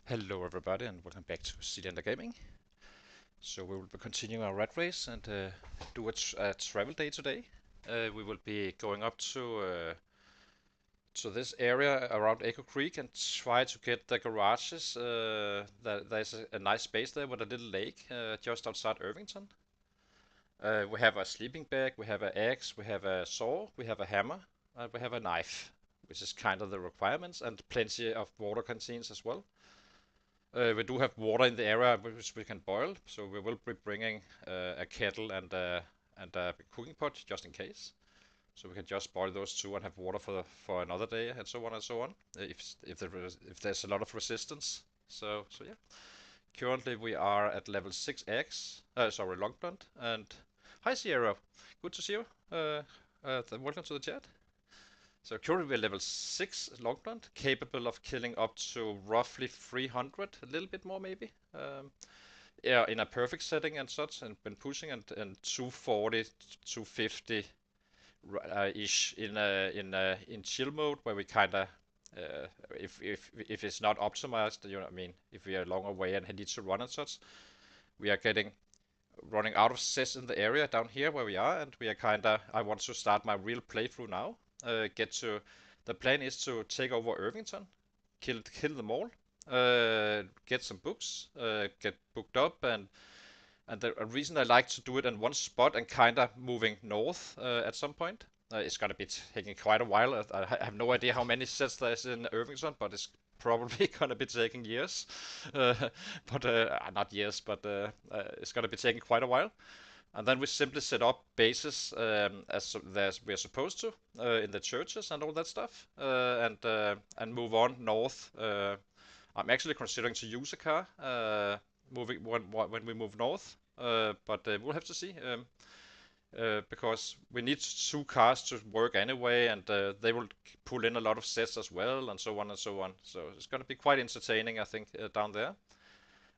Hello everybody and welcome back to Seelander Gaming. So we will be continuing our rat race and do a travel day today. We will be going up to this area around Echo Creek and try to get the garages. There's a nice space there with a little lake just outside Irvington. We have a sleeping bag, we have an axe, we have a saw, we have a hammer, and we have a knife, which is kind of the requirements, and plenty of water canteens as well. We do have water in the area which we can boil, so we will be bringing a kettle and a cooking pot just in case. So we can just boil those two and have water for another day and so on and so on. If there's a lot of resistance. So yeah. Currently we are at level 6x. Sorry, long blunt. And hi Sierra, good to see you. Welcome to the chat. So currently we're level 6 Longblunt, capable of killing up to roughly 300, a little bit more maybe. Yeah, in a perfect setting and such, and been pushing and 240, 250 ish in chill mode, where we kind of if it's not optimized, you know what I mean. If we are a longer way and need to run and such, we are running out of sets in the area down here where we are, and we are kinda. I want to start my real playthrough now. Get to. The plan is to take over Irvington, kill them all, get some books, get booked up, and the reason I like to do it in one spot and kinda moving north at some point. It's gonna be taking quite a while. I have no idea how many sets there is in Irvington, but it's probably gonna be taking years. But not years, but it's gonna be taking quite a while. And then we simply set up bases as we're supposed to in the churches and all that stuff, and move on north. I'm actually considering to use a car moving when we move north, but we'll have to see. Because we need two cars to work anyway, and they will pull in a lot of sets as well, and so on and so on. So it's going to be quite entertaining, I think, down there.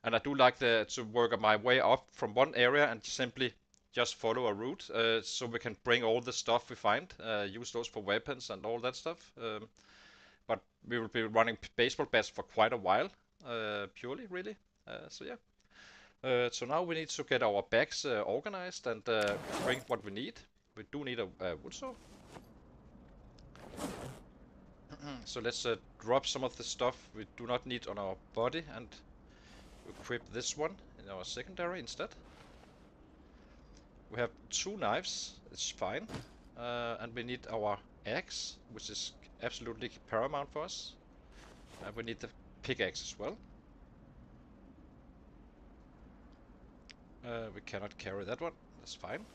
And I do like to work my way up from one area and simply just follow a route, so we can bring all the stuff we find, use those for weapons and all that stuff. But we will be running baseball bats for quite a while, purely, really. So yeah. So now we need to get our bags organized and bring what we need. We do need a wood saw. So let's drop some of the stuff we do not need on our body and equip this one in our secondary instead. We have two knives, it's fine. And we need our axe, which is absolutely paramount for us. And we need the pickaxe as well. We cannot carry that one, that's fine.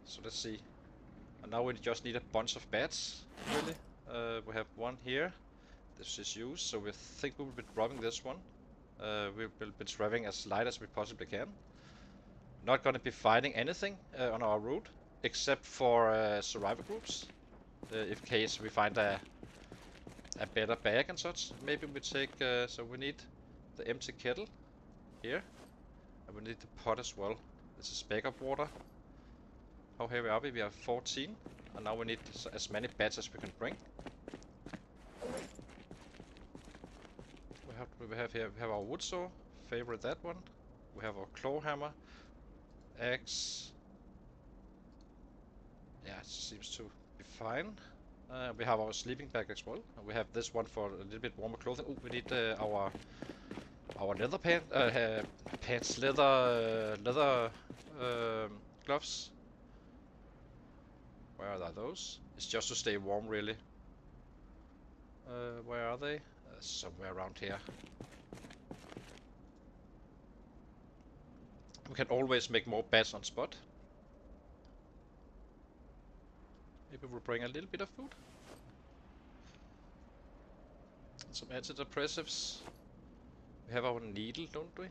So let's see. And now we just need a bunch of bats, really. We have one here. This is used, so we think we will be dropping this one. We will be traveling as light as we possibly can. Not gonna be fighting anything on our route, except for survivor groups. In case we find a better bag and such. Maybe we take, so we need the empty kettle here. And we need the pot as well. This is backup water. How heavy are we? We are 14. And now we need as many bats as we can bring. We have here, we have our wood saw. Favorite that one. We have our claw hammer. Axe. Yeah, it seems to be fine. We have our sleeping bag as well. And we have this one for a little bit warmer clothing. Oh, we need our leather pants, leather gloves. Where are those? It's just to stay warm, really. Where are they? Somewhere around here. We can always make more bats on spot. Maybe we'll bring a little bit of food. Some antidepressives. We have our needle, don't we?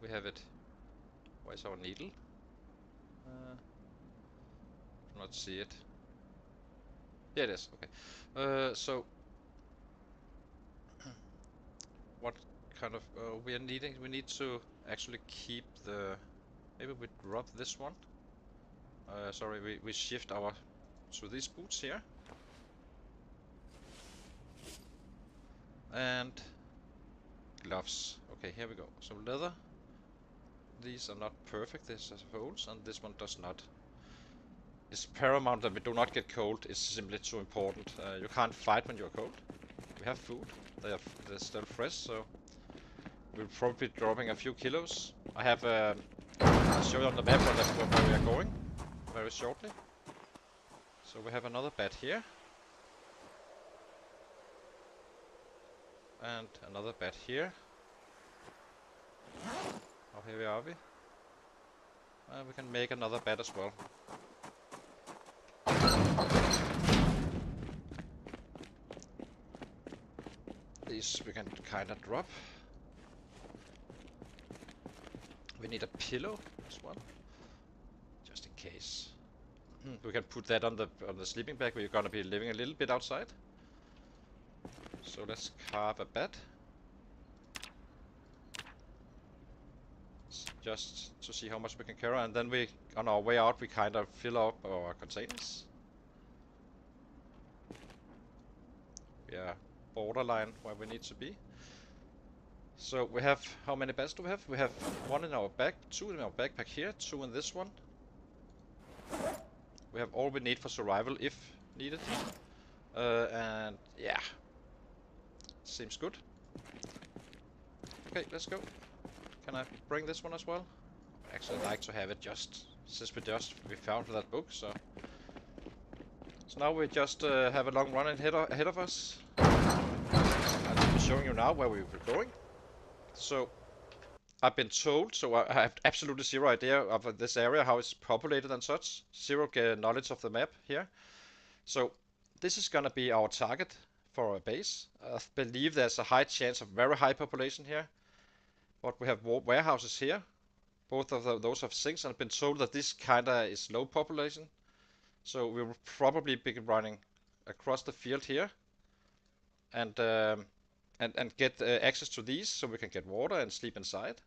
We have it. Where's our needle? Do not see it. Yeah, it is. Okay. So what kind of we are needing? We need to actually keep the. Maybe we drop this one. Sorry, we shift our to these boots here. And gloves. Okay, here we go. So leather. These are not perfect, this has holes, and this one does not. It's paramount that we do not get cold. It's simply too important. You can't fight when you're cold. We have food. They're still fresh, so we'll probably be dropping a few kilos. I have I'll show you on the map where we are going very shortly. So we have another bed here. And another bed here. How heavy are we? We can make another bed as well. These we can kind of drop. We need a pillow as well, just in case. We can put that on the sleeping bag. We're gonna be living a little bit outside. So let's carve a bed. Just to see how much we can carry, and then we, on our way out, we kind of fill up our containers. We are borderline where we need to be. So we have, how many beds do we have? We have one in our bag, two in our backpack here, two in this one. We have all we need for survival if needed. And yeah, seems good. Okay, let's go. Can I bring this one as well? I actually like to have it just since we found that book. So now we just have a long run ahead of us. I'll be showing you now where we're going. So I've been told, so I have absolutely zero idea of this area, how it's populated and such. Zero knowledge of the map here. So this is gonna be our target for our base. I believe there's a high chance of very high population here. But we have warehouses here. Both of those have sinks, and I've been told that this kinda is low population. So we will probably be running across the field here. And get access to these, so we can get water and sleep inside.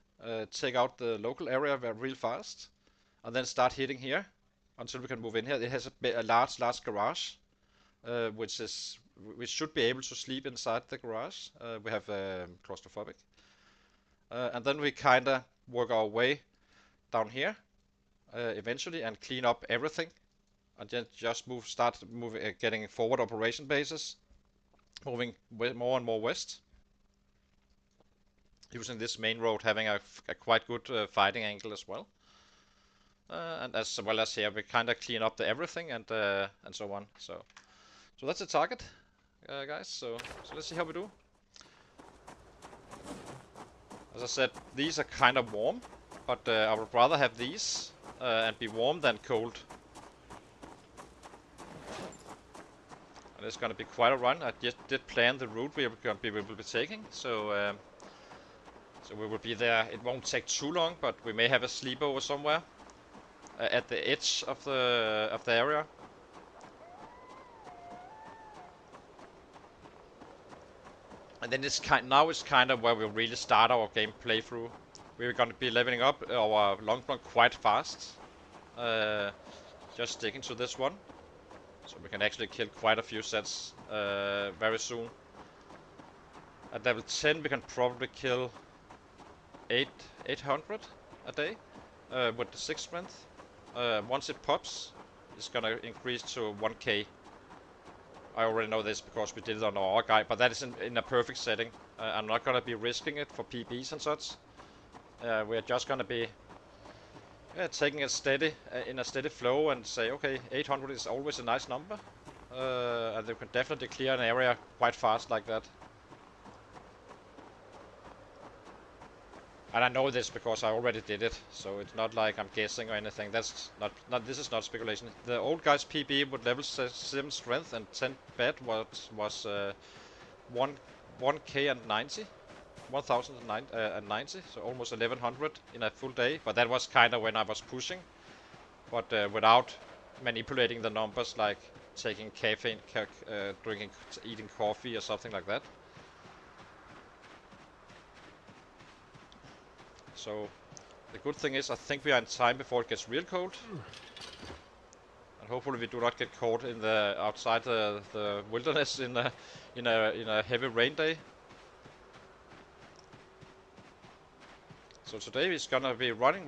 Take out the local area real fast, and then start hitting here until we can move in here. It has a large garage, which we should be able to sleep inside the garage. We have claustrophobic, and then we kinda work our way down here eventually and clean up everything, and then just start moving, getting forward operation bases. Moving more and more west, using this main road, having a quite good fighting angle as well, and as well as here we kind of clean up everything and so on. So that's the target, guys. So let's see how we do. As I said, these are kind of warm, but I would rather have these and be warm than cold. And it's going to be quite a run. I just did plan the route we will be taking, so so we will be there. It won't take too long, but we may have a sleepover somewhere at the edge of the area. And then now it's kind of where we really start our game playthrough. We're going to be leveling up our long run quite fast. Just sticking to this one. So we can actually kill quite a few sets very soon. At level 10 we can probably kill 800 a day with the 6 strength. Once it pops, it's gonna increase to 1k. I already know this because we did it on our guide, but that is in a perfect setting. I'm not gonna be risking it for PBs and such. We're just gonna be taking it steady, in a steady flow, and say, okay, 800 is always a nice number, and they can definitely clear an area quite fast like that. And I know this because I already did it, so it's not like I'm guessing or anything. That's not this is not speculation. The old guy's PB with level 7 strength and 10 bed was 1k and 90. 1090, so almost 1100 in a full day, but that was kind of when I was pushing, but without manipulating the numbers, like taking caffeine, eating coffee or something like that. So the good thing is I think we are in time before it gets real cold, and hopefully we do not get caught in outside the wilderness in a heavy rain day. So today is gonna be running.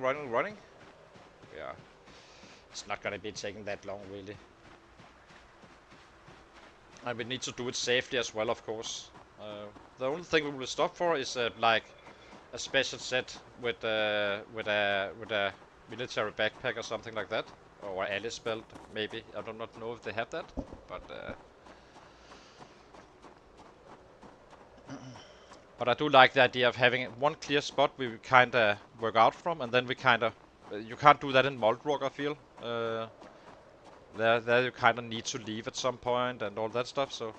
Yeah, it's not gonna be taking that long really. And we need to do it safely as well, of course. The only thing we will stop for is like a special set with a military backpack or something like that, or Alice belt maybe. I do not know if they have that, but but I do like the idea of having one clear spot we kind of work out from, and then we kind of you can't do that in Moldrock, I feel. There you kind of need to leave at some point and all that stuff. So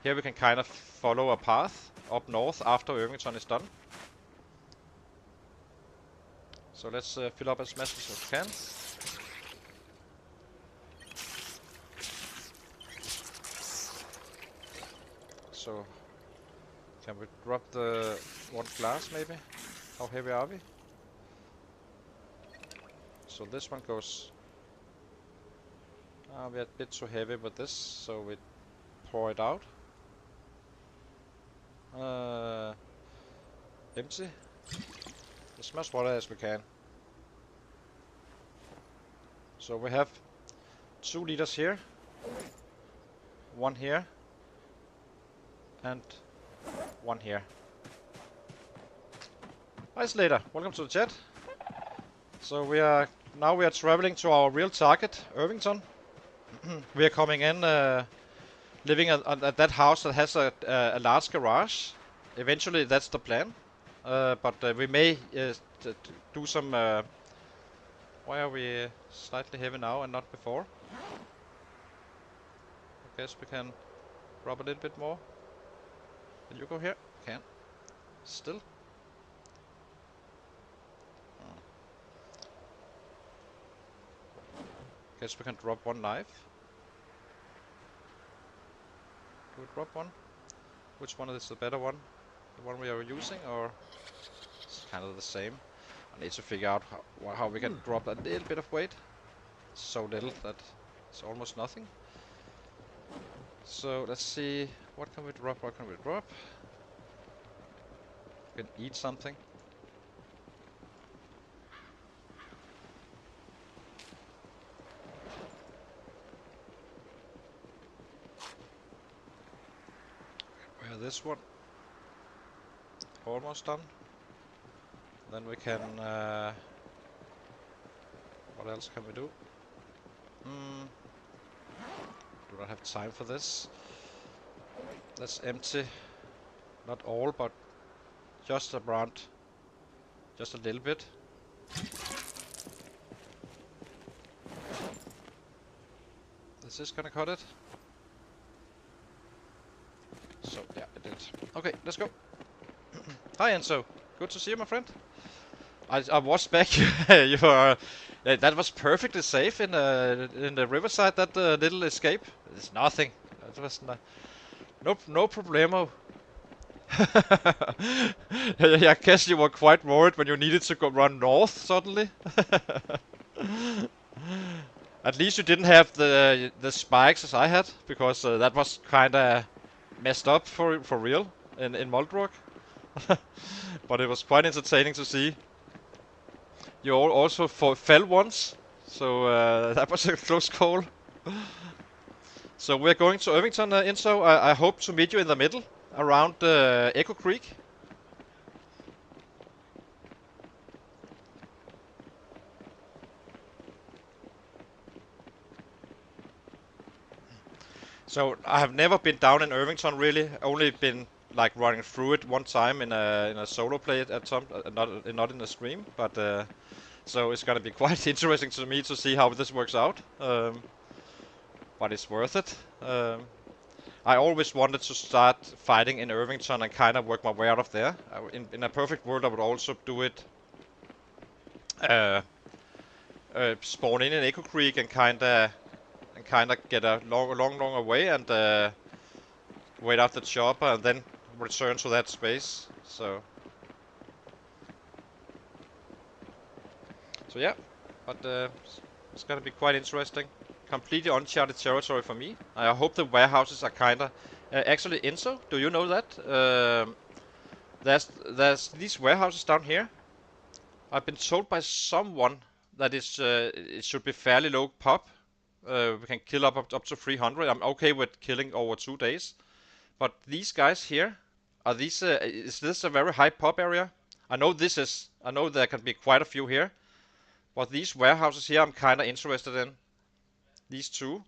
here we can kind of follow a path up north after Irvington is done. So let's fill up as much as we can. So can we drop the one glass maybe? How heavy are we? So this one goes... we're a bit too heavy with this, so we pour it out. Empty. As much water as we can. So we have 2 liters here, 1 here, and 1 here. Hi Slater, welcome to the chat. So we are traveling to our real target, Irvington. We are coming in, living at that house that has a large garage. Eventually, that's the plan. But we may do some. Why are we slightly heavy now and not before? I guess we can drop a little bit more. Can you go here? Can. Still. Guess we can drop 1 knife. Do we drop one? Which one is the better one? The one we are using, or it's kind of the same? I need to figure out how we can drop a little bit of weight. So little that it's almost nothing. So let's see, what can we drop? What can we drop? We can eat something. This one almost done. Then we can what else can we do? Do not have time for this. Let's empty, not all, but just around, just a little bit. Is this gonna cut it? So yeah, it did. Okay, let's go. Hi Enzo, good to see you, my friend. I watched back your that was perfectly safe in the riverside. That little escape. It's nothing. That was no problemo. I guess you were quite worried when you needed to go run north suddenly. At least you didn't have the spikes as I had, because that was kind of messed up for real in Moldrock. But it was quite entertaining to see. You all also fell once, so that was a close call. So we're going to Irvington, Enzo. I hope to meet you in the middle, around Echo Creek. So I have never been down in Irvington really. Only been like running through it one time in a solo play at some, not in a stream. But so it's gonna be quite interesting to me to see how this works out. But it's worth it. I always wanted to start fighting in Irvington and kind of work my way out of there. In a perfect world, I would also do it. Spawn in Echo Creek and kind of get a long way and wait out the chopper and then return to that space. So yeah, but it's gonna be quite interesting. Completely uncharted territory for me. I hope the warehouses are kinda actually, Enzo, do you know that there's these warehouses down here I've been told by someone that it should be fairly low pop. We can kill up to 300. I'm okay with killing over 2 days. But these guys here, are these? Is this a very high pop area? I know this is. I know there can be quite a few here. But these warehouses here, I'm kind of interested in. These two,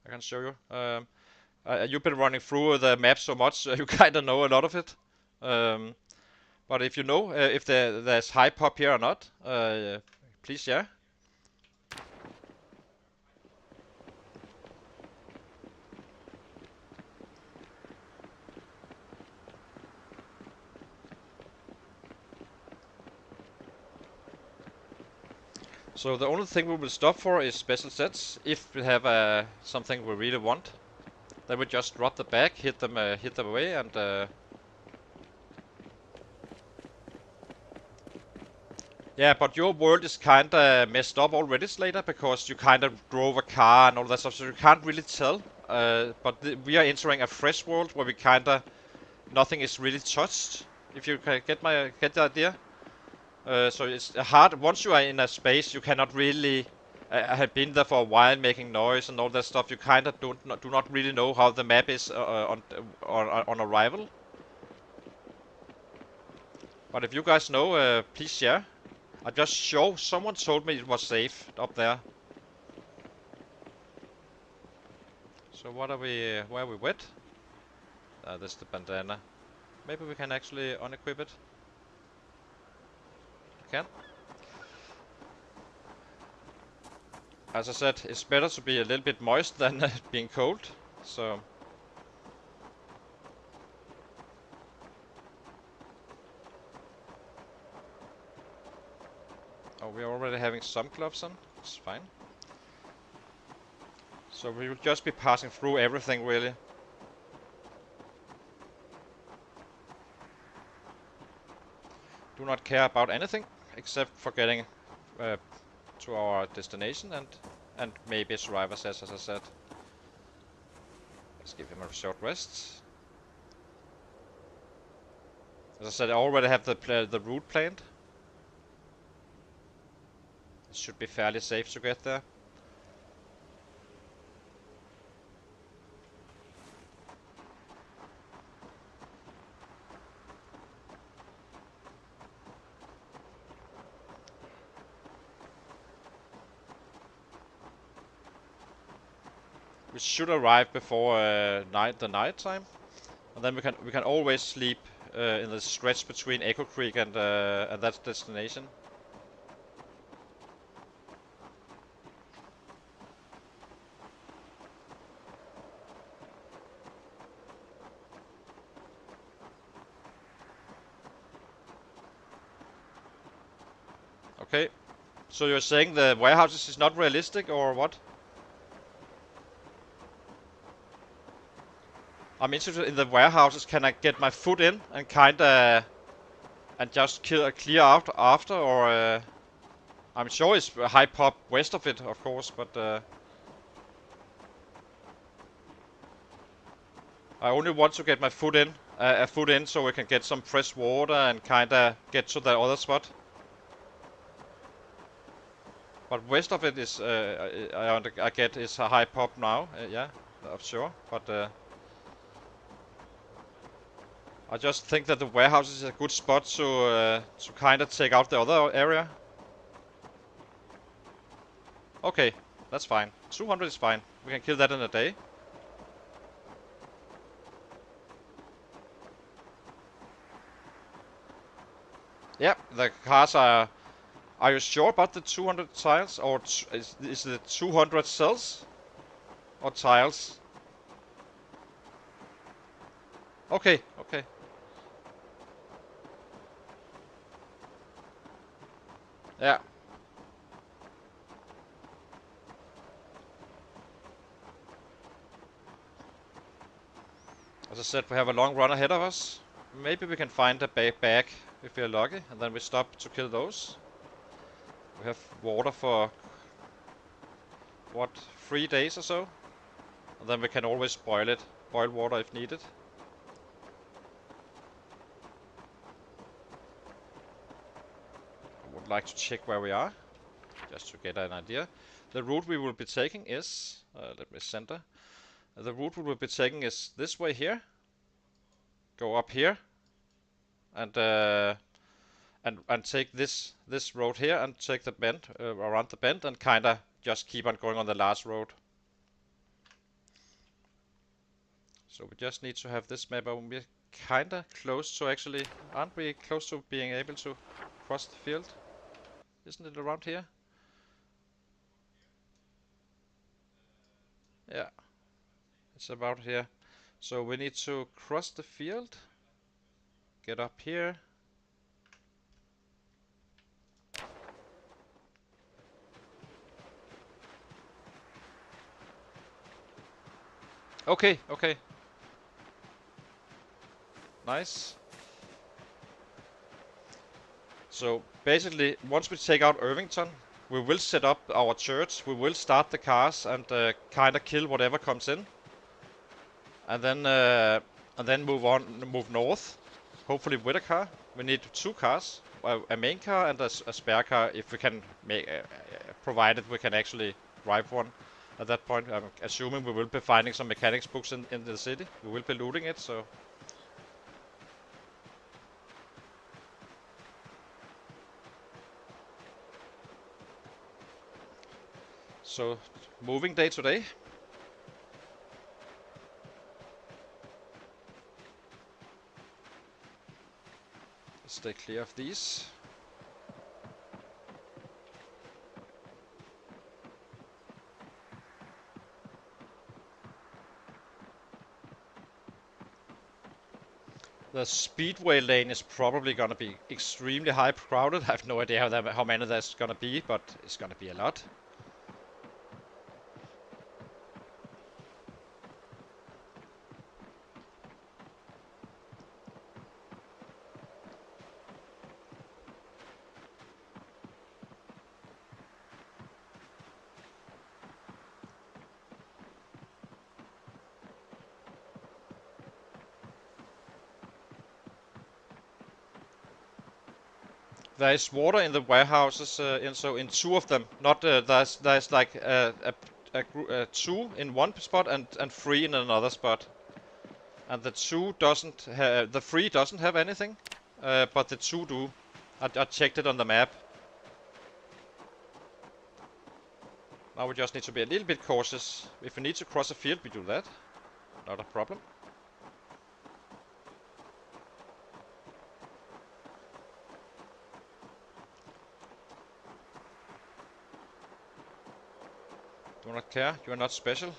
I can show you. You've been running through the map so much, you kind of know a lot of it. Um, but if you know if there's high pop here or not, please share. So the only thing we will stop for is special sets. If we have something we really want, then we just drop the bag, hit them away, and yeah. But your world is kind of messed up already, Slater, because you kind of drove a car and all that stuff, so you can't really tell. But we are entering a fresh world where we kind of nothing is really touched. If you can get the idea. So it's hard. Once you are in a space, you cannot really have been there for a while, making noise and all that stuff. You kind of do not really know how the map is on arrival. But if you guys know, please share. I just show. Someone told me it was safe up there. So what are we? Where are we with? This is the bandana. Maybe we can actually unequip it. We can. As I said, it's better to be a little bit moist than being cold. So. Oh, we're already having some gloves on. It's fine. So we will just be passing through everything, really. Do not care about anything except for getting to our destination and maybe a survivor says, as I said. Let's give him a short rest. As I said, I already have the route planned. It should be fairly safe to get there. We should arrive before the night time, and then we can always sleep in the stretch between Echo Creek and that destination. Okay, so you're saying the warehouses is not realistic or what? I'm interested in the warehouses. Can I get my foot in and kinda and just clear out after, or I'm sure it's high pop west of it, of course, but I only want to get my foot in, a foot in, so we can get some fresh water and kinda get to the other spot. But west of it is, I get is a high pop now, yeah, I'm sure, but I just think that the warehouse is a good spot to kind of take out the other area. Okay, that's fine. 200 is fine. We can kill that in a day. Yeah, the cars are... Are you sure about the 200 tiles? Or is it 200 cells? Or tiles? Okay, okay. Yeah. As I said, we have a long run ahead of us. Maybe we can find a bag if we are lucky, and then we stop to kill those. We have water for, what, 3 days or so? And then we can always boil it. Boil water if needed. would like to check where we are, just to get an idea. The route we will be taking is, let me center. The route we will be taking is this way here. Go up here, and take this road here, and take the bend around the bend, and kinda just keep on going on the last road. So we just need to have this map open. We're kinda close to actually, aren't we close to being able to cross the field? Isn't it around here? Yeah, it's about here. So we need to cross the field, get up here. Okay, okay. Nice. So basically, once we take out Irvington, we will set up our church, we will start the cars, and kinda kill whatever comes in. And then move north. Hopefully with a car. We need 2 cars, a main car and a spare car, if we can make, provided we can actually drive one. At that point, I'm assuming we will be finding some mechanics books in the city. We will be looting it, so. So, moving day to day. Stay clear of these. The speedway lane is probably gonna be extremely high crowded. I have no idea how many there's gonna be, but it's gonna be a lot. There is water in the warehouses, in 2 of them. Not there's like 2 in one spot and 3 in another spot. And the 2 doesn't the 3 doesn't have anything, but the 2 do. I checked it on the map. Now we just need to be a little bit cautious. If we need to cross a field, we do that. Not a problem. Do not care, you are not special.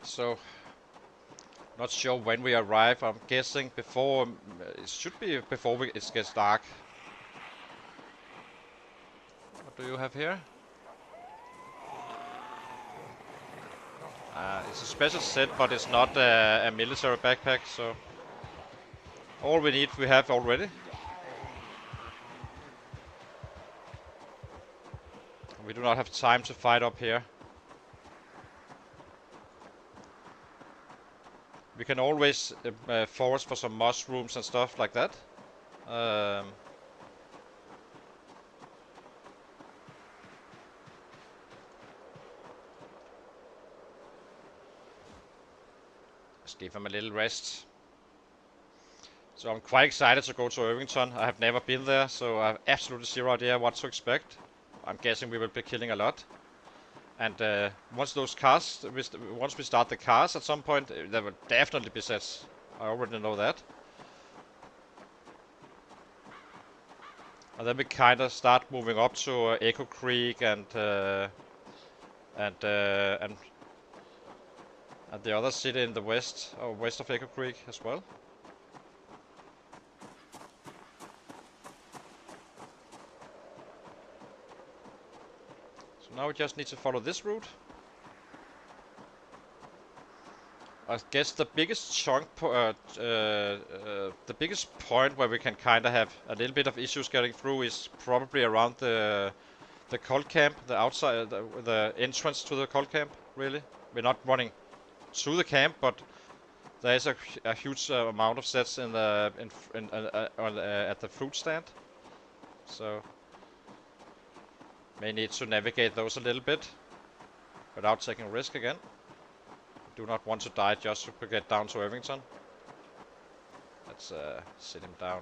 So, not sure when we arrive. I'm guessing before, it should be before it gets dark. What do you have here? It's a special set, but it's not a military backpack, so all we need we have already. We do not have time to fight up here. We can always forage for some mushrooms and stuff like that. Let's give him a little rest. So I'm quite excited to go to Irvington. I have never been there, so I have absolutely zero idea what to expect. I'm guessing we will be killing a lot. And once we start the cars at some point, there will definitely be sets. I already know that. And then we kind of start moving up to Echo Creek and the other city in the west, or west of Echo Creek as well. So now we just need to follow this route. I guess the biggest the biggest point where we can kind of have a little bit of issues getting through is probably around the cult camp, the outside, the entrance to the cult camp. Really, we're not running to the camp, but there is a huge amount of sets in the at the fruit stand, so may need to navigate those a little bit without taking risk again. Do not want to die just to get down to Irvington. Let's sit him down.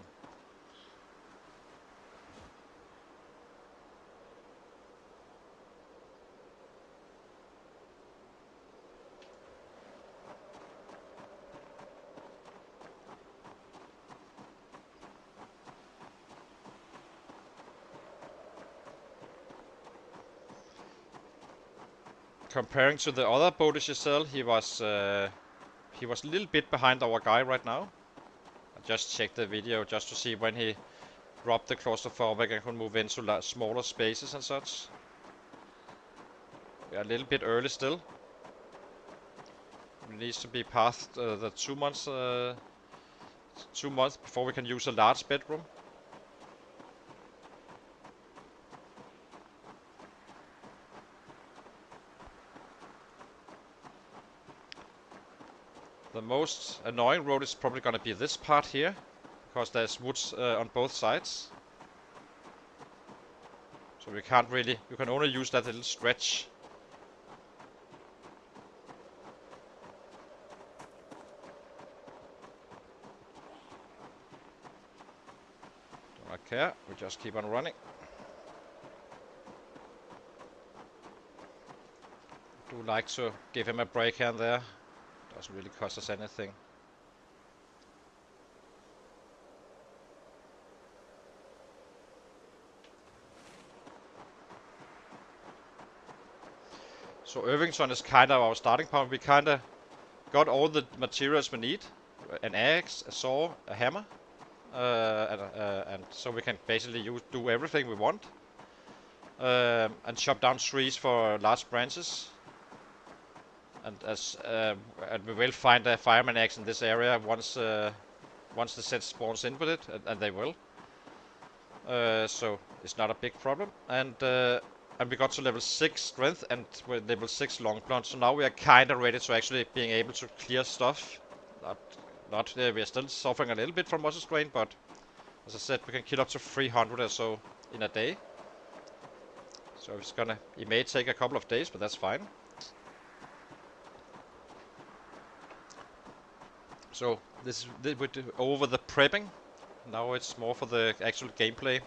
Comparing to the other Bode Giselle, he was a little bit behind our guy right now. I just checked the video just to see when he dropped the claustrophobic and could move into smaller spaces and such. We are a little bit early still. It needs to be past the 2 months. 2 months before we can use a large bedroom. The most annoying road is probably gonna be this part here, because there's woods on both sides. So we can't really, you can only use that little stretch. Do not care, we just keep on running. Do like to give him a break here and there. Doesn't really cost us anything. So Irvington is kind of our starting point. We kind of got all the materials we need. An axe, a saw, a hammer. And so we can basically do everything we want. And chop down trees for large branches. And we will find a fireman axe in this area once the set spawns in with it, and they will. So it's not a big problem. And we got to level 6 strength and with level 6 long blunt. So now we are kind of ready to actually being able to clear stuff. We are still suffering a little bit from muscle strain, but as I said, we can kill up to 300 or so in a day. So it may take a couple of days, but that's fine. So this is over the prepping. Now it's more for the actual gameplay.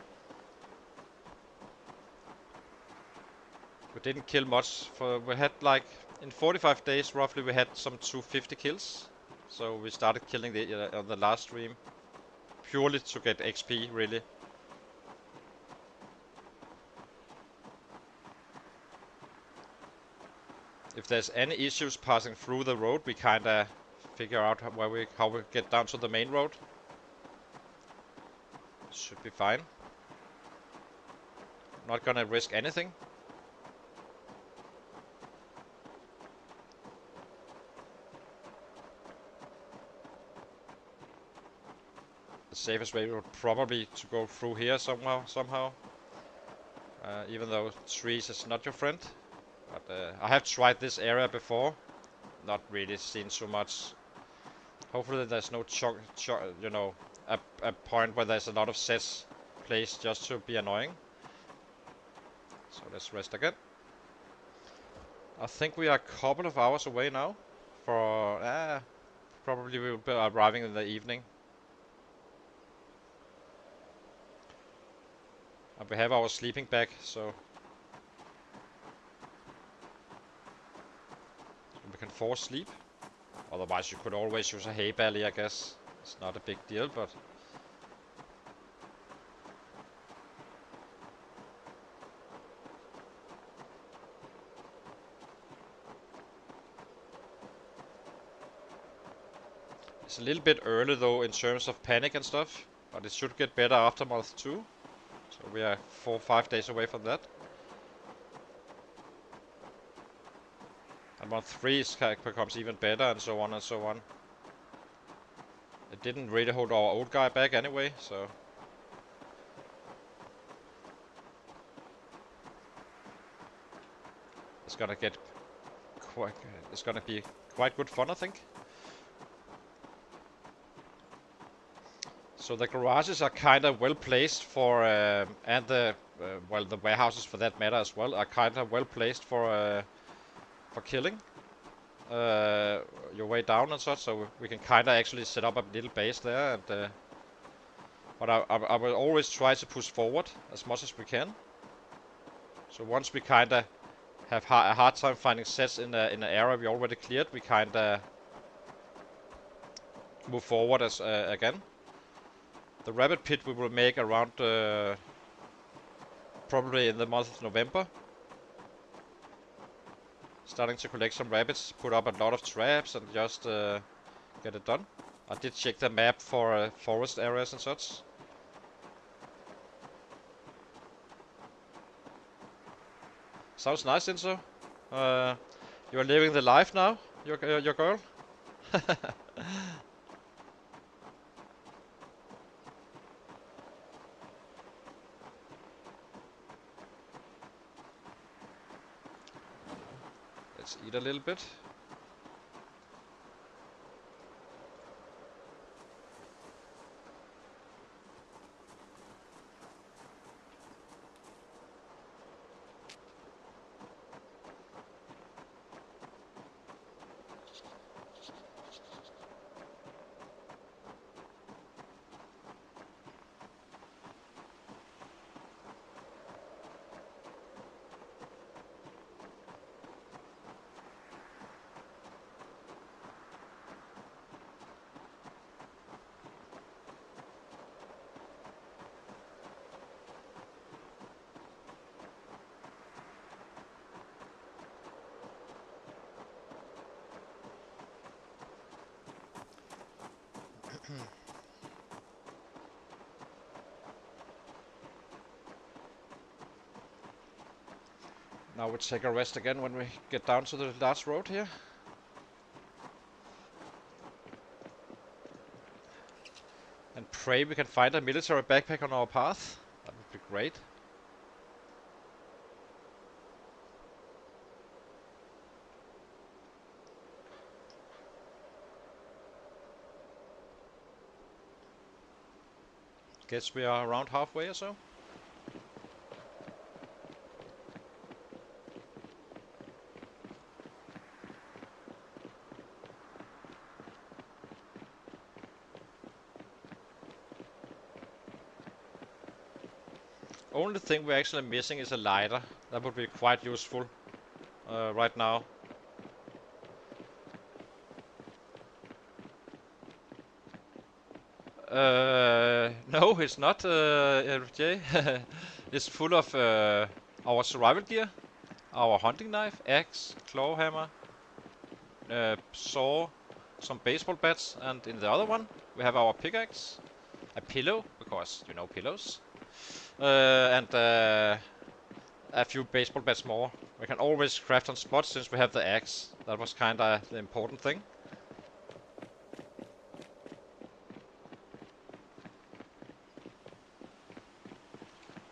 We didn't kill much. We had like in 45 days roughly we had some 250 kills. So we started killing on the last stream purely to get XP really. If there's any issues passing through the road, we kinda figure out how we get down to the main road. Should be fine. Not gonna risk anything. The safest way would probably to go through here somehow. Even though trees is not your friend. But I have tried this area before. Not really seen so much. Hopefully there's no a point where there's a lot of sets placed just to be annoying. So let's rest again. I think we are a couple of hours away now. Probably we will be arriving in the evening. And we have our sleeping bag, so we can force sleep. Otherwise you could always use a hay belly, I guess. It's not a big deal, but it's a little bit early though in terms of panic and stuff, but it should get better after month 2. So we are 4 or 5 days away from that. And month 3 becomes even better, and so on and so on. It didn't really hold our old guy back anyway, so... It's gonna get quite... It's gonna be quite good fun, I think. So the garages are kind of well placed for... and the... well, the warehouses for that matter as well are kind of well placed for killing. Your way down and such, so we can kind of actually set up a little base there. And but I will always try to push forward as much as we can. So once we kind of have a hard time finding sets in an area we already cleared, we kind of move forward as again. The rabbit pit we will make around probably in the month of November. Starting to collect some rabbits, put up a lot of traps, and just get it done. I did check the map for forest areas and such. Sounds nice, Inso. You're living the life now, your girl. Let's eat a little bit. Now we take a rest again when we get down to the last road here. And pray we can find a military backpack on our path. That would be great. Guess we are around halfway or so. Only thing we're actually missing is a lighter. That would be quite useful right now. No, it's not, LJ. It's full of our survival gear, our hunting knife, axe, claw hammer, saw, some baseball bats, and in the other one we have our pickaxe, a pillow, because you know pillows, and a few baseball bats more. We can always craft on spot since we have the axe. That was kinda the important thing.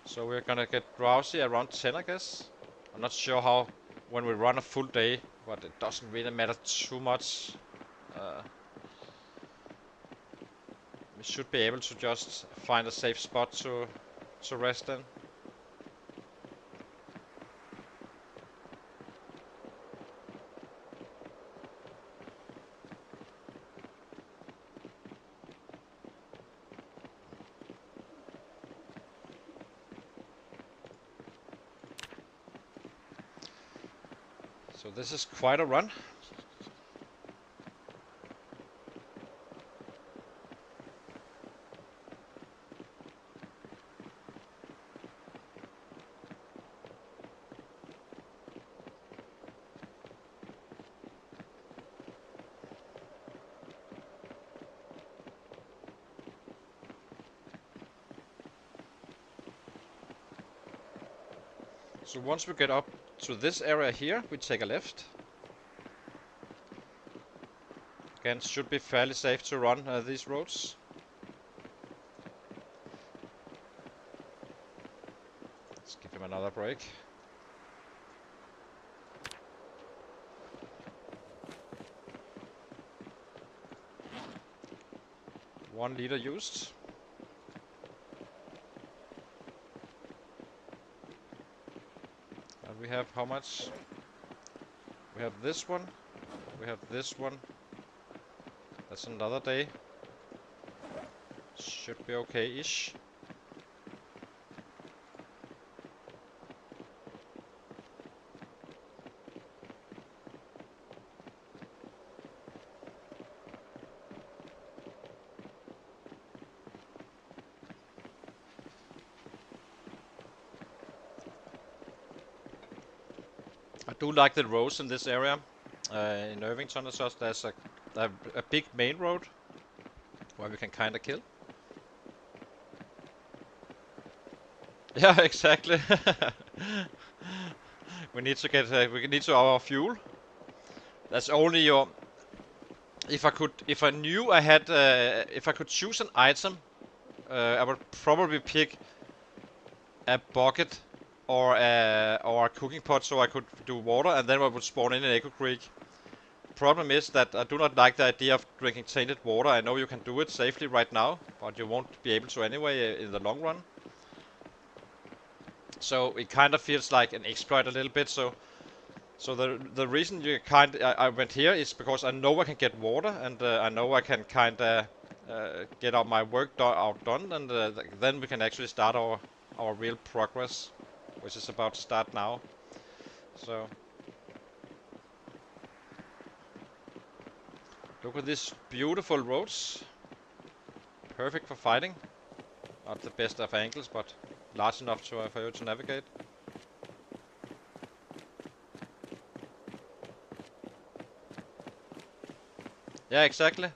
So we're gonna get drowsy around 10, I guess. I'm not sure how when we run a full day, but it doesn't really matter too much. We should be able to just find a safe spot to rest in. So this is quite a run. So once we get up to this area here, we take a left. Again, should be fairly safe to run these roads. Let's give him another break. One leader used. And we have how much? We have this one. We have this one. That's another day. Should be okay-ish. I do like the roads in this area. In Irvington as well, there's a big main road where we can kind of kill. Yeah, exactly. We need to get we need to our fuel. That's only your. If I knew I had, if I could choose an item, I would probably pick a bucket or a cooking pot so I could do water, and then I would spawn in Echo Creek. Problem is that I do not like the idea of drinking tainted water. I know you can do it safely right now, but you won't be able to anyway in the long run. So it kind of feels like an exploit a little bit. So the reason I went here is because I know I can get water, and I know I can kind of get out my work outdone, and then we can actually start our real progress, which is about to start now. So look at these beautiful roads, perfect for fighting. Not the best of angles, but large enough for you to navigate. Yeah, exactly.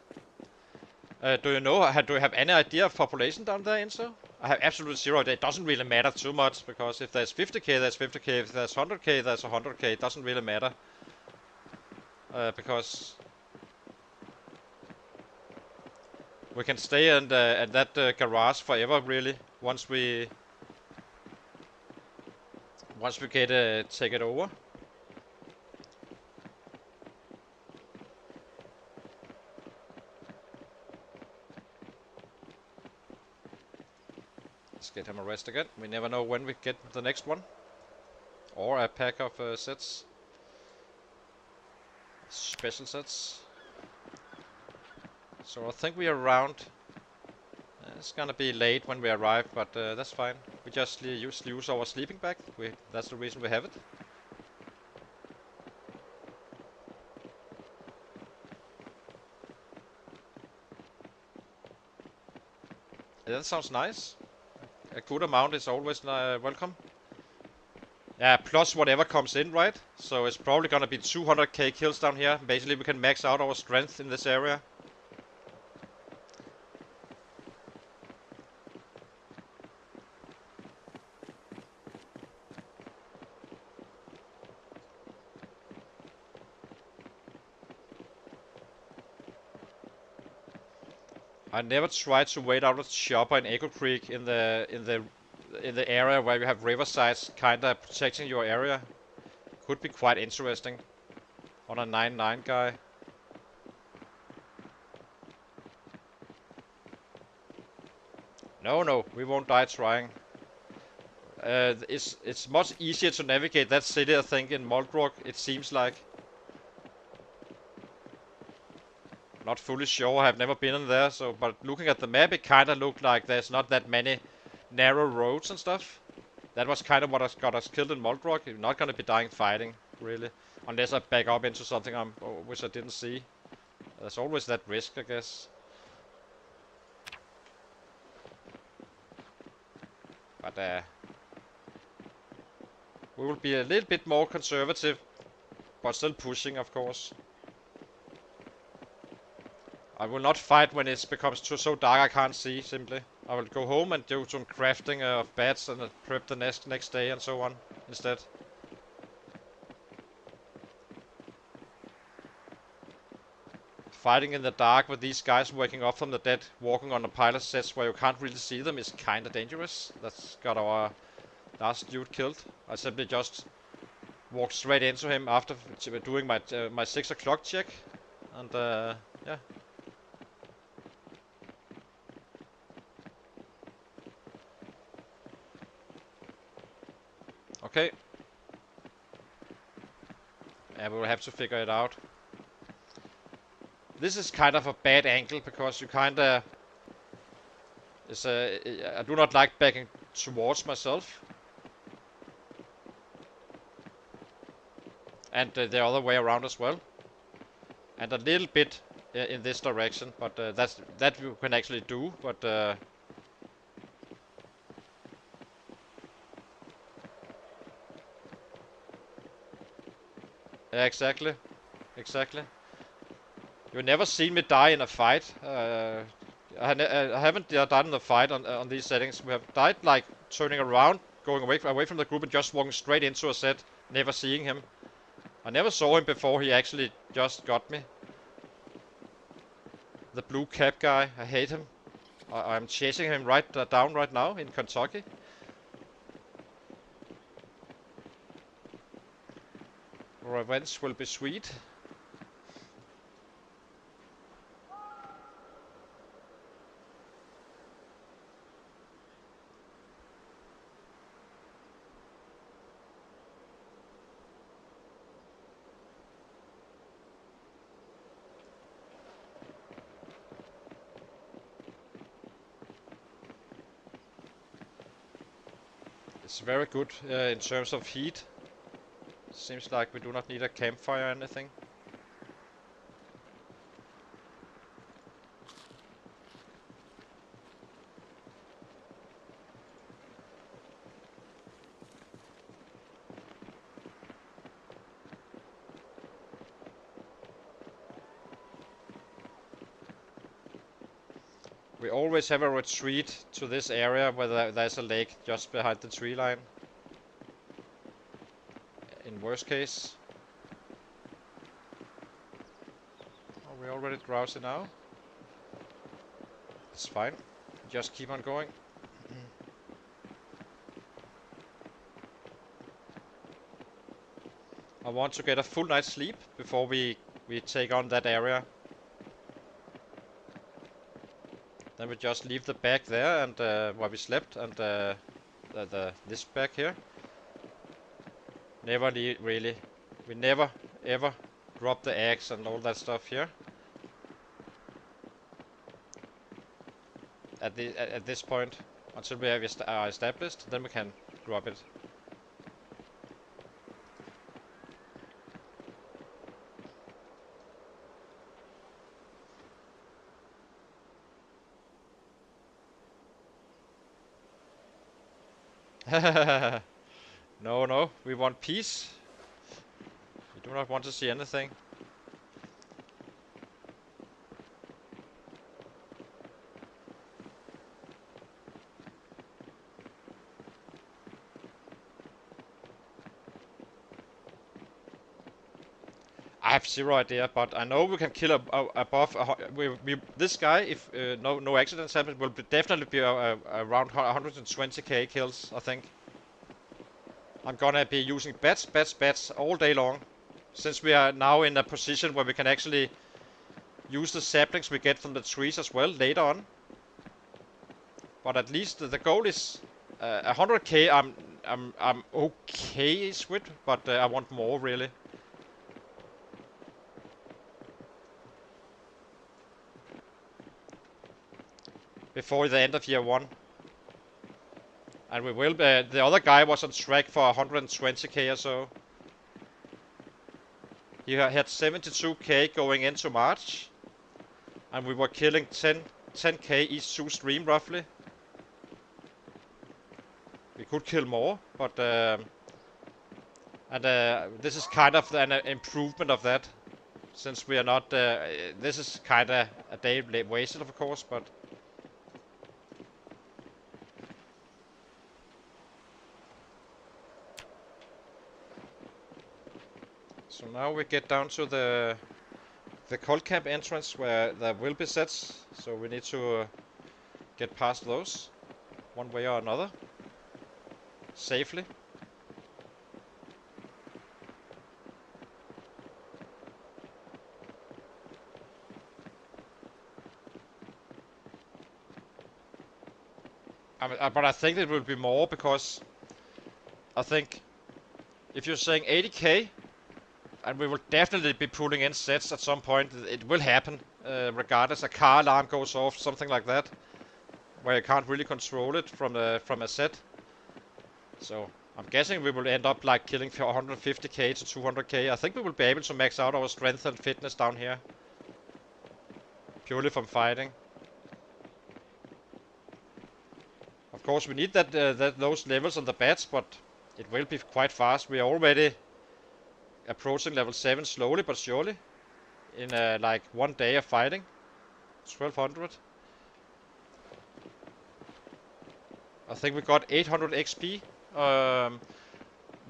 Do you know? Do you have any idea of population down there, Inso? I have absolutely zero idea. It doesn't really matter too much, because if there's 50k, there's 50k. If there's 100k, there's 100k. It doesn't really matter. Because we can stay at that garage forever, really. Once we get take it over. Let's get him a rest again. We never know when we get the next one. Or a pack of sets. Special sets. So I think we are around. It's gonna be late when we arrive, but that's fine. We just use our sleeping bag. That's the reason we have it. Yeah, that sounds nice. A good amount is always welcome. Yeah, plus whatever comes in, right? So it's probably gonna be 200k kills down here. Basically, we can max out our strength in this area. I never tried to wait out a chopper in Echo Creek in the area where you have riversides kinda protecting your area. Could be quite interesting on a 9-9 guy. No, we won't die trying. It's much easier to navigate that city, I think, in Moldrock. It seems like. Not fully sure. I have never been in there. So, but looking at the map, it kind of looked like there's not that many narrow roads and stuff. That was kind of what got us killed in Moldrock. You're not gonna be dying fighting, really, unless I back up into something which I didn't see. There's always that risk, I guess. But we will be a little bit more conservative, but still pushing, of course. I will not fight when it becomes so dark I can't see, simply. I will go home and do some crafting of bats and prep the next day and so on instead. fighting in the dark with these guys waking up from the dead, walking on the pilot sets where you can't really see them is kinda dangerous. That's got our last dude killed. I simply just walked straight into him after doing my 6 o'clock check, and yeah. Okay. Yeah, we will have to figure it out. This is kind of a bad angle because you kinda I do not like backing towards myself. And the other way around as well. And a little bit in this direction, but that you can actually do, but yeah, exactly. You've never seen me die in a fight. I haven't done the fight on these settings. We have died like turning around, going away from the group and just walking straight into a set, never seeing him. I never saw him before he actually just got me. The blue cap guy, I hate him. I'm chasing him right down right now in Kentucky. Revenge will be sweet. It's very good in terms of heat. Seems like we do not need a campfire or anything. We always have a retreat to this area where there's a lake just behind the tree line. In worst case. Are we already drowsy now? It's fine. Just keep on going. I want to get a full night's sleep before we take on that area. Then we just leave the bag there and where we slept and this bag here. Never really. We never ever drop the eggs and all that stuff here. At this point, until we have established, then we can drop it. No, we want peace. We do not want to see anything. I have zero idea, but I know we can kill above. This guy, if no accidents happen, will definitely be around 120k kills, I think. I'm gonna be using bats all day long, since we are now in a position where we can actually use the saplings we get from the trees as well later on. But at least the goal is 100k. I'm okay with, but I want more really. Before the end of year 1. And we will be, the other guy was on track for 120k or so. He had 72k going into March. And we were killing 10k each 2 stream roughly. We could kill more, but this is kind of an improvement of that. Since we are not, this is kind of a day wasted of course, but so now we get down to the the cold camp entrance where there will be sets, so we need to get past those one way or another safely. But I think it will be more because I think if you're saying 80k, and we will definitely be pulling in sets at some point. It will happen, regardless. A car alarm goes off, something like that, where you can't really control it from a set. So I'm guessing we will end up like killing 150k to 200k. I think we will be able to max out our strength and fitness down here, purely from fighting. Of course, we need those levels on the bats, but it will be quite fast. We are already approaching level 7 slowly but surely in like 1 day of fighting. 1200. I think we got 800 XP.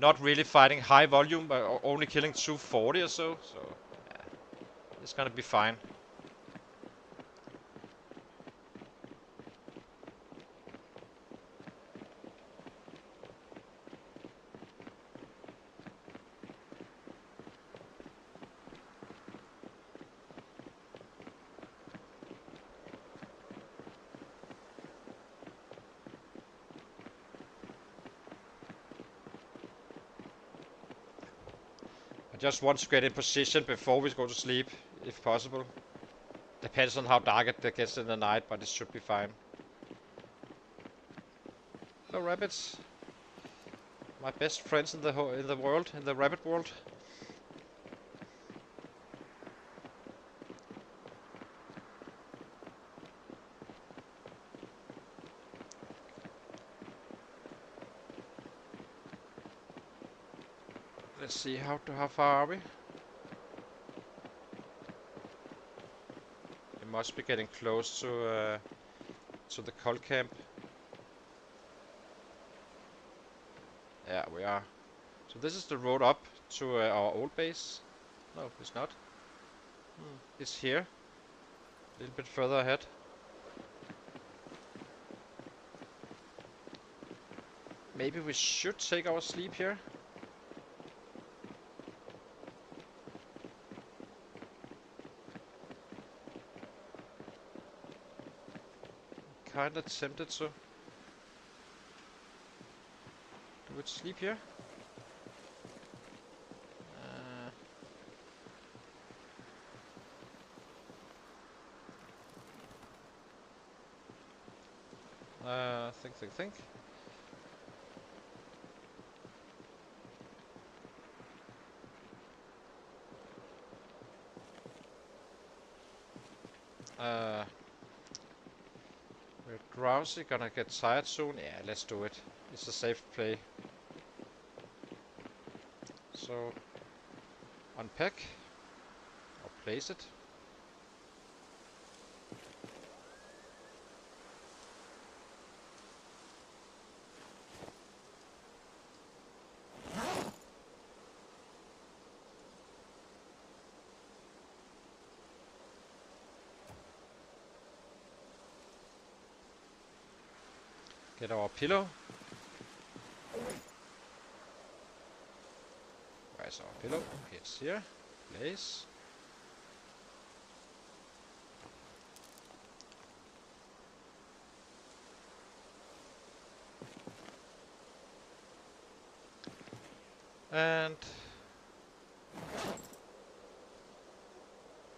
Not really fighting high volume, but only killing 240 or so. So yeah, it's gonna be fine. I just want to get in position before we go to sleep, if possible. Depends on how dark it gets in the night, but it should be fine. Hello, rabbits. My best friends in the world, in the rabbit world. Let's see how far are we? We must be getting close to the cold camp. Yeah, we are. So this is the road up to our old base. No, it's not. It's here. A little bit further ahead. Maybe we should take our sleep here. Kinda tempted to. Do we sleep here? Think. We're drowsy, gonna get tired soon. Yeah, let's do it. It's a safe play. So, unpack or place it. Get our pillow. Where's our pillow? It's here. Place. And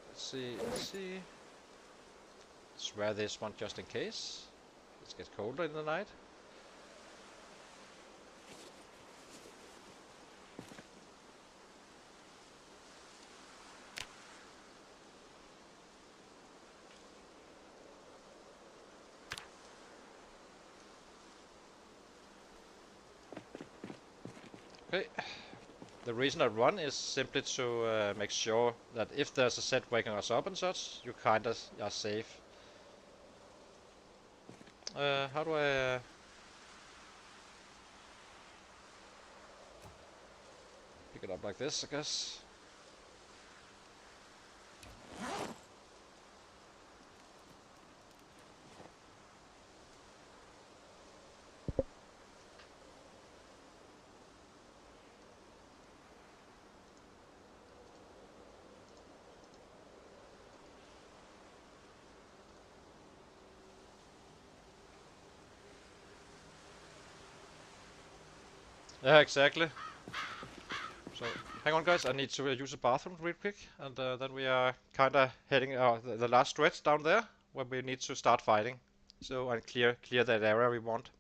let's see. Let's wear this one just in case. It gets colder in the night. Okay. The reason I run is simply to make sure that if there's a set waking us up and such, you kinda are safe. How do I... pick it up like this, I guess. Yeah, exactly. So, hang on guys, I need to use the bathroom real quick, and then we are kinda heading the last stretch down there, where we need to start fighting. So, and clear that area we want.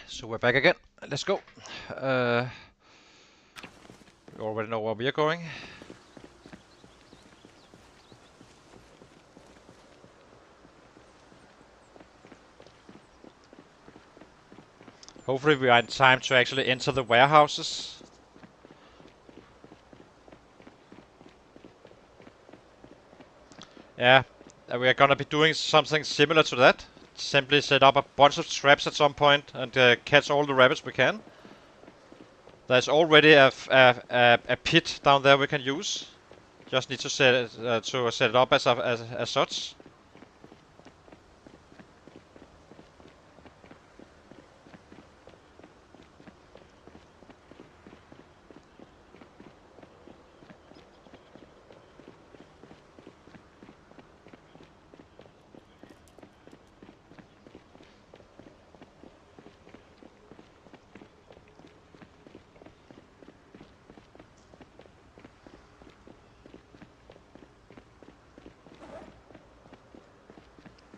So we're back again. Let's go. You already know where we are going. Hopefully we are in time to actually enter the warehouses. Yeah, we are gonna be doing something similar to that. Simply set up a bunch of traps at some point and catch all the rabbits we can. There's already a pit down there we can use. Just need to set it up as such.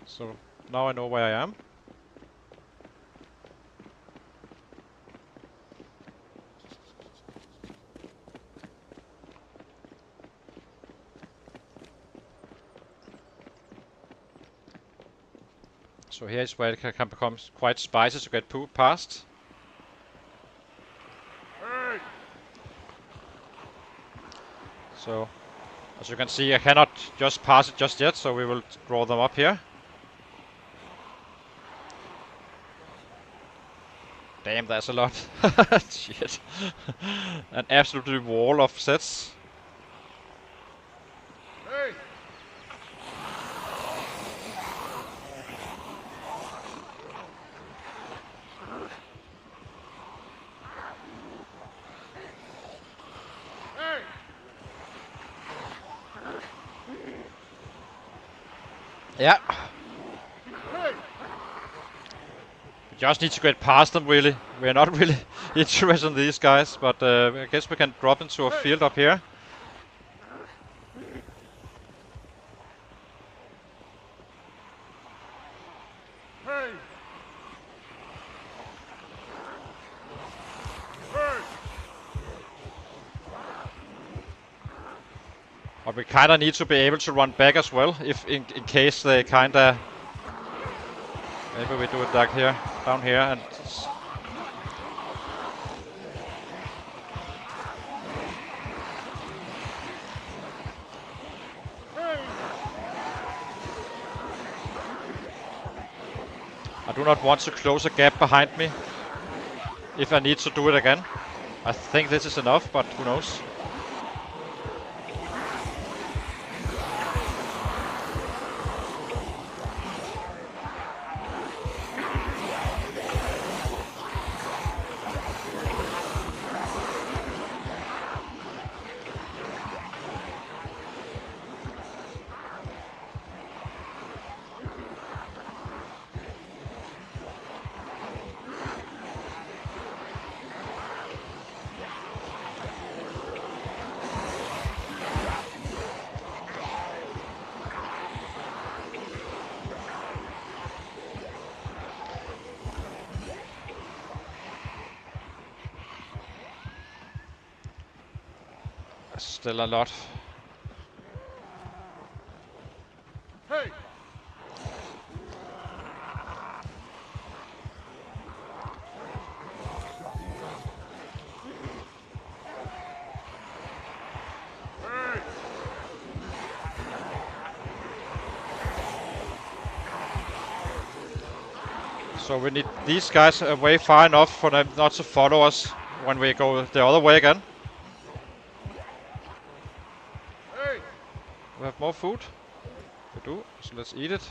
So now I know where I am. So here is where it can become quite spicy to get past. So, as you can see, I cannot just pass it just yet, so we will draw them up here. Damn, that's a lot. Shit. An absolute wall of sets. Hey! Hey! Yeah. Hey! We just need to get past them, really. We're not really interested in these guys, but I guess we can drop into a field up here. Hey! Hey! But we kinda need to be able to run back as well, if in case they kinda... Maybe we do it like here, down here, and... Hey! I do not want to close a gap behind me, if I need to do it again. I think this is enough, but who knows. Still a lot. Hey! Hey! So we need these guys away far enough for them not to follow us when we go the other way again. Hey! We have more food. We do, so let's eat it.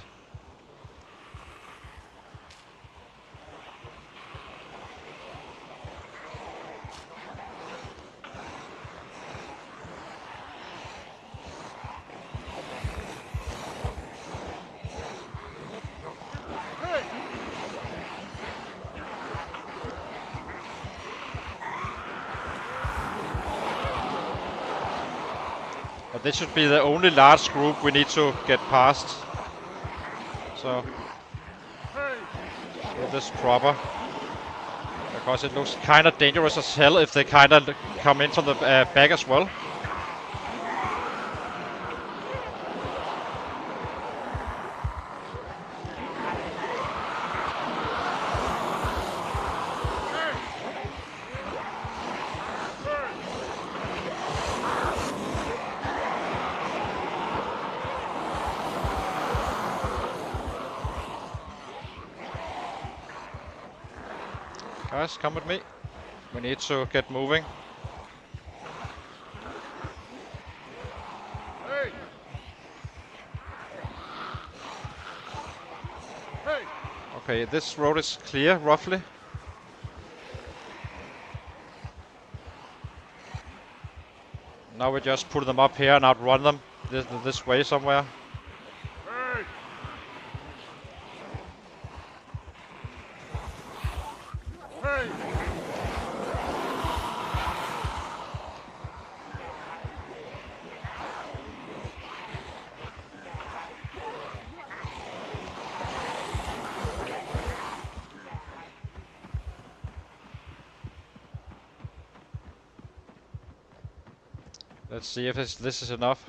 Hey! But this should be the only large group we need to get past. So, Hey! do this proper. Because it looks kinda dangerous as hell if they kinda come in from the back as well. Guys, come with me. We need to get moving. Hey! Hey! Okay, this road is clear, roughly. Now we just put them up here and outrun them this way somewhere. Hey! Hey! Let's see if this is enough.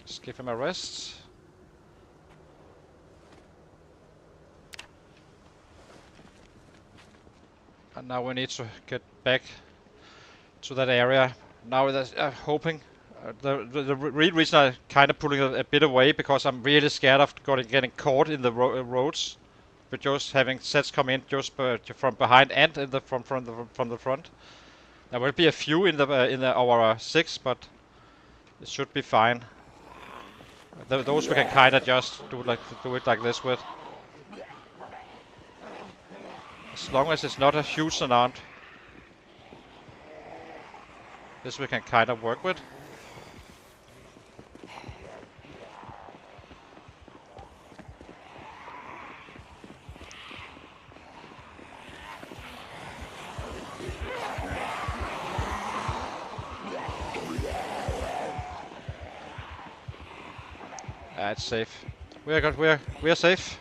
Just give him a rest. And now we need to get back to that area. Now I'm hoping. The real reason I'm kind of pulling a bit away because I'm really scared of getting caught in the roads. But just having sets come in just from behind and from the front. There will be a few in our 6, but it should be fine. Those we can kind of just do it like this with. As long as it's not a huge amount. This we can kind of work with. it's safe. We are good. We are safe.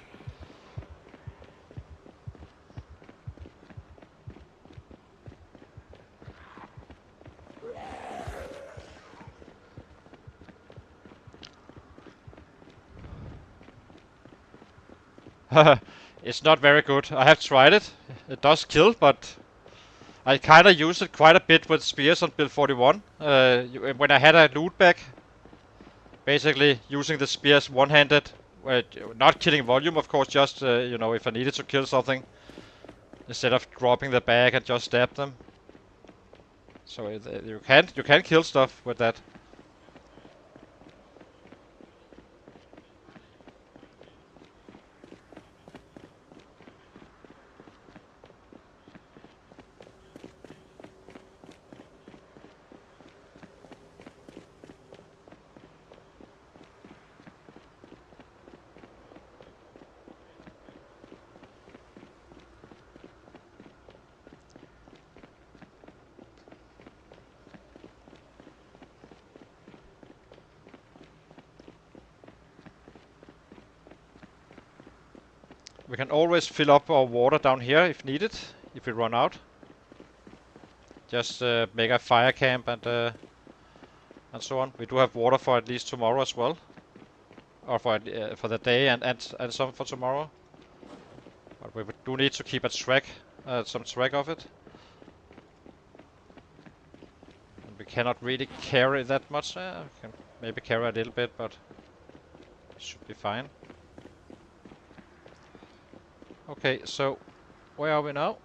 It's not very good. I have tried it. It does kill, but I kinda use it quite a bit with spears on build 41. When I had a loot bag, basically using the spears one-handed, not killing volume, of course, just you know, if I needed to kill something, instead of dropping the bag and just stab them. So you can kill stuff with that. We can always fill up our water down here if needed, if we run out. Just make a fire camp and so on. We do have water for at least tomorrow as well, or for the day and some for tomorrow. But we do need to keep a track, some track of it. And we cannot really carry that much. We can maybe carry a little bit, but it should be fine. Okay, so where are we now?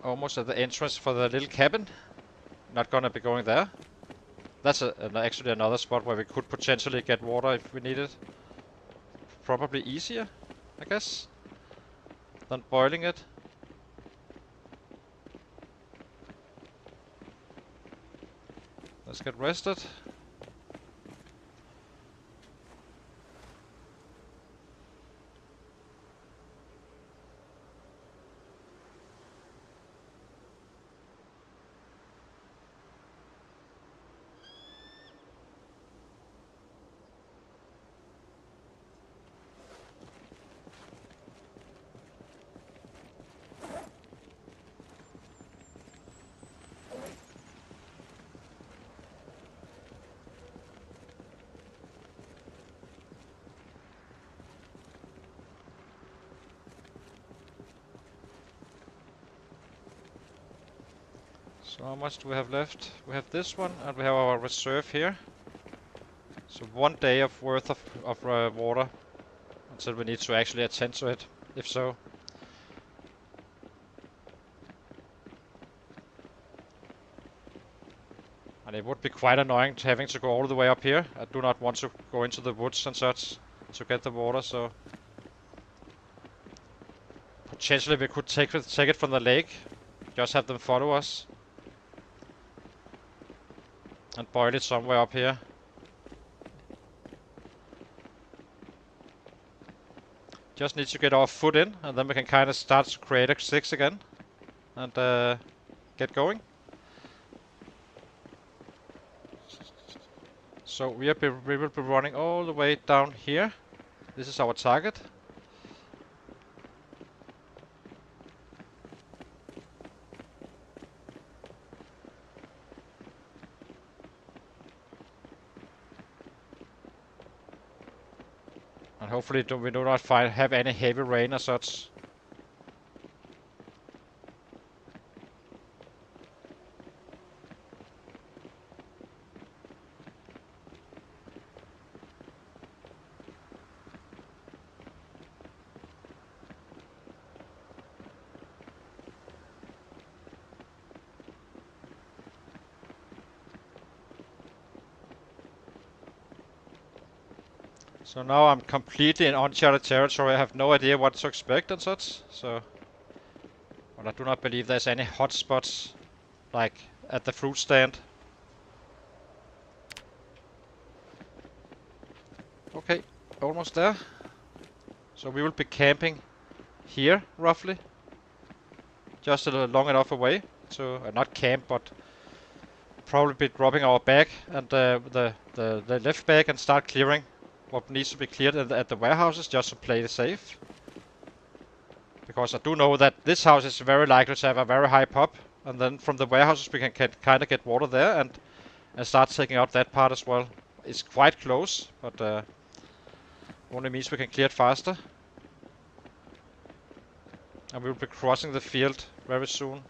Almost at the entrance for the little cabin. Not gonna be going there. That's actually another spot where we could potentially get water if we need it. Probably easier, I guess, than boiling it. Let's get rested. So how much do we have left? We have this one, and we have our reserve here. So 1 day of worth of water, until we need to actually attend to it, if so. And it would be quite annoying having to go all the way up here. I do not want to go into the woods and such to get the water, so potentially we could take it from the lake, just have them follow us, and boil it somewhere up here. Just need to get our foot in, and then we can kind of start to create a 6 again, and get going. So we will be running all the way down here. This is our target. And hopefully we do not have any heavy rain or such. So now I'm completely in uncharted territory. I have no idea what to expect and such. So, but I do not believe there's any hotspots like at the fruit stand. Okay, almost there. So we will be camping here roughly, just long enough away to not camp, but probably be dropping our bag and the left bag and start clearing what needs to be cleared at the warehouses just to play it safe. Because I do know that this house is very likely to have a very high pop, and then from the warehouses we can kind of get water there and start taking out that part as well. It's quite close, but only means we can clear it faster. And we'll be crossing the field very soon.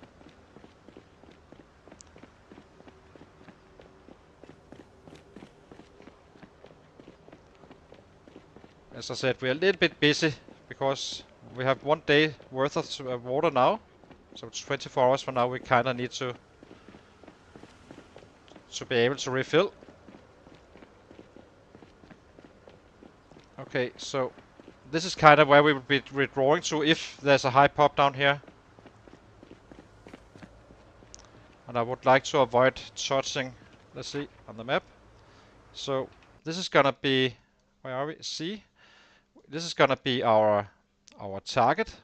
As I said, we're a little bit busy because we have 1 day worth of water now. So it's 24 hours from now. We kind of need to be able to refill. Okay, so this is kind of where we would be withdrawing to if there's a high pop down here. And I would like to avoid touching, let's see, on the map. So this is gonna be, where are we? C. This is gonna be our target.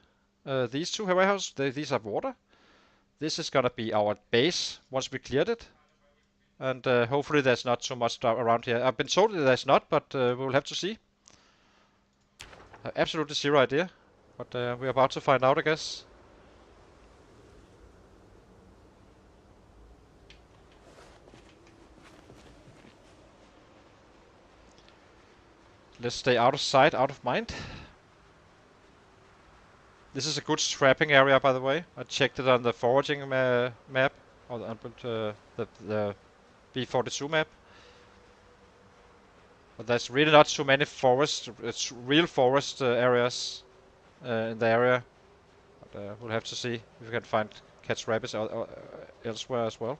These two warehouses, these have water. This is gonna be our base once we cleared it. And hopefully there's not too much around here. I've been told that there's not, but we'll have to see. I have absolutely zero idea, but we're about to find out, I guess. Let's stay out of sight, out of mind. This is a good trapping area, by the way. I checked it on the foraging map, or the B42 map. But there's really not too many forest, real forest areas in the area. But we'll have to see if we can catch rabbits elsewhere as well.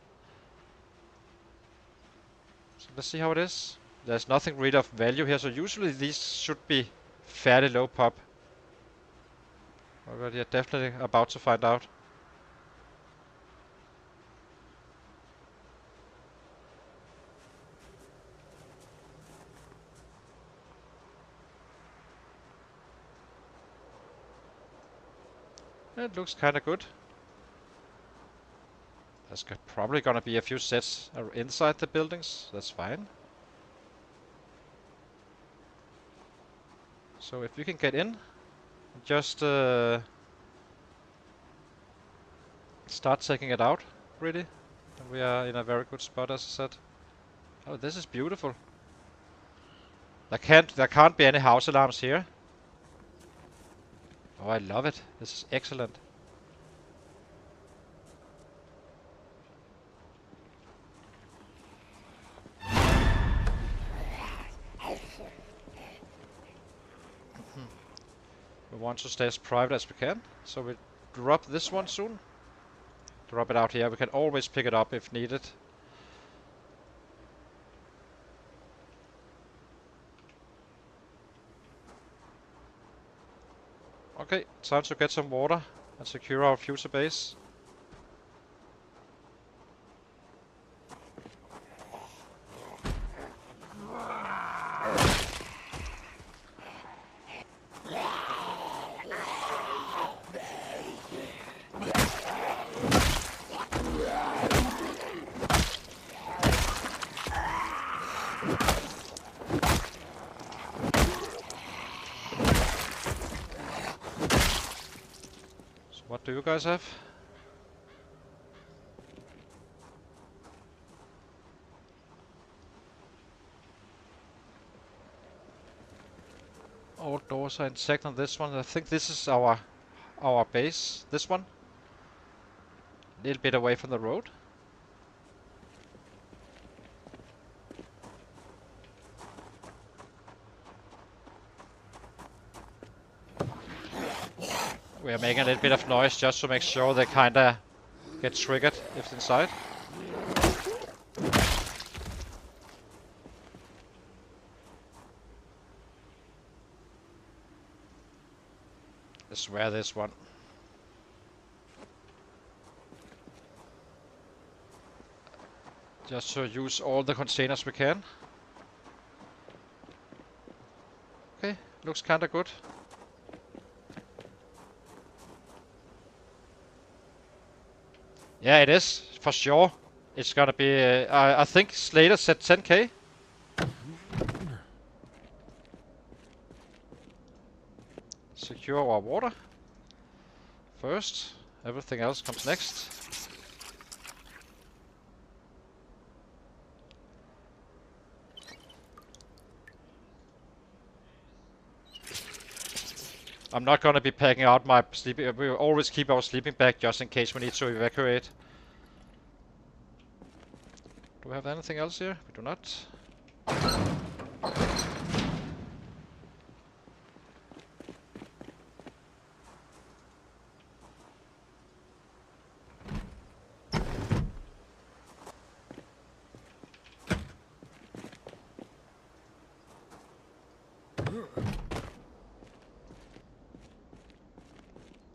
So let's see how it is. There's nothing really of value here, so usually these should be fairly low pop. But yeah, definitely about to find out. It looks kind of good. There's probably gonna be a few sets inside the buildings. That's fine. So if we can get in, just start taking it out, really. And we are in a very good spot, as I said. Oh, this is beautiful. There can't be any house alarms here. Oh, I love it. This is excellent. We want to stay as private as we can, so we drop this one soon. Drop it out here. We can always pick it up if needed. Okay, time to get some water and secure our future base. What do you guys have? All doors are intact on this one. I think this is our base. This one. A little bit away from the road. We are making a little bit of noise just to make sure they kinda get triggered if it's inside. I swear this one. Just to use all the containers we can. Okay, looks kinda good. Yeah, it is, for sure. It's gonna be, I think Slater said 10k. Secure our water first. Everything else comes next. I'm not gonna be packing out my sleeping. We always keep our sleeping bag just in case we need to evacuate. Do we have anything else here? We do not.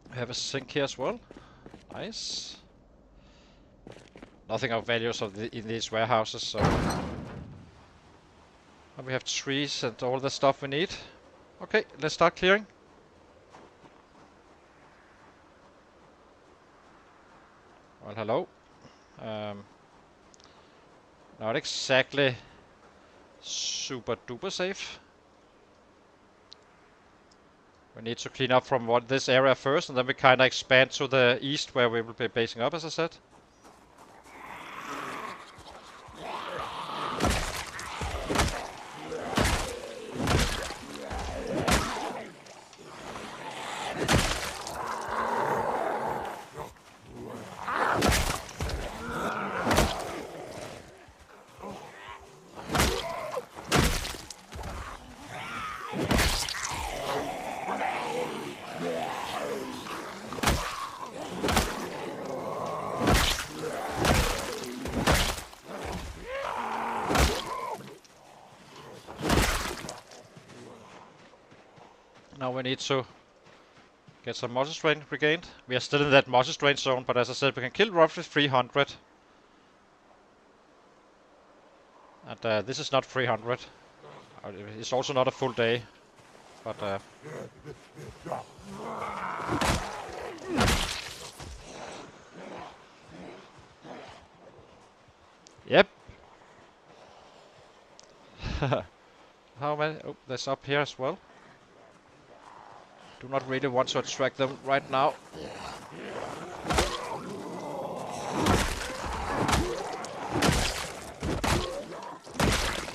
We have a sink here as well. Nice. Nothing of values in these warehouses, so. And we have trees and all the stuff we need. Okay, let's start clearing. Well, hello. Not exactly super duper safe. We need to clean up from this area first, and then we kind of expand to the east where we will be basing up, as I said. Now we need to get some muscle strength regained. We are still in that muscle strength zone, but as I said, we can kill roughly 300. And this is not 300. It's also not a full day, but yep. How many? Oh, there's up here as well. Do not really want to attract them right now.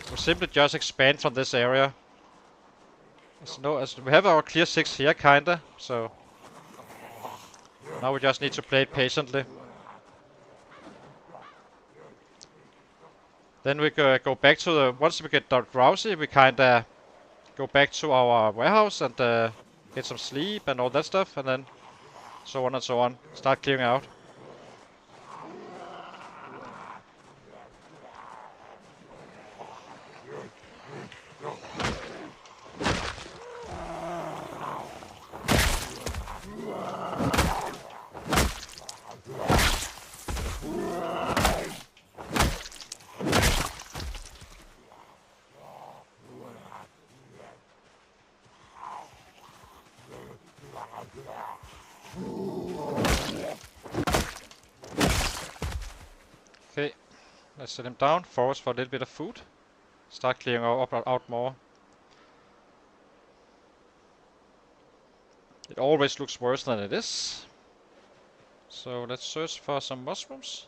We'll simply just expand from this area. As we have our clear 6 here, kinda, so now we just need to play it patiently. Then we go back to the, once we get drowsy, we kinda go back to our warehouse and get some sleep and all that stuff, and then so on and so on. Start clearing out. Okay, let's set him down. Forest for a little bit of food. Start clearing out more. It always looks worse than it is. So let's search for some mushrooms.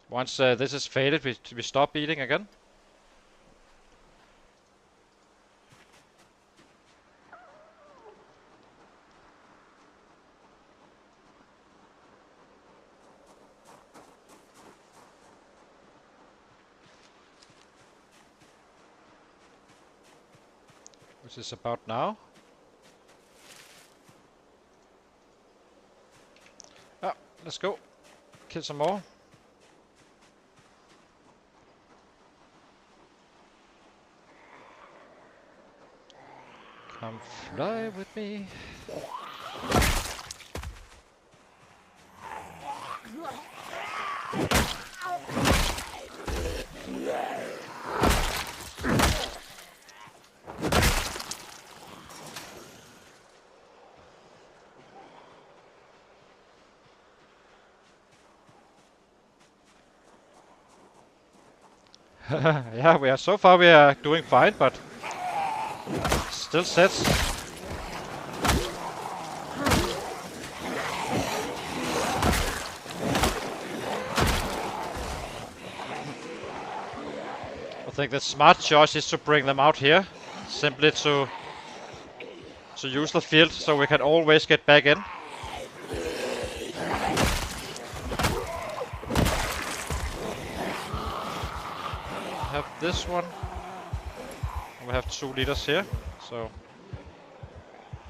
Once this is faded, we stop eating again. Which is about now. Ah, let's go. Kill some more. Fly with me. Yeah, we are so far we are doing fine, but still sets. I think the smart choice is to bring them out here, simply to use the field so we can always get back in. We have this one. We have 2 leaders here, so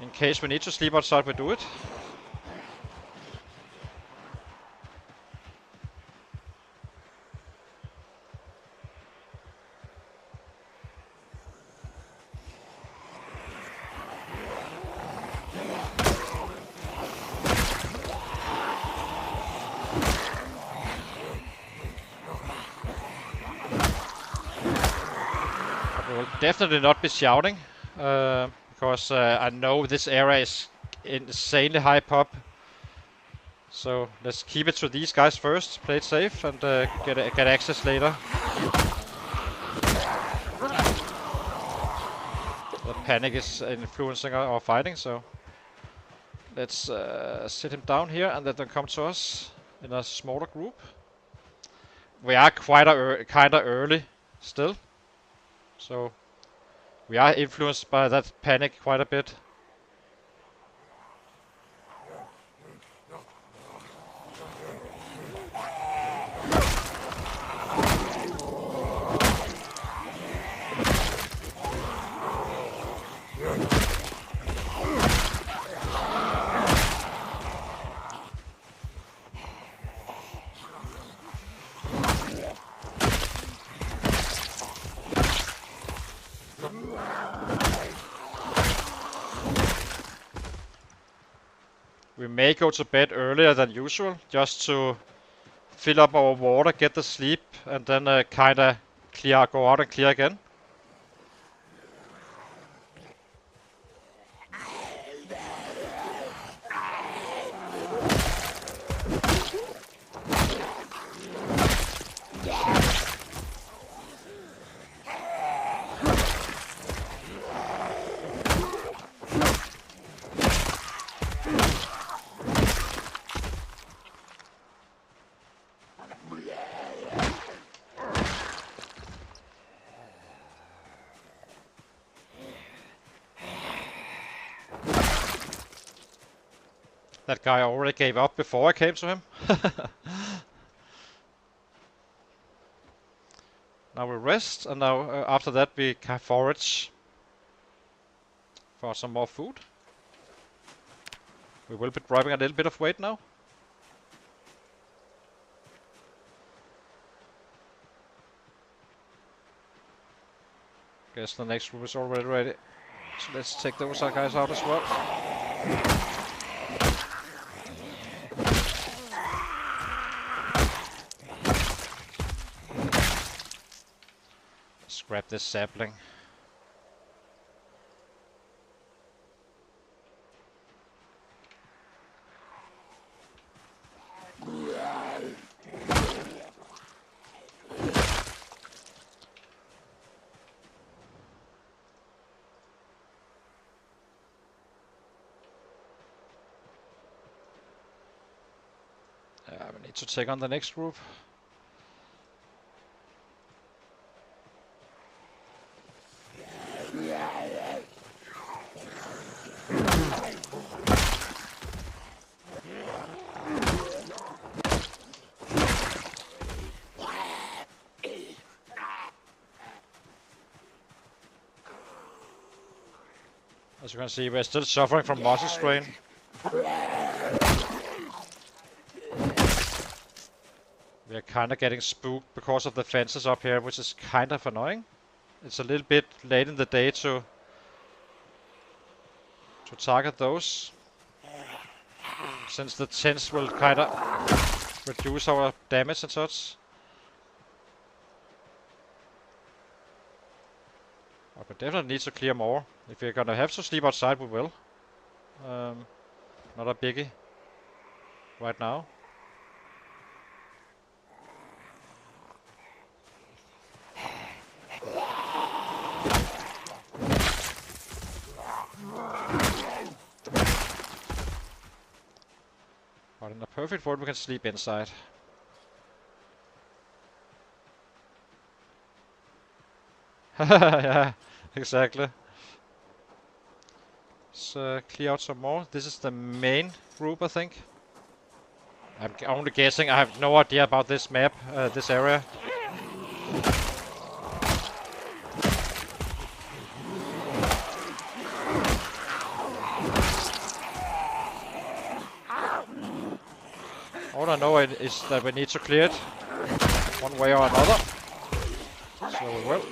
in case we need to sleep outside, we do it. We will definitely not be shouting, because I know this area is insanely high pop. So let's keep it to these guys first, play it safe, and get access later. The panic is influencing our fighting, so let's sit him down here and let them come to us in a smaller group. We are kinda early still, so we are influenced by that panic quite a bit. We may go to bed earlier than usual, just to fill up our water, get the sleep, and then kinda go out and clear again. That guy already gave up before I came to him. Now we rest, and now after that we can forage for some more food. We will be dropping a little bit of weight now. Guess the next room is already ready. So let's take those guys out as well. Let's grab this sapling. We need to take on the next group. As you can see, we're still suffering from muscle strain. We are kinda getting spooked because of the fences up here, which is kind of annoying. It's a little bit late in the day to to target those, since the tents will kinda reduce our damage and such. But we definitely need to clear more. If we're gonna have to sleep outside, we will. Not a biggie right now. But in a perfect world, we can sleep inside. Yeah, exactly. Let's clear out some more. This is the main group, I think. I'm only guessing. I have no idea about this map, this area. All I know is that we need to clear it one way or another. So we will.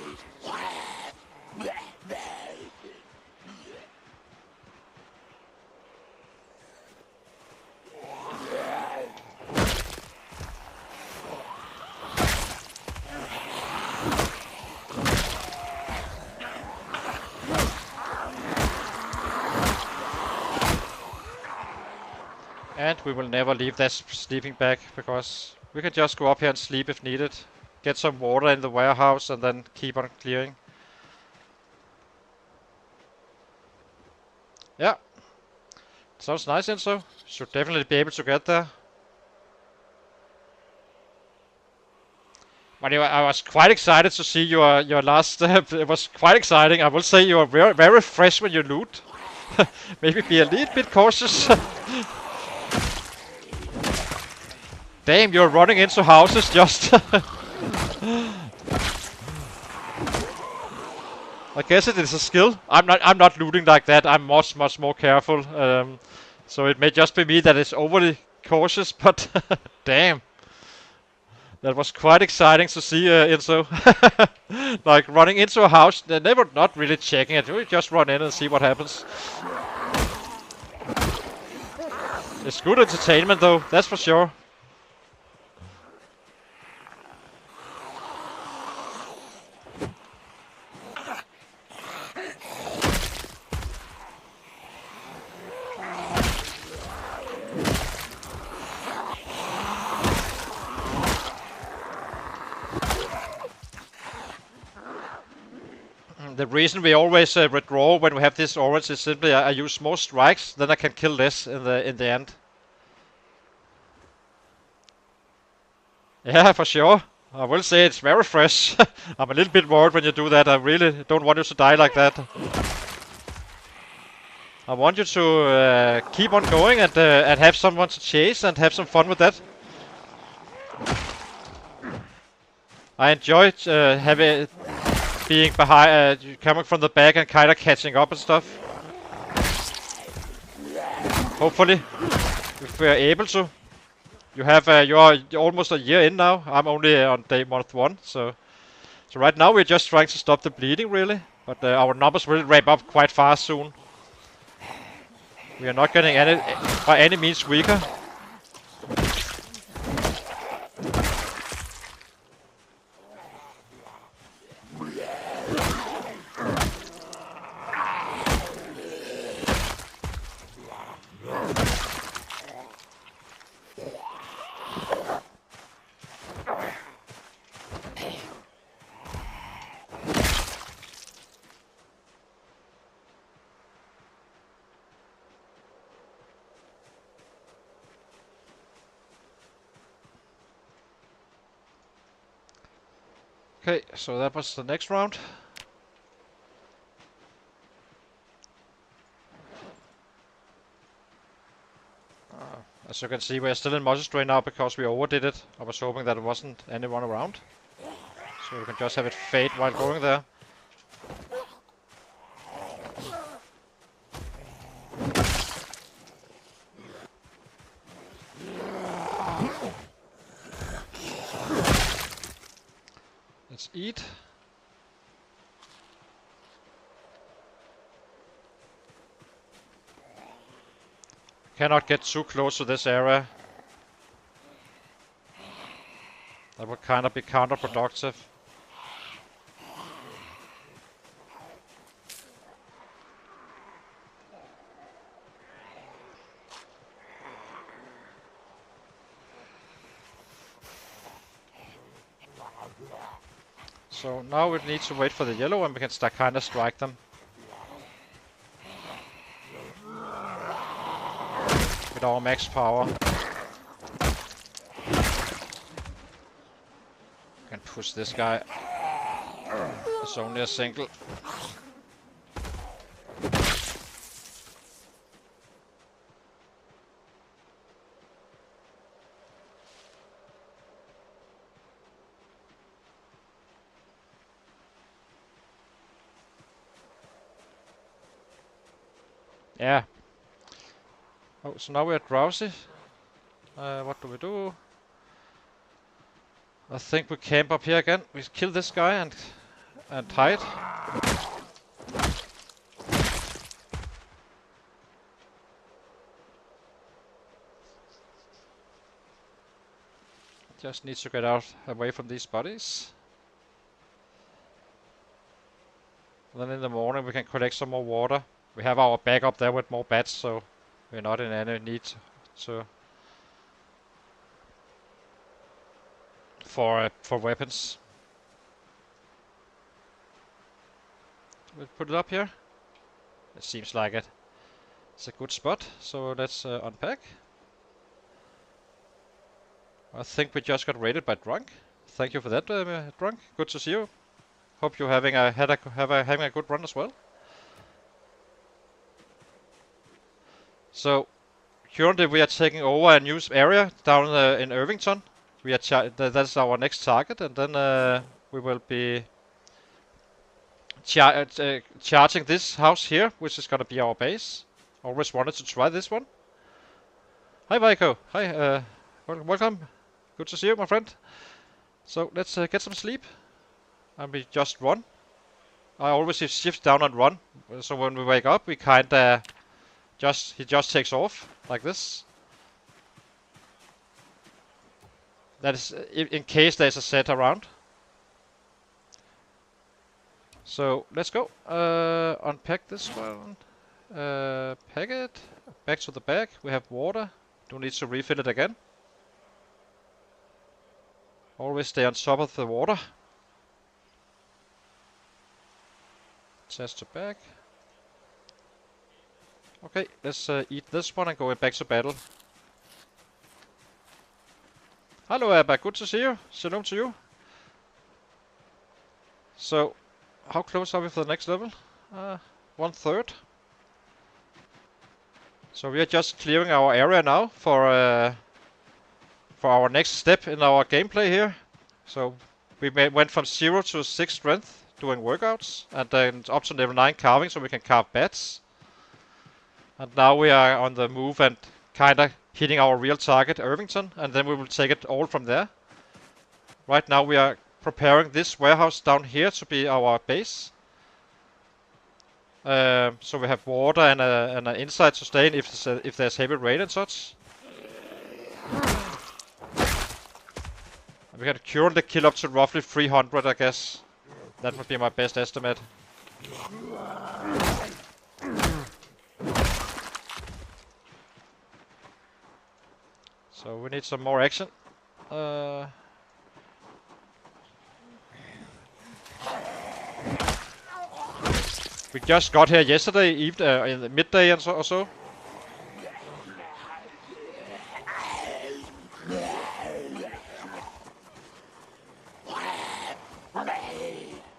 And we will never leave that sleeping bag, because we can just go up here and sleep if needed. Get some water in the warehouse and then keep on clearing. Yeah. Sounds nice, Enzo. Should definitely be able to get there. But I was quite excited to see your last step. It was quite exciting. I will say you are very, very fresh when you loot. Maybe be a little bit cautious. Damn, you're running into houses just. I guess it is a skill. I'm not looting like that. I'm much more careful. So it may just be me that is overly cautious, but damn. That was quite exciting to see, Enzo. Like running into a house, never not really checking it. We just run in and see what happens. It's good entertainment though, that's for sure. The reason we always withdraw when we have this orange is simply I use more strikes, then I can kill less in the end. Yeah, for sure. I will say it's very fresh. I'm a little bit worried when you do that. I really don't want you to die like that. I want you to keep on going and have someone to chase and have some fun with that. I enjoyed having being behind, coming from the back and kind of catching up and stuff. Hopefully, if we are able to. You have you're almost a year in now. I'm only on month 1, so right now we're just trying to stop the bleeding, really. But our numbers will ramp up quite fast soon. We are not getting by any means weaker. Okay, so that was the next round. As you can see, we're still in muscle strain now because we overdid it. I was hoping that there wasn't anyone around. So we can just have it fade while going there. Let's eat. cannot get too close to this area. That would kind of be counterproductive. So now we need to wait for the yellow and we can start kind of strike them. With our max power. Can push this guy. It's only a single. Yeah. Oh, so now we're drowsy. What do we do? I think we camp up here again. We kill this guy and hide. Just need to get out away from these bodies. And then in the morning we can collect some more water. We have our backup there with more bats, so we're not in any need for weapons. We'll put it up here. It seems like it. It's a good spot, so let's unpack. I think we just got raided by Drunk. Thank you for that, Drunk. Good to see you. Hope you're having a good run as well. So currently we are taking over a new area down in Irvington. We are that's our next target, and then we will be charging this house here, which is gonna be our base. Always wanted to try this one. Hi Vaiko. Hi. Welcome. Good to see you, my friend. So let's get some sleep, and we just run. I always shift down and run. So when we wake up, we kinda he just takes off like this. That is in case there's a set around. So let's go. Unpack this one. Pack it. Back to the bag. We have water. Don't need to refill it again. Always stay on top of the water. Attach the bag. Okay, let's eat this one and go back to battle. Hello Abba, good to see you. Shalom to you. So, how close are we for the next level? 1/3. So we are just clearing our area now for our next step in our gameplay here. So we went from 0 to 6 strength doing workouts, and then up to level 9 carving, so we can carve bats. And now we are on the move and kinda hitting our real target, Irvington, and then we will take it all from there. Right now we are preparing this warehouse down here to be our base. So we have water and an inside to stay in if there's heavy rain and such. And we can currently kill up to roughly 300, I guess. That would be my best estimate. So we need some more action. We just got here yesterday, in the midday and or so.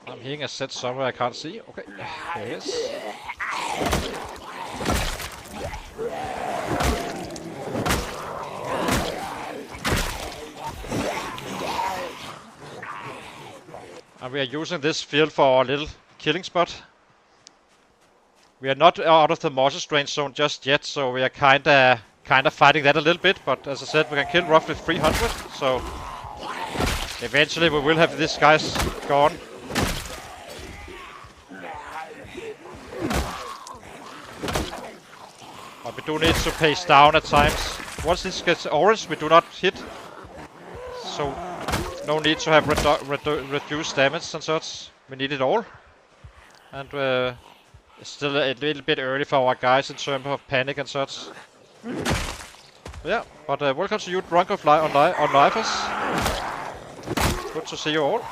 I'm hearing a set somewhere I can't see. Okay, there it is. And we are using this field for our little killing spot. We are not out of the monster range zone just yet, so we are kinda fighting that a little bit. But as I said, we can kill roughly 300, so eventually we will have these guys gone. But we We do need to pace down at times. Once this gets orange, we do not hit. So no need to have reduced damage and such. We need it all. And it's still a little bit early for our guys in terms of panic and such. Yeah, but welcome to you, Drunk of on Lifers. Good to see you all.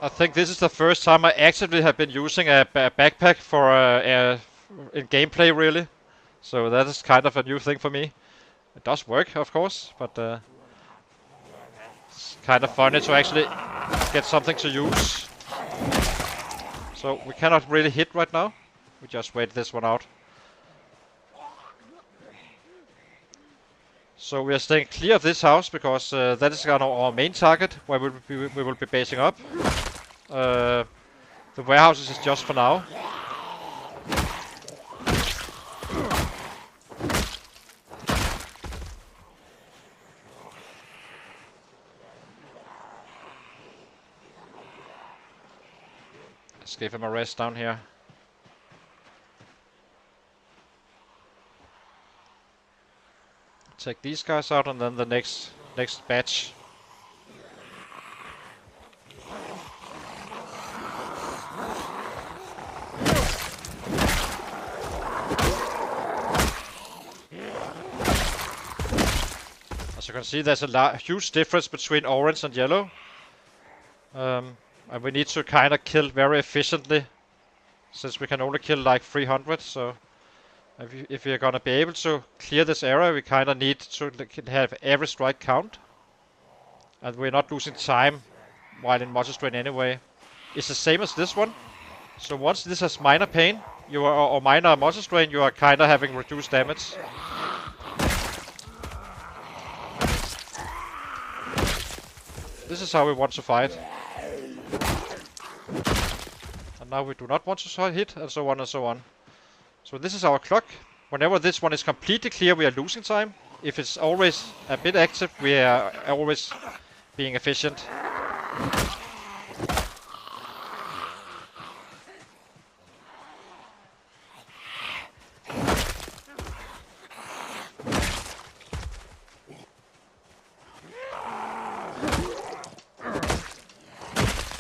I think this is the first time I actively have been using a backpack for in gameplay, really. So that is kind of a new thing for me. It does work, of course, but it's kind of funny to actually get something to use. So we cannot really hit right now. We just wait this one out. So we are staying clear of this house because that is kind of our main target where we will be basing up. The warehouses is just for now. Let's give him a rest down here. Take these guys out and then the next batch. As you can see, there's a huge difference between orange and yellow. And we need to kind of kill very efficiently, since we can only kill like 300. So if we're gonna be able to clear this area, we kind of need to have every strike count. And we're not losing time while in Muscle Strain anyway. It's the same as this one. So once this has minor pain, or minor Muscle Strain, you are kind of having reduced damage. This is how we want to fight. And now we do not want to hit, and so on and so on. So this is our clock. Whenever this one is completely clear, we are losing time. If it's always a bit active, we are always being efficient.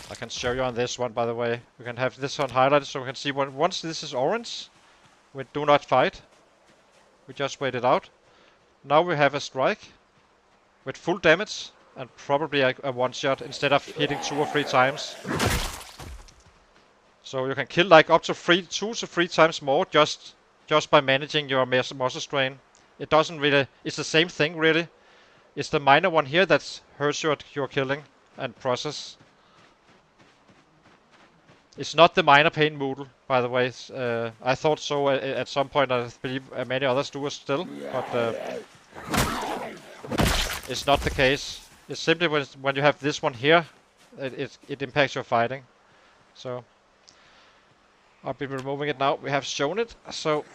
I can show you on this one, by the way. We can have this one highlighted so we can see once this is orange, we do not fight. We just wait it out. Now we have a strike with full damage and probably a one shot instead of hitting 2 or 3 times. So you can kill like up to 2 to 3 times more just by managing your muscle strain. It doesn't really. It's the same thing really. It's the minor one here that hurts your killing and process. It's not the minor pain Moodle, by the way. I thought so at some point. I believe many others do still, but it's not the case. It's simply when you have this one here, it impacts your fighting. So I'll be removing it now. We have shown it, so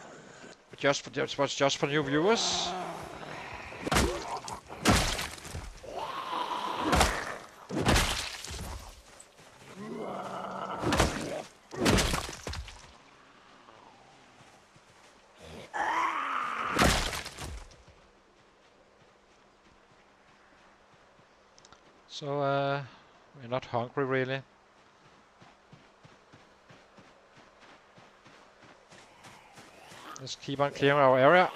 just for new viewers. So we're not hungry really. Let's keep on clearing our area.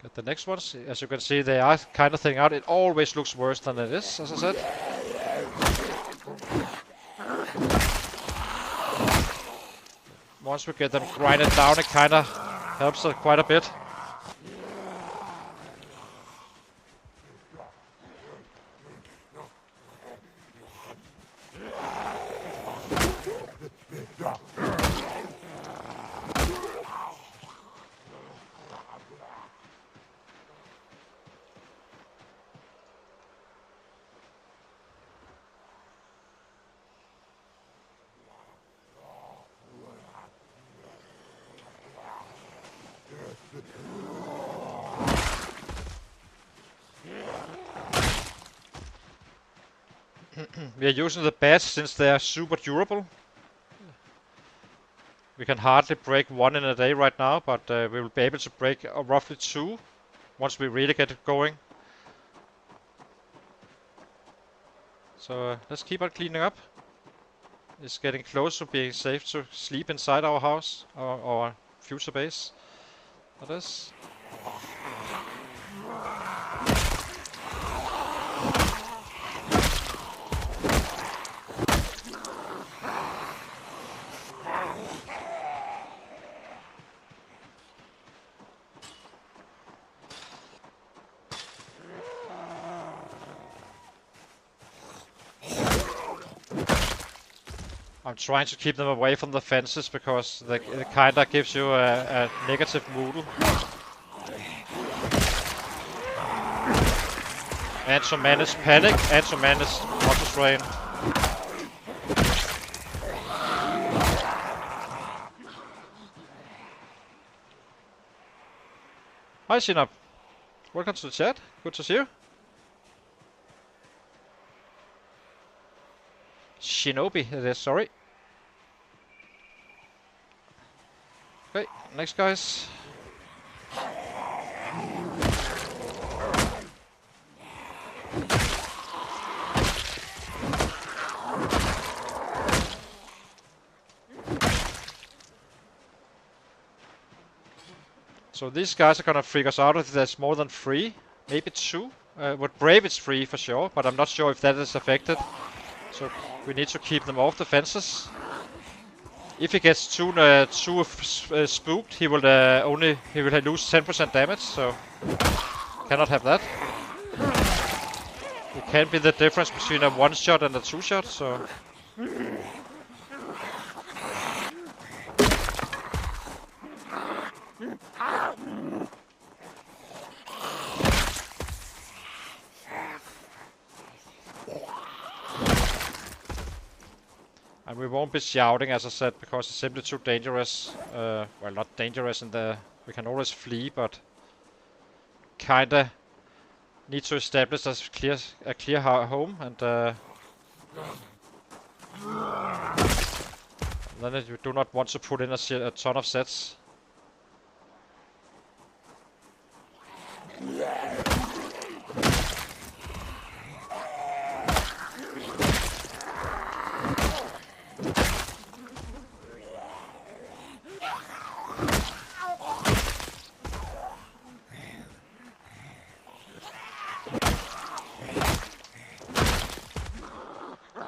Get the next ones. As you can see, they are kind of thinning out. It always looks worse than it is, as I said. Once we get them grinded down, it kind of helps quite a bit. We are using the bats since they are super durable. We can hardly break one in a day right now, but we will be able to break roughly 2 once we really get it going. So let's keep on cleaning up. It's getting close to being safe to sleep inside our house, our future base. That is. I'm trying to keep them away from the fences because it kinda gives you a negative mood. And to manage panic, and to manage water strain. Hi Sinop. Welcome to the chat. Good to see you. Shinobi, it is, sorry. Okay, next guys. So these guys are gonna freak us out if there's more than 3, maybe 2. With Brave it's 3 for sure, but I'm not sure if that is affected. So we need to keep them off the fences. If he gets too spooked, he will lose 10% damage. So cannot have that. It can be the difference between a 1-shot and a 2-shot. So. And we won't be shouting, as I said, because it's simply too dangerous. Well, not dangerous in the... We can always flee, but... Kinda... Need to establish a clear home, and... Then you do not want to put in a ton of sets.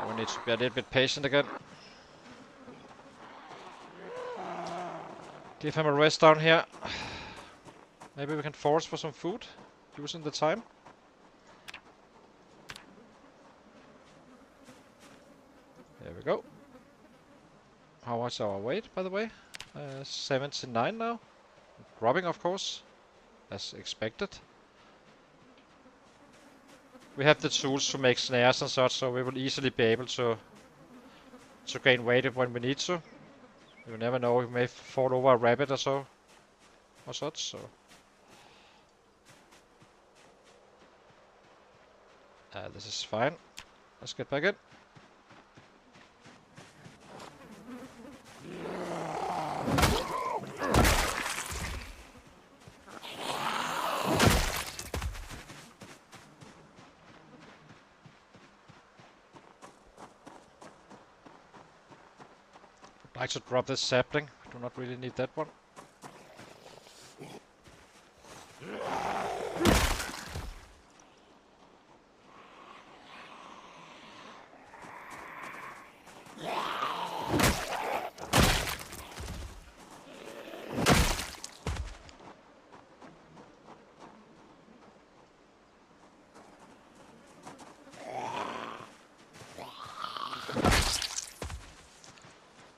We need to be a little bit patient again. Give him a rest down here. Maybe we can force for some food, using the time. There we go. How much our weight, by the way? 79 now. Dropping, of course, as expected. We have the tools to make snares and such, so we will easily be able to gain weight when we need to. You never know, we may fall over a rabbit or so, or such. So. This is fine. Let's get back in. I'd like to drop this sapling. I do not really need that one.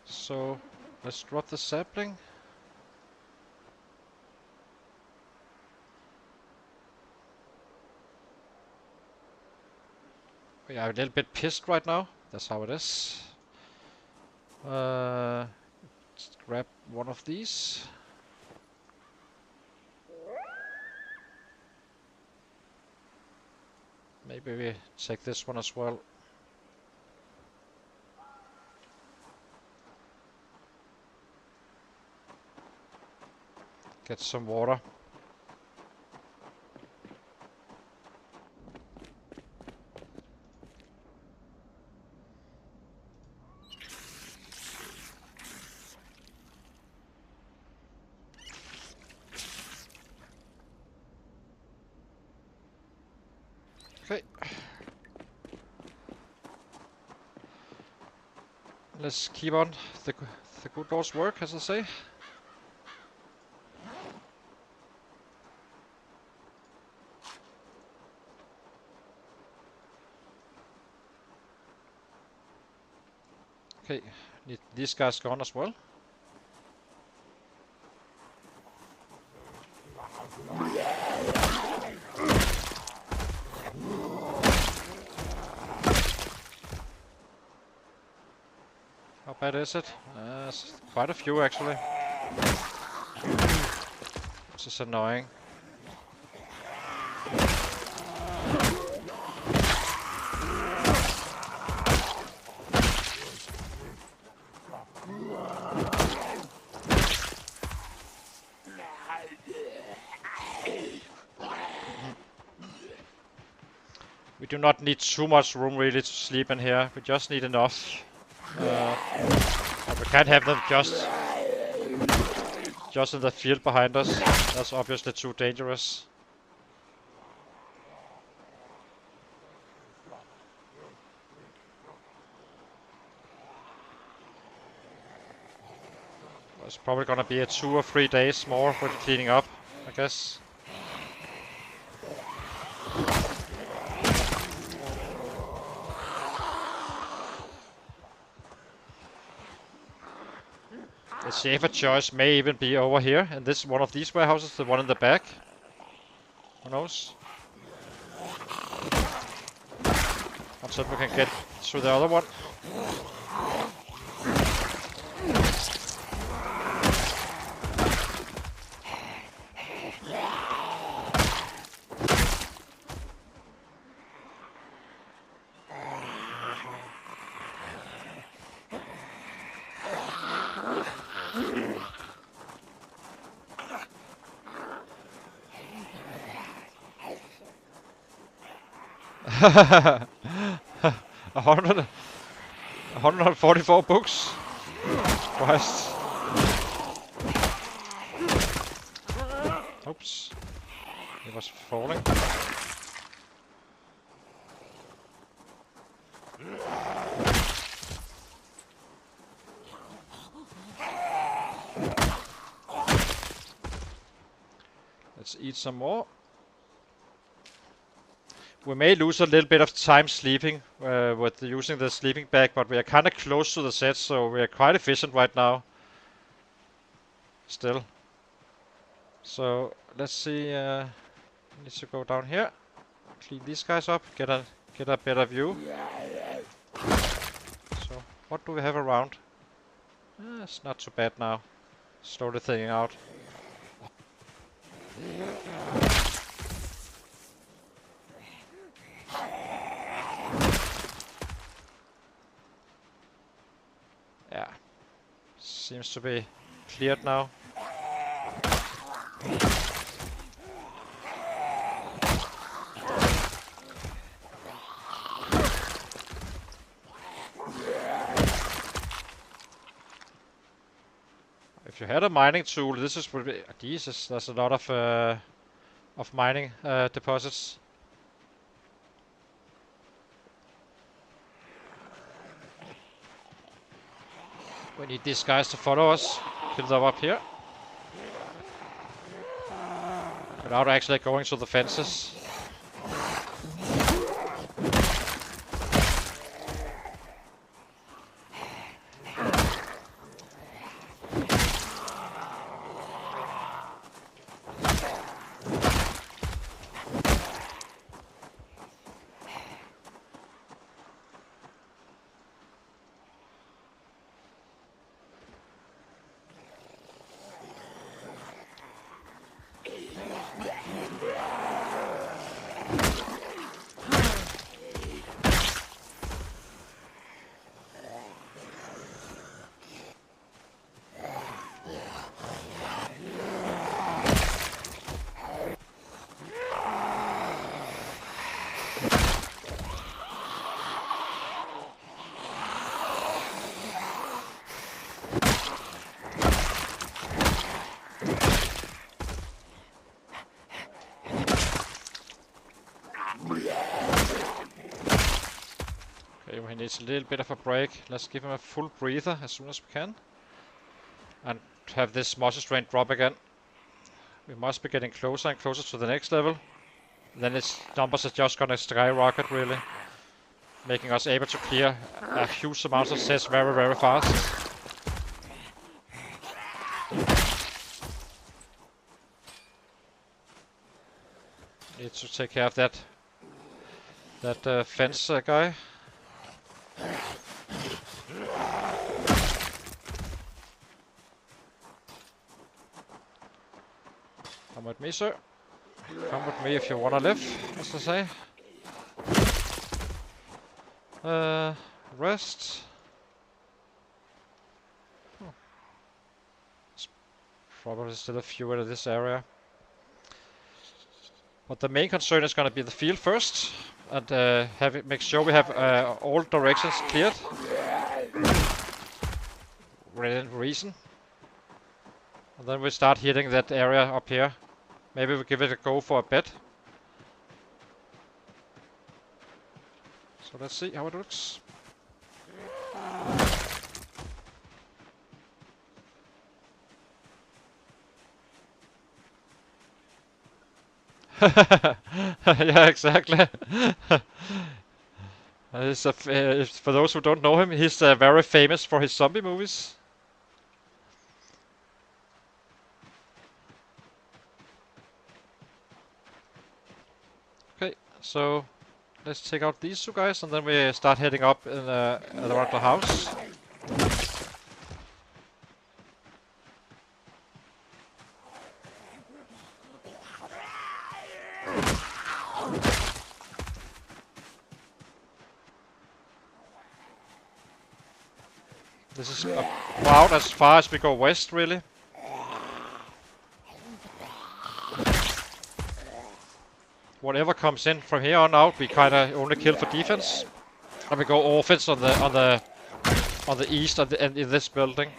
So let's drop the sapling. We are a little bit pissed right now. That's how it is. Let's grab one of these. Maybe we take this one as well. Get some water. Okay. Let's keep on the good Lord's work, as I say. Okay, need these guys gone as well. How bad is it? Quite a few actually. Which is annoying. We do not need too much room really to sleep in here. We just need enough. But we can't have them just in the field behind us. That's obviously too dangerous. It's probably gonna be a 2 or 3 days more with cleaning up, I guess. The safer choice may even be over here in this one of these warehouses, the one in the back. Who knows? Until we can get through the other one. A 144 books. Christ. Oops. He was falling. Let's eat some more. We may lose a little bit of time sleeping with using the sleeping bag, but we are kind of close to the set, so we are quite efficient right now. Still. So let's see. Need to go down here, clean these guys up, get a better view. So what do we have around? It's not too bad now. Slowly thinning out. Yeah, seems to be cleared now. If you had a mining tool, this is pretty. Jesus, there's a lot of mining deposits. We need these guys to follow us. Kill them up here. Without actually going to the fences. Okay, he needs a little bit of a break. Let's give him a full breather as soon as we can. And have this muscle strain drop again. We must be getting closer and closer to the next level. Then its numbers are just gonna skyrocket really. Making us able to clear a huge amount of sets very, very fast. Need to take care of that fence guy. Come with me, sir. Come with me if you wanna live, as I say. Rest. There's probably still a few in this area. But the main concern is going to be the field first, and make sure we have all directions cleared within reason. And then we start hitting that area up here. Maybe we give it a go for a bit. So let's see how it looks. Yeah, exactly. For those who don't know him, he's very famous for his zombie movies. Okay, so let's take out these two guys, and then we start heading up in around the house. This is about as far as we go west, really. Whatever comes in from here on out, we kind of only kill for defense, and we go offense on the east and in this building.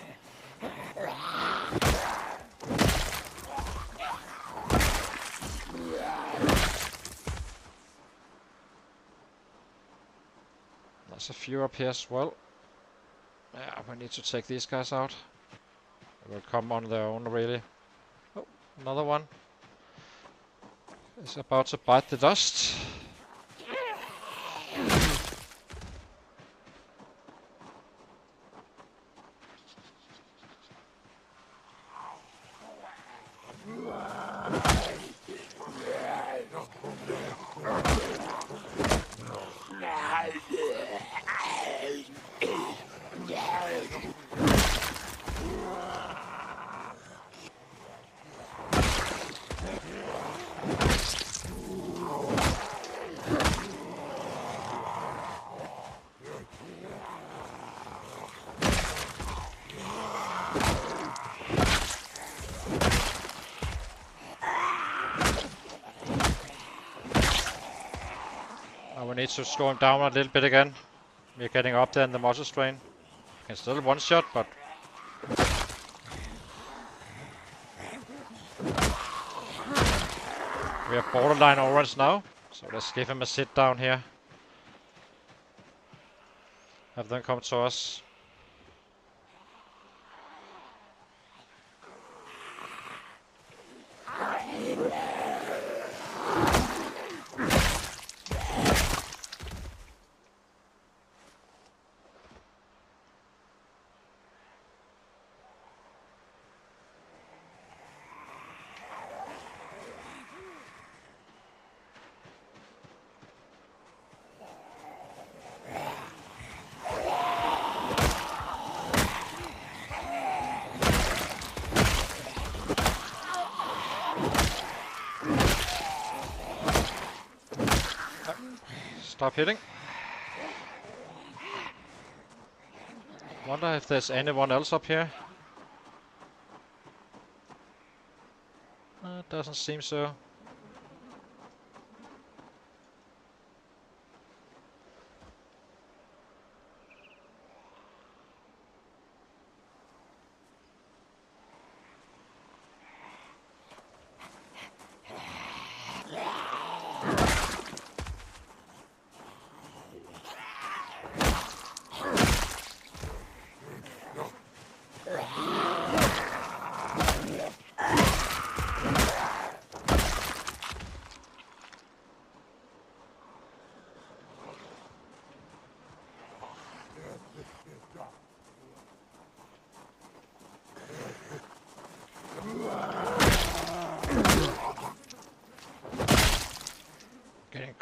There's a few up here as well. Yeah, we need to take these guys out. They will come on their own, really. Oh, another one. Is about to bite the dust. We need to slow him down a little bit again. We're getting up there in the muscle strain. Can still one shot, but we are borderline orange now. So let's give him a sit down here. Have them come to us. Stop hitting. Wonder if there's anyone else up here. Doesn't seem so.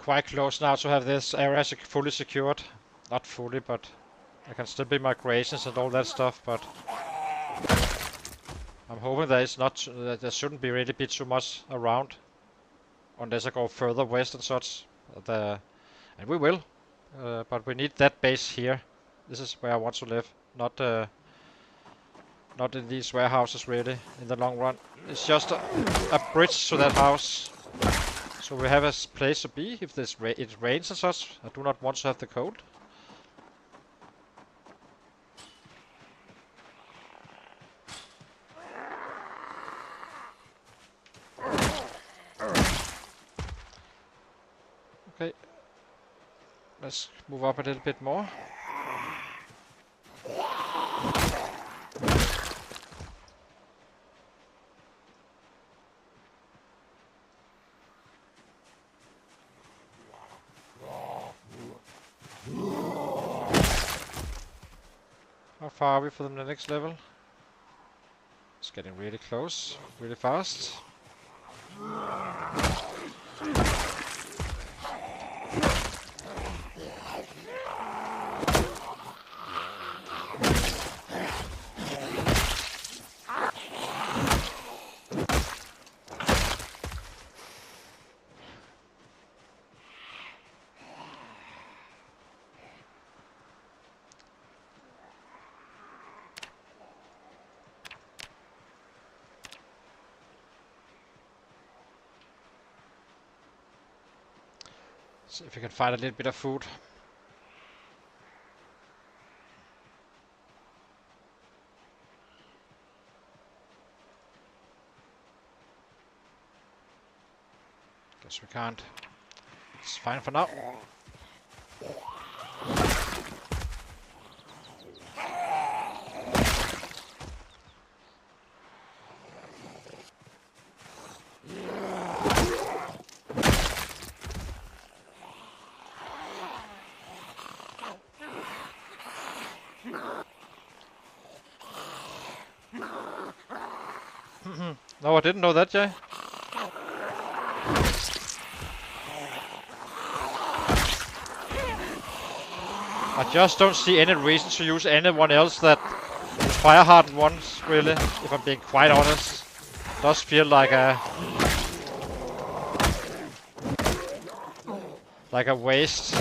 quite close now to have this area fully secured. Not fully, but there can still be migrations and all that stuff, but I'm hoping there is not, there shouldn't be really be too much around, unless I go further west and such. And we will, but we need that base here. This is where I want to live, not in these warehouses really, in the long run. It's just a bridge to that house, so we have a place to be if it rains and such. I do not want to have the cold. Okay, let's move up a little bit more. How far are we from the next level? It's getting really close, really fast. See if we can find a little bit of food. Guess we can't. It's fine for now. No, I didn't know that, Jay. I just don't see any reason to use anyone else that fire hardened ones, really, if I'm being quite honest. It does feel like a waste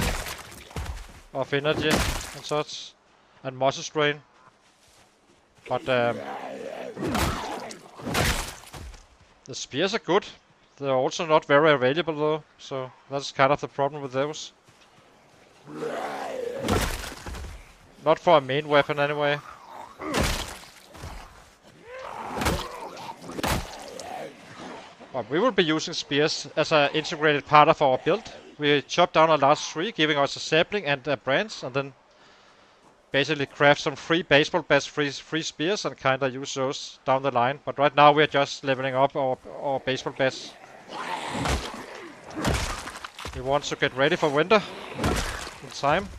of energy and such, and muscle strain. But the spears are good. They're also not very available though, so that's kind of the problem with those. Not for a main weapon anyway. But we will be using spears as an integrated part of our build. We chop down a large tree, giving us a sapling and a branch, and then basically craft some free baseball bats, free spears, and kinda use those down the line. But right now we're just leveling up our baseball bats. We want to get ready for winter in time.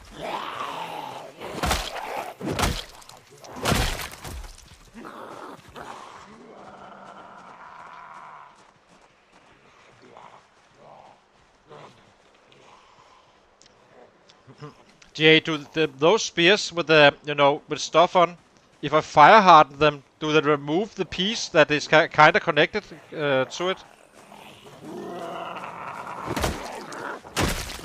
Jay, do those spears with the with stuff on, if I fire harden them, do they remove the piece that is kind of connected to it?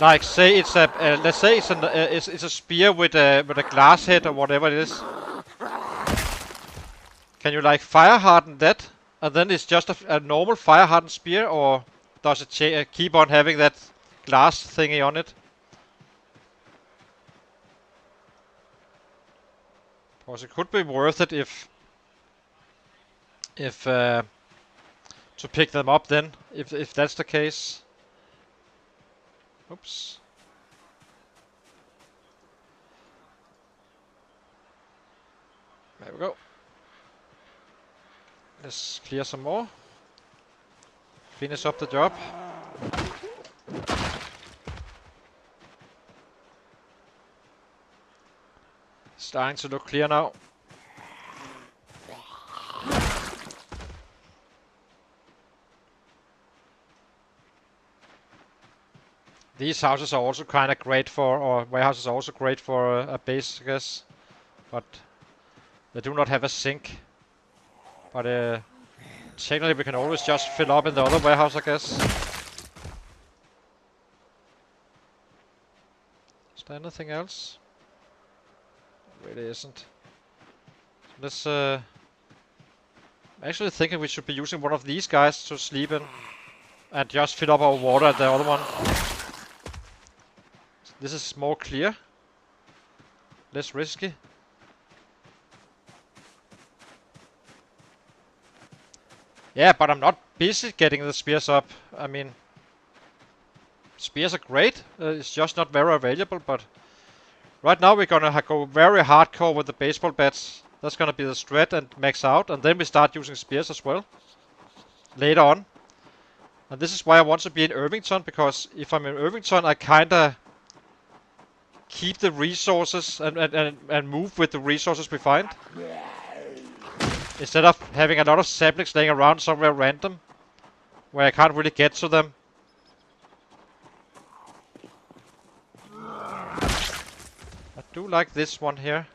Like, say it's a let's say it's a spear with a glass head or whatever it is. Can you like fire harden that, and then it's just a normal fire hardened spear, or does it keep on having that glass thingy on it? Because it could be worth it if to pick them up then, if that's the case. Oops. There we go. Let's clear some more. Finish up the job. Starting to look clear now. These houses are also kind of great for, or warehouses are also great for a base, I guess. But they do not have a sink. But technically we can always just fill up in the other warehouse, I guess. Is there anything else? Really isn't. Let's I'm actually thinking we should be using one of these guys to sleep in. And just fill up our water at the other one. This is more clear. Less risky. Yeah, but I'm not busy getting the spears up. I mean, spears are great. It's just not very available, but right now we're gonna go very hardcore with the baseball bats. That's gonna be the strat and max out, and then we start using spears as well later on. And this is why I want to be in Irvington, because if I'm in Irvington, I kinda keep the resources and move with the resources we find. Instead of having a lot of saplings laying around somewhere random, where I can't really get to them. I do like this one here.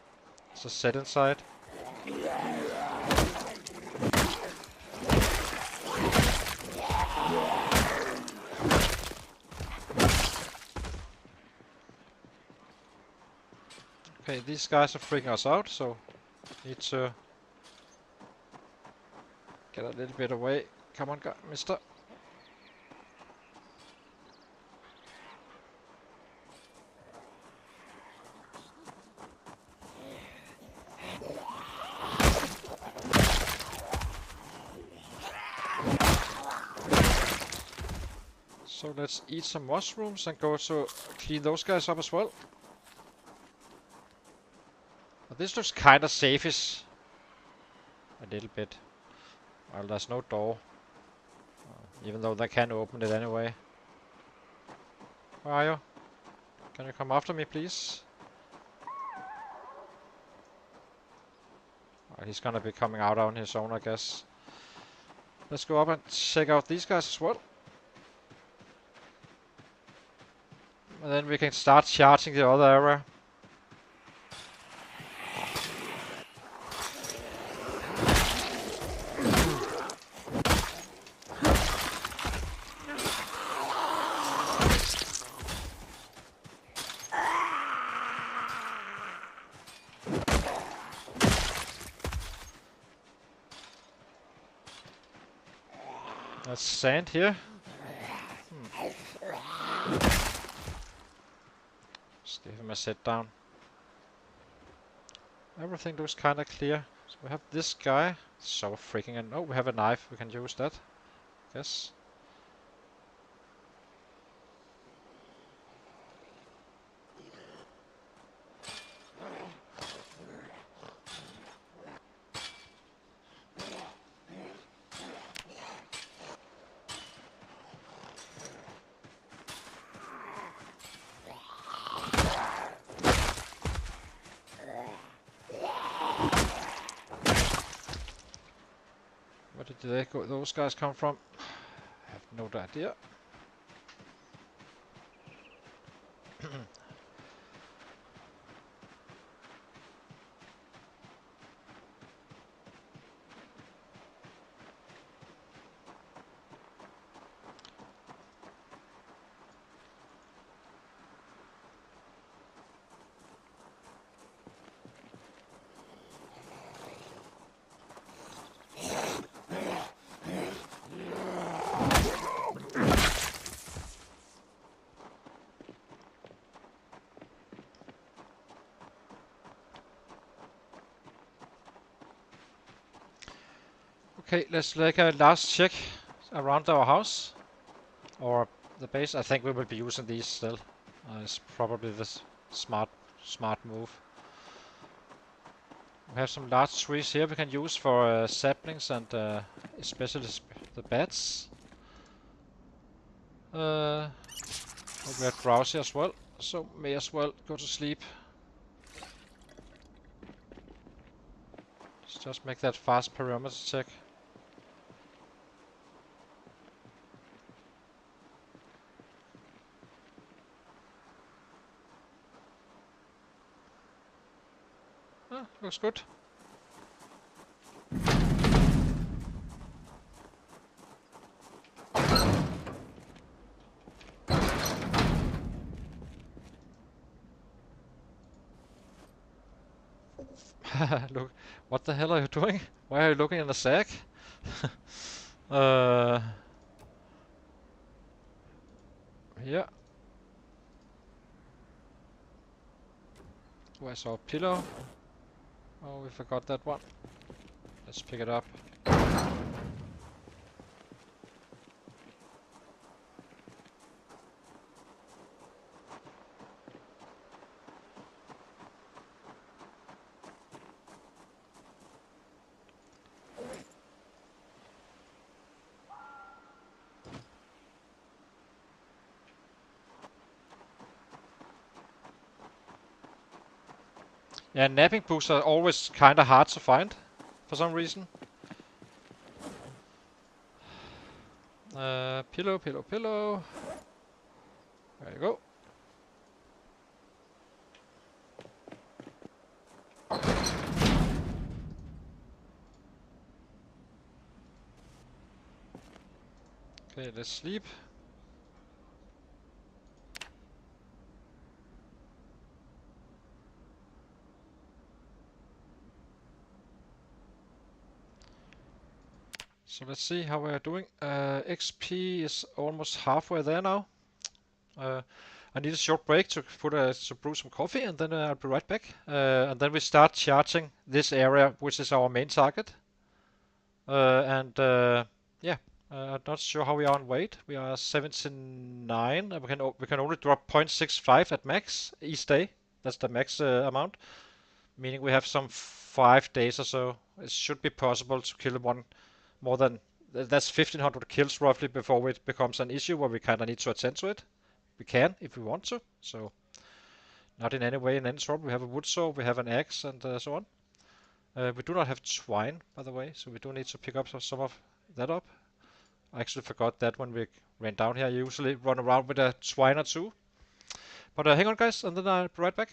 It's a set inside. Okay, these guys are freaking us out, so need to get a little bit away. Come on, mister. So let's eat some mushrooms and go to clean those guys up as well. But this looks kinda safe-ish. A little bit. Well, there's no door. Even though they can open it anyway. Where are you? Can you come after me, please? Well, he's gonna be coming out on his own, I guess. Let's go up and check out these guys as well. And then we can start charging the other area. There's sand here. Just give him a sit down. Everything looks kinda clear. So we have this guy. So freaking and oh, we have a knife. We can use that. Yes. Where did those guys come from? I have no idea. Okay, let's make a last check around our house. Or the base. I think we will be using these still. It's probably the smart move. We have some large trees here we can use for saplings and especially the bats. We are drowsy as well, so may as well go to sleep. Let's just make that fast perimeter check. Oh, looks good. Look, what the hell are you doing? Why are you looking in the sack? uh, yeah. Where's our pillow? Oh, we forgot that one. Let's pick it up. Yeah, napping boots are always kinda hard to find for some reason. Pillow, pillow, pillow. There you go. Okay, let's sleep. So let's see how we're doing. XP is almost halfway there now. I need a short break to brew some coffee, and then I'll be right back. And then we start charging this area, which is our main target. Yeah, I'm not sure how we are on weight. We are 79, and we can only drop 0.65 at max each day. That's the max amount, meaning we have some 5 days or so. It should be possible to kill one more than that's 1500 kills roughly before it becomes an issue where we kind of need to attend to it. We can if we want to, so not in any way in any trouble. We have a wood saw, we have an axe, and so on. We do not have twine, by the way, so we do need to pick up some of that up. I actually forgot that when we ran down here. I usually run around with a twine or two. But hang on, guys, and then I'll be right back.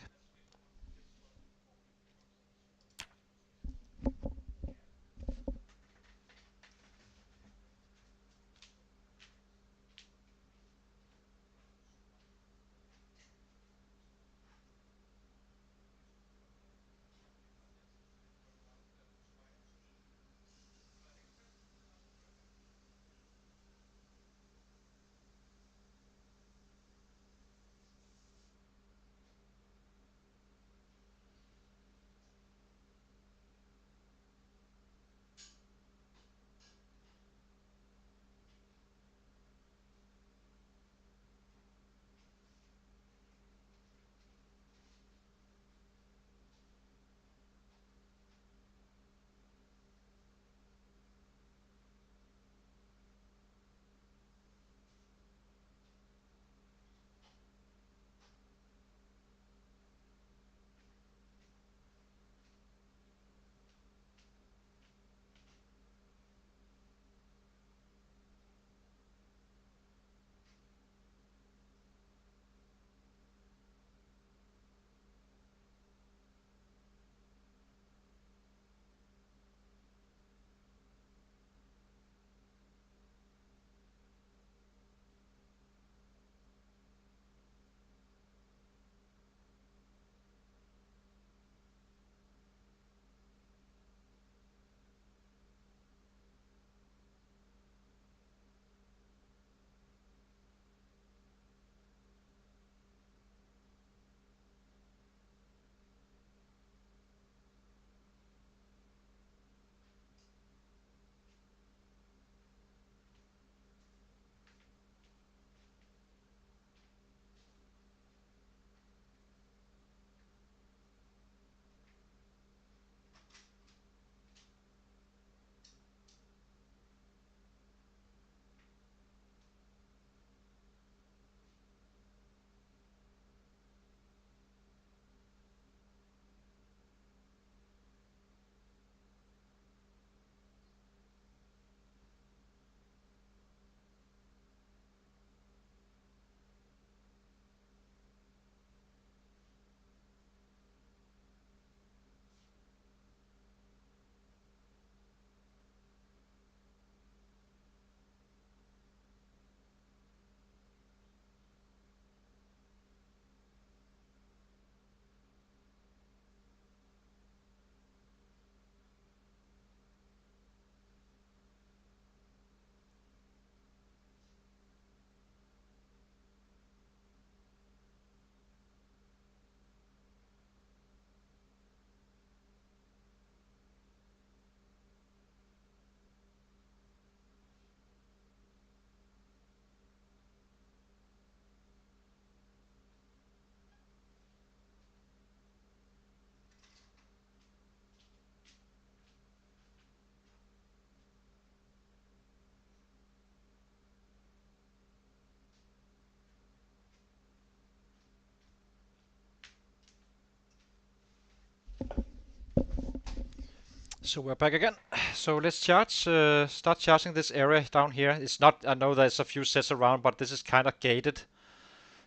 So we're back again. So let's start charging this area down here. It's not, I know there's a few sets around, but this is kind of gated.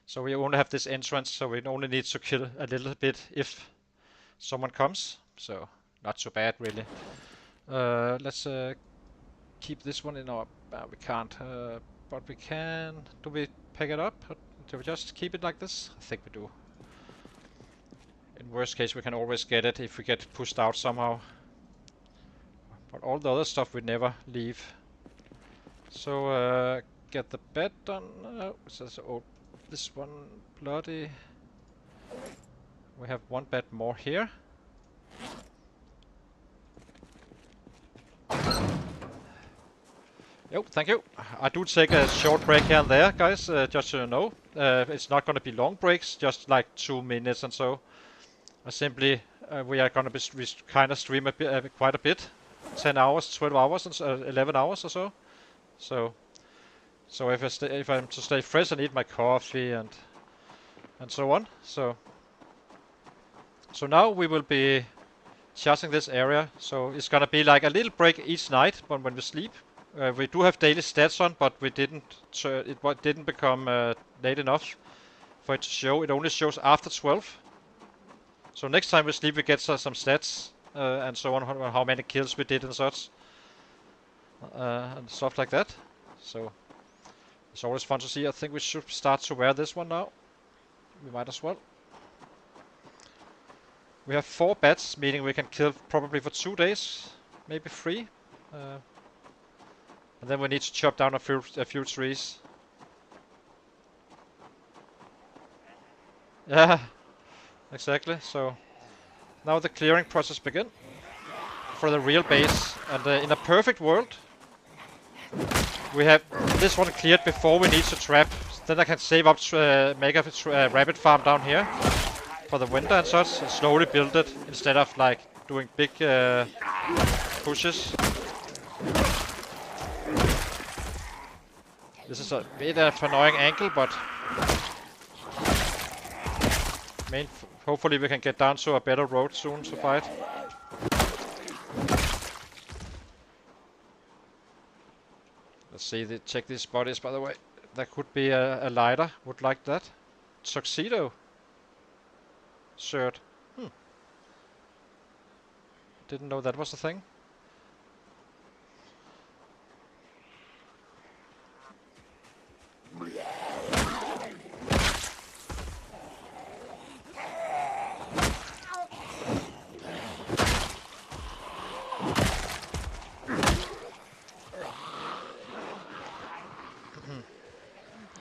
So we only have this entrance, so we only need to kill a little bit if someone comes. So not so bad really. Let's keep this one in our, we can't, but we can, do we pick it up? Do we just keep it like this? I think we do. In worst case we can always get it if we get pushed out somehow. But all the other stuff we never leave. So get the bed done. Oh, this one bloody. We have one bed more here. Yo, thank you. I do take a short break here and there, guys, just so you know. It's not gonna be long breaks, just like 2 minutes and so. Simply, we are gonna be kind of stream quite a bit. 10 hours, 12 hours, and 11 hours or so. So if I'm to stay fresh, I need my coffee and so on. So now we will be charging this area. So it's gonna be like a little break each night when we sleep. We do have daily stats on, but we didn't. It didn't become late enough for it to show. It only shows after 12. So next time we sleep, we get some stats and so on, how many kills we did and such, and stuff like that. So it's always fun to see. I think we should start to wear this one now. We might as well. We have 4 bats, meaning we can kill probably for 2 days, maybe 3. And then we need to chop down a few trees. Yeah, exactly. So now the clearing process begins for the real base. And in a perfect world, we have this one cleared before we need to trap. Then I can save up, make a rabbit farm down here for the winter and such, and slowly build it instead of like doing big pushes. This is a bit of an annoying angle, but hopefully we can get down to a better road soon to fight. Let's see, check these bodies by the way. There could be a lighter, would like that. Tuxedo shirt. Didn't know that was a thing.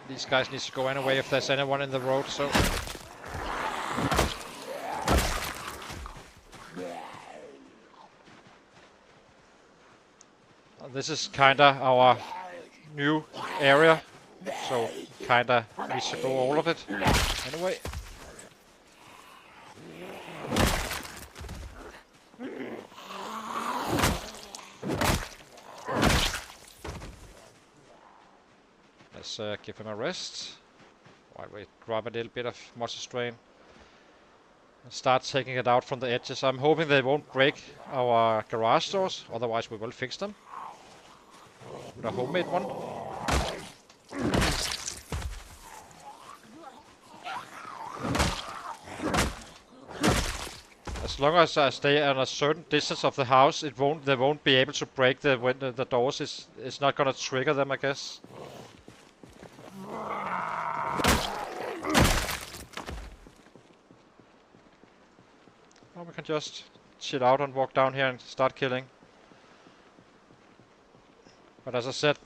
These guys need to go anyway if there's anyone in the road, so. This is kinda our new area, so kinda we should go all of it anyway. Let's give him a rest while we drop a little bit of muscle strain and start taking it out from the edges. I'm hoping they won't break our garage doors, otherwise we will fix them with a homemade one. As long as I stay at a certain distance of the house, they won't be able to break the doors. It's not gonna trigger them, I guess. Or we can just chill out and walk down here and start killing. But as I said,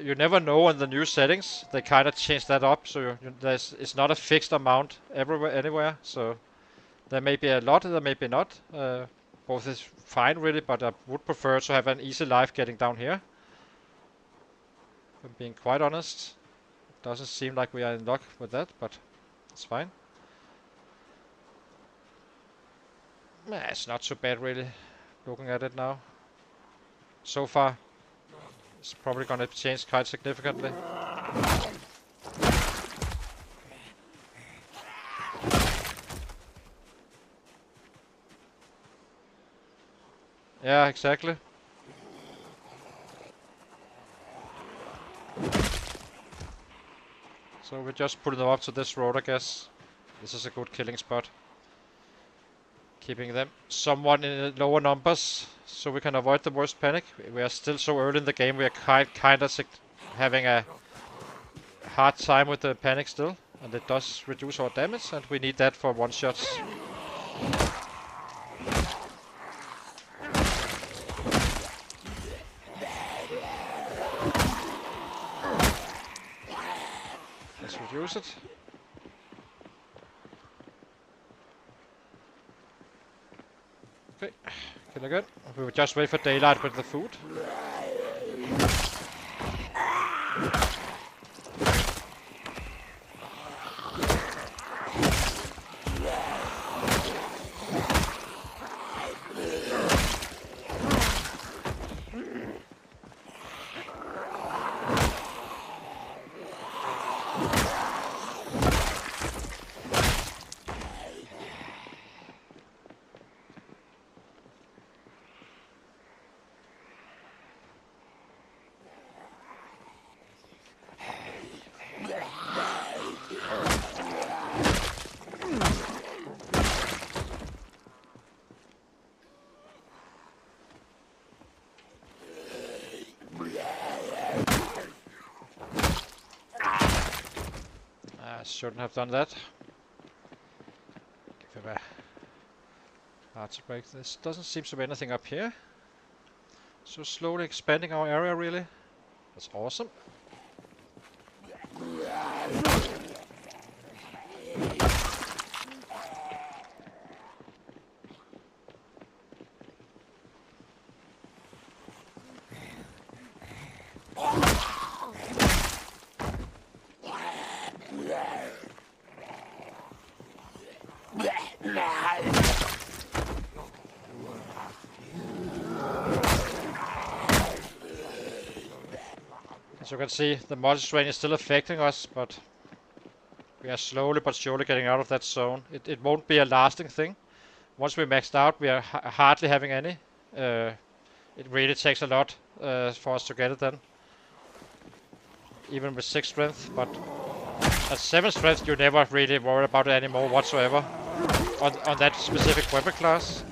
you never know in the new settings. They kind of changed that up, so it's not a fixed amount anywhere. So there may be a lot, there may be not. Both is fine really, but I would prefer to have an easy life getting down here. If I'm being quite honest. It doesn't seem like we are in luck with that, but it's fine. It's not so bad really, looking at it now. So far, it's probably gonna change quite significantly. Yeah, exactly. So we just put them up to this road, I guess. This is a good killing spot. Keeping them somewhat in lower numbers, so we can avoid the worst panic. We are still so early in the game, we are kind of having a hard time with the panic still. And it does reduce our damage, and we need that for one-shots. Let's reduce it. Okay, kill again. We will just wait for daylight with the food. I shouldn't have done that. Give him a hard to break. This doesn't seem to be anything up here. So slowly expanding our area, really. That's awesome. As you can see, the multi-strain is still affecting us, but we are slowly but surely getting out of that zone. It won't be a lasting thing. Once we're maxed out, we are hardly having any. It really takes a lot for us to get it then. Even with 6 strength, but at 7 strength you never really worry about it anymore whatsoever on that specific weapon class.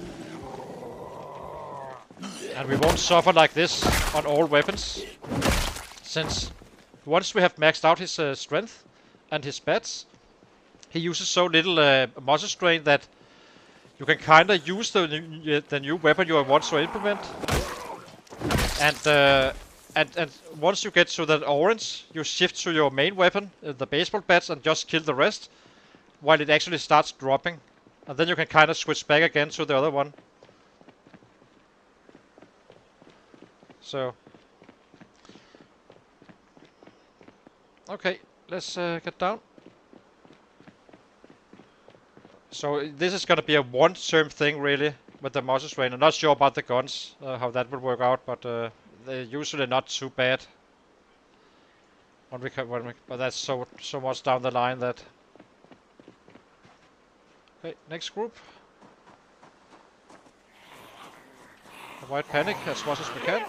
And we won't suffer like this on all weapons, since once we have maxed out his strength and his spats, he uses so little muscle strain that you can kinda use the new weapon you want to implement. And once you get to that orange, you shift to your main weapon, the baseball bats, and just kill the rest, while it actually starts dropping. And then you can kind of switch back again to the other one. So, okay, let's get down. So this is gonna be a one-term thing, really, with the muscle strain. I'm not sure about the guns, how that would work out, but they're usually not too bad. But that's so much down the line that. Okay, next group. Avoid panic as much as we can.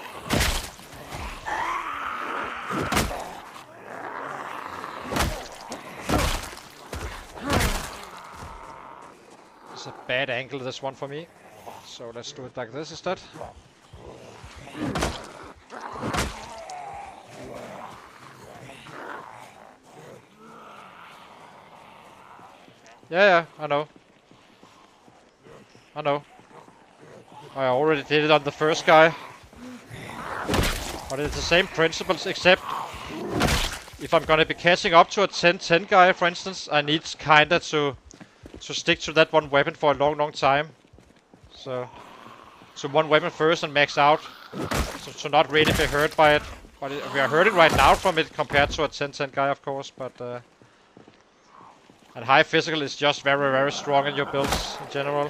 It's a bad angle, this one for me. So let's do it like this instead. Yeah, I know. I know. I already did it on the first guy. But it's the same principles, except if I'm gonna be catching up to a 10-10 guy, for instance, I need kinda to stick to that one weapon for a long time. So one weapon first and max out, so to not really be hurt by it. But we are hurting right now from it compared to a 10-10 guy, of course. But and high physical is just very strong in your builds in general.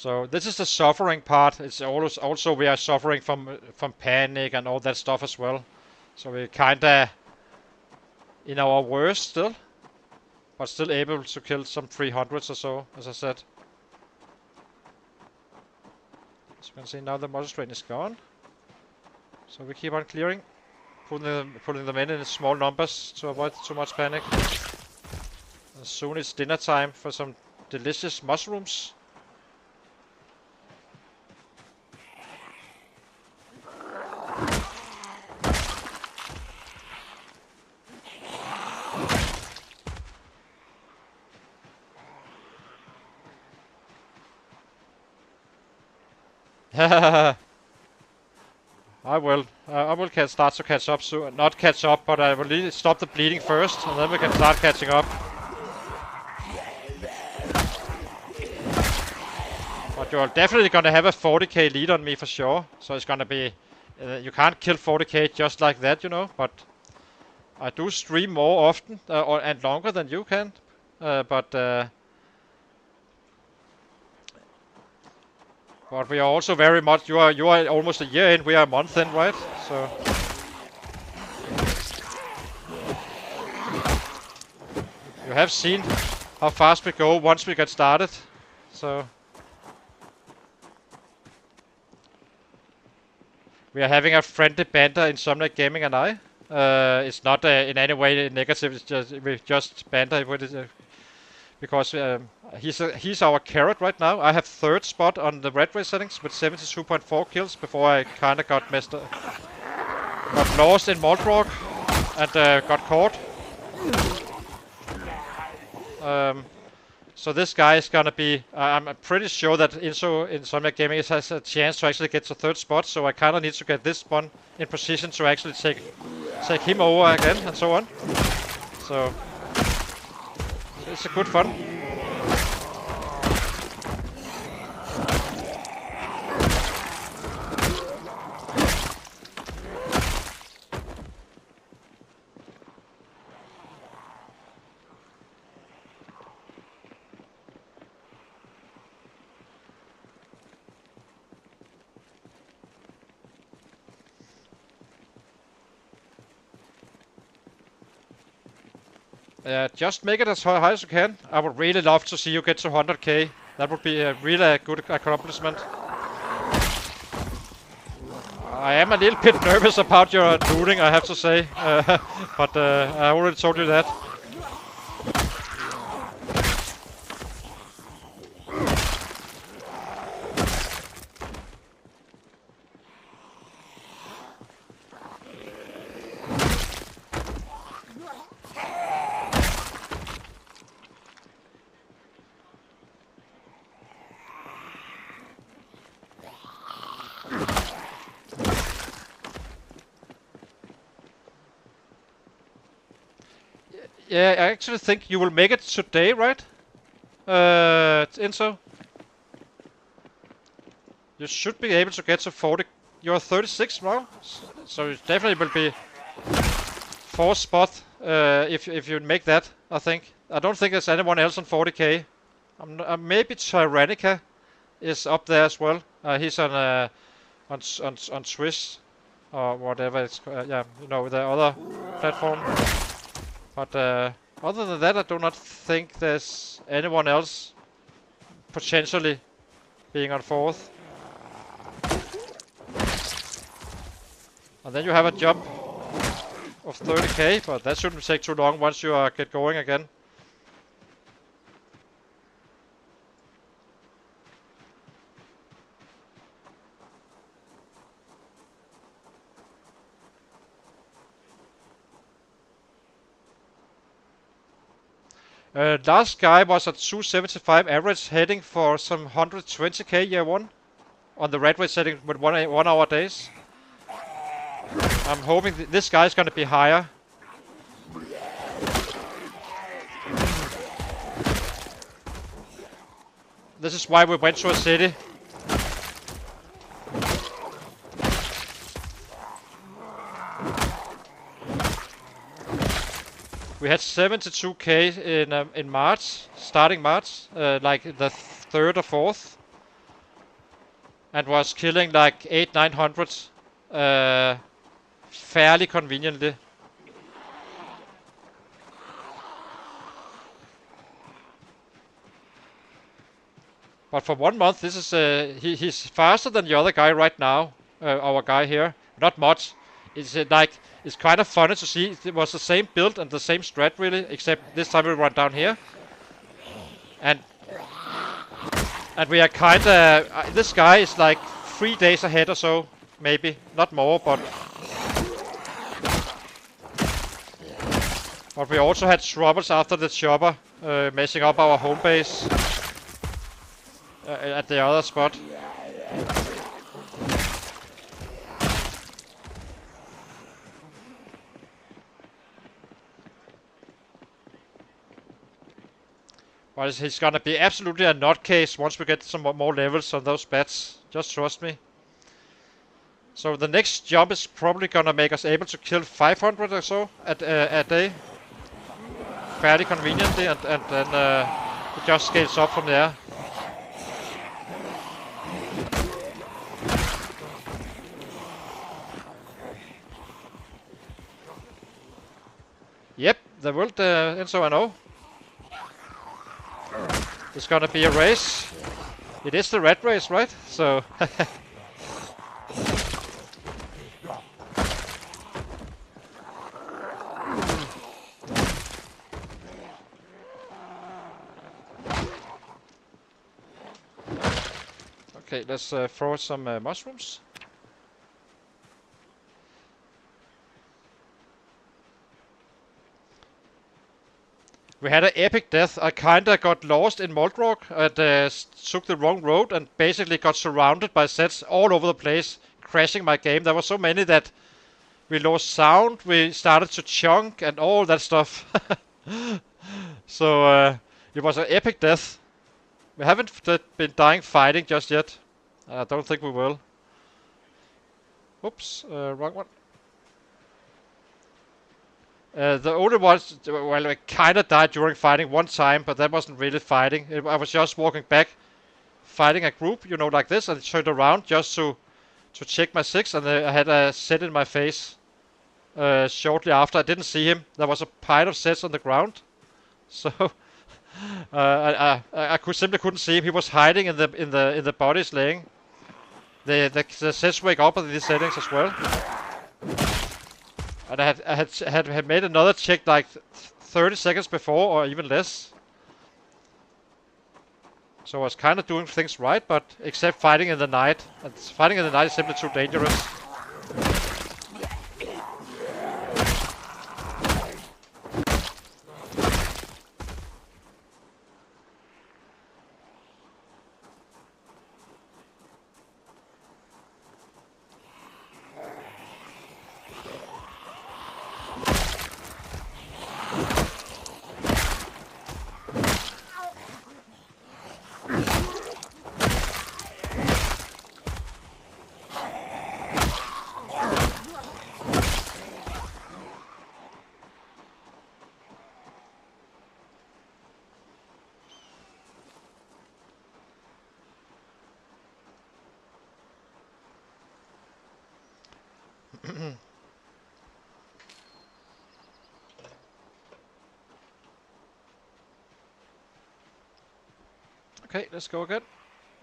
So this is the suffering part. It's also we are suffering from panic and all that stuff as well. So we're kinda in our worst still, but still able to kill some 300s or so, as I said. As you can see now, the muscle strain is gone. So we keep on clearing, putting them in small numbers to avoid too much panic. And soon it's dinner time for some delicious mushrooms. I will start to catch up soon. Not catch up, but I will stop the bleeding first, and then we can start catching up. But you're definitely gonna have a 40k lead on me for sure. So it's gonna be, you can't kill 40k just like that, you know. But I do stream more often and longer than you can. But we are also very much. You are almost a year in. We are a month in, right? So you have seen how fast we go once we get started. So we are having a friendly banter in Insomniac Gaming and I. It's not in any way negative. It's just we just banter with it. Because he's our carrot right now. I have third spot on the red race settings with 72.4 kills before I kinda got lost in Moldrock and got caught. So this guy is gonna be. I'm pretty sure that Insomniac Gaming has a chance to actually get to third spot. So I kinda need to get this one in position to actually take him over again and so on. So. It's a good fun. Just make it as high as you can. I would really love to see you get to 100k. That would be a really good accomplishment. I am a little bit nervous about your looting, I have to say. But I already told you that. Yeah, I actually think you will make it today, right? Inso? You should be able to get to 40. You're 36 now, so you definitely will be fourth spot if you make that. I think. I don't think there's anyone else on 40k. Maybe Tyrannica is up there as well. He's on Swiss or whatever it's yeah, you know, the other platform. But other than that, I do not think there's anyone else potentially being on fourth. And then you have a jump of 30k, but that shouldn't take too long once you get going again. Last guy was at 275 average, heading for some 120k year one on the red rate setting with 1 hour days. I'm hoping this guy is going to be higher. This is why we went to a city. We had 72k in March, starting March, like the 3rd or 4th. and was killing like 800-900 fairly conveniently. But for 1 month, this is he's faster than the other guy right now. Our guy here, not much. It's it's kind of funny to see. It was the same build and the same strat really, except this time we run down here, and we are kind of. This guy is like 3 days ahead or so, maybe not more, but we also had troubles after the chopper messing up our home base. At the other spot. But he's gonna be absolutely a nutcase once we get some more levels on those bats. Just trust me. So the next job is probably gonna make us able to kill 500 or so at a day. Fairly conveniently, and then it just scales up from there. Yep, the world Enzo, I know. It's gonna be a race. It is the red race, right? So okay, let's throw some mushrooms. We had an epic death. I kinda got lost in Moldrock and took the wrong road and basically got surrounded by sets all over the place, crashing my game. There were so many that we lost sound, we started to chunk and all that stuff. So it was an epic death. We haven't been dying fighting just yet. I don't think we will. Oops, wrong one. The only ones, well, I kind of died during fighting one time, but that wasn't really fighting. I was just walking back, fighting a group, you know, like this, and turned around just to check my 6, and I had a set in my face shortly after. I didn't see him. There was a pile of sets on the ground, so I simply couldn't see him. He was hiding in the bodies laying. The sets wake up in these settings as well. And I had made another check like 30 seconds before, or even less. So I was kind of doing things right, but except fighting in the night. And fighting in the night is simply too dangerous. Okay, let's go again.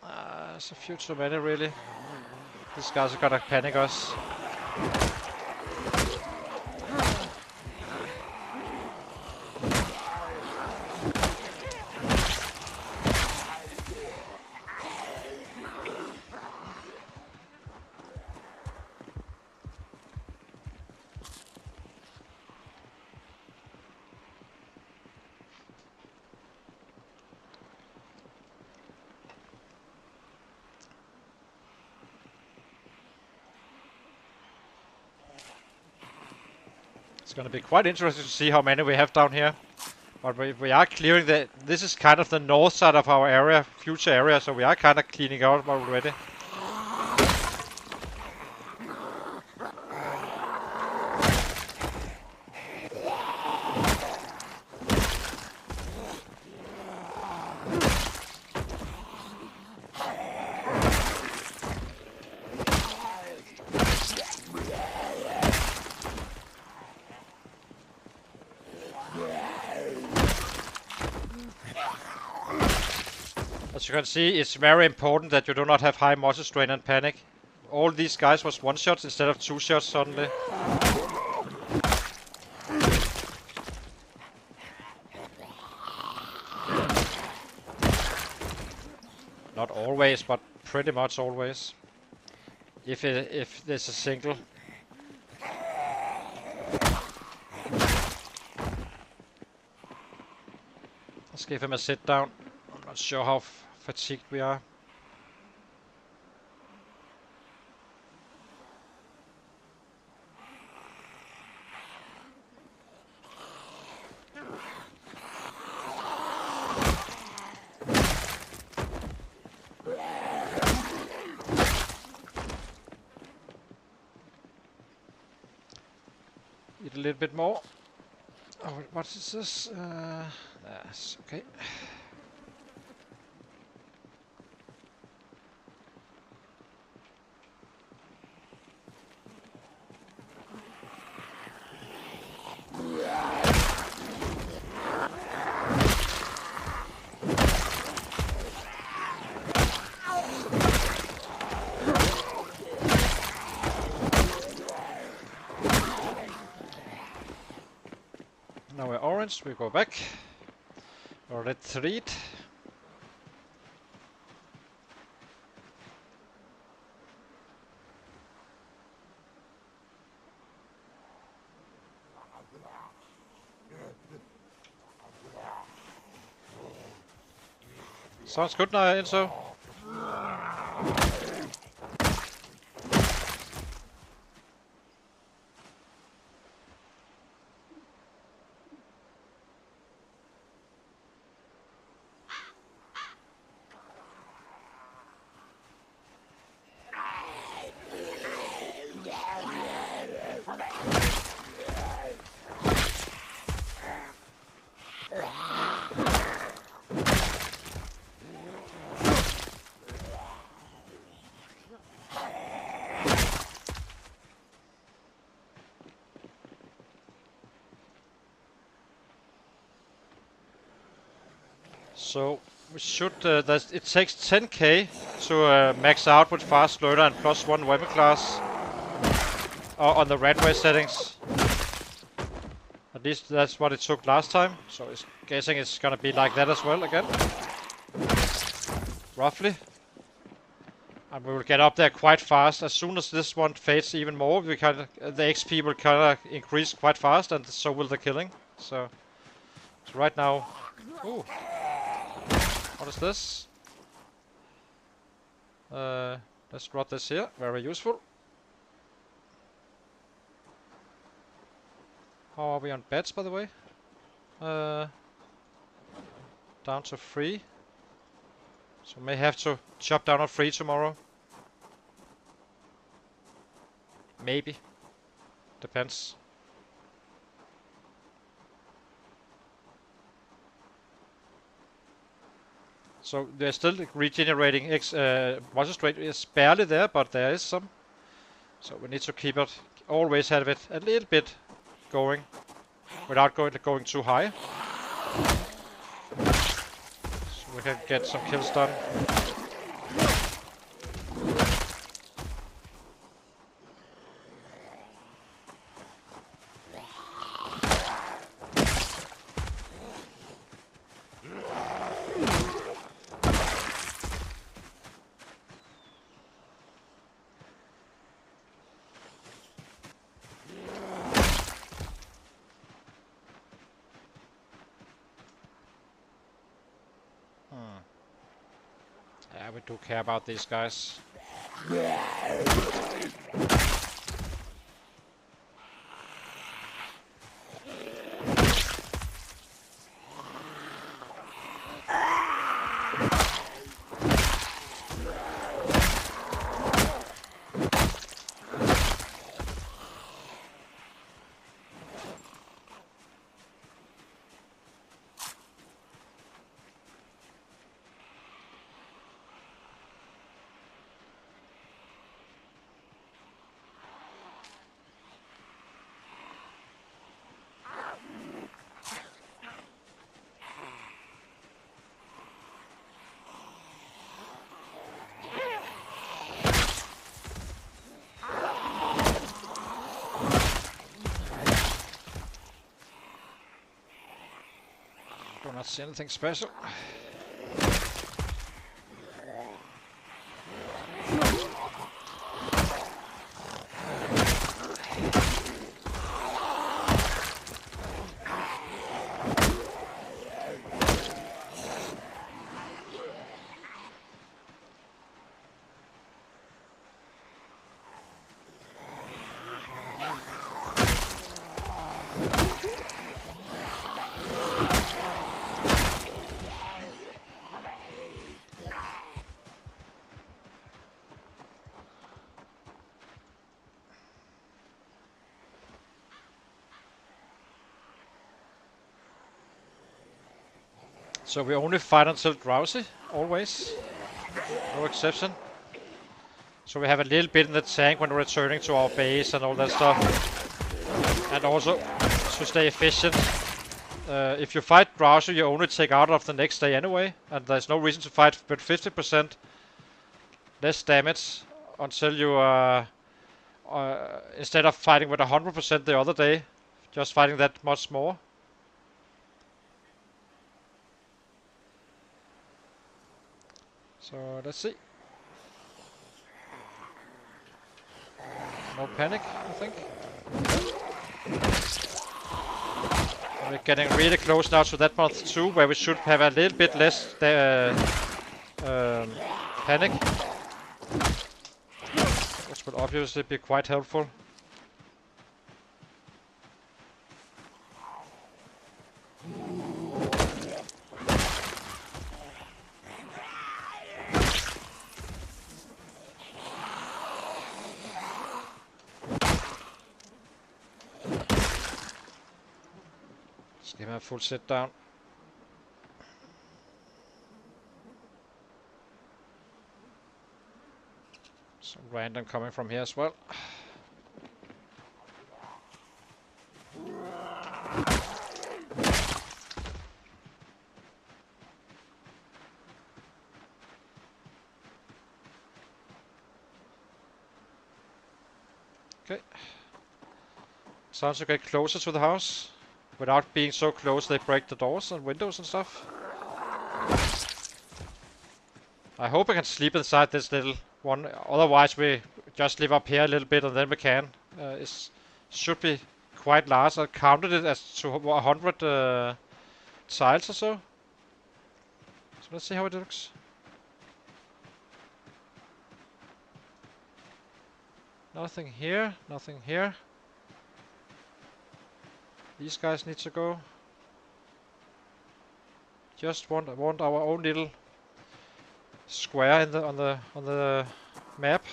There's a few too many, really. These guys are gonna panic us. It's gonna be quite interesting to see how many we have down here. But we are clearing the... This is kind of the north side of our area, future area, so we are kind of cleaning out already. As you can see, it's very important that you do not have high muscle strain and panic. All these guys was 1-shots instead of 2-shots suddenly. Not always, but pretty much always. If there's a single. Let's give him a sit down. I'm not sure how fatigued we are. Eat a little bit more. Oh, what is this? That's okay. Now we're orange, we go back. Or retreat. Sounds good now, Enzo. So we should. It takes 10k to max out with fast learner and +1 weapon class on the redway settings. At least that's what it took last time. So I'm guessing it's gonna be like that as well again, roughly. And we will get up there quite fast. As soon as this one fades even more, we the XP will kinda increase quite fast, and so will the killing. So right now, ooh. What is this? Let's drop this here. Very useful. How are we on beds, by the way? Down to 3. So may have to chop down on 3 tomorrow. Maybe. Depends. So they're still regenerating muscle strength is barely there, but there is some. So we need to keep it, always have it a little bit going, without going too high. So we can get some kills done. Yeah, we do care about these guys. see anything special. So we only fight until drowsy, always. No exception. So we have a little bit in the tank when returning to our base and all that stuff. And also to stay efficient. If you fight drowsy, you only take out of the next day anyway. And there's no reason to fight with 50% less damage until you instead of fighting with 100% the other day, just fighting that much more. So let's see. No panic, I think. We're getting really close now to that month 2, where we should have a little bit less panic, which will obviously be quite helpful. Give him a full sit down. Some random coming from here as well. Okay. Time to get closer to the house. Without being so close they break the doors and windows and stuff. I hope I can sleep inside this little one, otherwise we just live up here a little bit and then we can. It should be quite large. I counted it as to 100 tiles or so. So let's see how it looks. Nothing here, nothing here. These guys need to go. Just want our own little square in the on the map.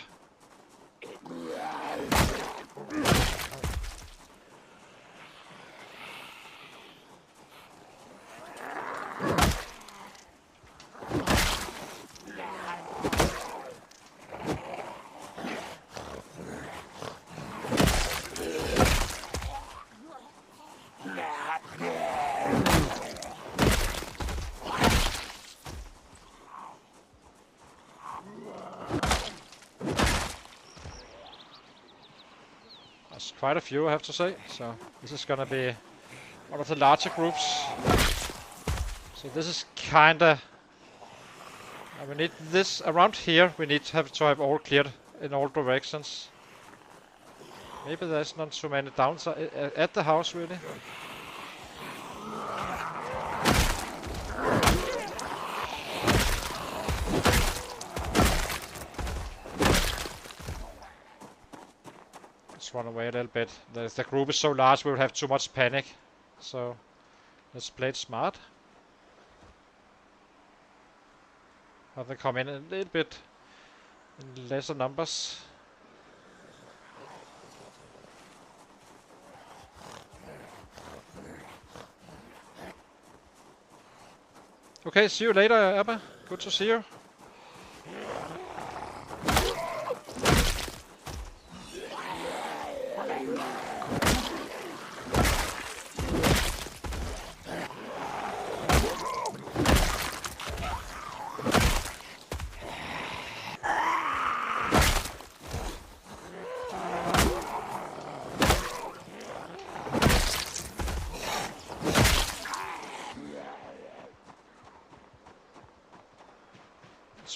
Quite a few, I have to say. So this is gonna be one of the larger groups. So this is kinda. We need this around here. We need to have all cleared in all directions. Maybe there's not too many downside at the house really. Run away a little bit. The group is so large we would have too much panic. So let's play it smart. Have them come in a little bit in lesser numbers. Okay, see you later, Abba. Good to see you.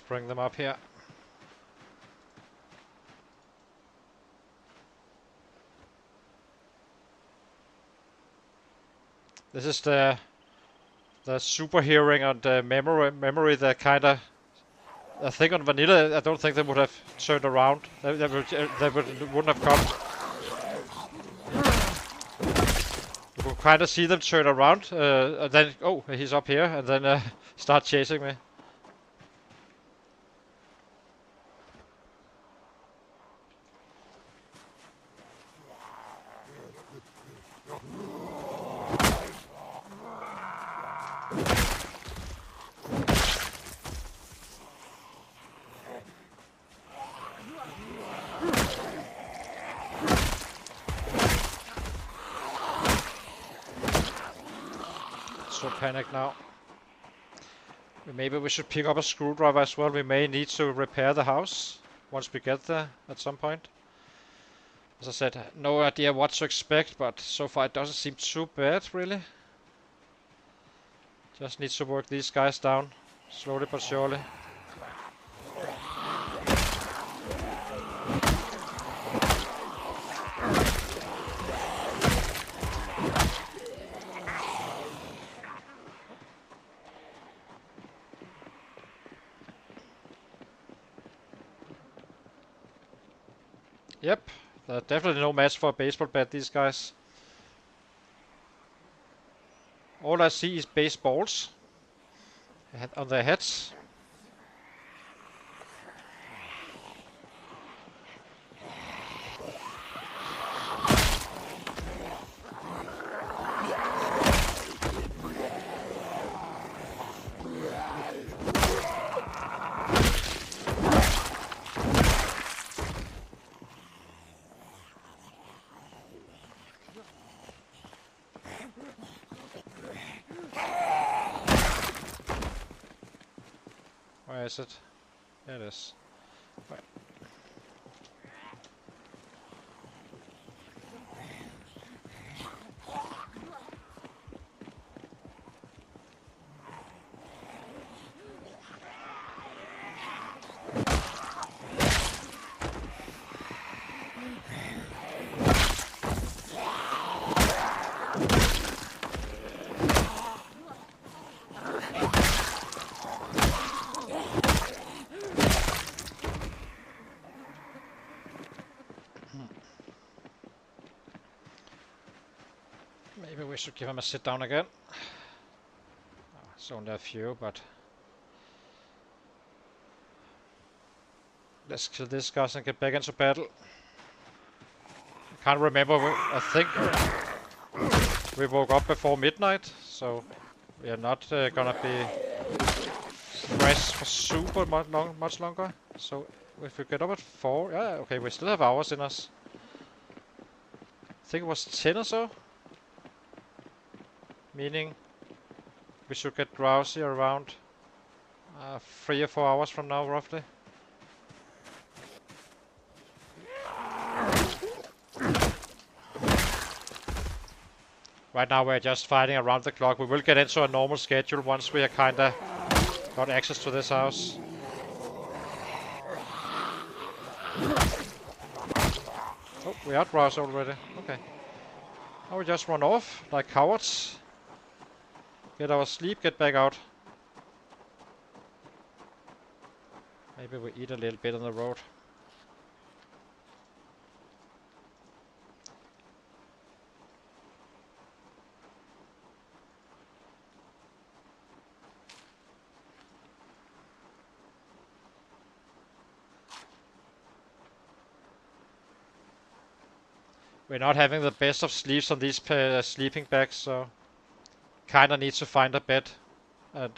bring them up here. This is the super hearing and the memory that kinda. I think on vanilla, I don't think they would have turned around. They wouldn't have come. You could kind of see them turn around, and then he's up here, and then start chasing me. So panic now. Maybe we should pick up a screwdriver as well. We may need to repair the house once we get there at some point. As I said, no idea what to expect, but so far it doesn't seem too bad, really. Just need to work these guys down, slowly but surely. Yep, they're definitely no match for a baseball bat, these guys. All I see is baseballs on their heads. Where is it? There it is. Right. Maybe we should give him a sit down again. It's only a few, but let's kill this guy and get back into battle. I can't remember. I think we woke up before midnight, so we are not gonna be fresh for super much longer. So if we get up at 4, yeah, okay, we still have hours in us. I think it was 10 or so. Meaning we should get drowsy around 3 or 4 hours from now, roughly. Right now we're just fighting around the clock. We will get into a normal schedule once we are kinda got access to this house. Oh, we are drowsy already. Okay. Now we just run off like cowards. Get our sleep, get back out. Maybe we eat a little bit on the road. We're not having the best of sleeps on these sleeping bags, so kinda need to find a bed. And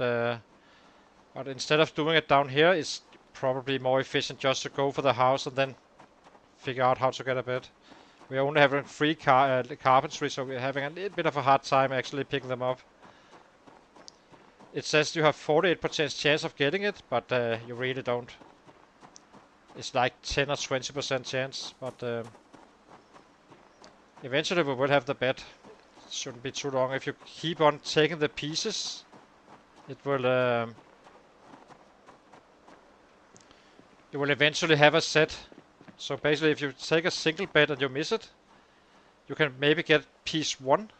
but instead of doing it down here, it's probably more efficient just to go for the house and then figure out how to get a bed. We're only having free carpentry, so we're having a little bit of a hard time actually picking them up. It says you have 48% chance of getting it, but you really don't. It's like 10 or 20% chance, but eventually we will have the bed. It shouldn't be too long. If you keep on taking the pieces, it will you will eventually have a set. So basically, if you take a single bed and you miss it, you can maybe get piece 1,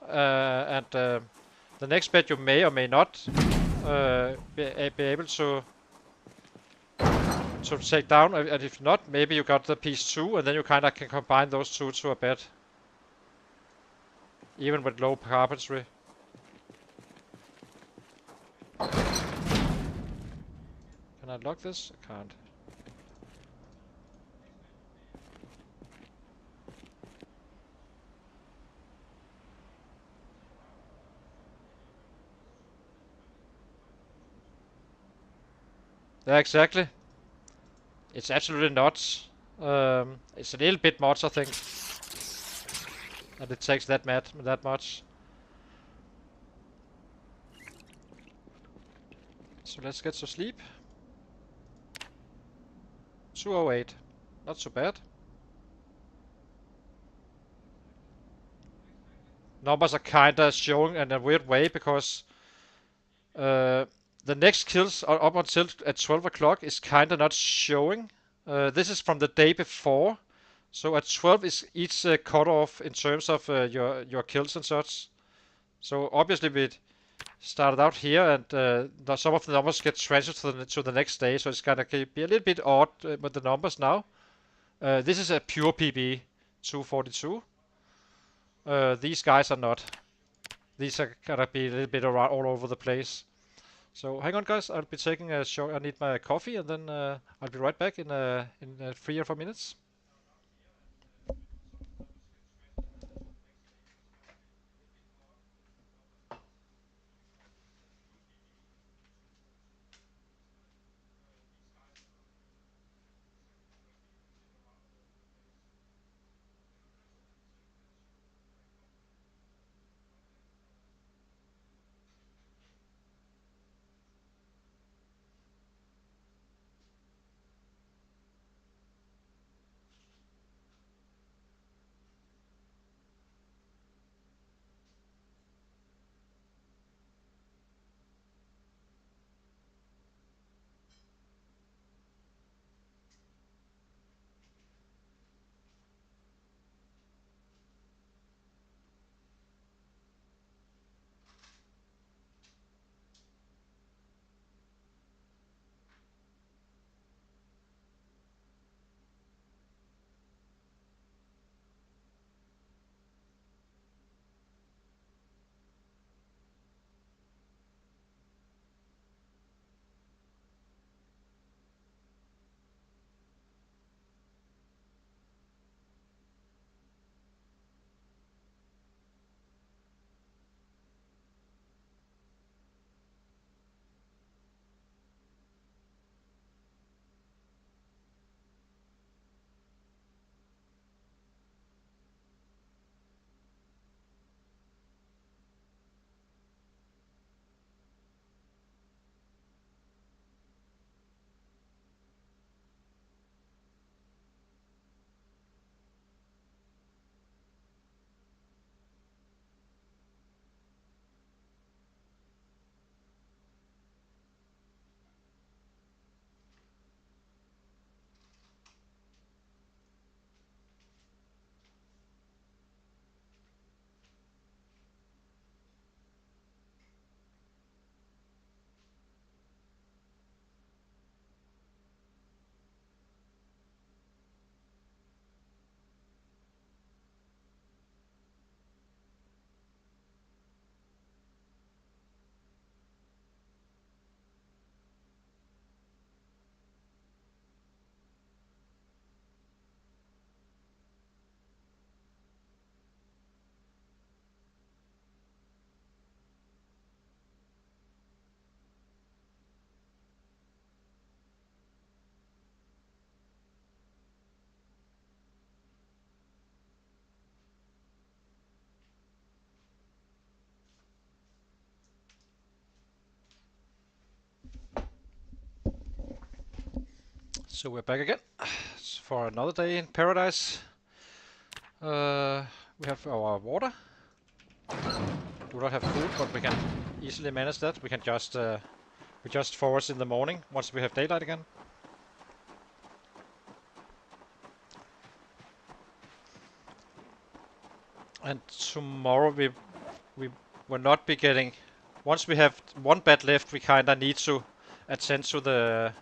and the next bed you may or may not be able to take down, and if not, maybe you got the piece 2, and then you kind of can combine those two to a bed, even with low carpentry. Can I lock this? I can't. Yeah, exactly. It's absolutely nuts. It's a little bit much, I think. And it takes that much. So let's get to sleep. 208. Not so bad. Numbers are kinda showing in a weird way because the next kills are up until at 12 o'clock is kinda not showing. This is from the day before. So at 12 is each cutoff in terms of your kills and such. So obviously we started out here, and some of the numbers get transferred to the next day, so it's gonna be a little bit odd with the numbers now. This is a pure PB 242. These guys are not. These are gonna be a little bit around all over the place. So hang on, guys. I'll be taking a short. I need my coffee, and then I'll be right back in 3 or 4 minutes. So we're back again for another day in paradise. We have our water. Do not have food, but we can easily manage that. We can just forage in the morning once we have daylight again. And tomorrow we will not be getting. Once we have one bed left, we kinda need to attend to the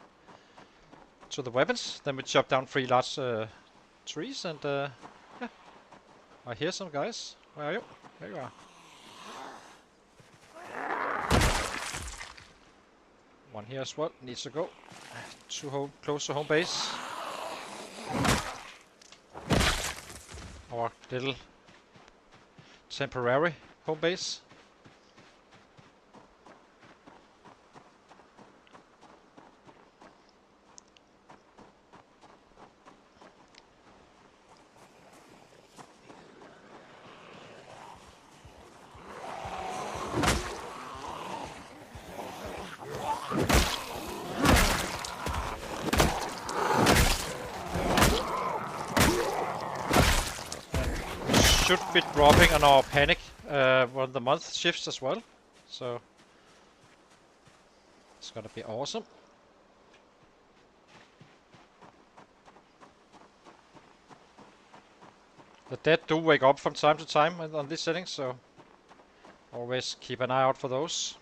weapons. Then we chop down 3 large trees and yeah. I hear some guys. Where are you? There you are. One here as well. Needs to go. Close to home base. Our little temporary home base. Should be dropping on our panic when the month shifts as well, so it's gonna be awesome. The dead do wake up from time to time on these settings, so always keep an eye out for those.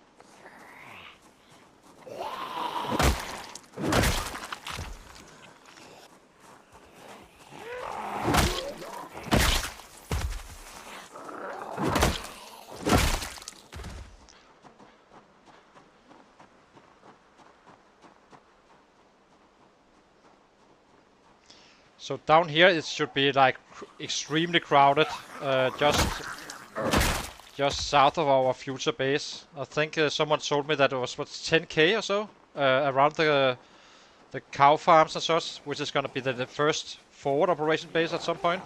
So down here it should be like extremely crowded, just south of our future base. I think someone told me that it was 10k or so around the cow farms and such, which is gonna be the first forward operation base at some point.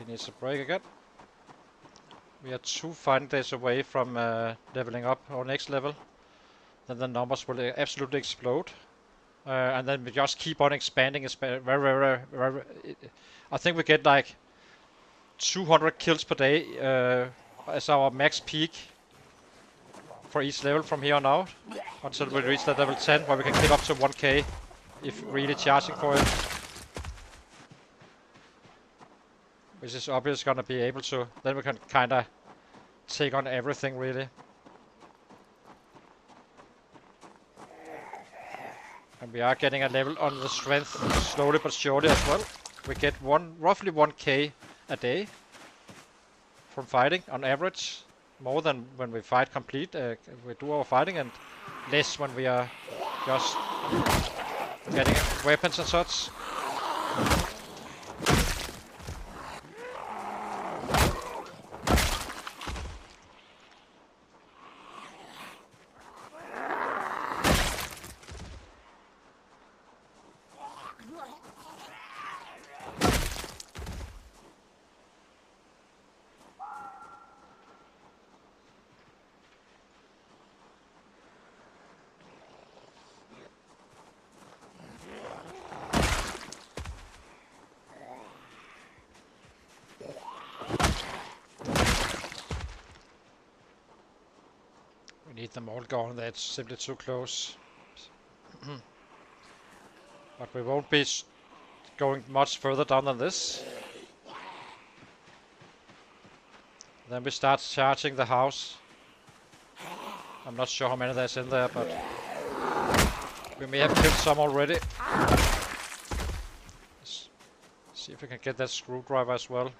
Needs a break again. We are 2 fighting days away from leveling up our next level. Then the numbers will absolutely explode. And then we just keep on expanding. Very, I think we get like 200 kills per day as our max peak for each level from here on out. Until we reach that level 10 where we can kill up to 1k if really charging for it. Which is obviously gonna be able to, then we can kinda take on everything really. And we are getting a level on the strength slowly but surely as well. We get roughly 1k a day from fighting on average. More than when we fight complete, we do our fighting, and less when we are just getting weapons and such. Need them all gone, that's simply too close. But we won't be going much further down than this. Then we start charging the house. I'm not sure how many there's in there, but we may have killed some already. Let's see if we can get that screwdriver as well.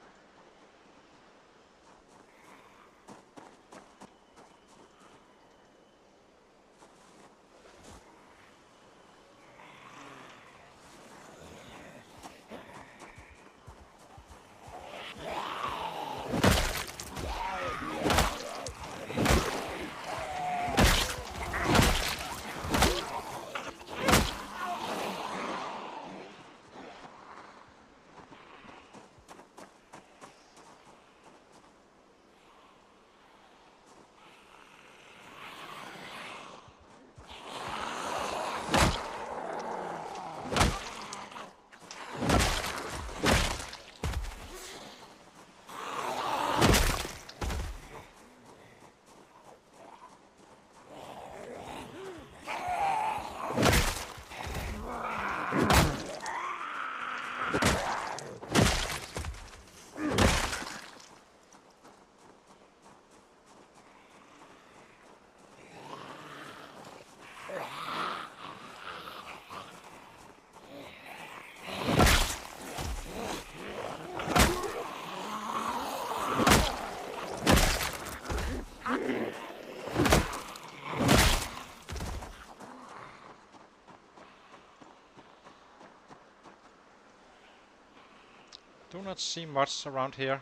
do not see much around here.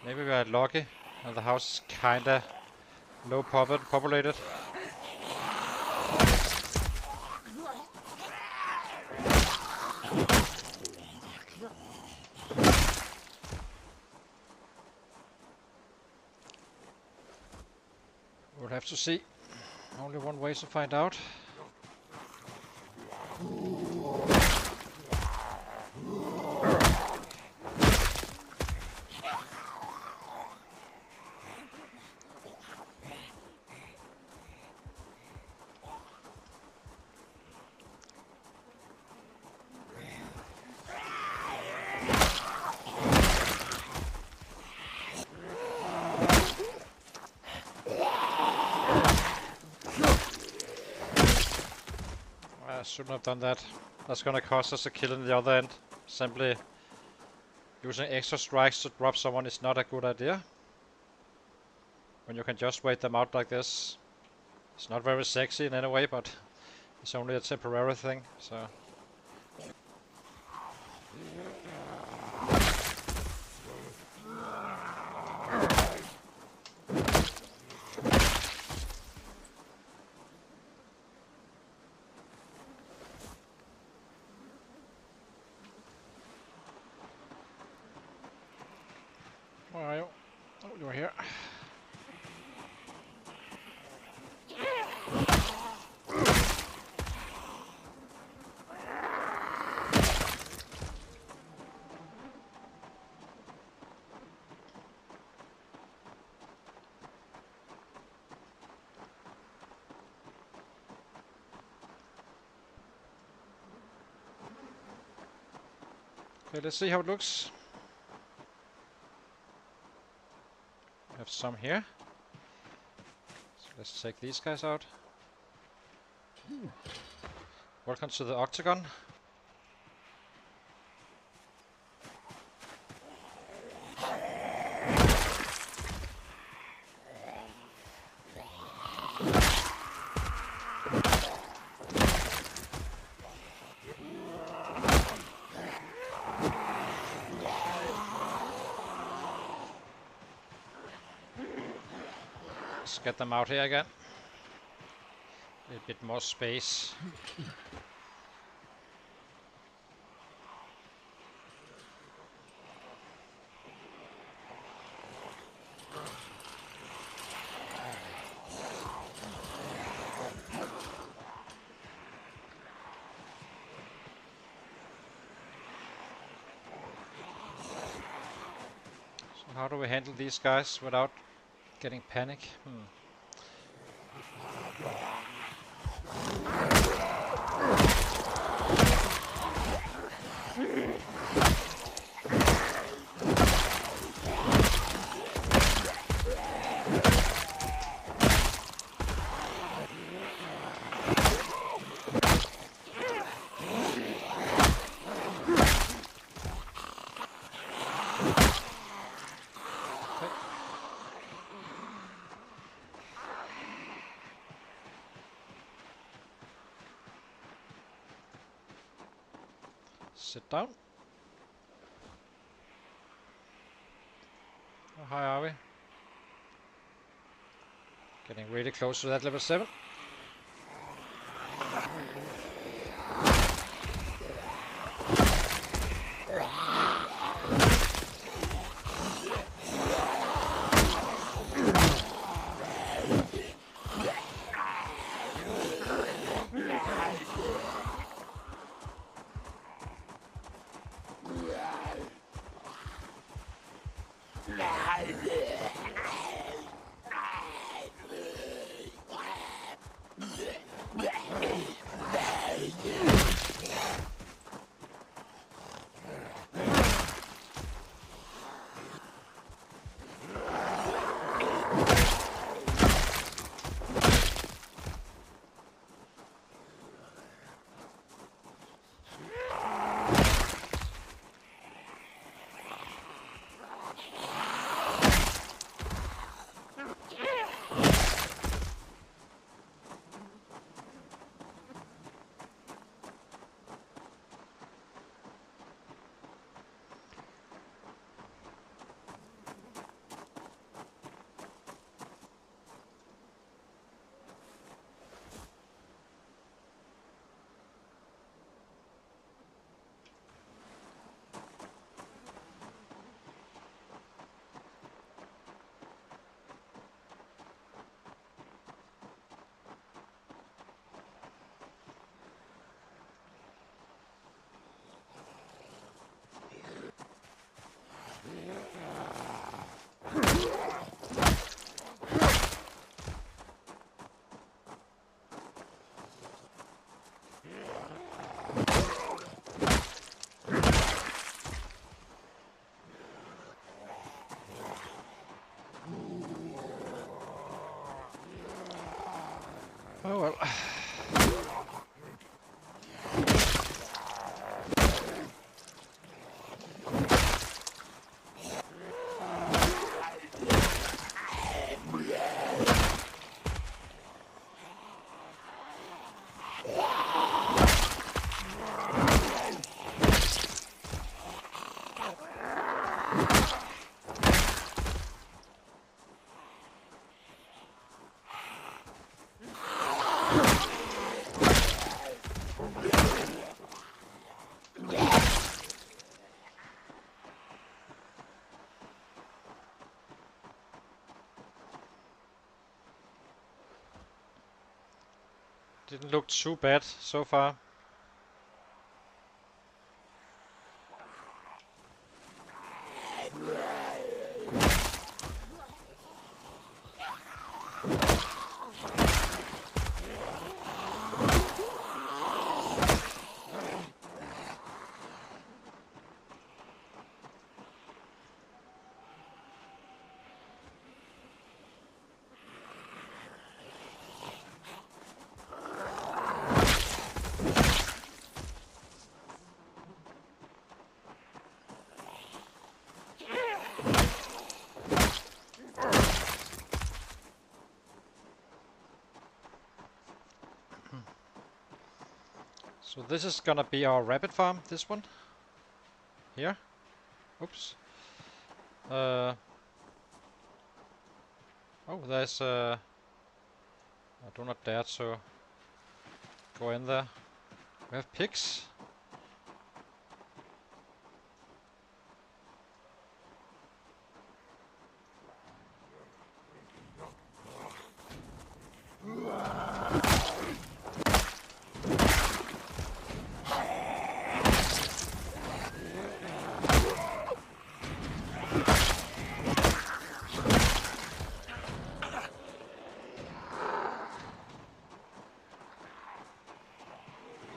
Maybe we are lucky and the house is kinda low populated. We'll have to see. Only one way to find out. I shouldn't have done that. That's gonna cost us a kill in the other end. Simply using extra strikes to drop someone is not a good idea. When you can just wait them out like this. It's not very sexy in any way, but it's only a temporary thing, so. Where are you? Oh, you're here. Okay, let's see how it looks. We have some here. So let's take these guys out. Welcome to the octagon. Let's get them out here again. A bit more space. So how do we handle these guys without getting panic? Sit down. How high are we? Getting really close to that level 7. Oh well. Didn't look too bad so far. So this is gonna be our rabbit farm, this one. Here. Oops. Oh, there's I do not dare to go in there. We have pigs.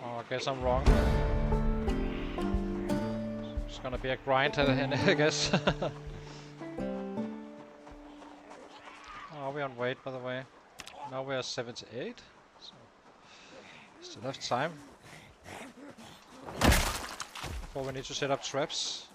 Oh, I guess I'm wrong. It's gonna be a grind at the end, I guess. Are we on weight, by the way? Now we are 78. So still have time before we need to set up traps.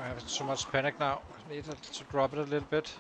I have too much panic now. Need to drop it a little bit.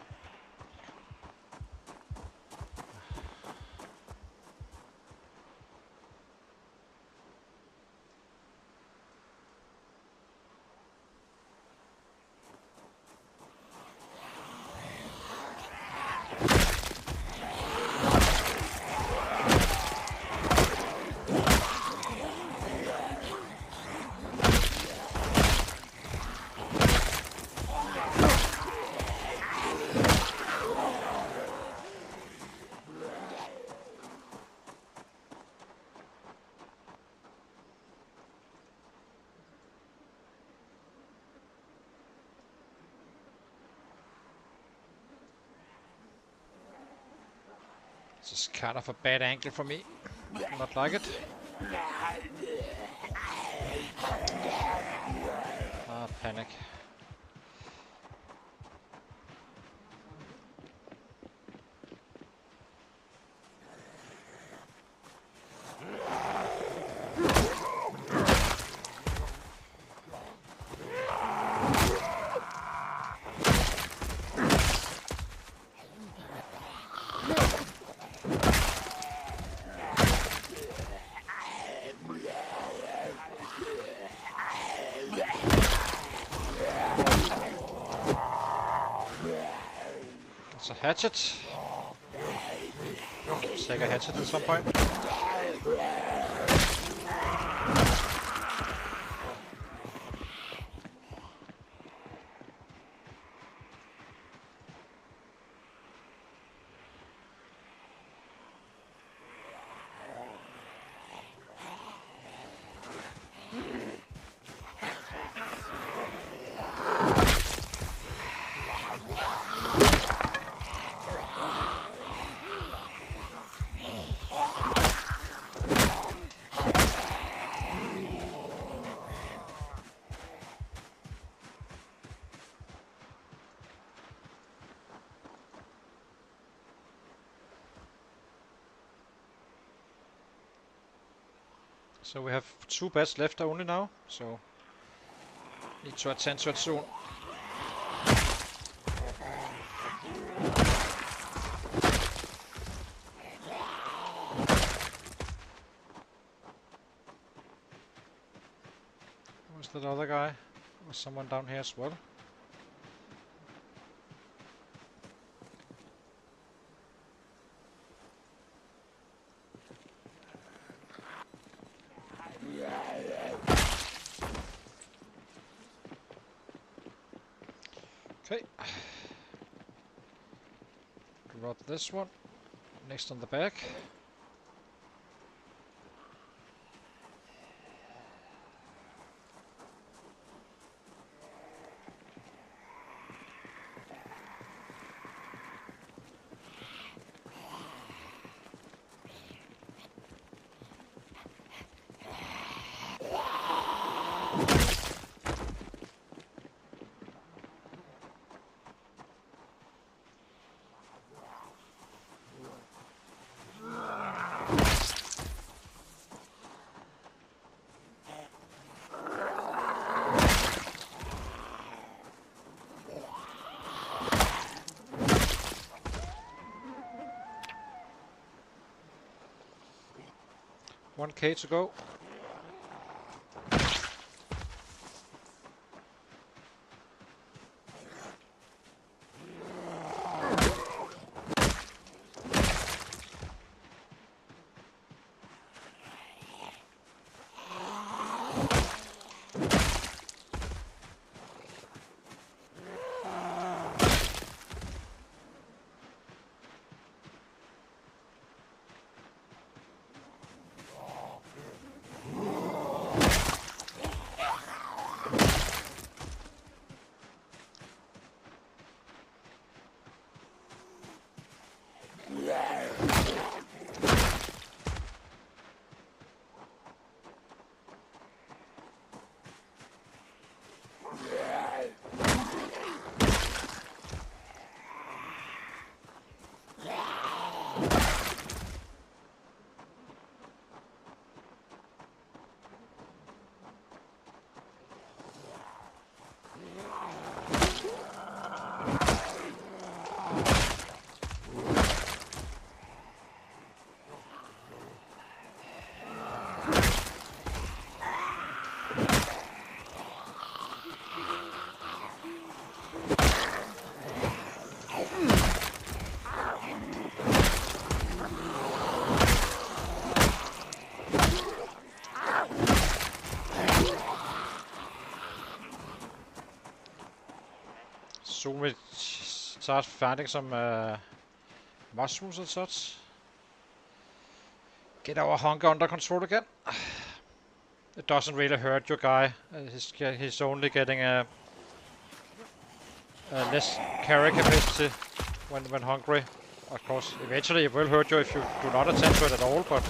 This is kind of a bad angle for me. Not like it. Ah, panic. It's a hatchet. Let's take a hatchet at some point. So we have 2 beds left only now, so need to attend to it soon. Where's that other guy? There's someone down here as well. Okay. Got this one. Next on the back. One K to go. Soon we start finding some mushrooms and such. Get our hunger under control again. It doesn't really hurt your guy. He's only getting a less carry capacity when hungry. Of course, eventually it will hurt you if you do not attend to it at all, but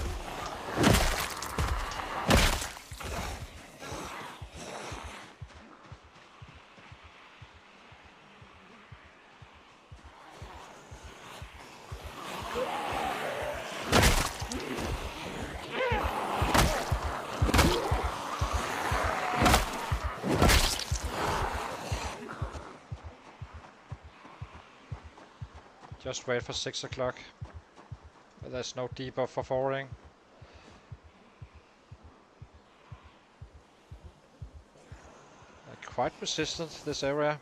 just wait for 6 o'clock. There's no debuff for forwarding. Quite resistant, this area.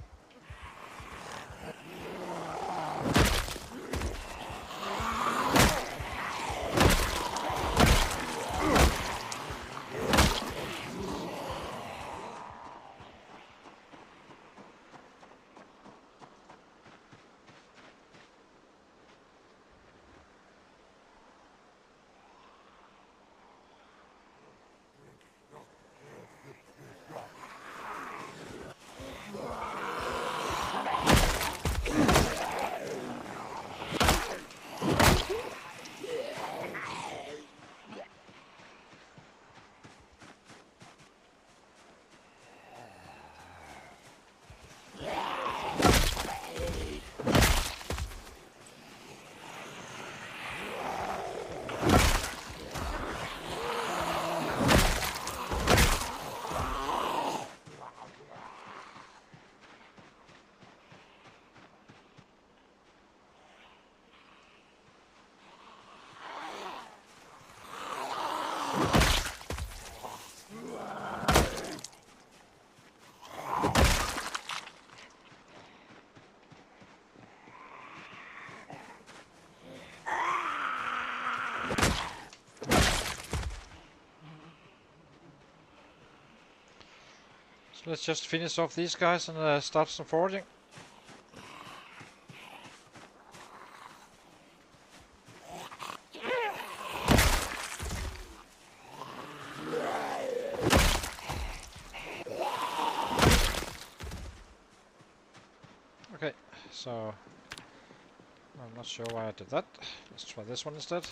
So let's just finish off these guys and start some foraging. Okay, so I'm not sure why I did that. Let's try this one instead.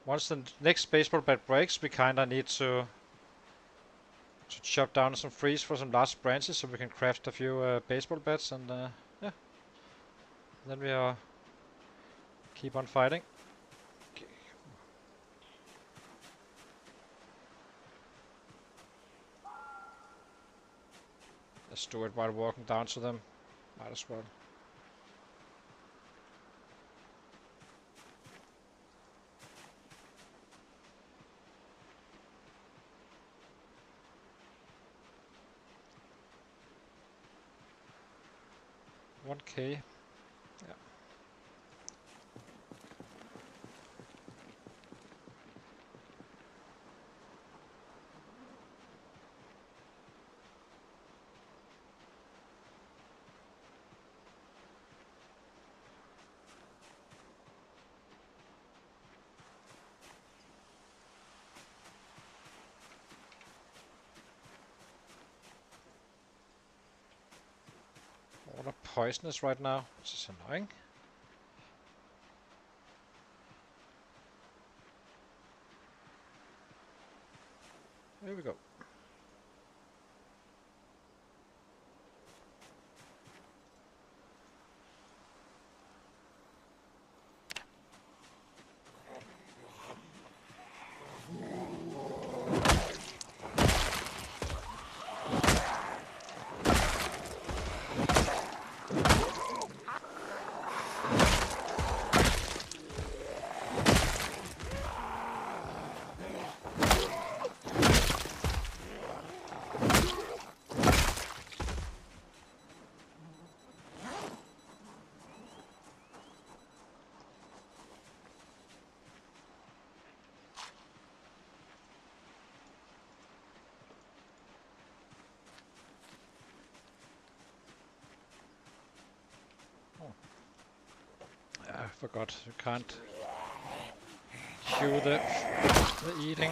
Once the next baseball bat breaks, we kinda need to chop down some trees for some large branches so we can craft a few baseball bats, and yeah, then we keep on fighting. Okay. Let's do it while walking down to them. Might as well. $1K. Yeah. All are poisonous right now, which is annoying. Here we go. I forgot, you can't chew the eating.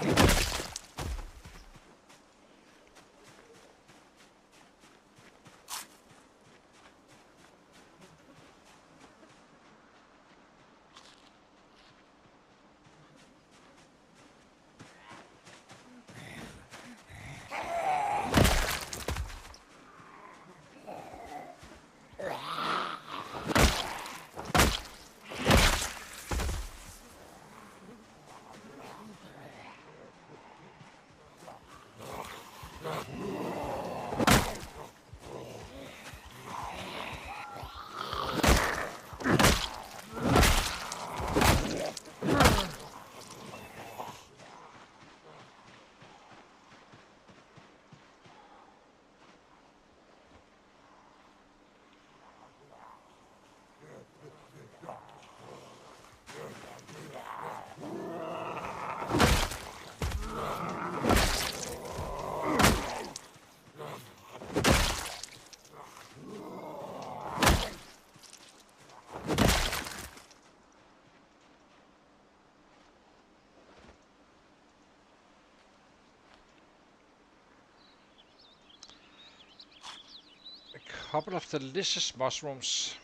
Couple of delicious mushrooms.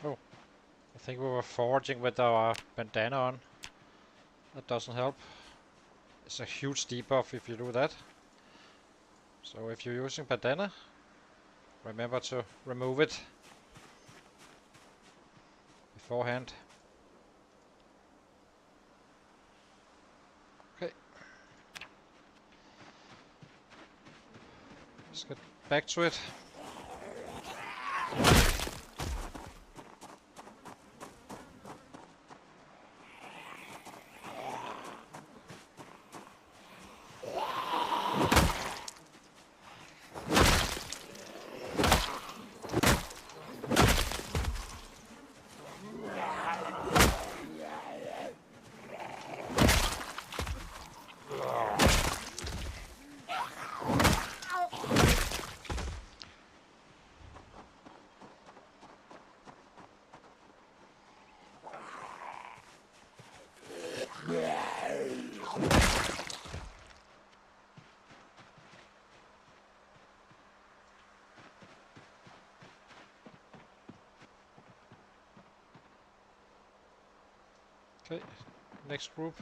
Oh, I think we were foraging with our bandana on. That doesn't help. It's a huge debuff if you do that. So if you're using bandana, remember to remove it beforehand. Let's get back to it. Okay, next group.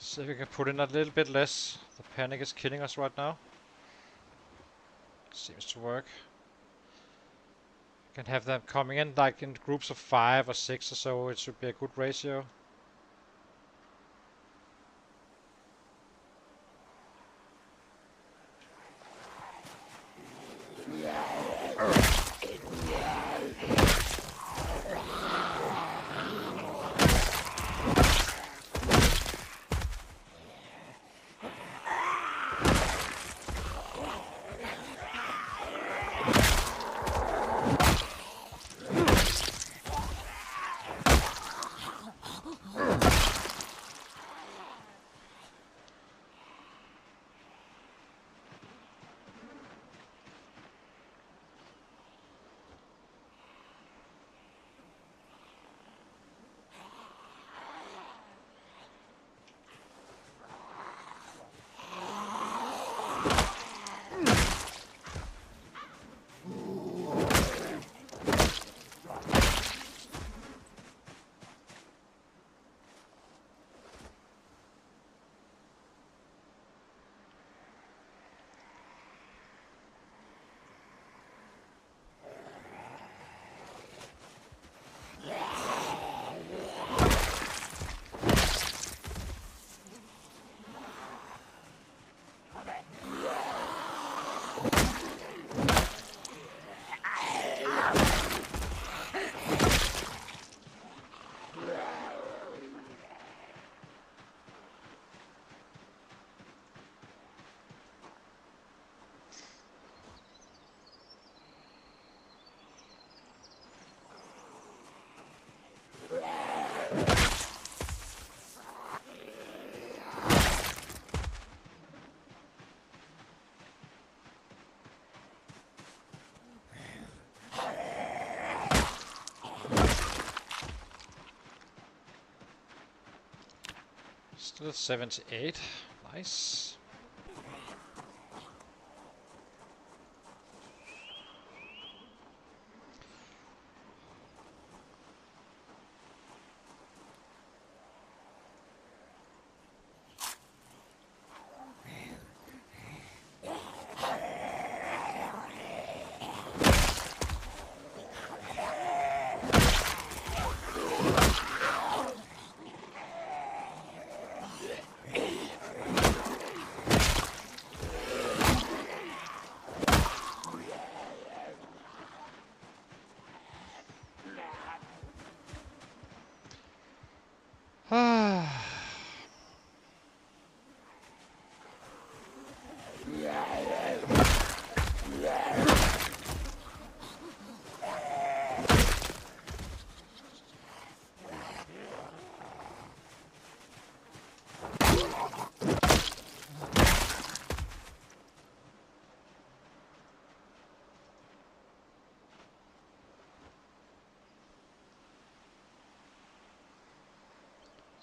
See if we can put in a little bit less. The panic is killing us right now. Seems to work. Can have them coming in like in groups of 5 or 6 or so. It should be a good ratio. Still 78. Nice.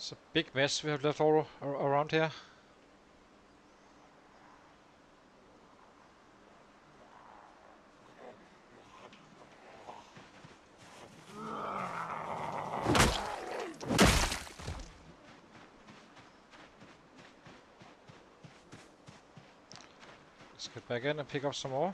It's a big mess we have left all around here. Let's get back in and pick up some more.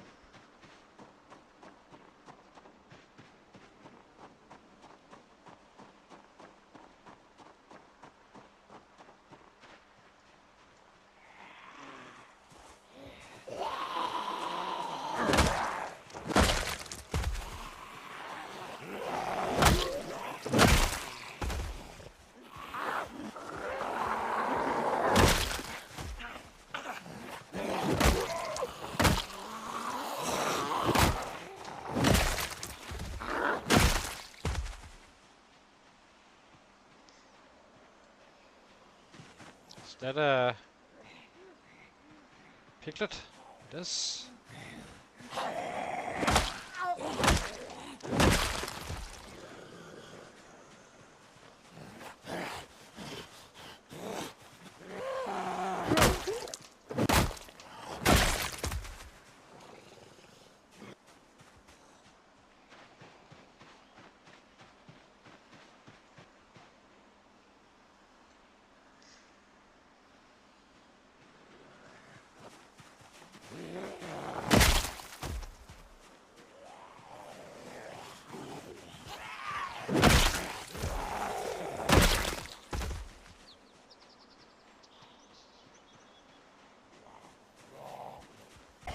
Is that a piglet? It is.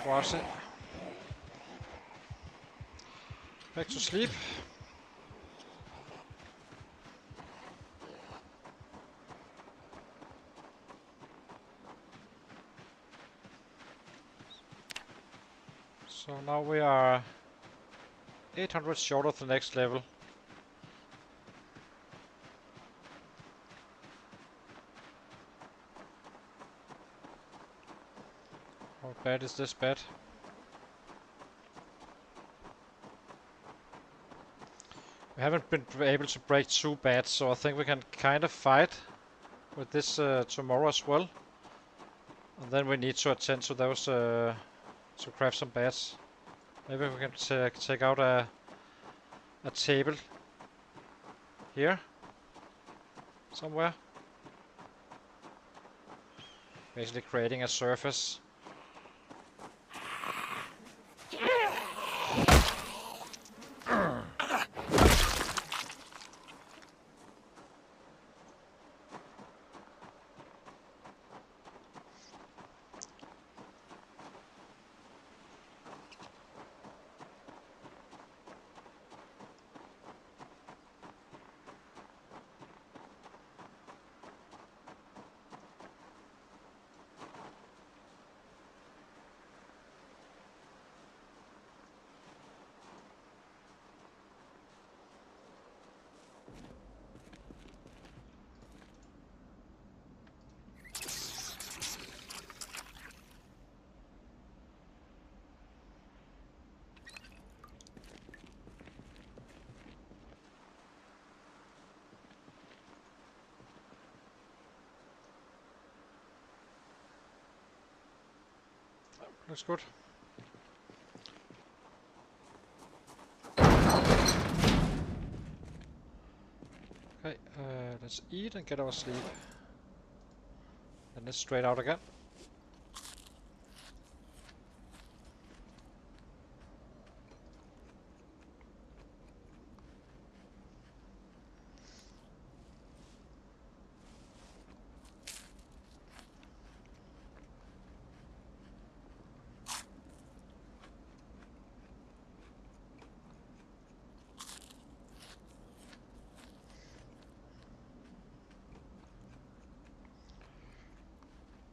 Was it? Back to sleep. So now we are 800 short of the next level. How bad is this bad? We haven't been able to break too bad, so I think we can kind of fight with this tomorrow as well. And then we need to attend to those to craft some bats. Maybe we can take out a table here somewhere. Basically creating a surface. Looks good. Okay, let's eat and get our sleep. And let's straight out again.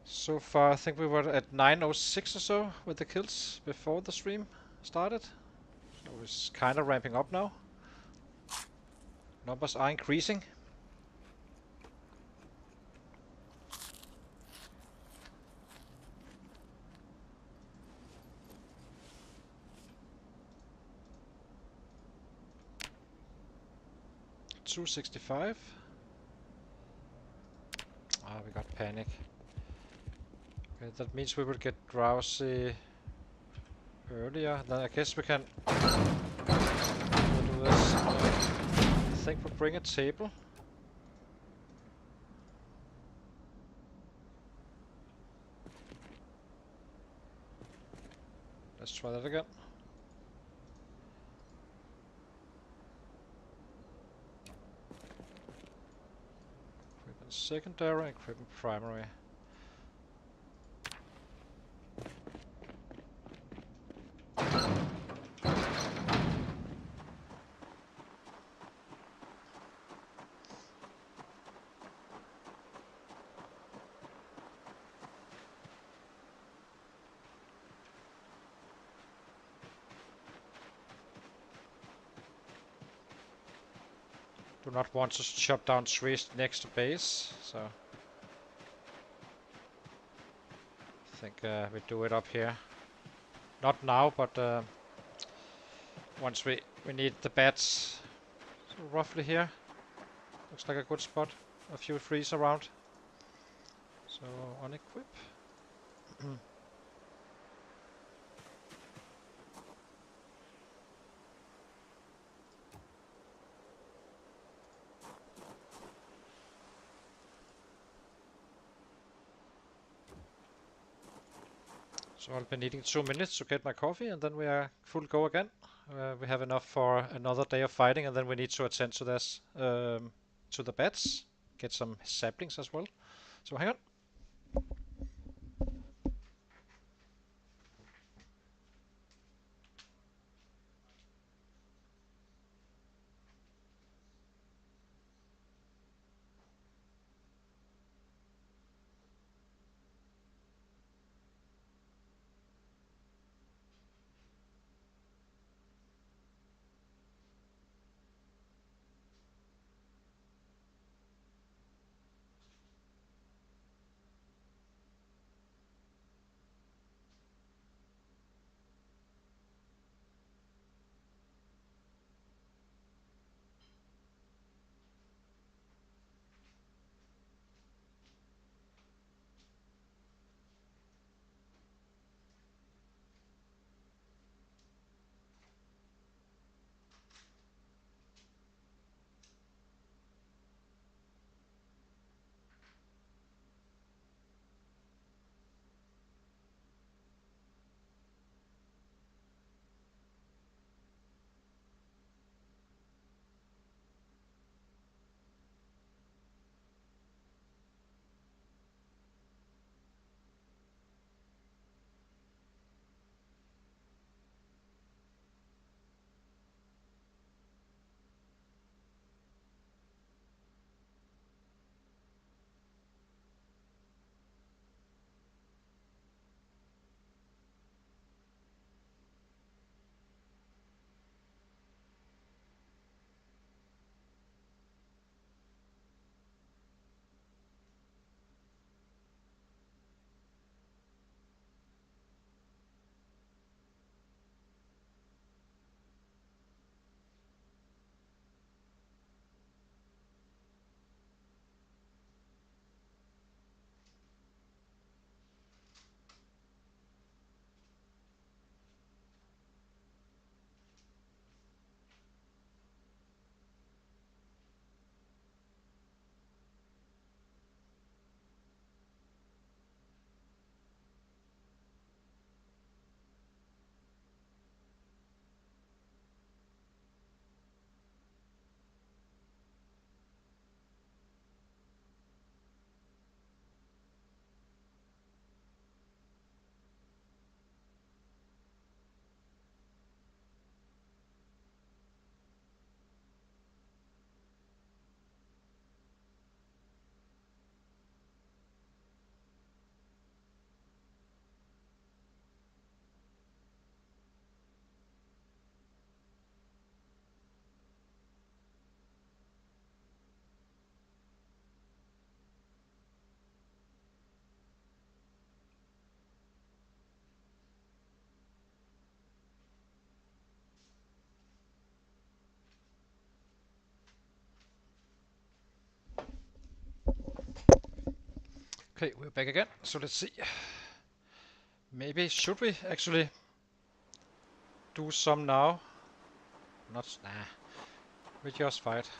So far, I think we were at 906 or so with the kills before the stream started. So it's kind of ramping up now. Numbers are increasing. $265. we got panic. Okay, that means we will get drowsy earlier. Then I guess we can do this. I think we'll bring a table. Let's try that again. Equipment secondary, equipment primary. Do not want to chop down trees next to base, so I think we do it up here. Not now, but once we need the bats. So roughly here. Looks like a good spot. A few trees around. So unequip. So I'll be needing 2 minutes to get my coffee, and then we are full go again. We have enough for another day of fighting, and then we need to attend to this, to the bats. Get some saplings as well. So hang on. Okay, we're back again. So let's see. Maybe should we actually do some now? Not nah. We just fight.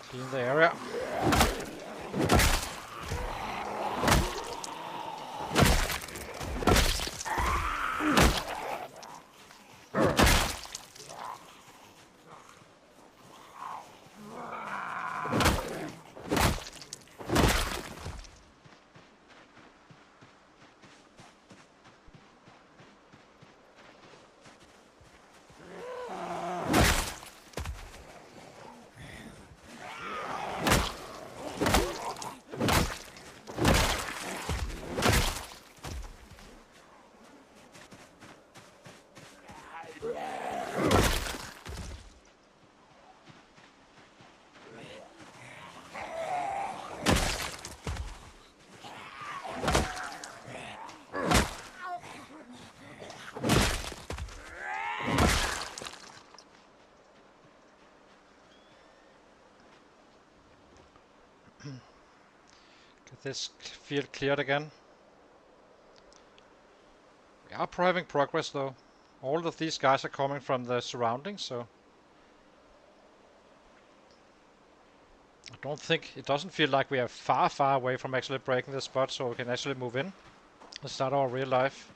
Clean the area. Get this field cleared again. We are having progress though. All of these guys are coming from the surroundings, so I don't think it doesn't feel like we are far away from actually breaking the spot, so we can actually move in and start our real life.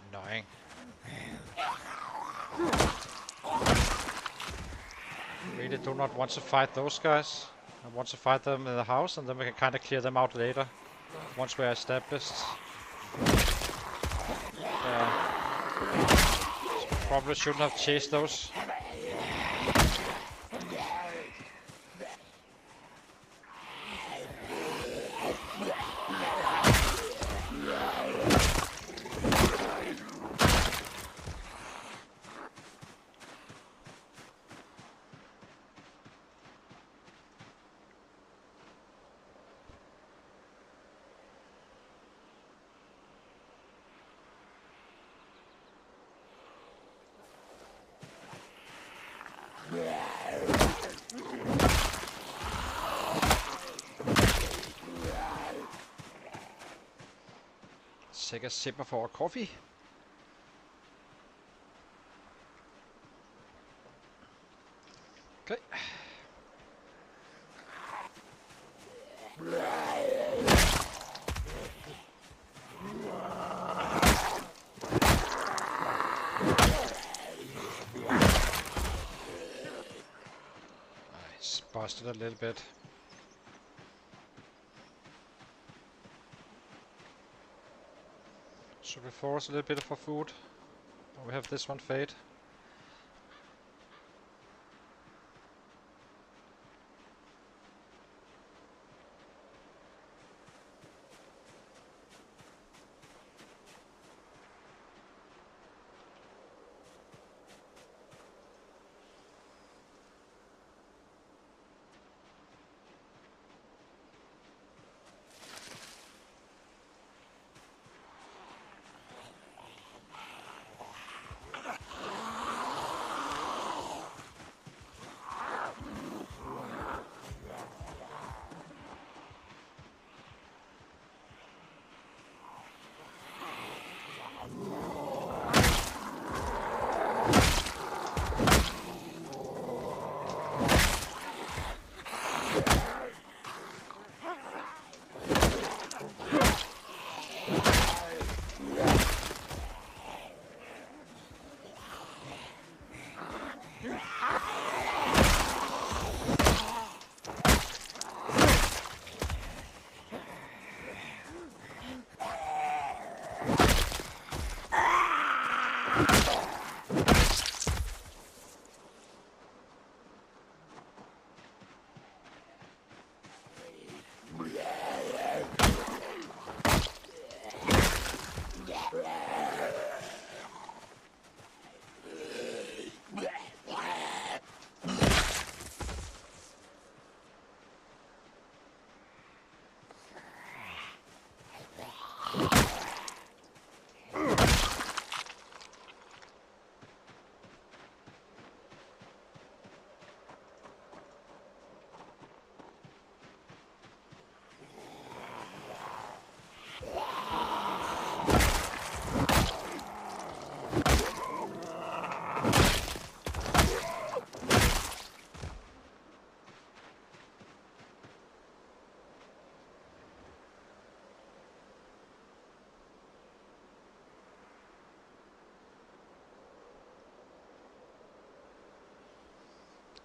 Annoying. Really do not want to fight those guys. I want to fight them in the house, and then we can kind of clear them out later once we're established. Probably shouldn't have chased those. Let's take a sip of our coffee. Okay. Nice, busted a little bit. Should we force a little bit for food? Or we have this one fade.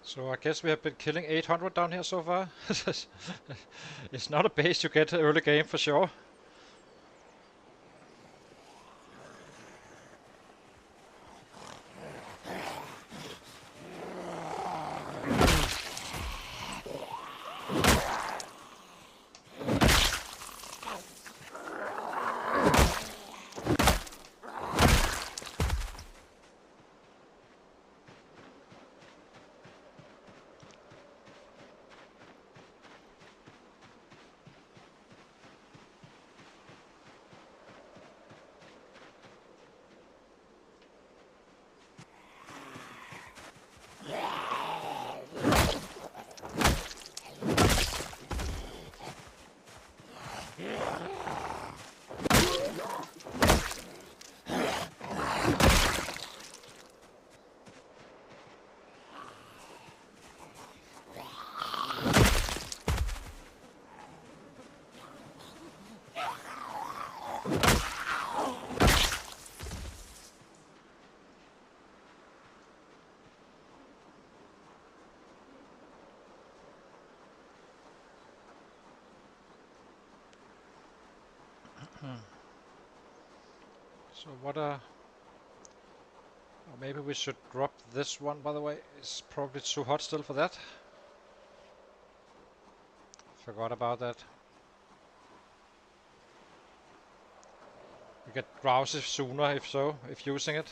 So I guess we have been killing 800 down here so far. It's not a base you get early game for sure. So what or maybe we should drop this one, by the way. It's probably too hot still for that. Forgot about that. We get drowsy sooner if using it.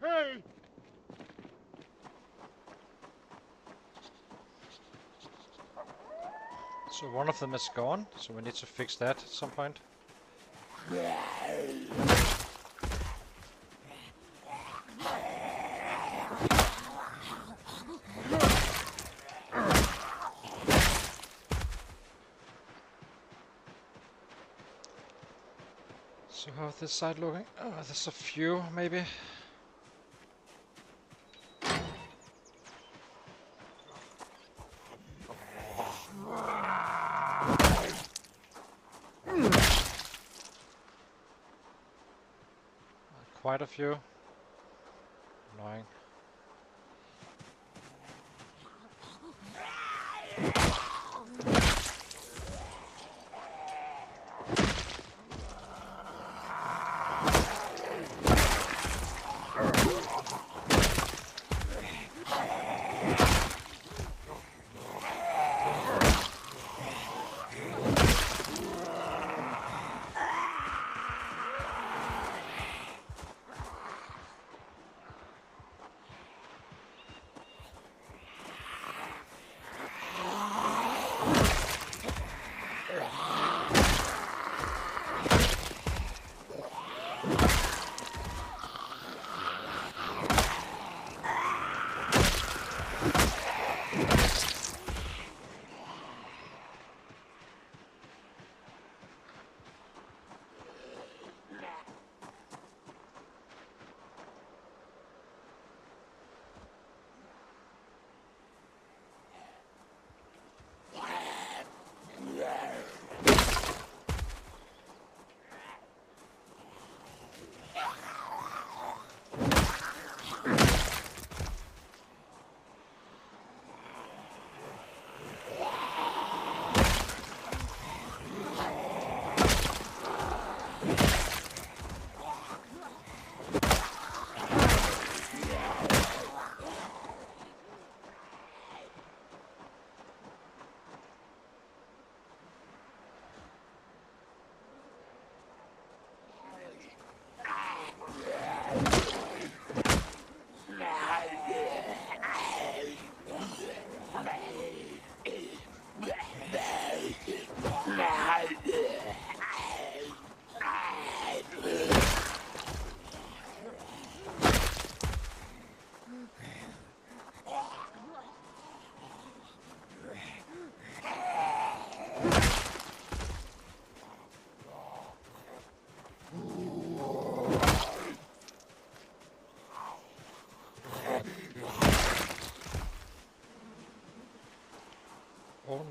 Hey! So one of them is gone, so we need to fix that at some point. So how's this side looking? Oh, there's a few, maybe. Quite a few. Annoying.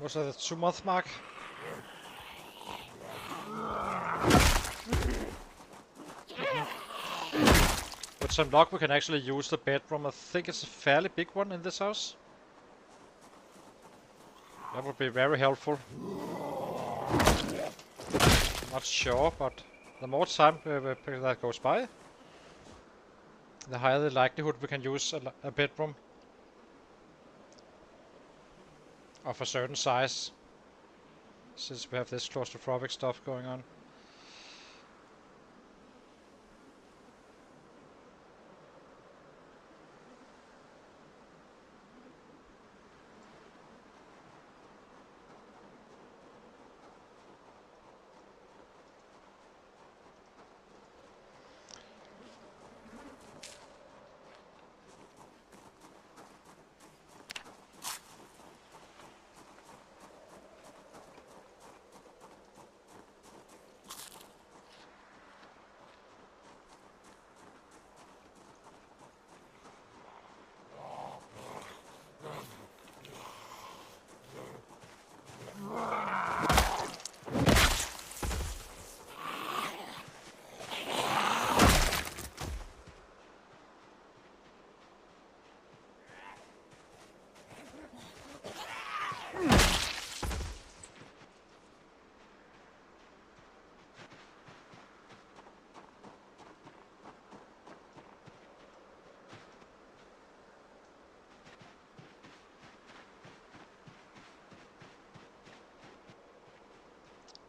Was at the 2-month mark. With some luck we can actually use the bedroom. I think it's a fairly big one in this house. That would be very helpful. Not sure, but the more time that goes by, the higher the likelihood we can use a bedroom of a certain size, since we have this claustrophobic stuff going on.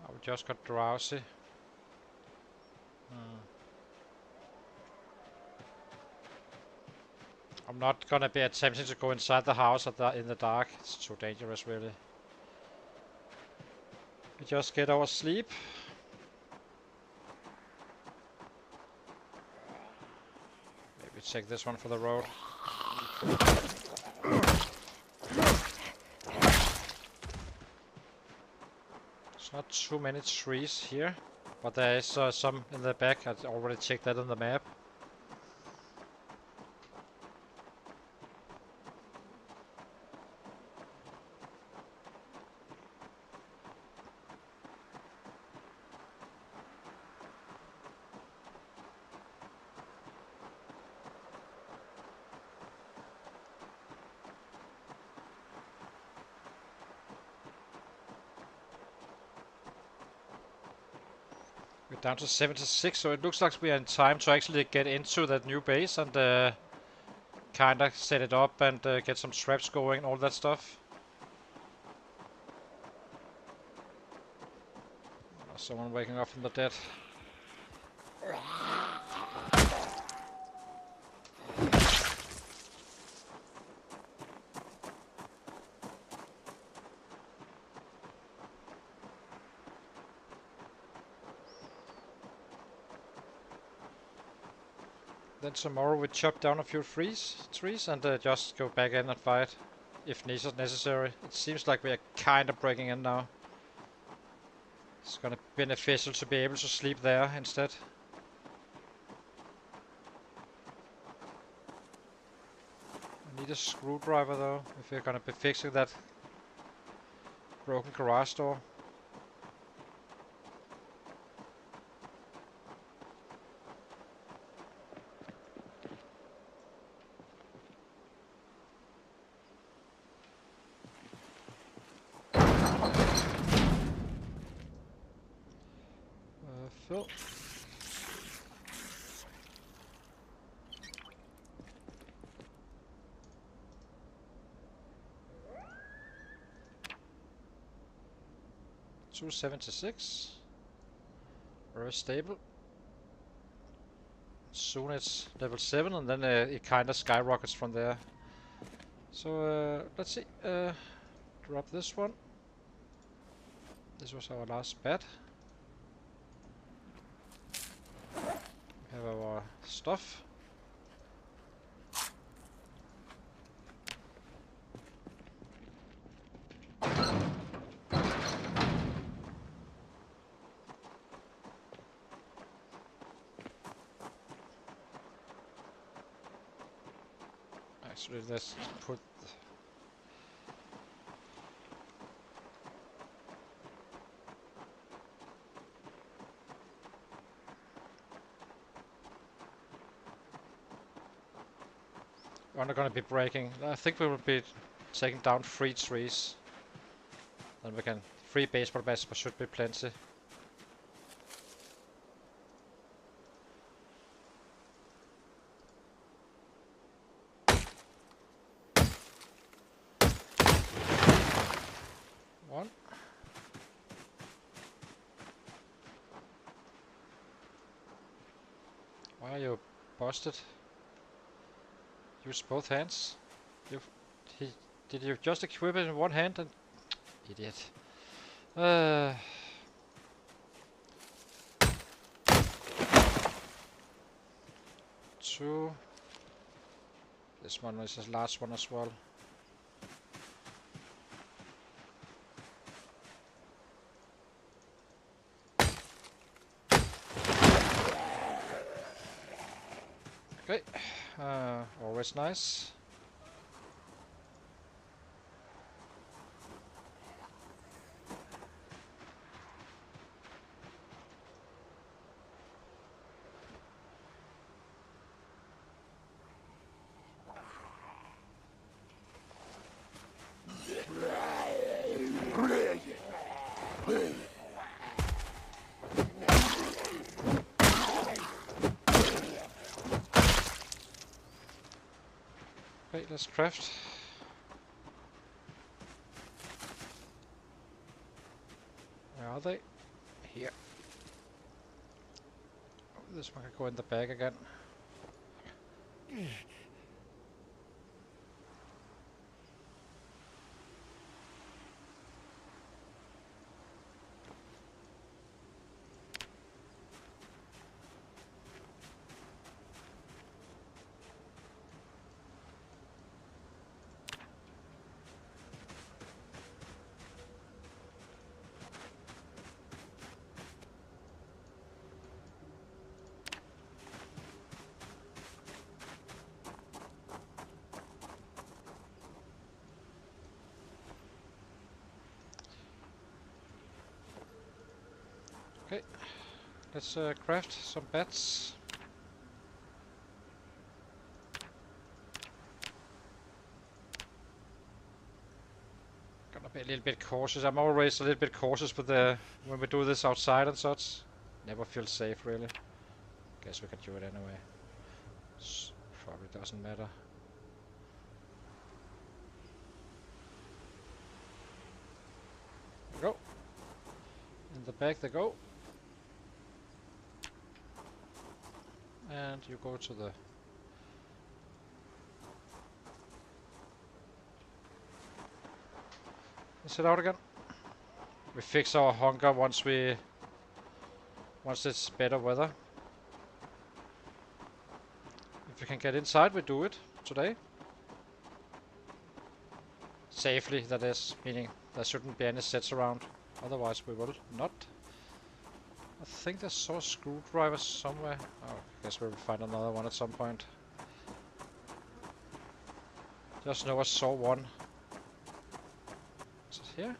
I just got drowsy. I'm not gonna be attempting to go inside the house in the dark. It's too dangerous, really. We just get our sleep. Maybe take this one for the road. There's not too many trees here, but there is some in the back. I already checked that on the map. We're down to 76, so it looks like we are in time to actually get into that new base and kinda set it up and get some traps going and all that stuff. Someone waking up from the dead. Then tomorrow we chop down a few trees and just go back in and fight if necessary. It seems like we are kind of breaking in now. It's gonna be beneficial to be able to sleep there instead. I need a screwdriver though, if we're gonna be fixing that broken garage door. Phil. $276. Very stable. Soon it's level 7 and then it kinda skyrockets from there. So let's see. Drop this one. This was our last bet. We have our stuff. Actually, let's put We're not gonna be breaking. I think we will be taking down 3 trees. Then we can 3 baseball bats, but should be plenty. One. Why are you busted? Use both hands. Did you just equip it in one hand and idiot? Two. This one is the last one as well. Okay. Always nice. Okay, let's craft. Where are they? Here. Oh, this one can go in the bag again. Okay, let's craft some bats. Gonna be a little bit cautious. I'm always a little bit cautious with when we do this outside and such. Never feel safe really. Guess we can do it anyway. Probably doesn't matter. Go. In the bag they go. And you go to the let's head out again. We fix our hunger once it's better weather. If we can get inside, we do it today. Safely, that is, meaning there shouldn't be any sets around. Otherwise we will not. I think I saw a screwdriver somewhere. Oh, I guess we'll find another one at some point. Just know I saw one. Is it here?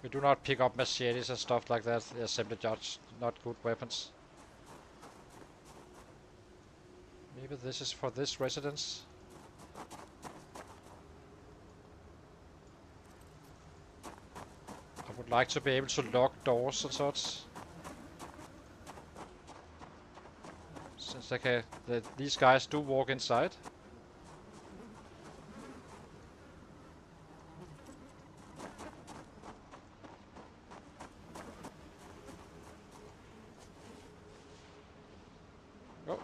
We do not pick up machetes and stuff like that. They're simply just not good weapons. Maybe this is for this residence. I would like to be able to lock doors and such. Since these guys do walk inside. Go.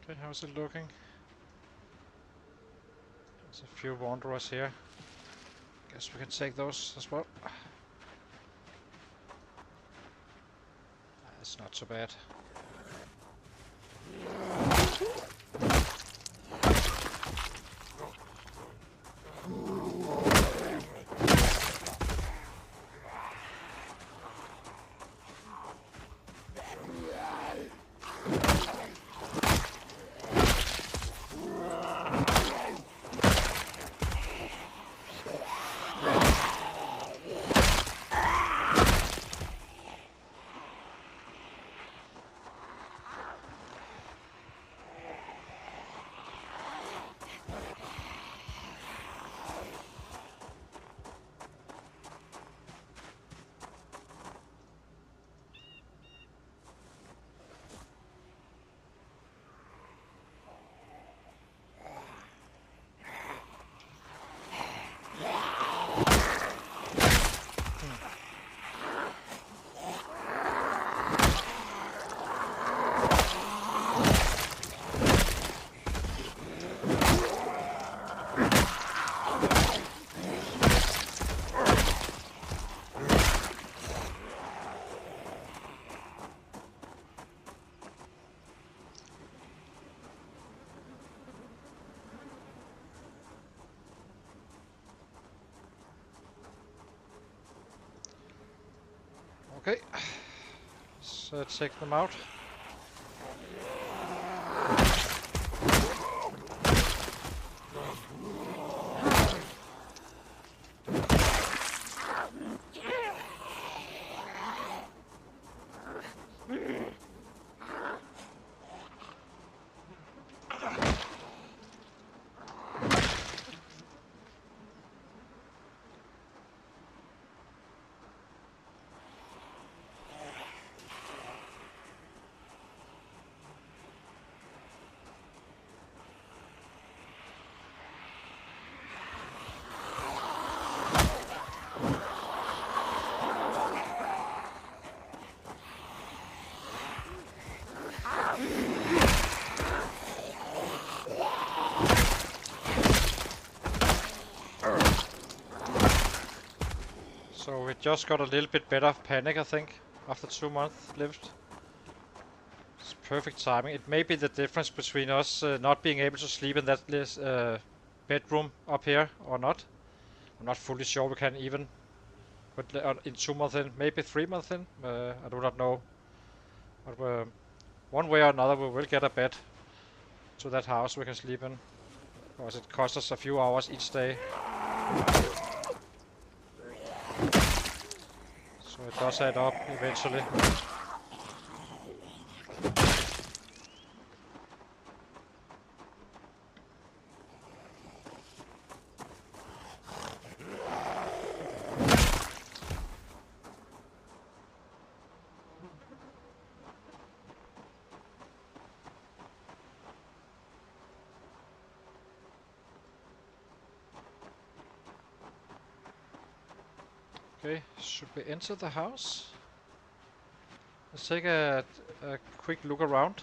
Okay, how's it looking? There's a few wanderers here. Guess we can take those as well. It's not so bad. Okay, let's take them out. So we just got a little bit better of panic, I think, after 2 months lived. It's perfect timing. It may be the difference between us not being able to sleep in that bedroom up here or not. I'm not fully sure we can even, but in 2 months in, maybe 3 months in, I do not know. But one way or another we will get a bed to that house we can sleep in. Because it costs us a few hours each day. So it does add up eventually. Okay, should we enter the house? Let's take a quick look around.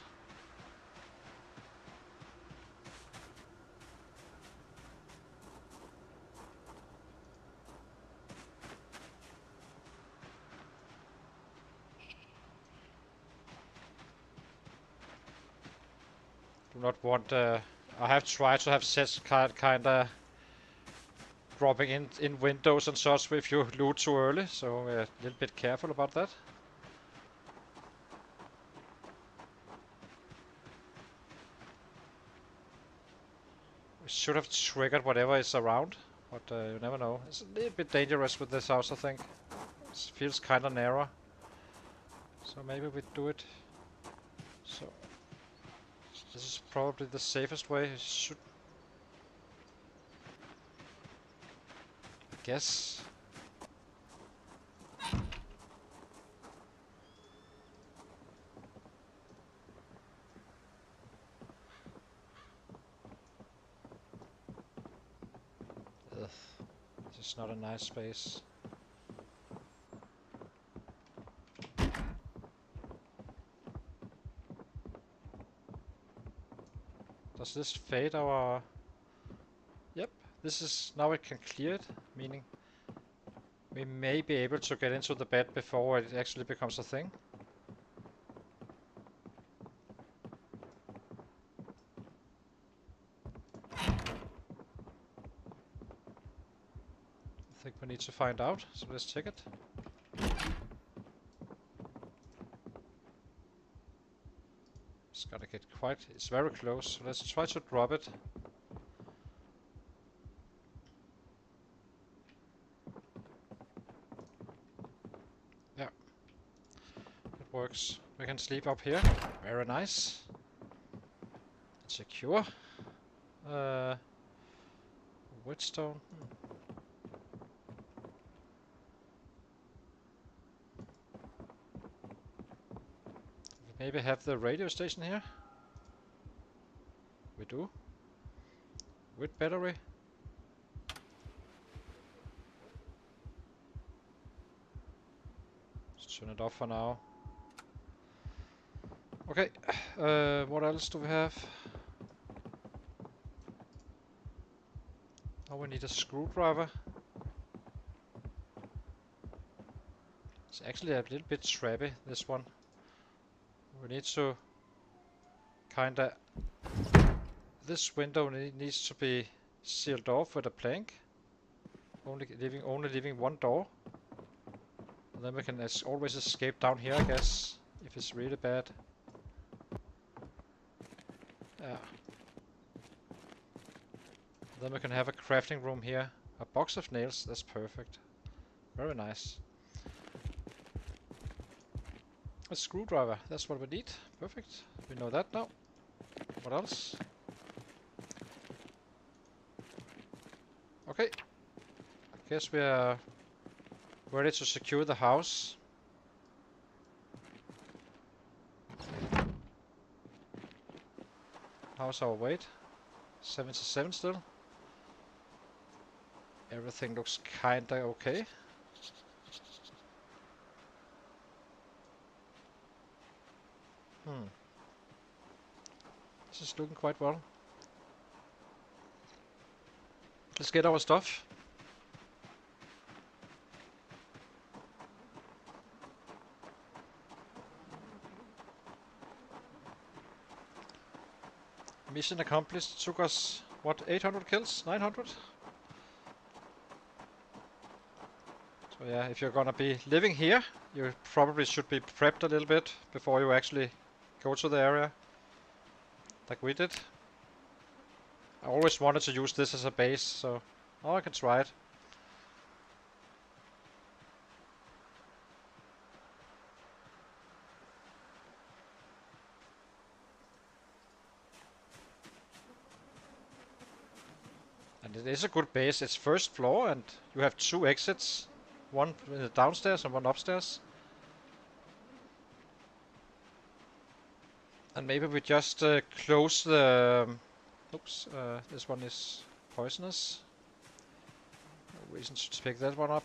Do not want. I have tried to have sets kinda dropping in windows and such if you loot too early, so a little bit careful about that. We should have triggered whatever is around, but you never know. It's a little bit dangerous with this house, I think. It feels kinda narrow, so maybe we do it. So this is probably the safest way. Should guess. Ugh. This is not a nice space. Does this fade our... Yep, this is... Now it can clear it, meaning we may be able to get into the bed before it actually becomes a thing. I think we need to find out, so let's check it. It's gotta get quite... It's very close, so let's try to drop it. Yeah. It works. We can sleep up here. Very nice. Secure. Whetstone. Maybe have the radio station here. We do. With battery. Let's turn it off for now. Okay. What else do we have? Oh, we need a screwdriver. It's actually a little bit trappy, this one. We need to kinda... This window needs to be sealed off with a plank. Only leaving one door. And then we can always escape down here, I guess, if it's really bad. Yeah. Then we can have a crafting room here. A box of nails, that's perfect. Very nice. A screwdriver, that's what we need. Perfect. We know that now. What else? Okay. Guess we are ready to secure the house. How's our weight? 77 still. Everything looks kinda okay. This is looking quite well. Let's get our stuff. Mission accomplished. Took us, what, 800 kills? 900? So yeah, if you're gonna be living here, you probably should be prepped a little bit before you actually go to the area. Like we did. I always wanted to use this as a base, so now I can try it. And it is a good base. It's first floor and you have 2 exits. One downstairs and one upstairs. And maybe we just close the... oops, this one is poisonous. No reason to pick that one up.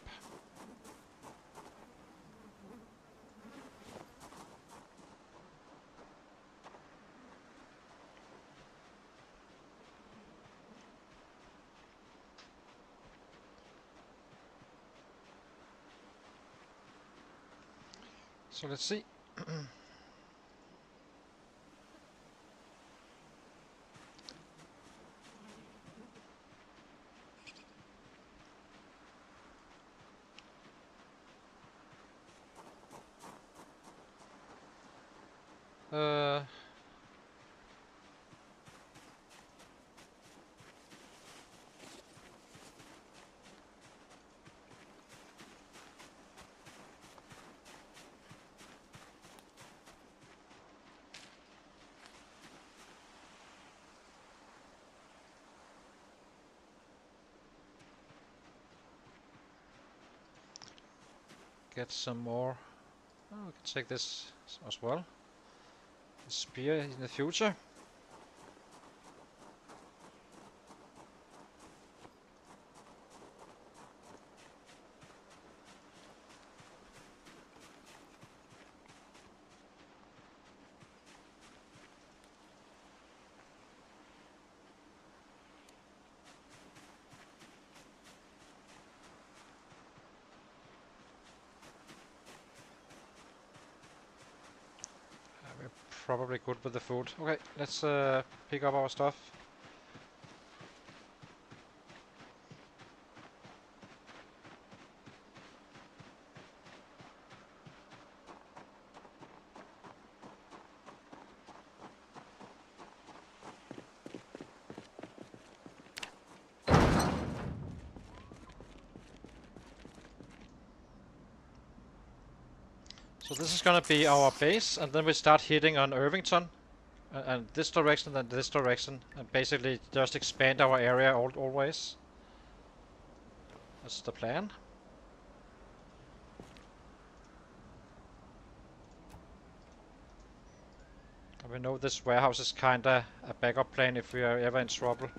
So let's see. Get some more. Oh, we can take this as well. The spear in the future. probably good with the food. Okay, let's pick up our stuff. So this is gonna be our base, and then we start hitting on Irvington, and this direction and this direction, and basically just expand our area always. That's the plan. And we know this warehouse is kinda a backup plan if we are ever in trouble.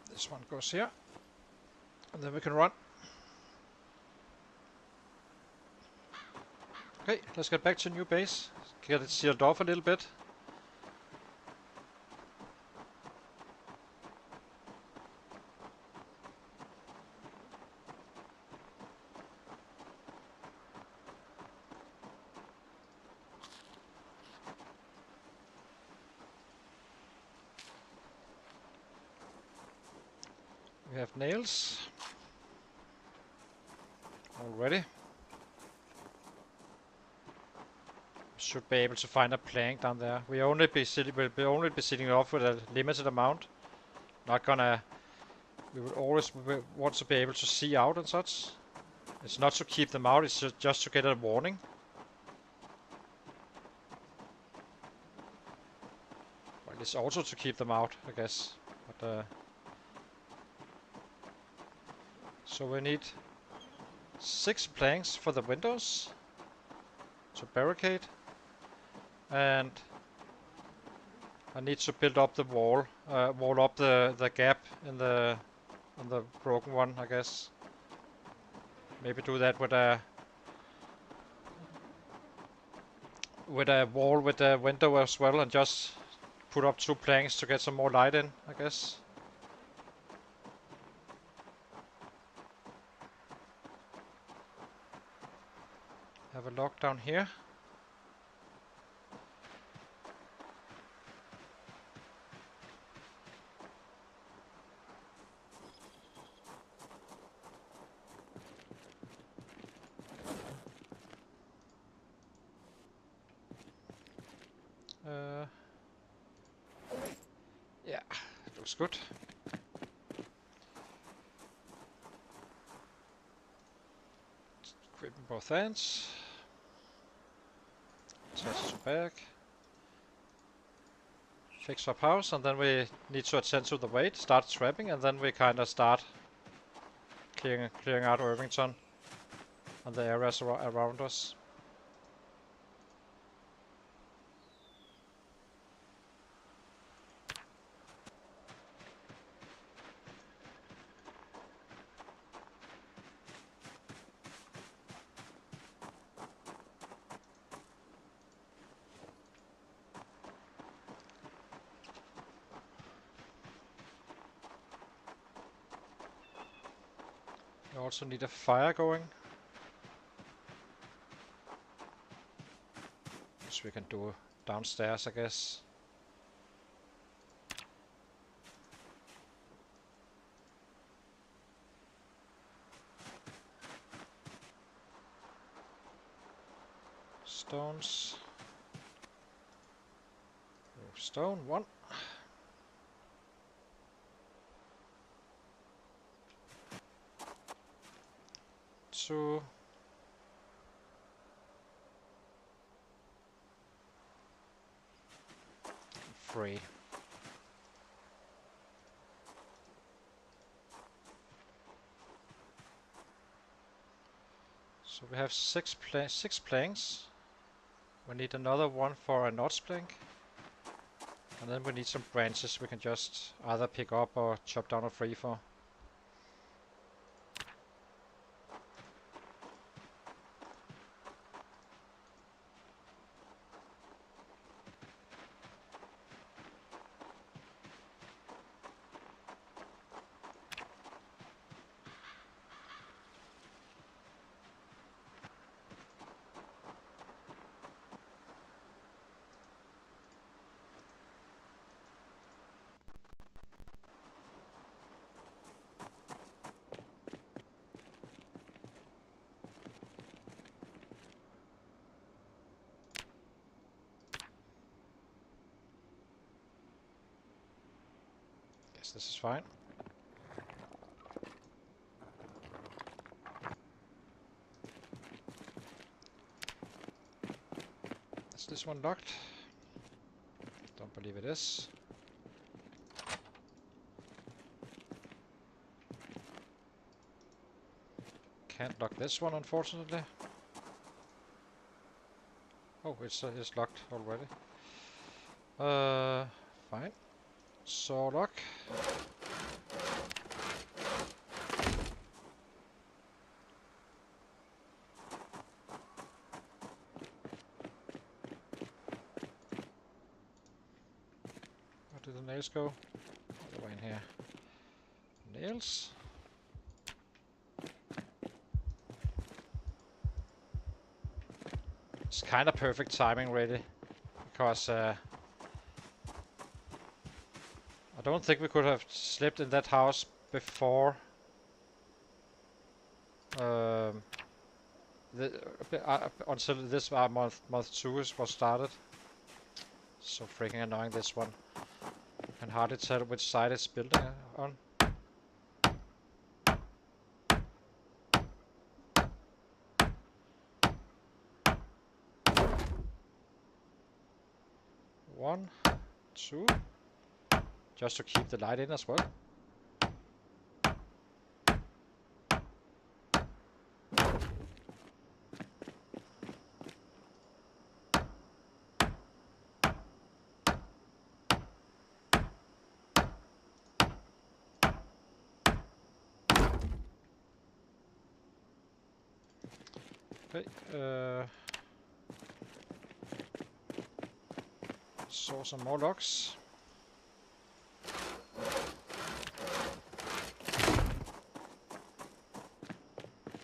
This one goes here, and then we can run. Okay, let's get back to new base. Get it sealed off a little bit. We have nails already. Should be able to find a plank down there. We'll only be sitting off with a limited amount. Not gonna. We would always want to be able to see out and such. It's not to keep them out. It's just to get a warning. Well, it's also to keep them out, I guess. But so we need 6 planks for the windows to barricade, and I need to build up the wall up the gap in the broken one, I guess. Maybe do that with a wall with a window as well, and just put up 2 planks to get some more light in, I guess. Have a lock down here. Yeah, looks good. Equip both ends. Attach to back. Fix up house, and then we need to attend to the weight, start trapping, and then we kind of start clearing out Irvington and the areas around us. We also need a fire going, which we can do downstairs, I guess. Stones. Stone, 1. 2. 3. So we have 6 planks. We need another one for a notch plank. And then we need some branches we can just either pick up or chop down a tree for. Yes, this is fine. Is this one locked? Don't believe it is. Can't lock this one, unfortunately. Oh, it's locked already. Fine. Saw lock. Where did the nails go? All the way in here. Nails. It's kind of perfect timing, really, because I don't think we could have slept in that house before until this month 2 was started. So freaking annoying, this one. You can hardly tell which side it's building on. One, 2, just to keep the light in as well. Okay, saw some more logs.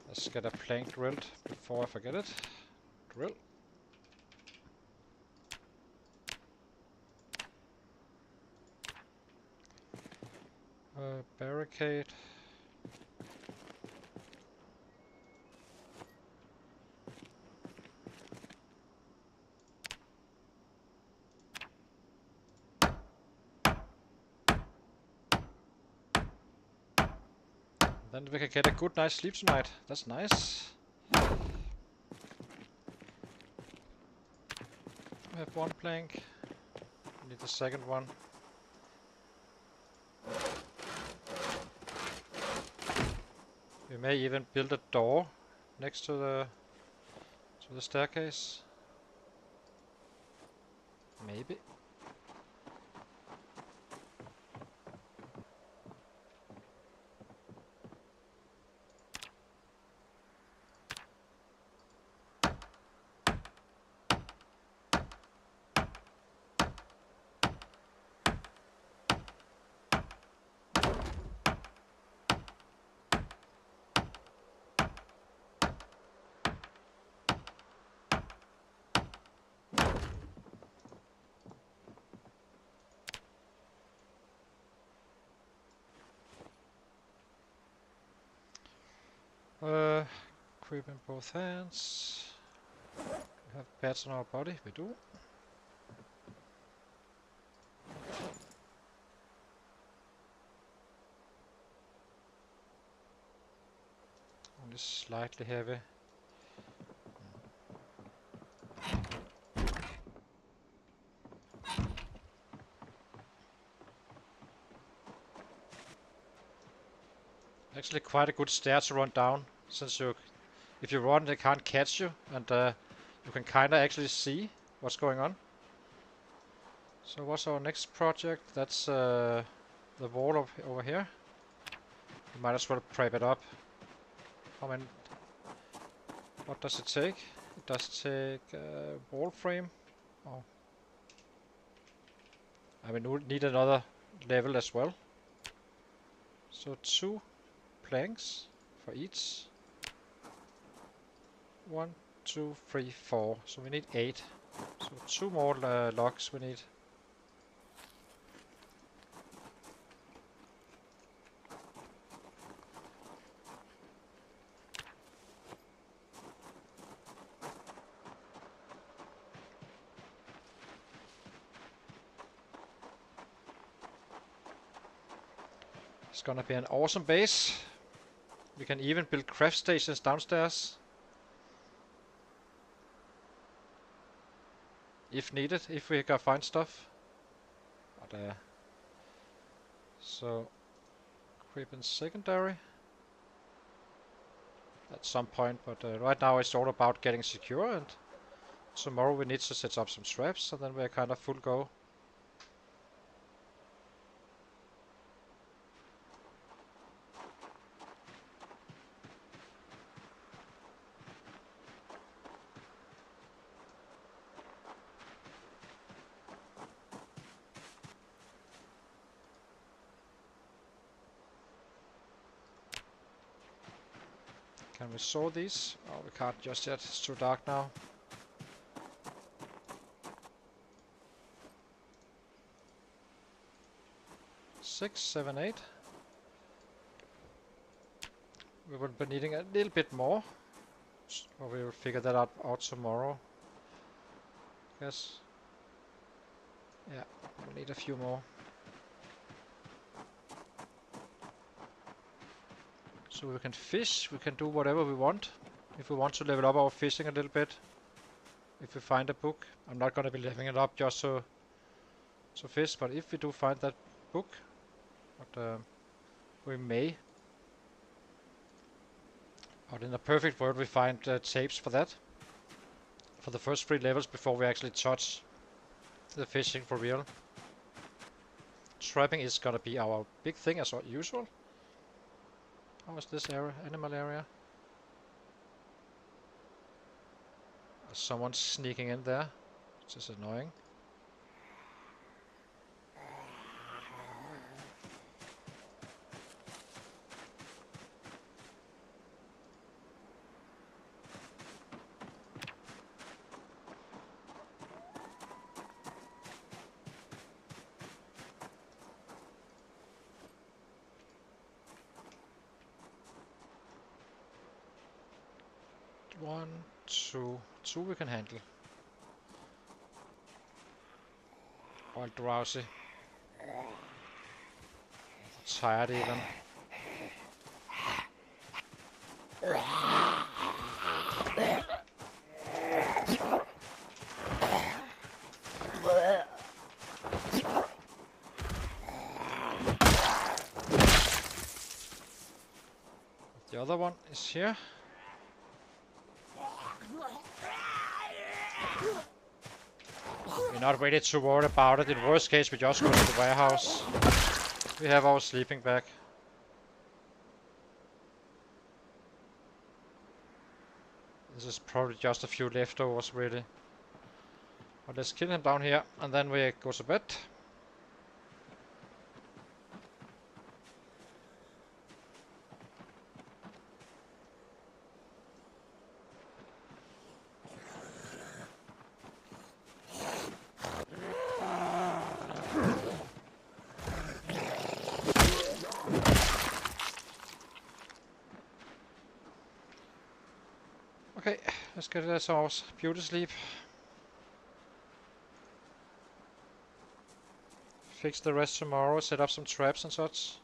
Let's get a plank drilled before I forget it. Drill. Barricade. Then we can get a good night's sleep tonight. That's nice. We have one plank. We need the second one. We may even build a door next to the staircase. Maybe. Creep in both hands. We have bats on our body, we do. Only slightly heavy. Actually quite a good stair to run down, since if you run they can't catch you, and you can kinda actually see what's going on. So what's our next project? That's the wall over here. We might as well prep it up. How many? What does it take? It does take wall frame. Oh. I will need another level as well. So 2 planks for each. 1, 2, 3, 4. So we need 8. So 2 more logs we need. It's gonna be an awesome base. We can even build craft stations downstairs. If needed, if we can find stuff. But, so, creep in secondary. At some point, but right now it's all about getting secure, and tomorrow we need to set up some traps, and then we're kind of full go. Can we saw these? Oh, we can't just yet. It's too dark now. Six, 7, 8. We will be needing a little bit more. Or we will figure that out tomorrow. Yes. Yeah, we need a few more. So we can fish, we can do whatever we want. If we want to level up our fishing a little bit. If we find a book. I'm not gonna be leveling it up just to fish, but if we do find that book, but we may. But in a perfect world we find tapes for that. For the first 3 levels before we actually touch the fishing for real. Trapping is gonna be our big thing as usual. How is this area? Animal area? Someone's sneaking in there, which is annoying. One, two we can handle. All drowsy. Tired even. The other one is here. We're not ready to worry about it. In worst case, we just go to the warehouse. We have our sleeping bag. This is probably just a few leftovers, really. But let's kill him down here, and then we go to bed. Okay, let's get some beauty sleep. Fix the rest tomorrow, set up some traps and such.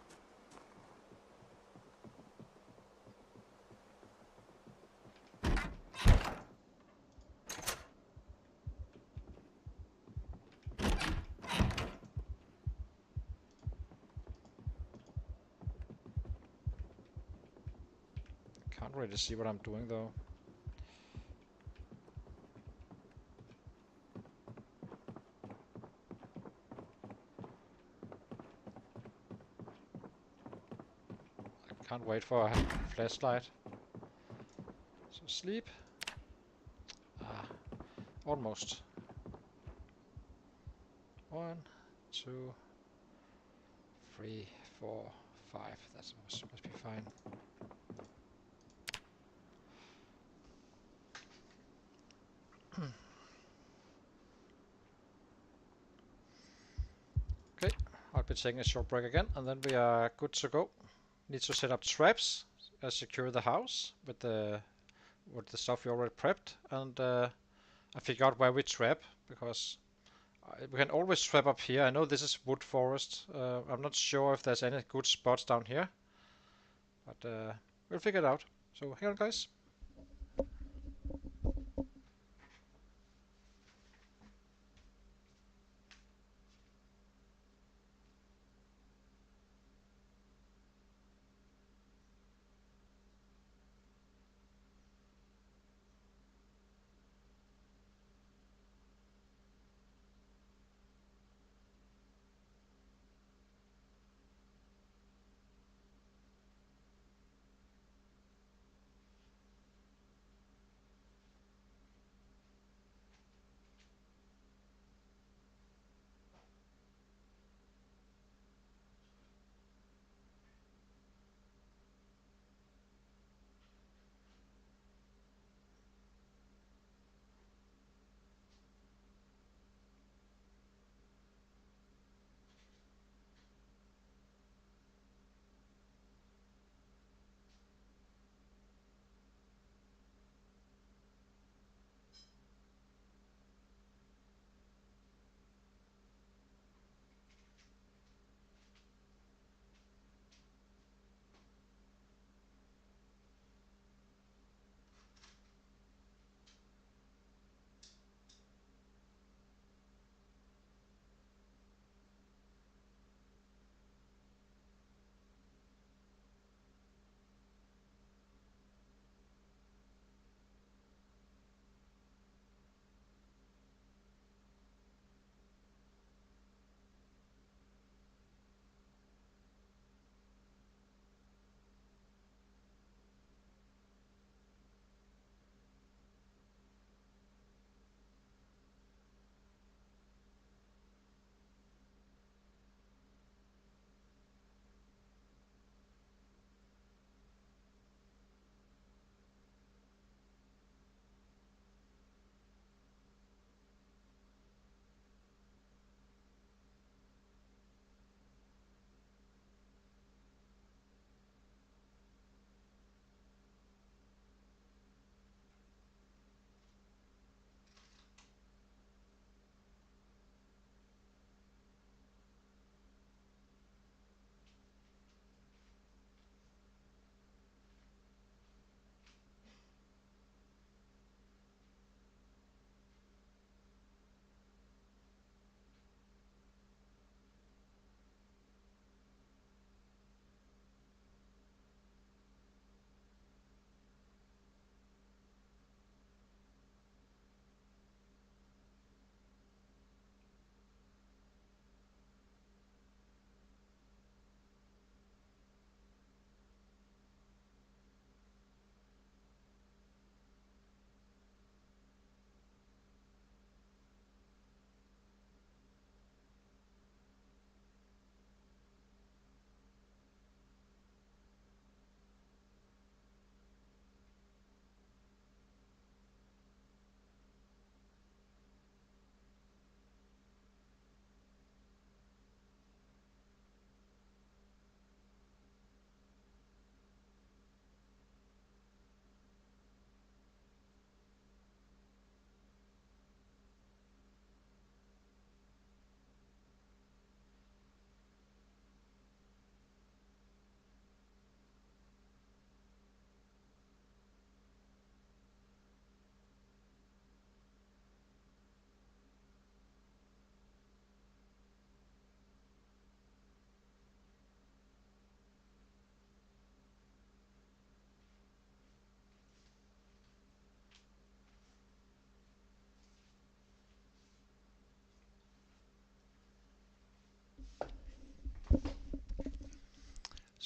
Can't really see what I'm doing though. I can't wait for a flashlight. So sleep. Ah, almost. 1, 2, 3, 4, 5. That must be fine. Okay, I'll be taking a short break again, and then we are good to go. Need to set up traps, secure the house with the stuff we already prepped, and I figure out where we trap, because we can always trap up here. I know this is wood forest. I'm not sure if there's any good spots down here, but we'll figure it out. So hang on, guys.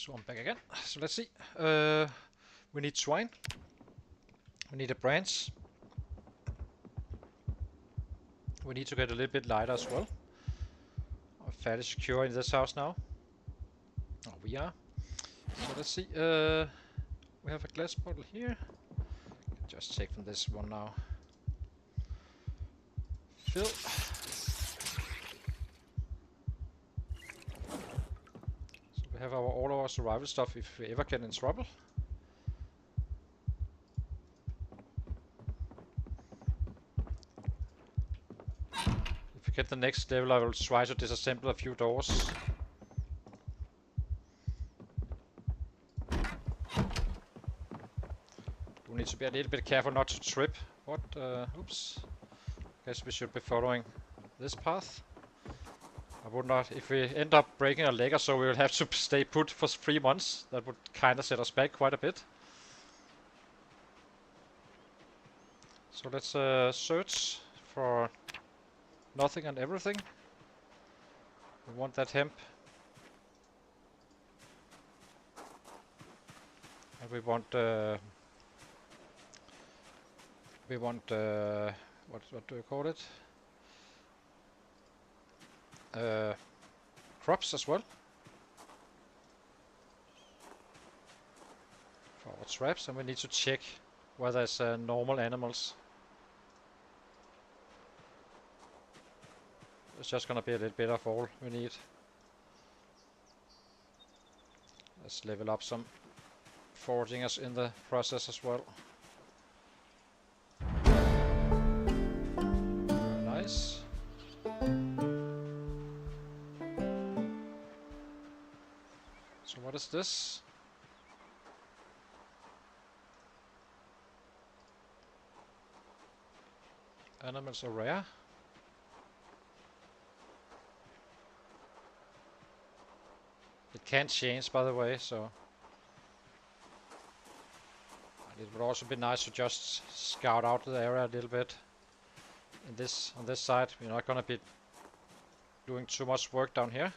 So I'm back again. So let's see. We need swine. We need a branch. We need to get a little bit lighter as well. I'm fairly secure in this house now. Oh, we are. So let's see. We have a glass bottle here. Just take from this one now. Fill. So we have all our survival stuff if we ever get in trouble. If we get the next level, I will try to disassemble a few doors. We need to be a little bit careful not to trip. What? Oops. Guess we should be following this path. I would not. If we end up breaking a leg or so, we will have to stay put for 3 months. That would kind of set us back quite a bit. So let's search for nothing and everything. We want that hemp. And we want what do you call it? Crops as well. For our traps, and we need to check whether there's normal animals. It's just gonna be a little bit of all we need. Let's level up some foraging us in the process as well. Very nice. So what is this? Animals are rare. It can change, by the way, so it would also be nice to just scout out the area a little bit. On this side, we're not gonna be doing too much work down here,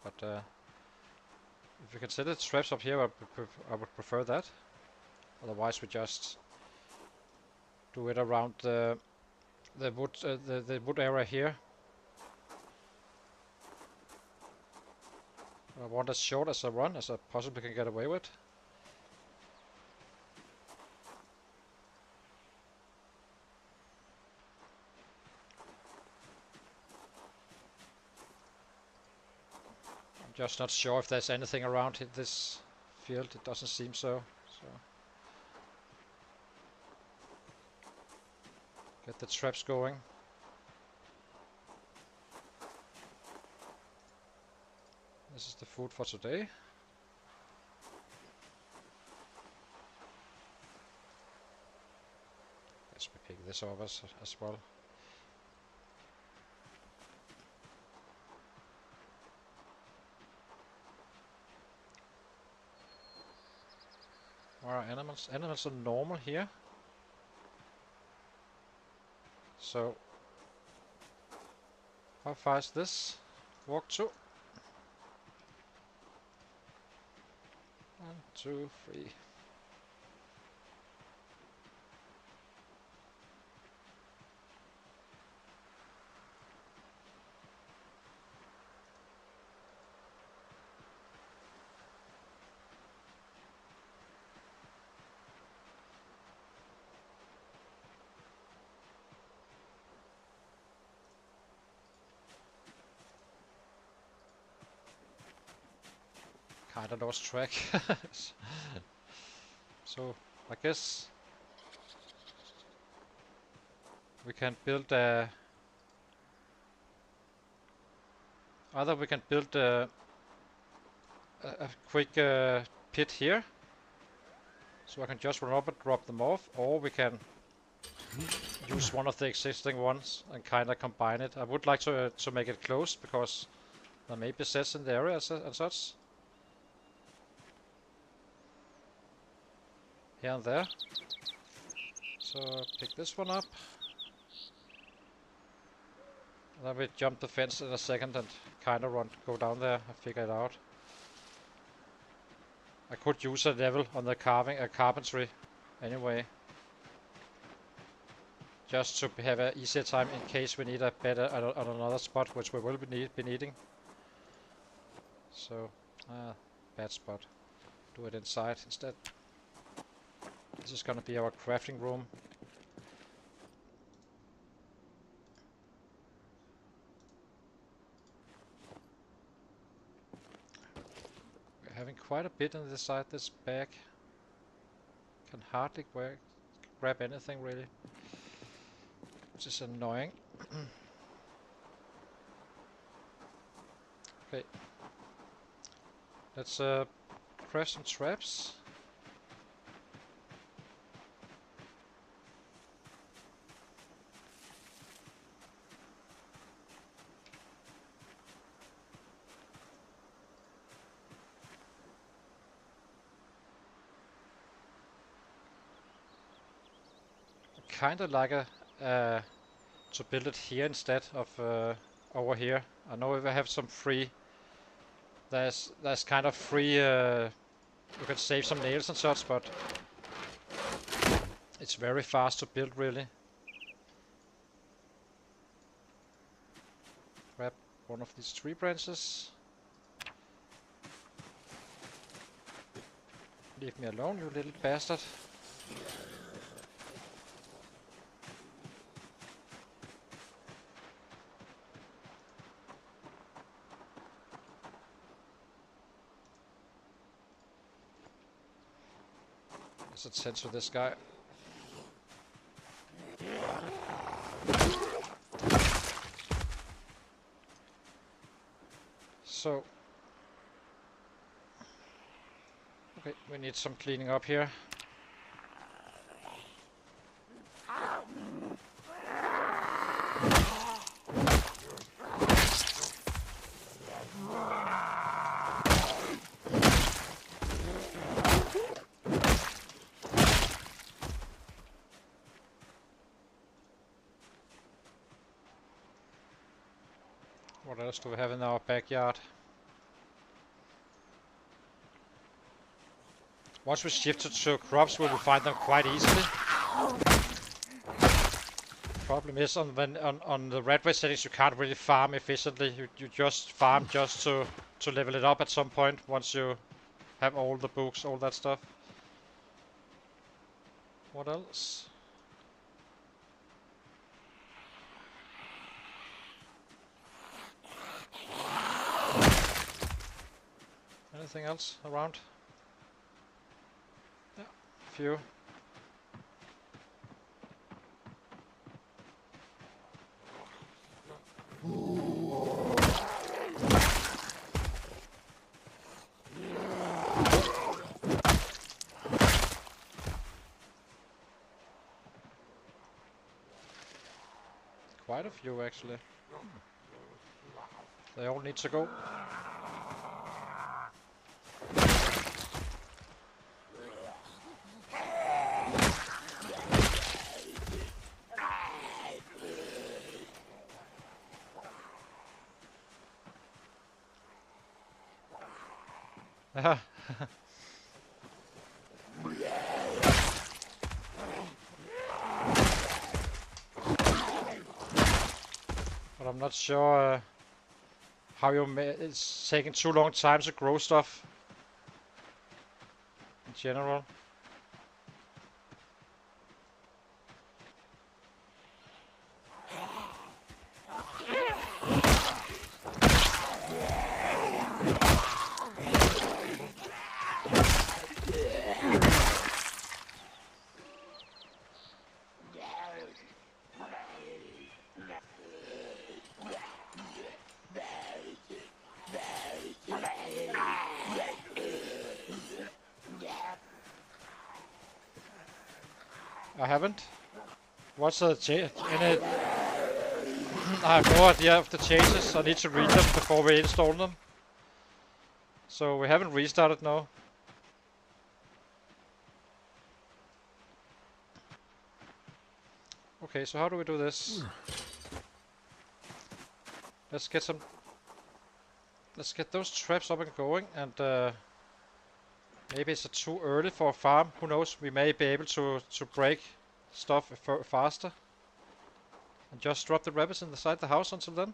but if we can set the traps up here, I would prefer that. Otherwise, we just do it around the wood area here. I want as short as a run as I possibly can get away with. I'm just not sure if there's anything around in this field. It doesn't seem so. Get the traps going. This is the food for today. Let's pick this up as well. Where are animals? Animals are normal here. So, how far is this walk to? 1, 2, 3. Kinda lost track. So I guess we can build a either we can build a quick pit here, so I can just run up and drop them off, or we can use one of the existing ones and kind of combine it. I would like to make it close because there may be sets in the area and such. Here and there. So pick this one up. And then we jump the fence in a second and kind of go down there and figure it out. I could use a level on the carpentry anyway. Just to have an easier time in case we need a better on another spot, which we will be needing. So, bad spot. Do it inside instead. This is gonna be our crafting room. We're having quite a bit on this side. This bag can hardly grab anything really, which is annoying. Okay, let's craft some traps. Kinda like to build it here instead of over here. I know if I have some free, there's kind of free. You can save some nails and such, but it's very fast to build really. Grab one of these tree branches. Leave me alone, you little bastard. Let's attend to this guy. So, okay, we need some cleaning up here. What else do we have in our backyard? Once we shifted to crops, we will find them quite easily. Problem is on the red race settings you can't really farm efficiently. You just farm just to level it up at some point once you have all the books, all that stuff. What else? Anything else around? Yeah, a few. Quite a few actually. They all need to go. But I'm not sure how it's taking too long time to grow stuff in general. I haven't. What's the any? I have no idea of the changes. I need to read them before we install them. So we haven't restarted now. Okay, so how do we do this? Let's get those traps up and going, and Maybe it's too early for a farm. Who knows? We may be able to break stuff faster. And just drop the rabbits inside the house until then.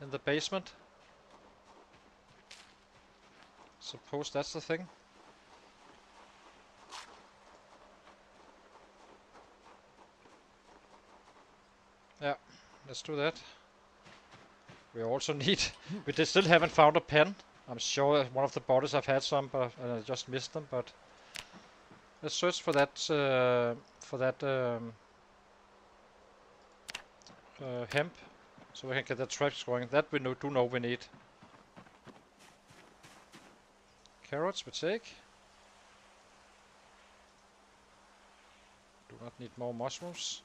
In the basement. Suppose that's the thing. Yeah, let's do that. We also need... we still haven't found a pen. I'm sure one of the bodies I've had some, but I just missed them. But let's search for that hemp, so we can get the traps going. That we do know we need. Carrots we take. Do not need more mushrooms.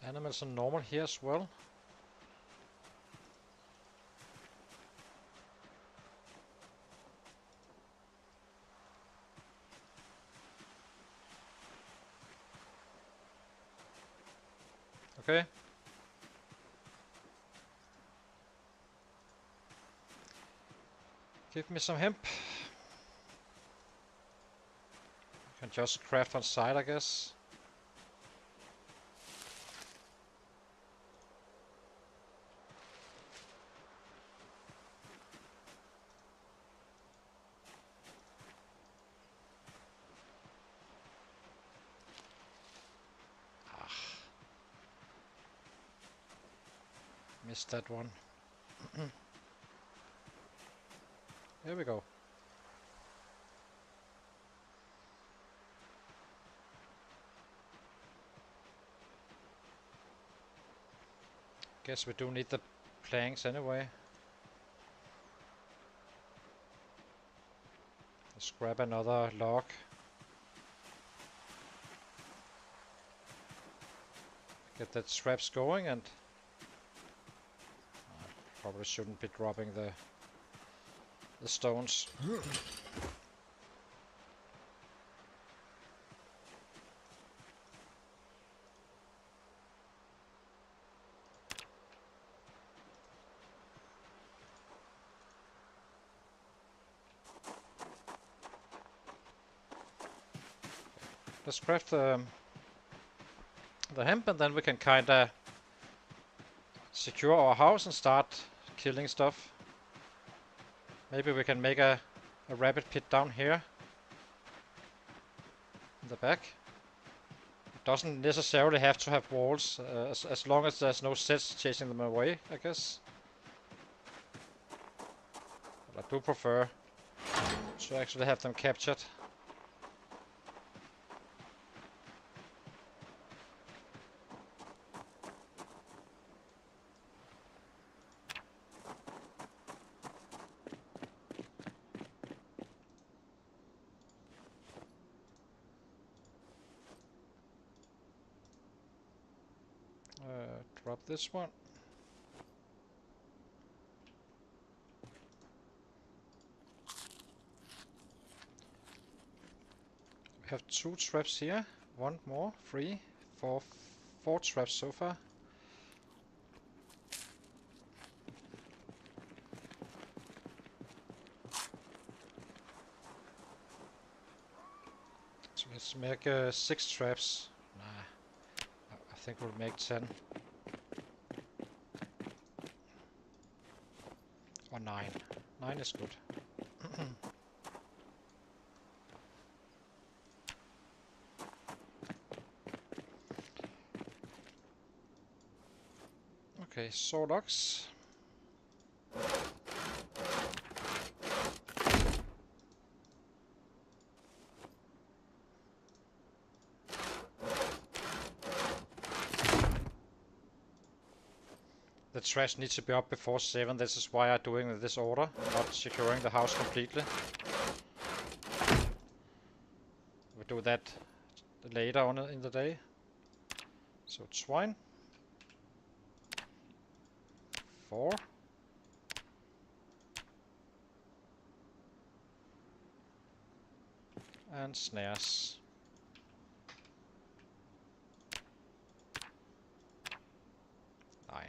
Animals are normal here as well. Okay. Give me some hemp. Can just craft on site, I guess. Missed that one. Here we go. Guess we do need the planks anyway. Let's grab another log. Get the traps going, and probably shouldn't be dropping the stones. Let's craft the hemp, and then we can kinda secure our house and start killing stuff. Maybe we can make a rabbit pit down here in the back. It doesn't necessarily have to have walls, as long as there's no sets chasing them away, I guess. But I do prefer to actually have them captured. Drop this one. We have 2 traps here. 1 more, 3, 4, 4 traps so far. So let's make 6 traps. Nah, I think we'll make 10. Or 9. 9 is good. Okay, saw logs. The trash needs to be up before 7. This is why I'm doing this order, not securing the house completely. We'll do that later on in the day. So swine. 4. And snares. Nine.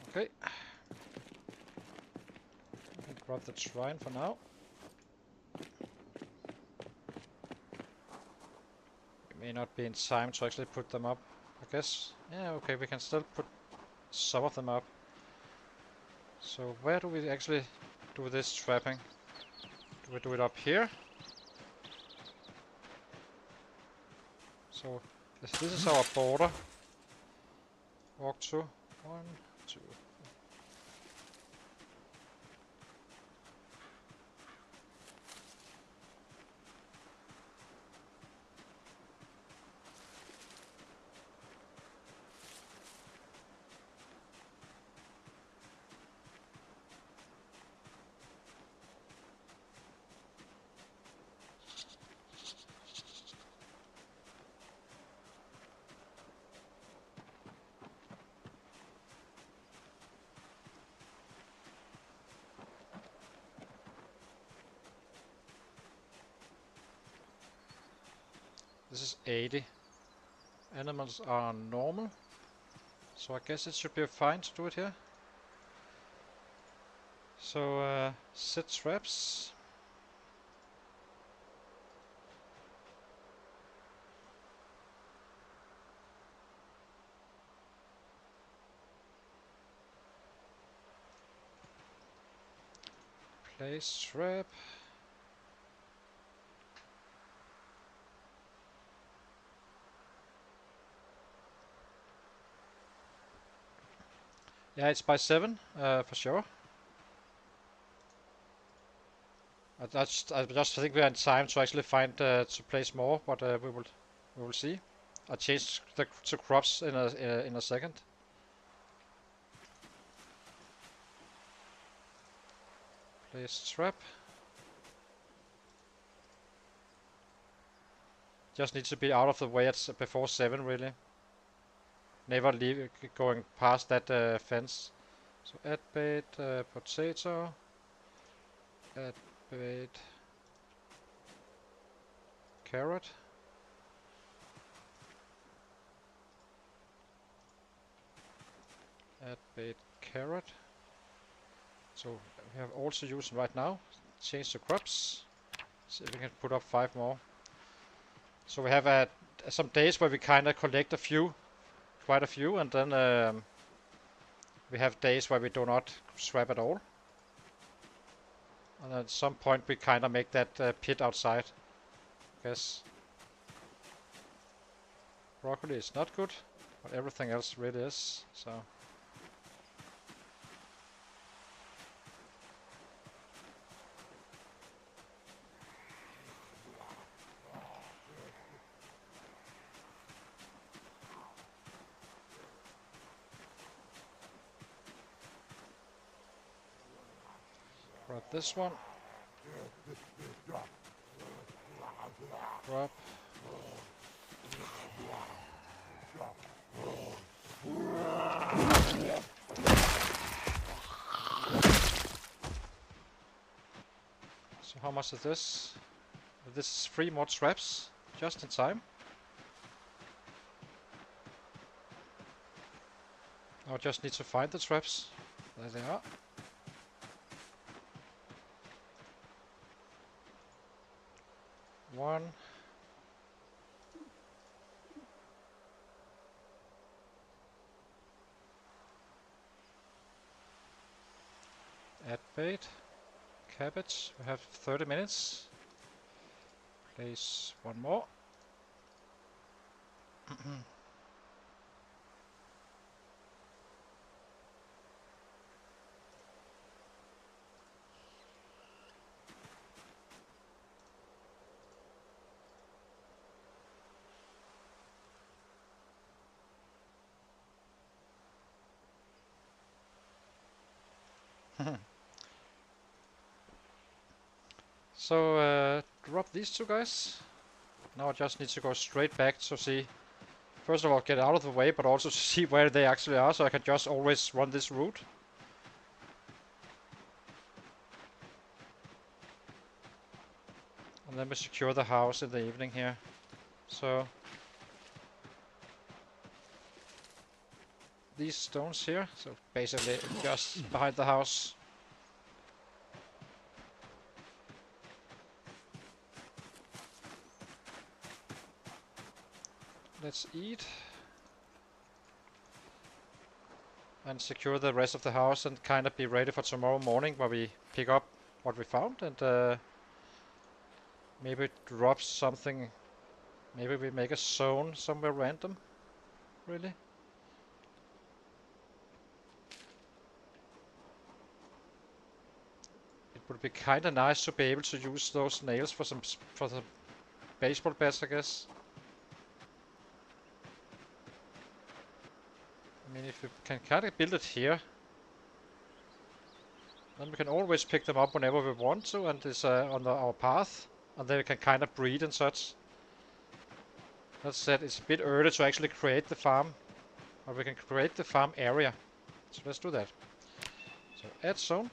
Okay. Grab the shrine for now. We may not be in time to actually put them up, I guess. Yeah, okay, we can still put some of them up. So where do we actually do this trapping? Do we do it up here? So this is our border. Walk to 1, 2. This is 80. Animals are normal, so I guess it should be fine to do it here. So set traps. Place trap. Yeah, it's by 7, for sure. I just think we are in time to actually find to place more, but we will see. I changed to crops in a second. Place trap. Just needs to be out of the way at before 7, really. Never leave going past that fence. So add bait, potato. Add bait, carrot. Add bait, carrot. So we have also used right now. Change the crops. See if we can put up 5 more. So we have some days where we kind of collect quite a few, and then we have days where we do not swap at all. And at some point we kind of make that pit outside. Guess broccoli is not good, but everything else really is. So. Grab this one. Grab. So how much is this? This is 3 more traps, just in time. I just need to find the traps. There they are. One. Add bait. Cabbage. We have 30 minutes. Place 1 more. So drop these 2 guys. Now I just need to go straight back to see first of all get out of the way, but also to see where they actually are, so I can just always run this route. And then we secure the house in the evening here. So these stones here, so basically just behind the house. Let's eat. And secure the rest of the house and kind of be ready for tomorrow morning where we pick up what we found and maybe drop something. Maybe we make a zone somewhere random. Really? It would be kind of nice to be able to use those nails for some baseball bats, I guess. I mean, if we can kind of build it here, then we can always pick them up whenever we want to, and it's on our path, and then we can kind of breed and such. That said, it's a bit early to actually create the farm, but we can create the farm area. So let's do that. So add zone.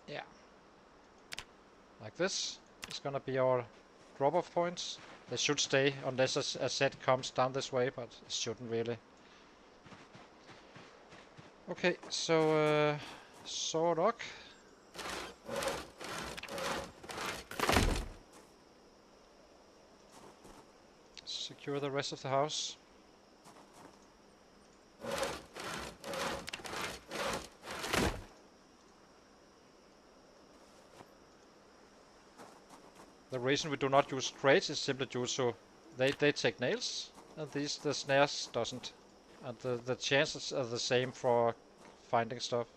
Yeah. Like this. It's gonna be our drop-off points. They should stay unless a set comes down this way, but it shouldn't really. Okay, so saw rock. Secure the rest of the house. The reason we do not use crates is simply due to they take nails, and the snares doesn't, and the chances are the same for finding stuff.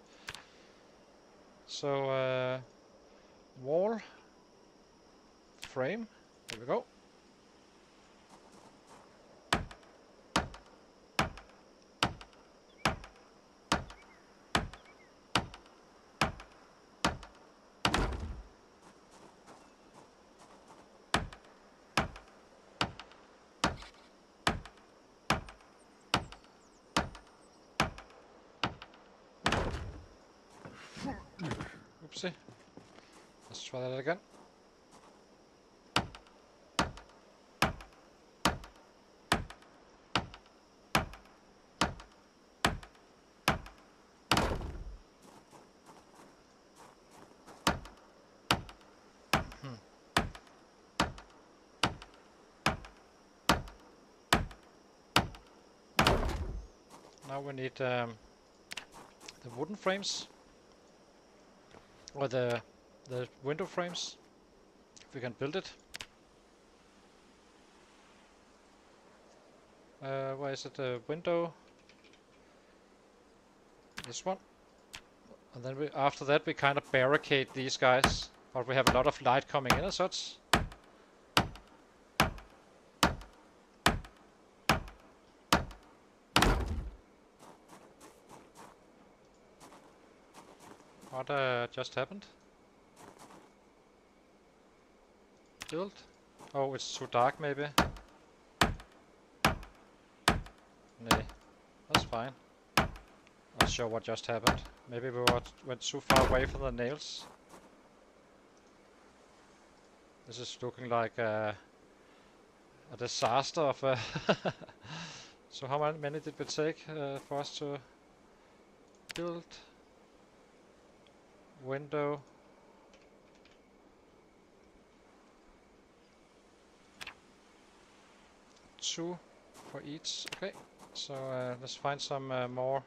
So wall frame. There we go. Oopsie. Let's try that again. Now we need the wooden frames, or the window frames, if we can build it. Where is it? The window. This one. And then after that we kind of barricade these guys, but we have a lot of light coming in as such. What just happened? Build? Oh, it's too dark maybe. Nah, that's fine. Not sure what just happened. Maybe we went too far away from the nails. This is looking like a disaster of a So how many did we take for us to build? Window. Two for each. Okay, so let's find some more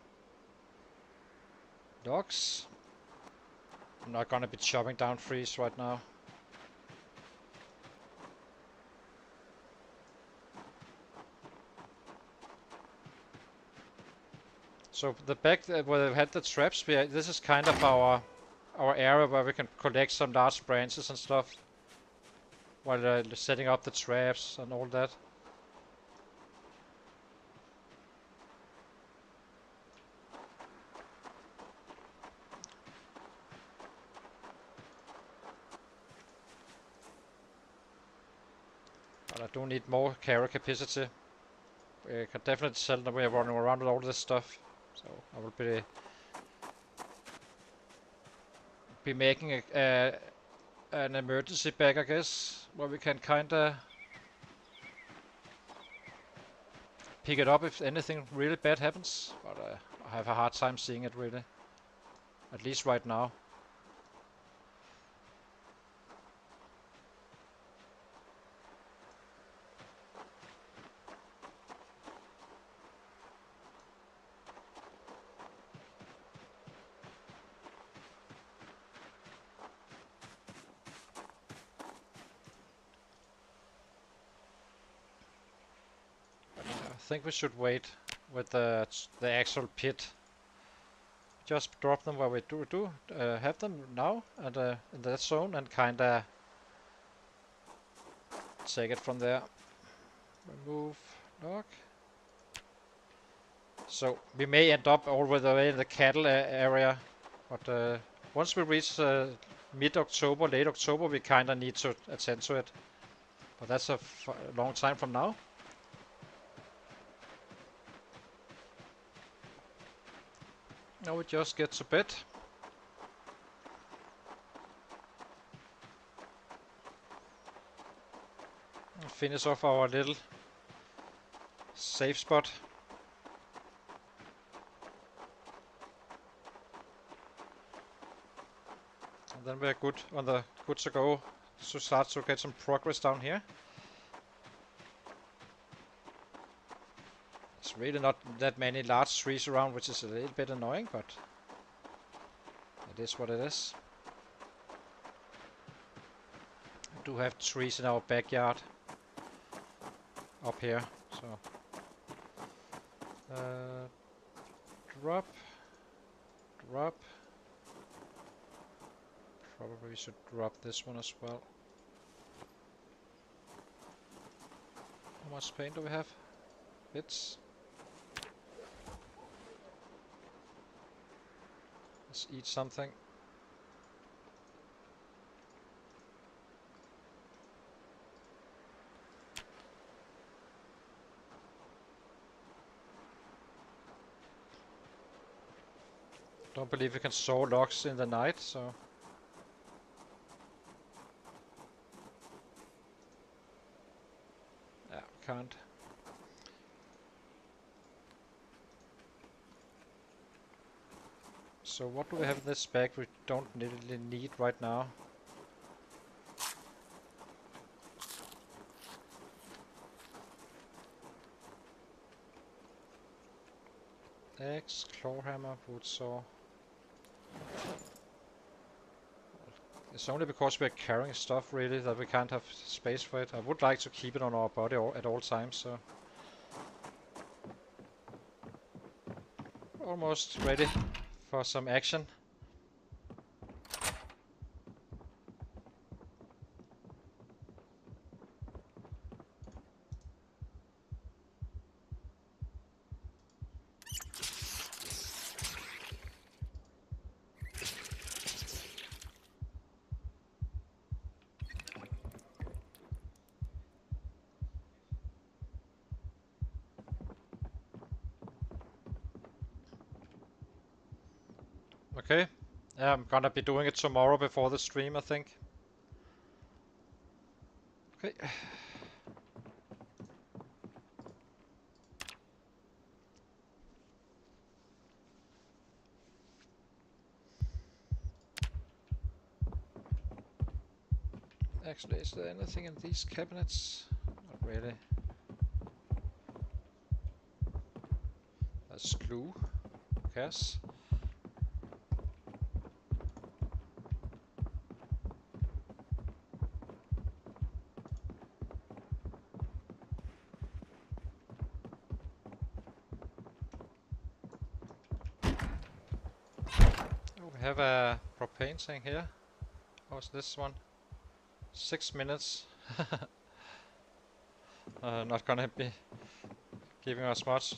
logs. I'm not gonna be chopping down trees right now. So the back where we had the traps, this is kind of our area where we can collect some large branches and stuff while setting up the traps and all that. I do need more carry capacity. We can definitely tell that we are running around with all this stuff. So I will be making an emergency bag, I guess, where we can kinda pick it up if anything really bad happens. But I have a hard time seeing it really, at least right now. I think we should wait with the actual pit. Just drop them where we have them now and in that zone, and kinda take it from there. Remove lock. So we may end up all the way in the cattle area, but once we reach mid-October, late October, we kinda need to attend to it. But that's a long time from now. Now we just get to bed. And finish off our little safe spot. And then we're good to go to start to get some progress down here. It's really not that many large trees around, which is a little bit annoying, but it is what it is. We do have trees in our backyard up here, so drop. Probably should drop this one as well. How much paint do we have? Bits. Let's eat something. Don't believe you can saw logs in the night, so yeah, can't. So what do we have in this bag we don't really need right now? Axe, claw hammer, wood saw. It's only because we're carrying stuff really that we can't have space for it. I would like to keep it on our body at all times, so almost ready for some action. Okay, yeah, I'm gonna be doing it tomorrow before the stream, I think. Okay. Actually, is there anything in these cabinets? Not really. That's glue. Yes. Oh, we have a propane tank here. How's this one? 6 minutes. Not gonna be giving us much.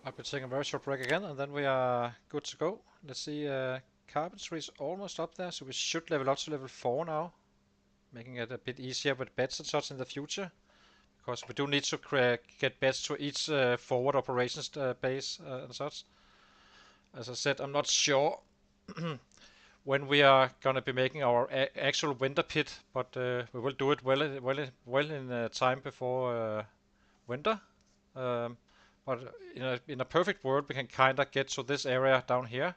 I'll be taking a very short break again, and then we are good to go. Let's see, carpentry is almost up there, so we should level up to level 4 now, making it a bit easier with beds and such in the future, because we do need to get beds to each forward operations base and such. As I said, I'm not sure when we are gonna be making our actual winter pit, but we will do it well in time before winter. Um, but in a perfect world, we can kind of get to this area down here,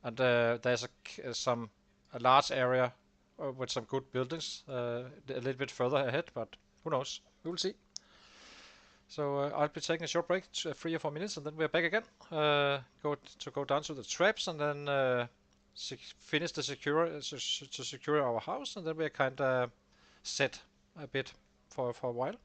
and there's a large area with some good buildings a little bit further ahead. But who knows? We will see. So I'll be taking a short break, 3 or 4 minutes, and then we're back again. Go down to the traps and then finish the to secure our house, and then we're kind of set a bit for a while.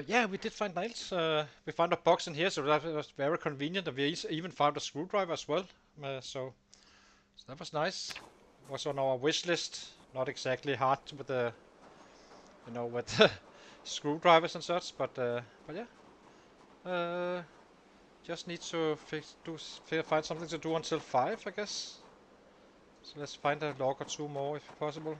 Yeah, we did find nails. We found a box in here, so that was very convenient. And we even found a screwdriver as well. So that was nice. Was on our wish list. Not exactly hard with the, with screwdrivers and such, but yeah. Just need to find something to do until 5, I guess. So let's find a log or 2 more if possible.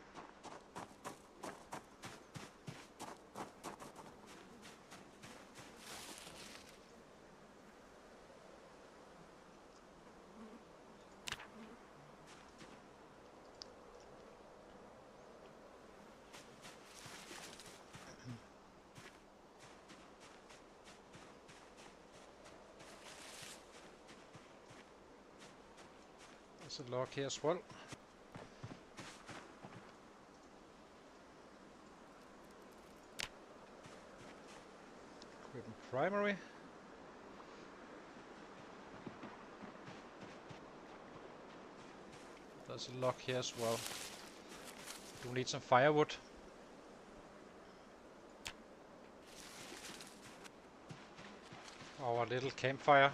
There's a log here as well. Equipment primary. There's a log here as well. Do need some firewood. Our little campfire.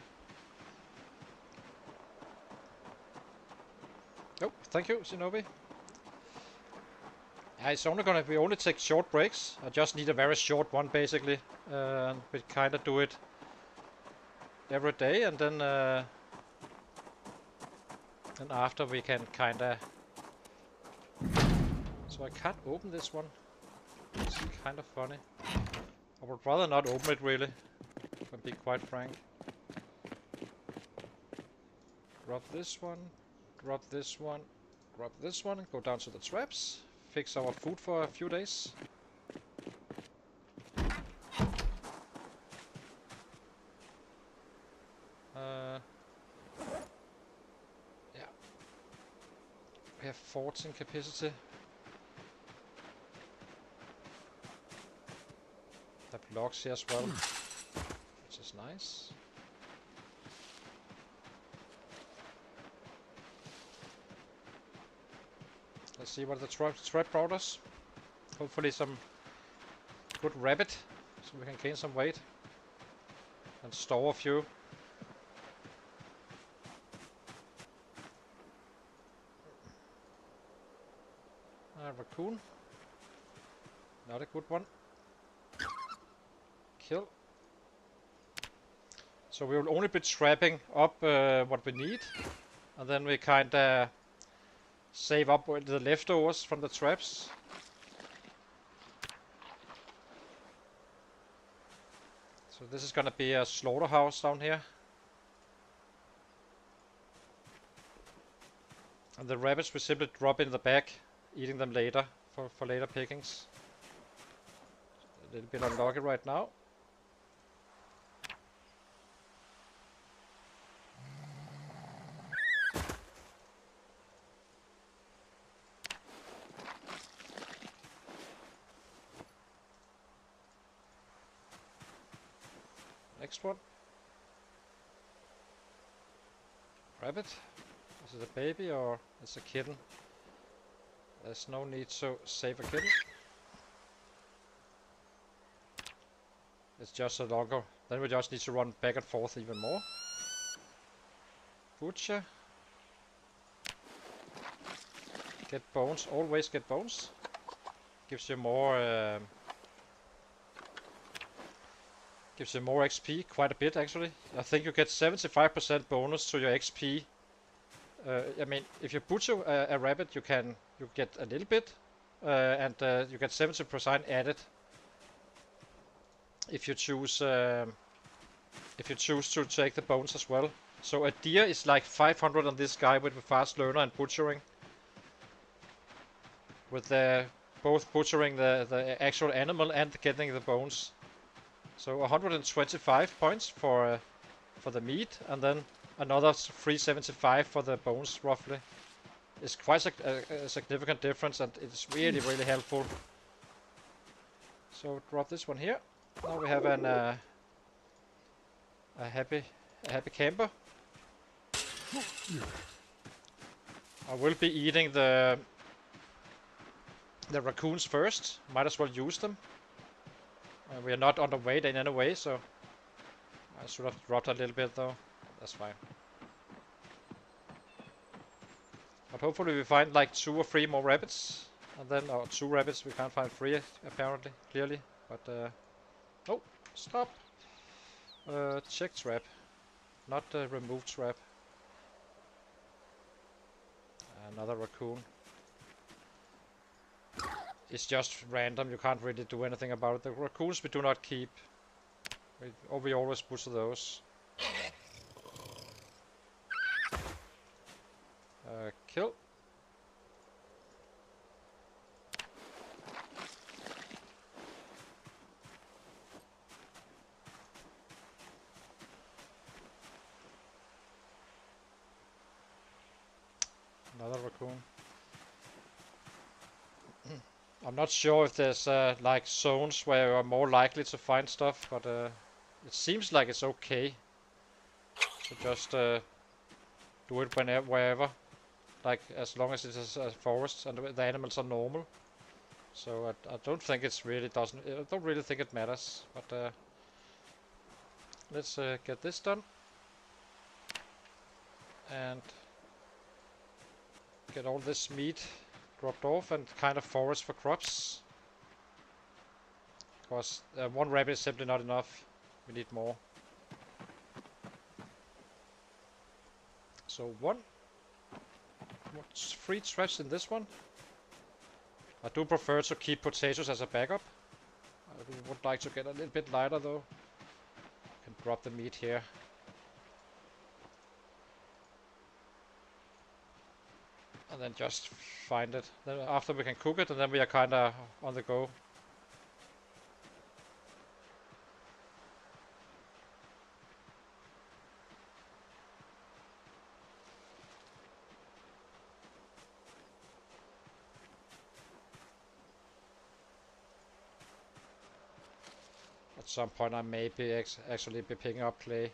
Oh, thank you, Shinobi. It's we only take short breaks. I just need a very short one, basically. And we kind of do it every day, and then after we can kind of. So I can't open this one. It's kind of funny. I would rather not open it, really. If I'm being quite frank. Drop this one, drop this one, drop this one, and go down to the traps. Fix our food for a few days. Yeah. We have 14 capacity. Have logs here as well, which is nice. Let's see what the trap brought us. Hopefully some good rabbit, so we can gain some weight and store a few. Raccoon. Not a good one. Kill. So we will only be trapping up what we need, and then we kinda save up with the leftovers from the traps. So this is gonna be a slaughterhouse down here. And the rabbits we simply drop in the back, eating them later for later pickings. A little bit unlucky right now. Next one. Rabbit. Is it a baby or it's a kitten? There's no need to save a kitten. It's just a longer. Then we just need to run back and forth even more. Butcher. Get bones. Always get bones. Gives you more. Gives you more XP. Quite a bit actually. I think you get 75% bonus to your XP. I mean, if you butcher a rabbit, you get a little bit, and you get 70% added. If you choose to take the bones as well. So a deer is like 500 on this guy with the fast learner and butchering. With both butchering the actual animal and getting the bones. So 125 points for the meat, and then another 375 for the bones, roughly. It's quite a significant difference, and it's really helpful. So drop this one here. Now we have a happy camper. I will be eating the raccoons first. Might as well use them. We are not underweight in any way, so I should have dropped a little bit though. That's fine. But hopefully we find like 2 or 3 more rabbits, and then or 2 rabbits. We can't find 3 apparently, clearly. But oh, stop! Check trap, not remove trap. Another raccoon. It's just random. You can't really do anything about it. The raccoons we do not keep. We always butcher those. Kill. Another raccoon. I'm not sure if there's like zones where you are more likely to find stuff, but it seems like it's okay. So just do it wherever. Like as long as it is a forest and the animals are normal. So I don't think it's really doesn't. I don't really think it matters. But let's get this done and get all this meat dropped off and kind of forest for crops. Because 1 rabbit is simply not enough. We need more. So 3 traps in this one. I do prefer to keep potatoes as a backup. I would like to get a little bit lighter though. Can drop the meat here. and then just find it. Then after we can cook it, and then we are kinda on the go. At some point I may be actually be picking up clay.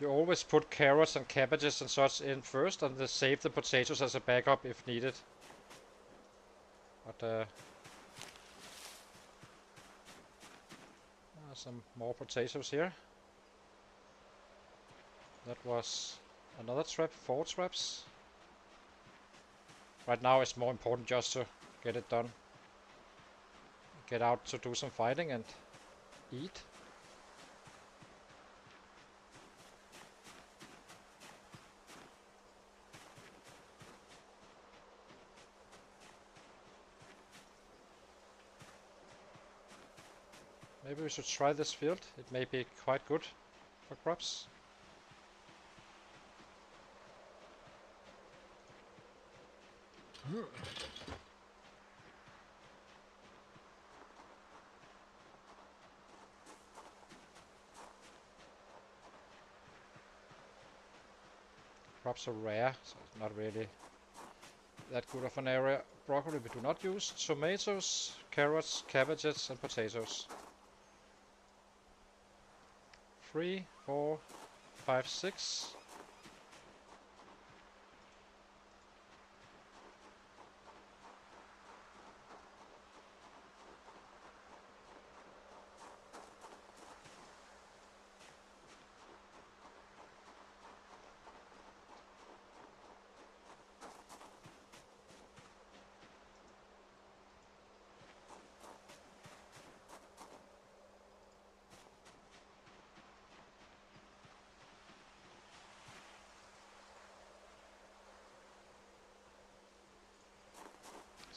You always put carrots and cabbages and such in first, and then save the potatoes as a backup if needed. But some more potatoes here. That was another trap, 4 traps. Right now it's more important just to get it done. Get out to do some fighting and eat. Maybe we should try this field. It may be quite good for crops. Crops are rare, so it's not really that good of an area. Broccoli we do not use. Tomatoes, carrots, cabbages and potatoes. 3, 4, 5, 6.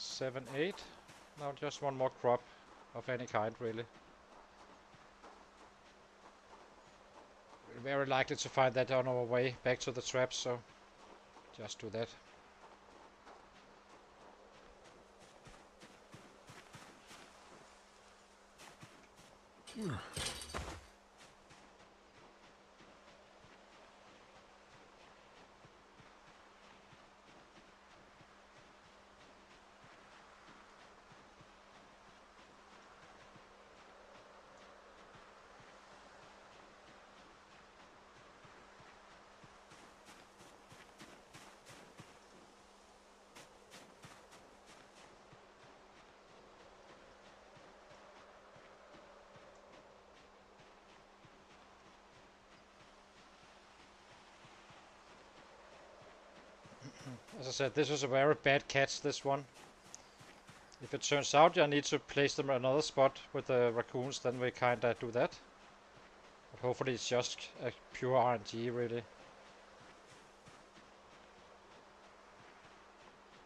Seven, 8. Now just one more crop of any kind, really. We're very likely to find that on our way back to the traps, so just do that. As I said, this was a very bad catch, this one. If it turns out I need to place them in another spot with the raccoons, then we kinda do that. But hopefully it's just a pure RNG, really.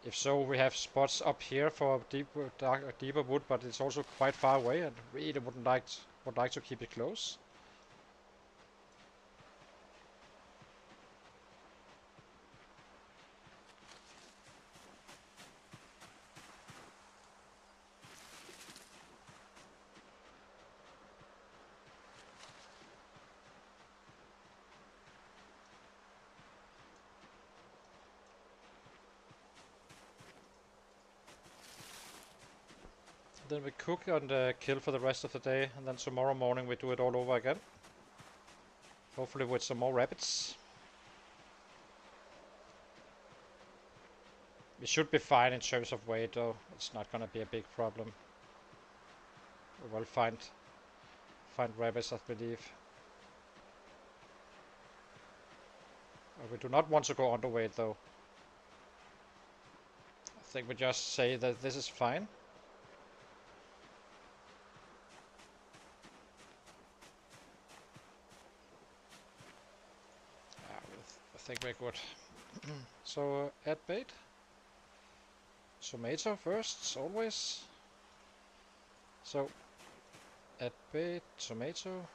If so, we have spots up here for deeper wood, but it's also quite far away, and really would like to keep it close. Then we cook and kill for the rest of the day, and then tomorrow morning we do it all over again. Hopefully with some more rabbits. We should be fine in terms of weight though, it's not gonna be a big problem. We will find rabbits, I believe. We do not want to go underweight though. I think we just say that this is fine. I think we're good. So add bait. tomato first, always. So, add bait, tomato.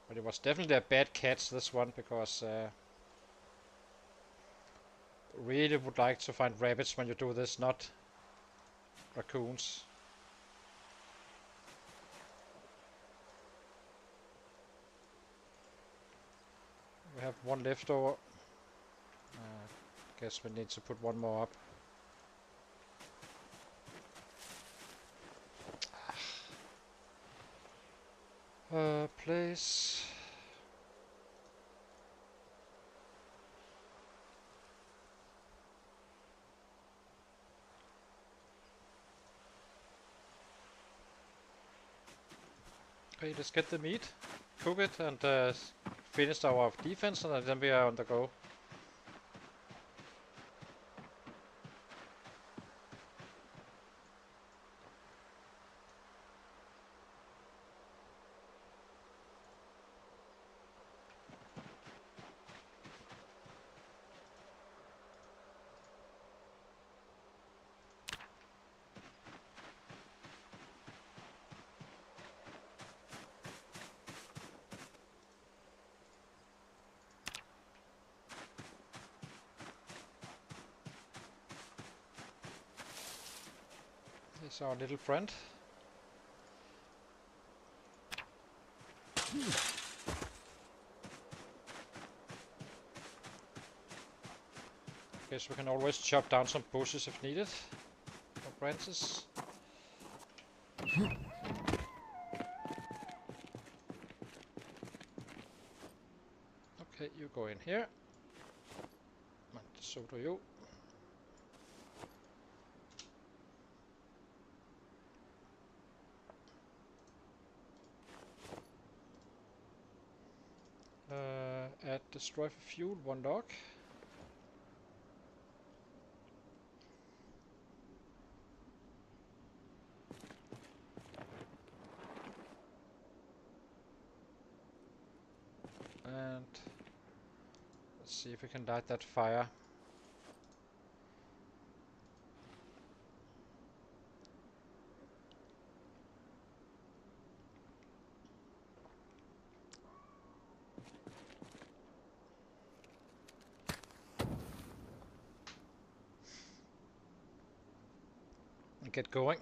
But it was definitely a bad catch, this one, because really would like to find rabbits when you do this, not raccoons. We have one left over. Guess we need to put one more up. Place. Okay, let's get the meat, cook it, and finish our defense, and then we are on the go. Here's our little friend. Guess we can always chop down some bushes if needed, or branches. Okay, you go in here. And so do you. Add destroy for fuel, one dog. And let's see if we can light that fire. And get going.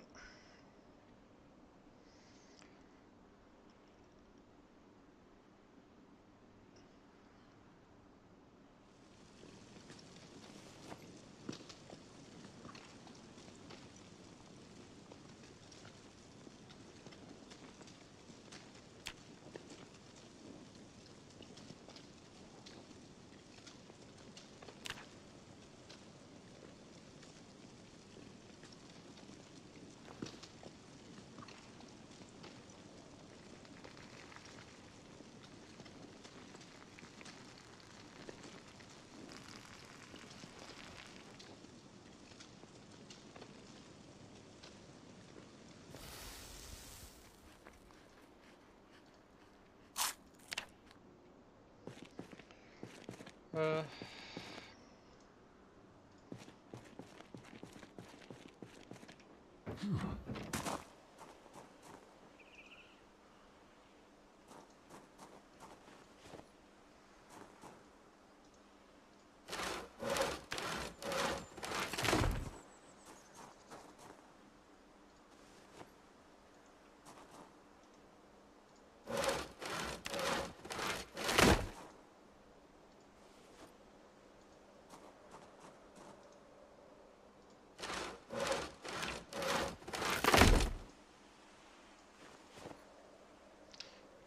Uh,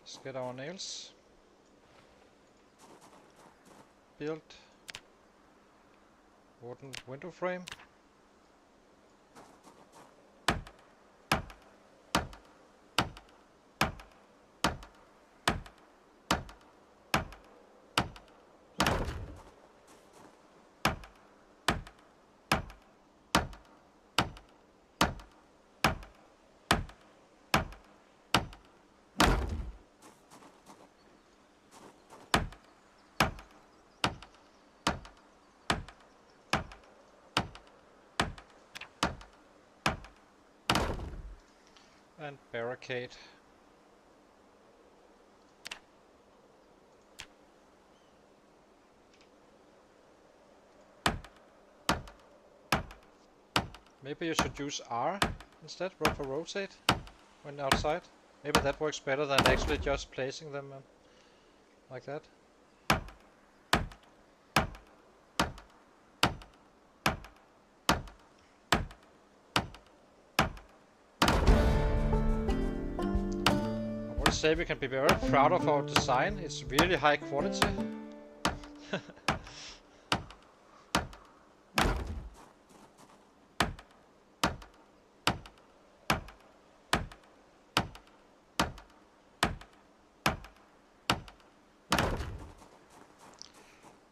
let's get our nails. Build wooden window frame. And barricade. Maybe you should use R instead, for rotate when outside. Maybe that works better than actually just placing them like that. I would say we can be very proud of our design. It's really high quality.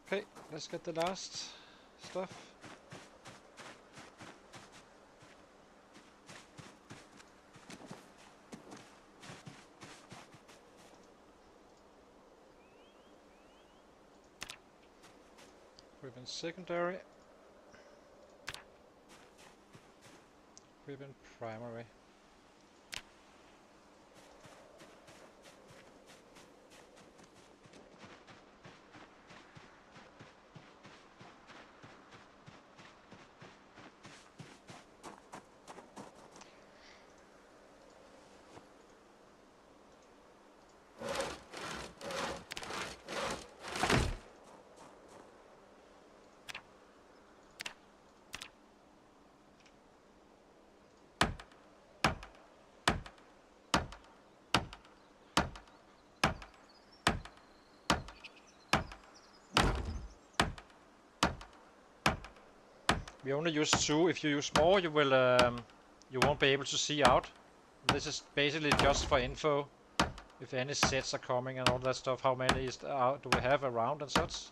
Okay, let's get the last stuff. Equip in secondary. Equip in primary. We only use 2. If you use more, you won't be able to see out. This is basically just for info. If any sets are coming and all that stuff, how many do we have around and such.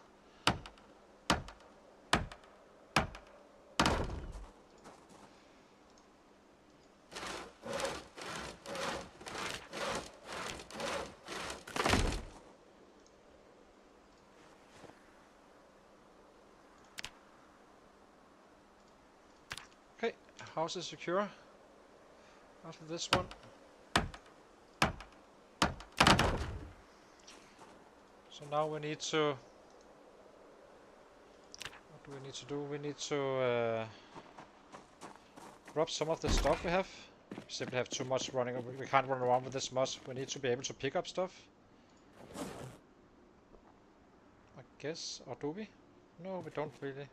Okay, house is secure after this one. So now we need to... What do we need to do? We need to drop some of the stuff we have. We simply have too much running. We can't run around with this much. We need to be able to pick up stuff. I guess. Or do we? No, we don't really.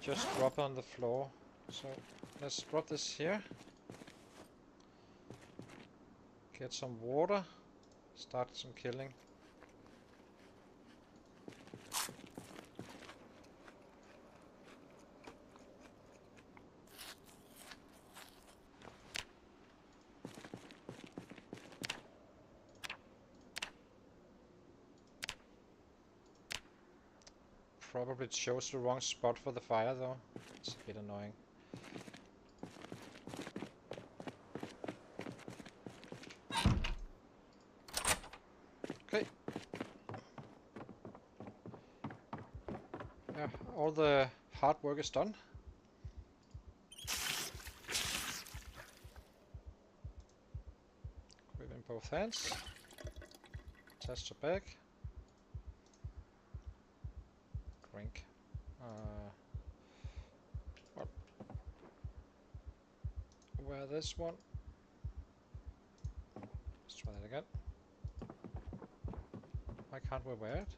Just drop on the floor. So let's drop this here. Get some water. Start some killing. Probably chose the wrong spot for the fire though. It's a bit annoying. Okay. Yeah, all the hard work is done. Grip in both hands. Attach the bag. Drink. What? Wear this one. Let's try that again. Why can't we wear it?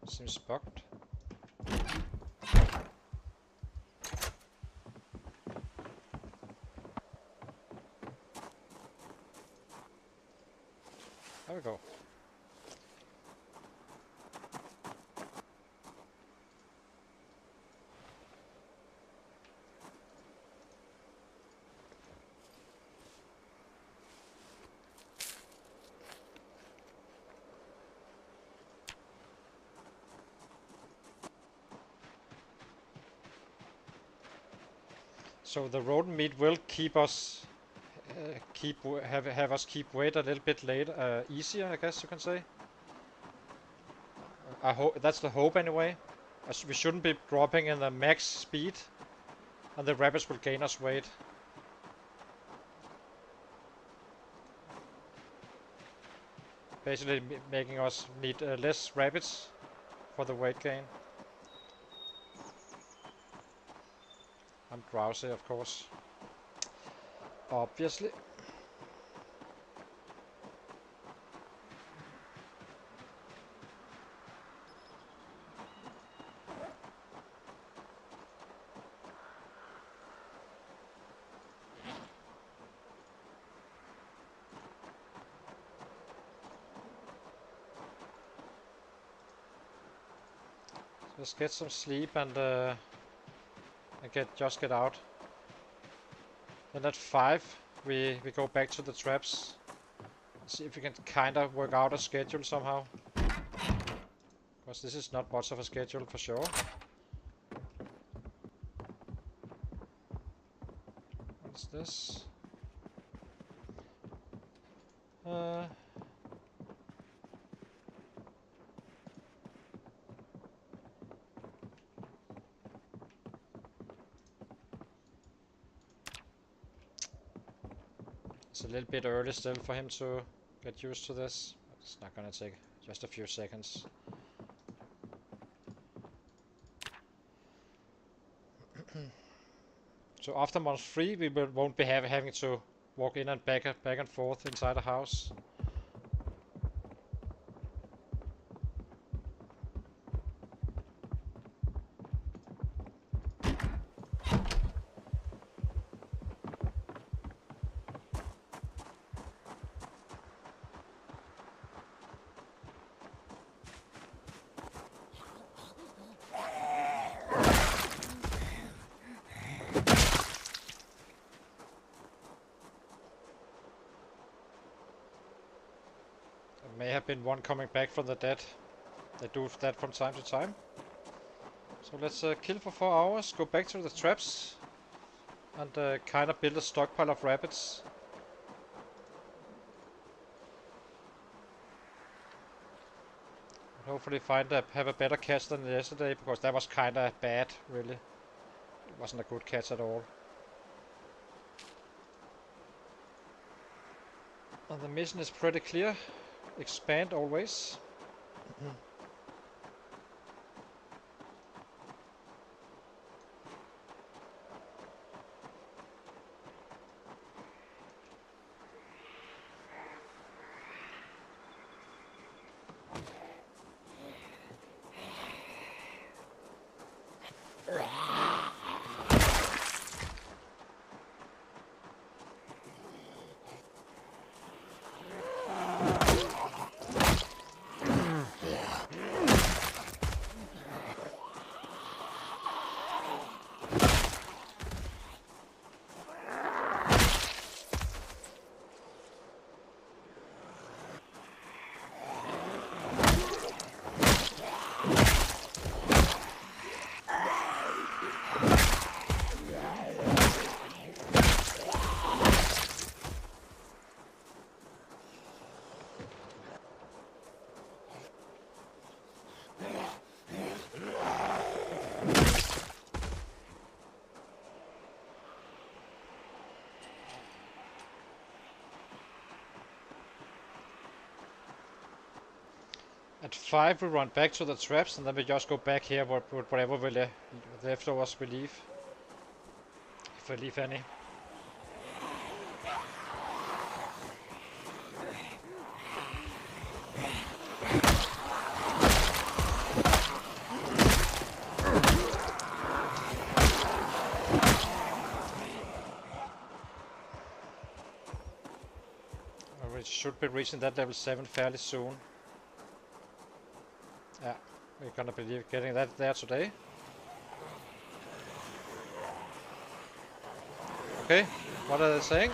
Seems bugged. There we go. So the rodent meat will keep us have us keep weight a little bit later, easier, I guess you can say. I hope that's the hope anyway. We shouldn't be dropping in the max speed And the rabbits will gain us weight. Basically making us need less rabbits for the weight gain. I'm drowsy, of course. Obviously. Let's get some sleep and just get out. Then at 5 we go back to the traps. See if we can kinda work out a schedule somehow. Because this is not much of a schedule for sure. What's this? It's a little bit early still for him to get used to this. It's not gonna take just a few seconds. So after month 3 we won't be having to walk in and back and forth inside a house. May have been one coming back from the dead. They do that from time to time. So let's kill for 4 hours, go back to the traps, and kind of build a stockpile of rabbits. And hopefully have a better catch than yesterday, because that was kind of bad, really. It wasn't a good catch at all. And the mission is pretty clear. Expand always. At 5 we run back to the traps, and then we just go back here with whatever we leftovers we leave. If we leave any. We should be reaching that level 7 fairly soon. Yeah, we're gonna be getting that there today. Okay, what are they saying?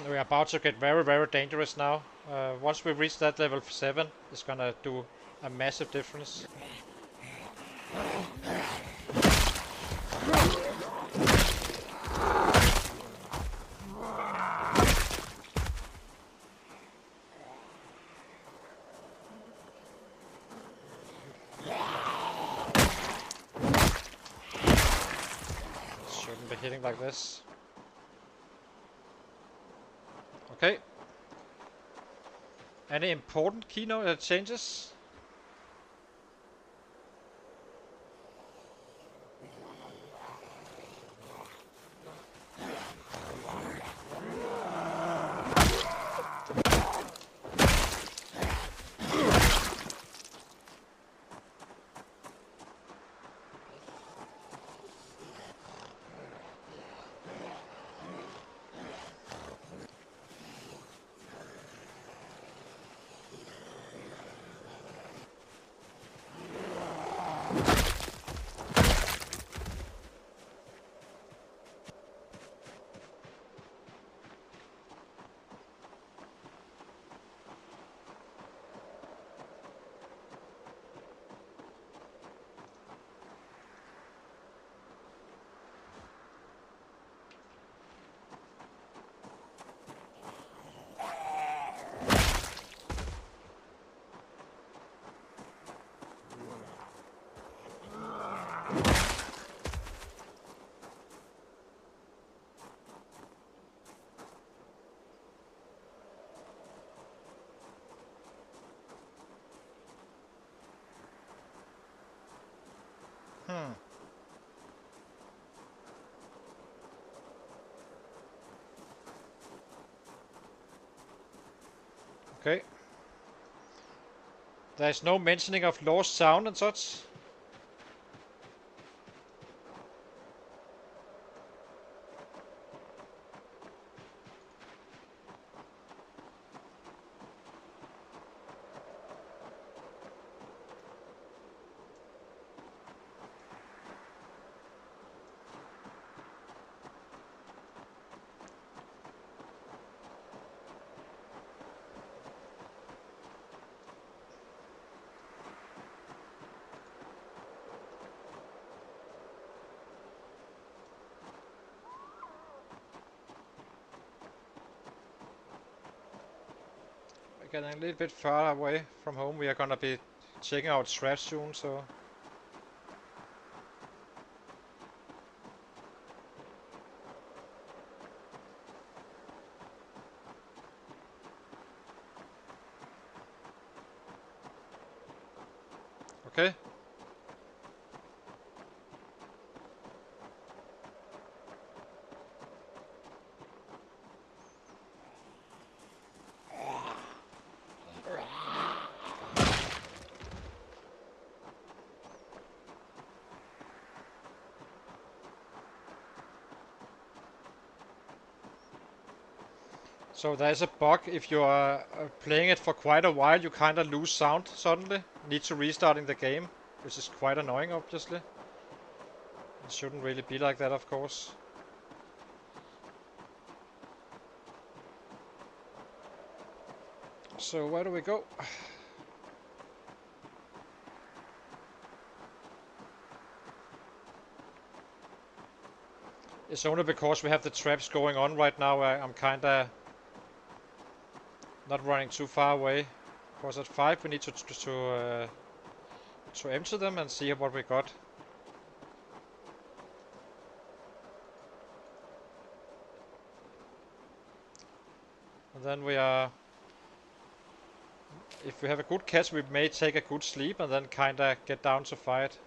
We are about to get very, very dangerous now. Once we reach that level 7, it's gonna do a massive difference. Shouldn't be hitting like this. Okay. Any important keynote changes? Okay. There's no mentioning of lost sound and such. We're getting a little bit far away from home. We are gonna be checking out trash soon, so... Okay. So there's a bug, if you are playing it for quite a while, you kinda lose sound suddenly. Need to restarting the game, which is quite annoying, obviously. It shouldn't really be like that, of course. So where do we go? It's only because we have the traps going on right now. I'm kinda not running too far away. Because at 5 we need to empty them and see what we got. And then we are... If we have a good catch, we may take a good sleep and then kinda get down to fight.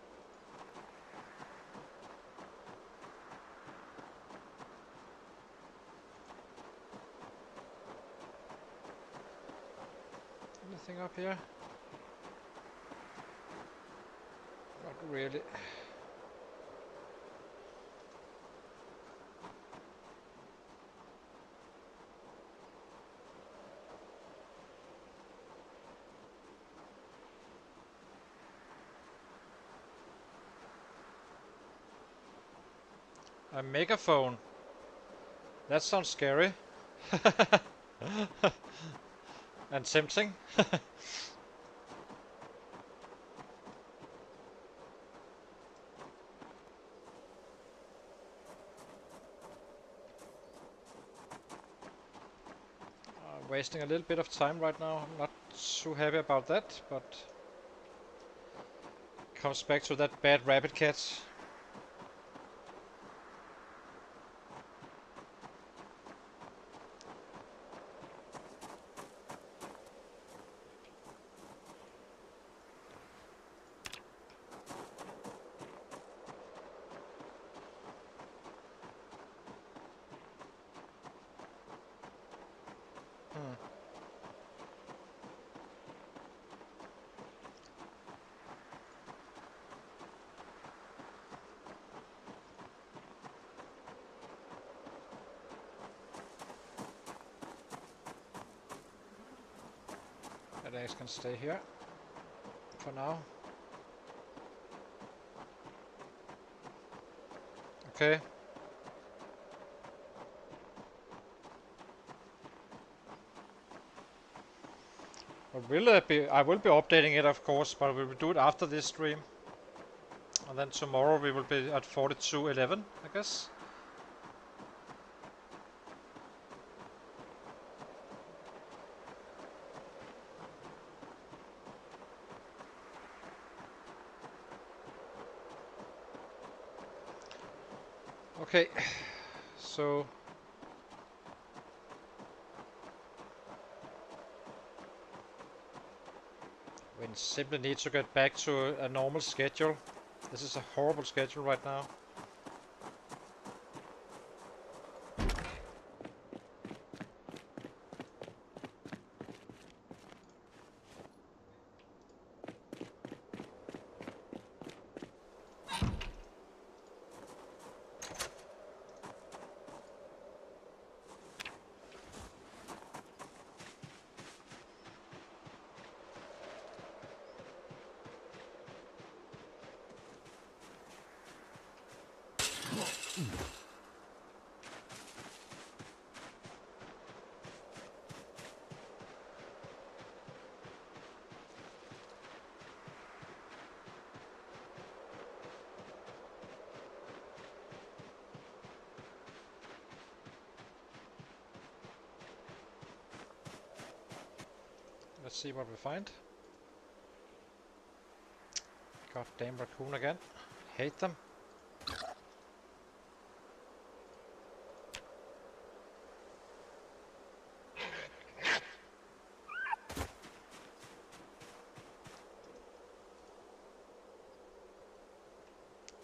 Anything up here? Not really. A megaphone. That sounds scary. And tempting. Wasting a little bit of time right now. I'm not too happy about that, but comes back to that bad rabbit catch. That axe can stay here for now. Okay. I will be updating it, of course, but we will do it after this stream. And then tomorrow we will be at 4211, I guess. Okay, so we simply need to get back to a normal schedule. This is a horrible schedule right now. Let's see what we find. Goddamn raccoon again. Hate them.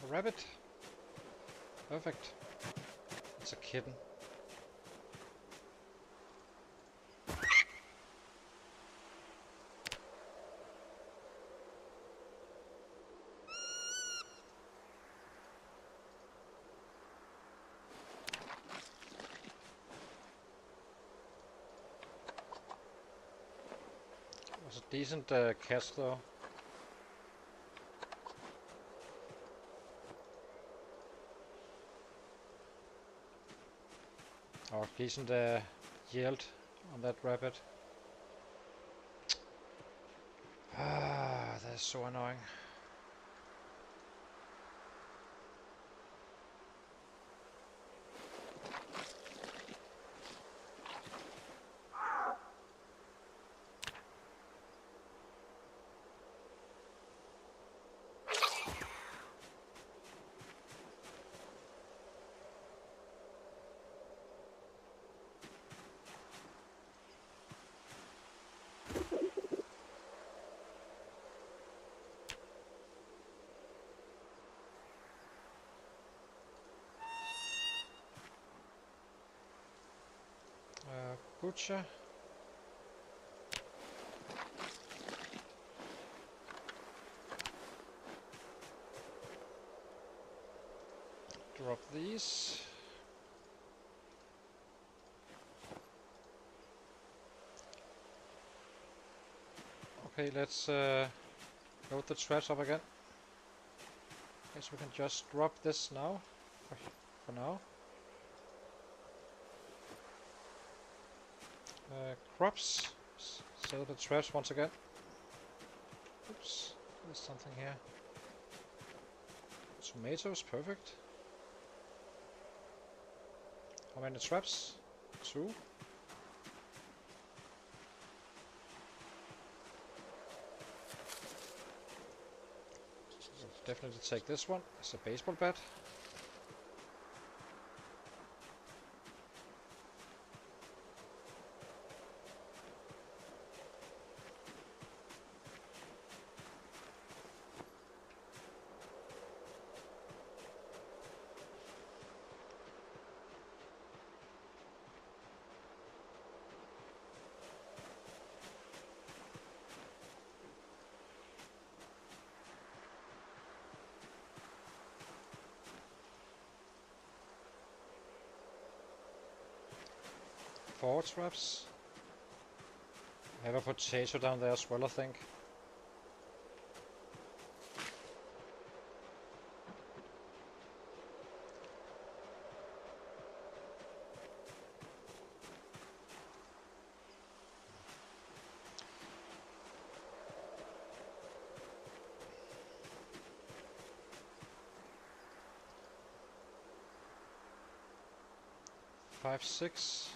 A rabbit. Perfect. It's a kitten. Was a decent catch though. Or decent yield on that rabbit. Ah, that's so annoying. Butcher. Drop these. Okay, let's load the trash up again. Guess we can just drop this now. For now. Crops. Sell the traps once again. Oops, there's something here. Tomatoes, perfect. How many traps? 2. Definitely take this one. It's a baseball bat. Four traps. I have a potato down there as well, I think. Five, 6.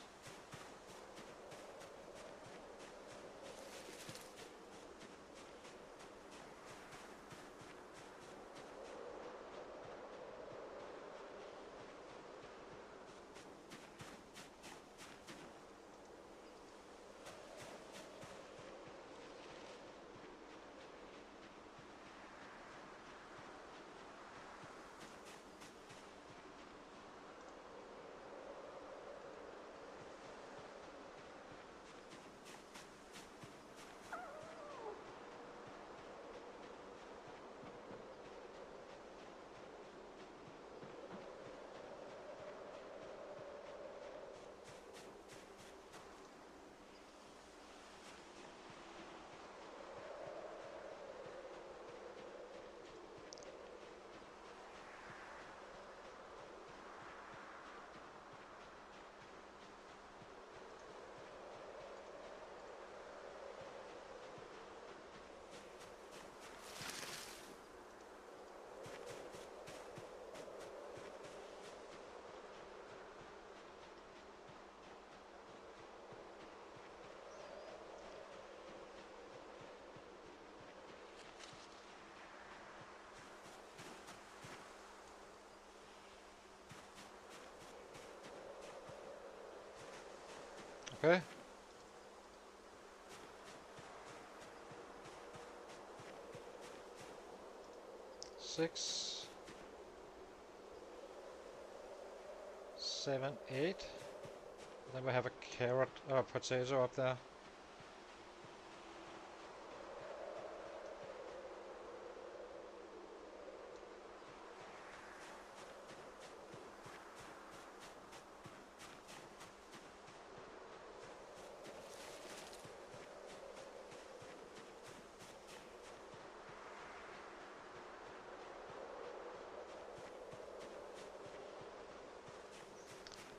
Okay. Six, 7, 8. Then we have a carrot or potato up there.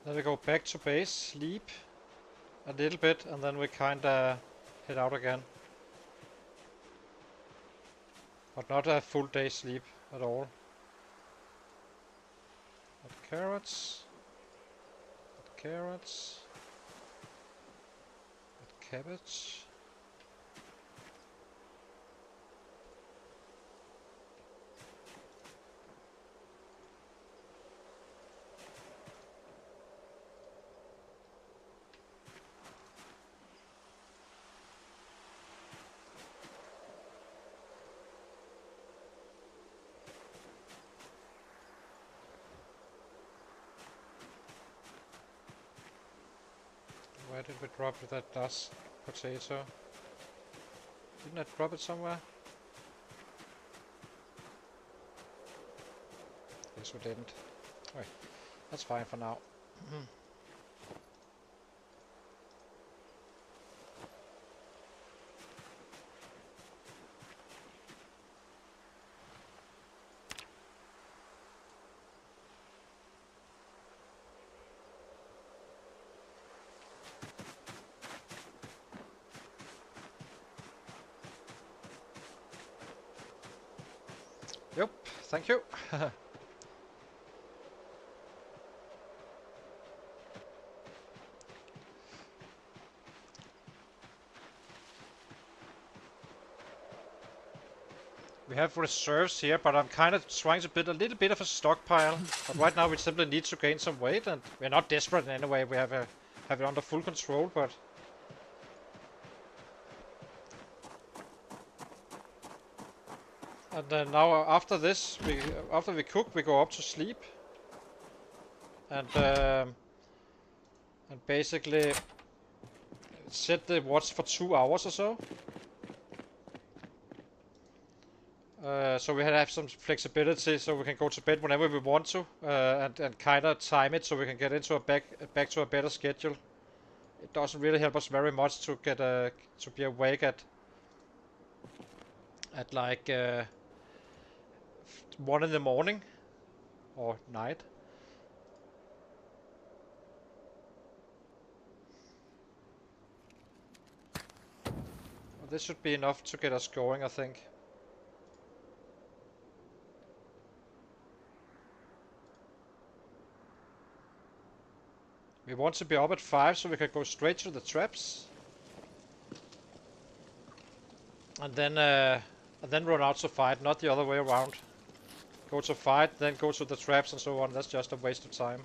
Then we go back to base, sleep a little bit, and then we kinda head out again. But not a full day sleep at all. Add carrots. Add carrots. Add cabbage. Where did we drop that dust potato? Didn't I drop it somewhere? Yes, we didn't. Wait, that's fine for now. thank you. We have reserves here, but I'm kind of trying to build a little bit of a stockpile. But right now we simply need to gain some weight, and we're not desperate in any way. We have it under full control, but and then now after this, after we cook, we go up to sleep, and basically set the watch for 2 hours or so. So we have some flexibility, so we can go to bed whenever we want to, and kind of time it so we can get into back to a better schedule. It doesn't really help us very much to get to be awake at like 1 in the morning or night. Well, this should be enough to get us going, I think. We want to be up at 5 so we can go straight to the traps. And then run out to fight, not the other way around. Go to fight, then go to the traps and so on. That's just a waste of time.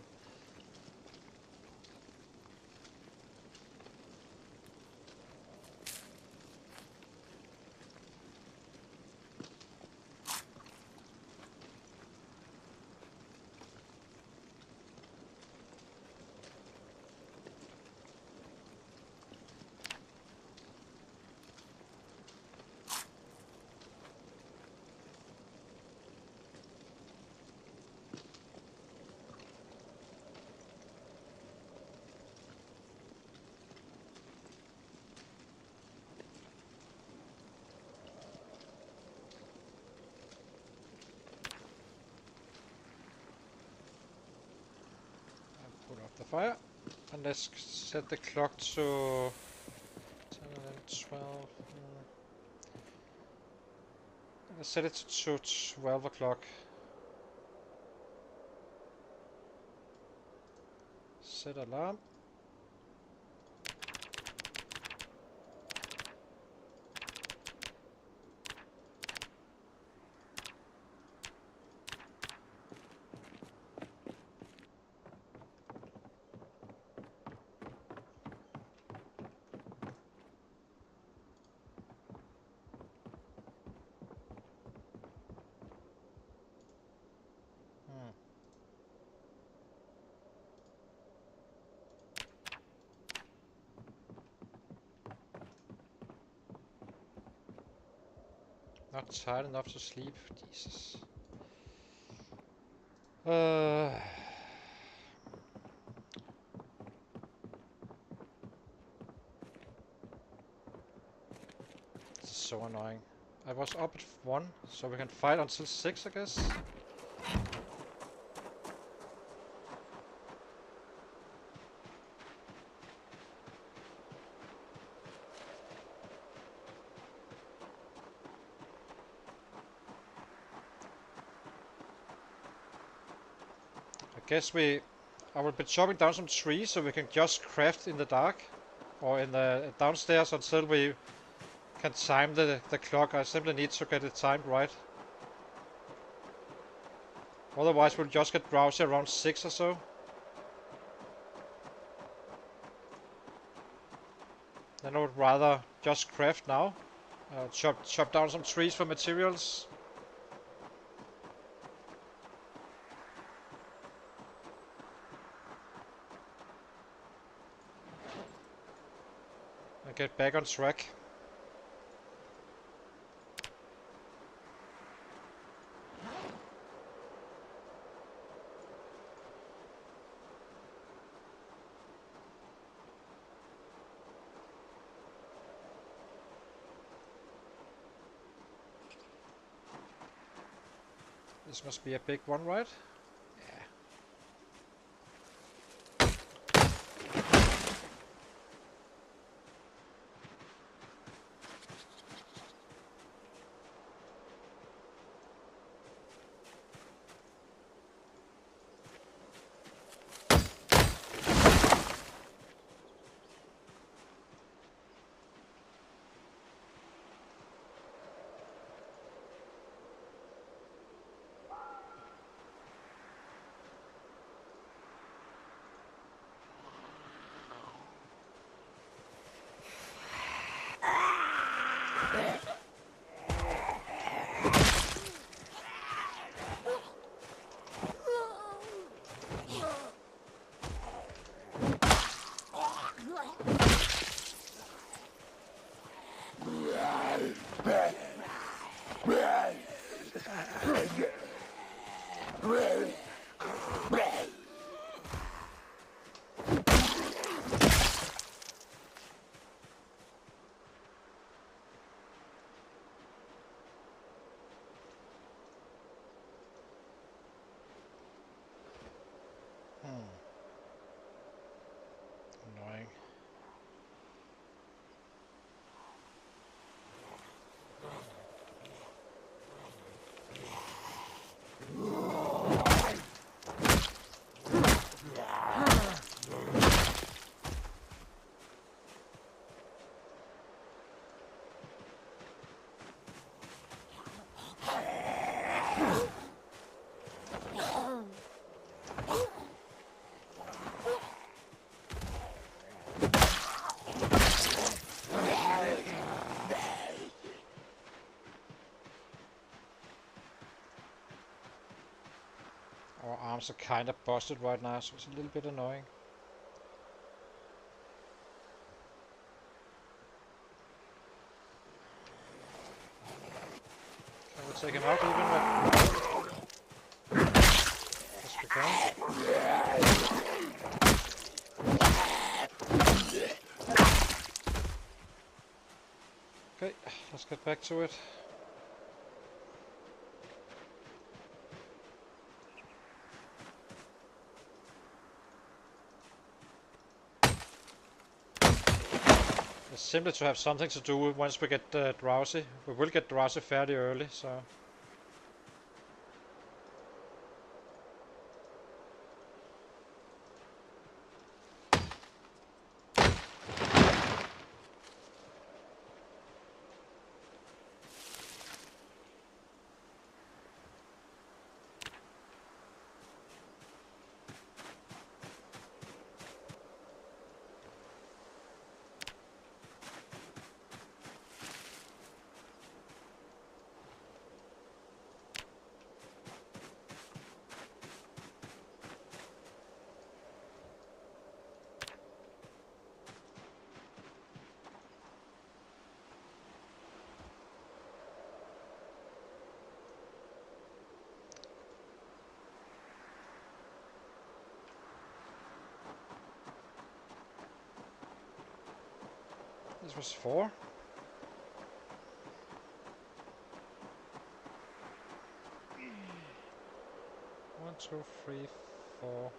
The fire, and let's set the clock to 10, 11, 12. Let's set it to 12 o'clock. Set alarm. Not tired enough to sleep. Jesus. This is so annoying. I was up at 1, so we can fight until 6, I guess. I will be chopping down some trees so we can just craft in the dark or in the downstairs until we can time the clock. I simply need to get it timed right. Otherwise we'll just get drowsy around 6 or so. Then I would rather just craft now. Chop down some trees for materials. Get back on track. This must be a big one, right? Annoying. Our arms are kind of busted right now, so it's a little bit annoying. Can we take him out even with... Yes, we can. Okay, let's get back to it. It's simply to have something to do once we get drowsy. We will get drowsy fairly early, so... This was 4. One, 2, 3, 4.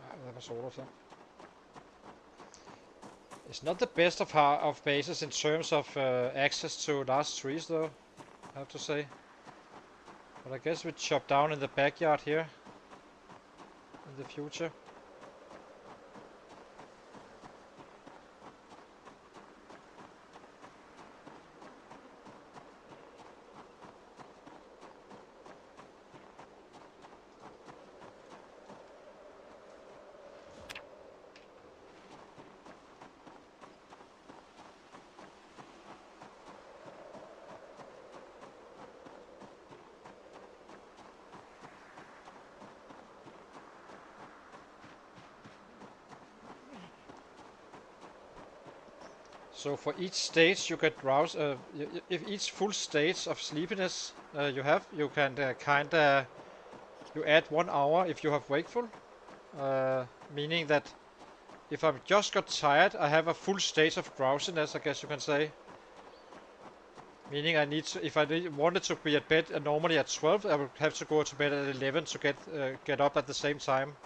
That was all of them. It's not the best of bases in terms of access to large trees, though, I have to say. But I guess we chop down in the backyard here in the future. So for each stage you get drowse. If each full stage of sleepiness you have, you can you add 1 hour if you have wakeful, meaning that if I've just got tired, I have a full stage of drowsiness, I guess you can say. Meaning I need to, if I wanted to be at bed normally at 12, I would have to go to bed at 11 to get up at the same time.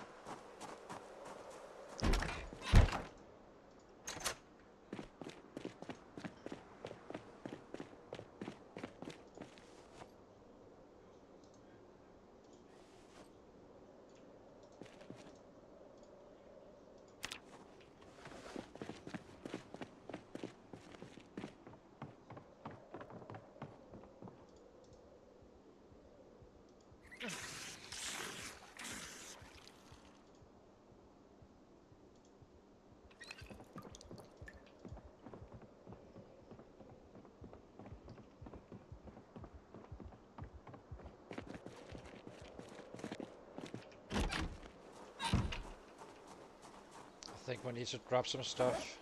I think we need to drop some stuff.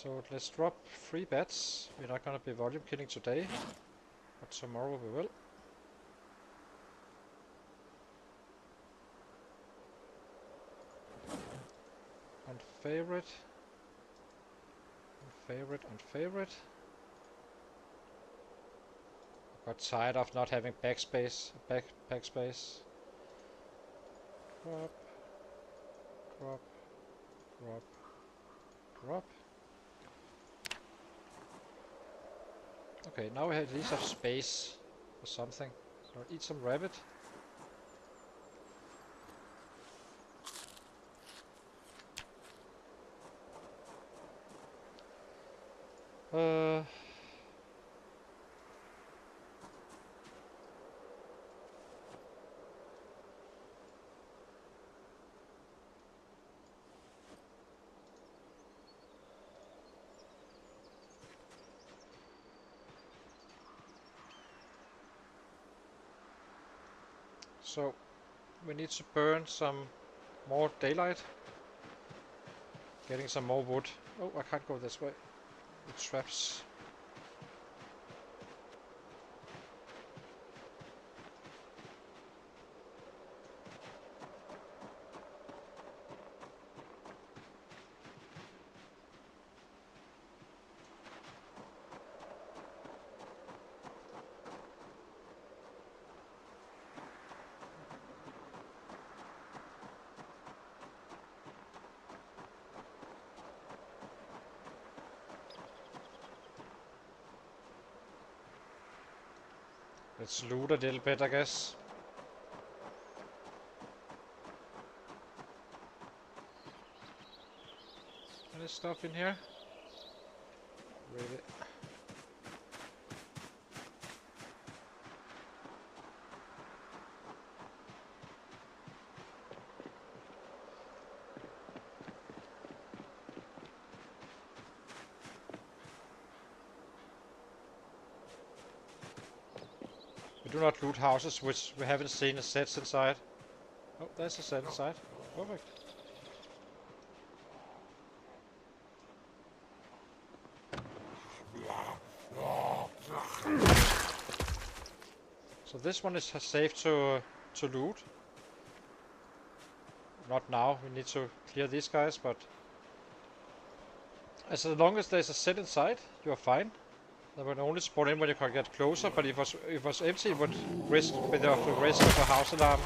So let's drop 3 bats. We're not gonna be volume killing today, but tomorrow we will. On favorite. On favorite, on favorite. Got tired of not having backspace. Backspace. Drop. Drop. Drop. Drop. Okay, now we at least have space for something. So I'll eat some rabbit. So we need to burn some more daylight. Getting some more wood. Oh, I can't go this way. With traps. Let's loot a little bit, I guess. Any stuff in here? Really? We do not loot houses which we haven't seen a set inside. Oh, there's a set inside. Perfect. So this one is safe to loot. Not now, we need to clear these guys, but as long as there's a set inside, you're fine. They would only spawn in when you can get closer, but if it was empty, it would risk with the risk of a house alarm.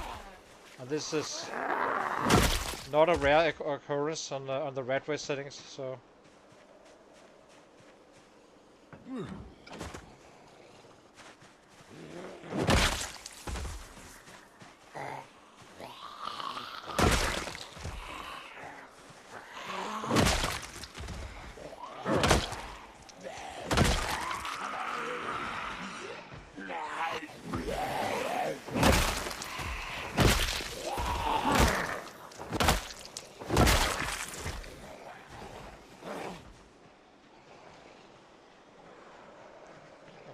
And this is not a rare occurrence on the red waste settings, so.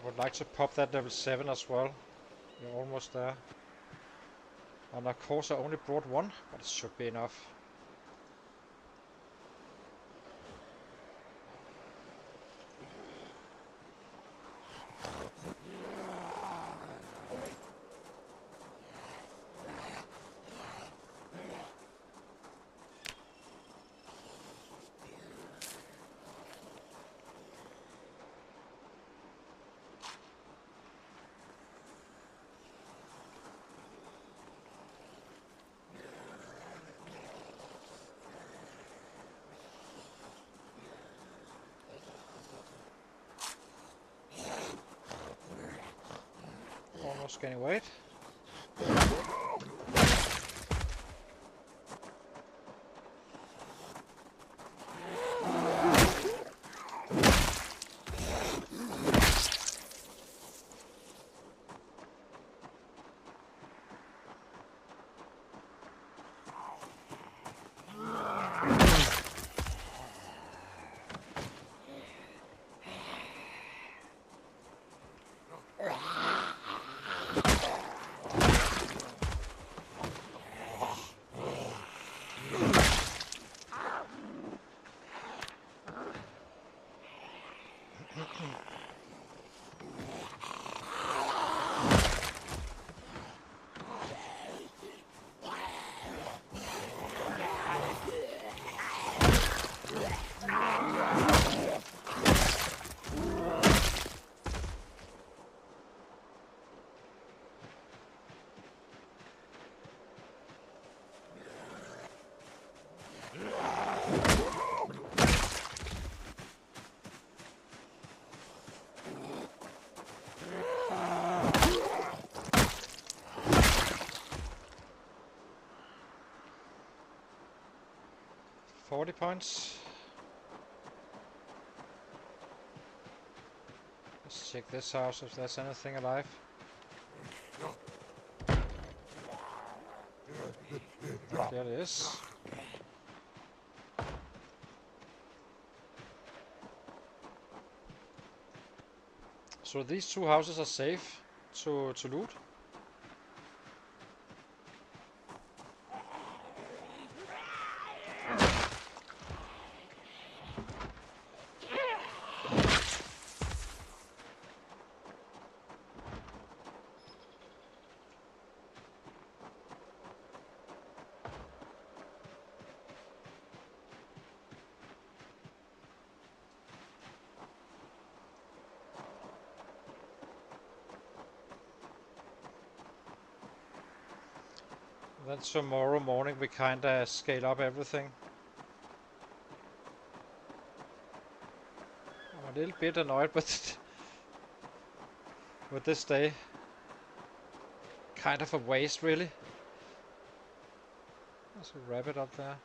Would like to pop that level 7 as well. We're almost there. And of course I only brought one, but it should be enough. Almost gaining weight. 40 points. Let's check this house if there's anything alive. There it is. So these two houses are safe to loot. Then tomorrow morning we kinda scale up everything. I'm a little bit annoyed with this day. Kind of a waste, really. There's a rabbit up there.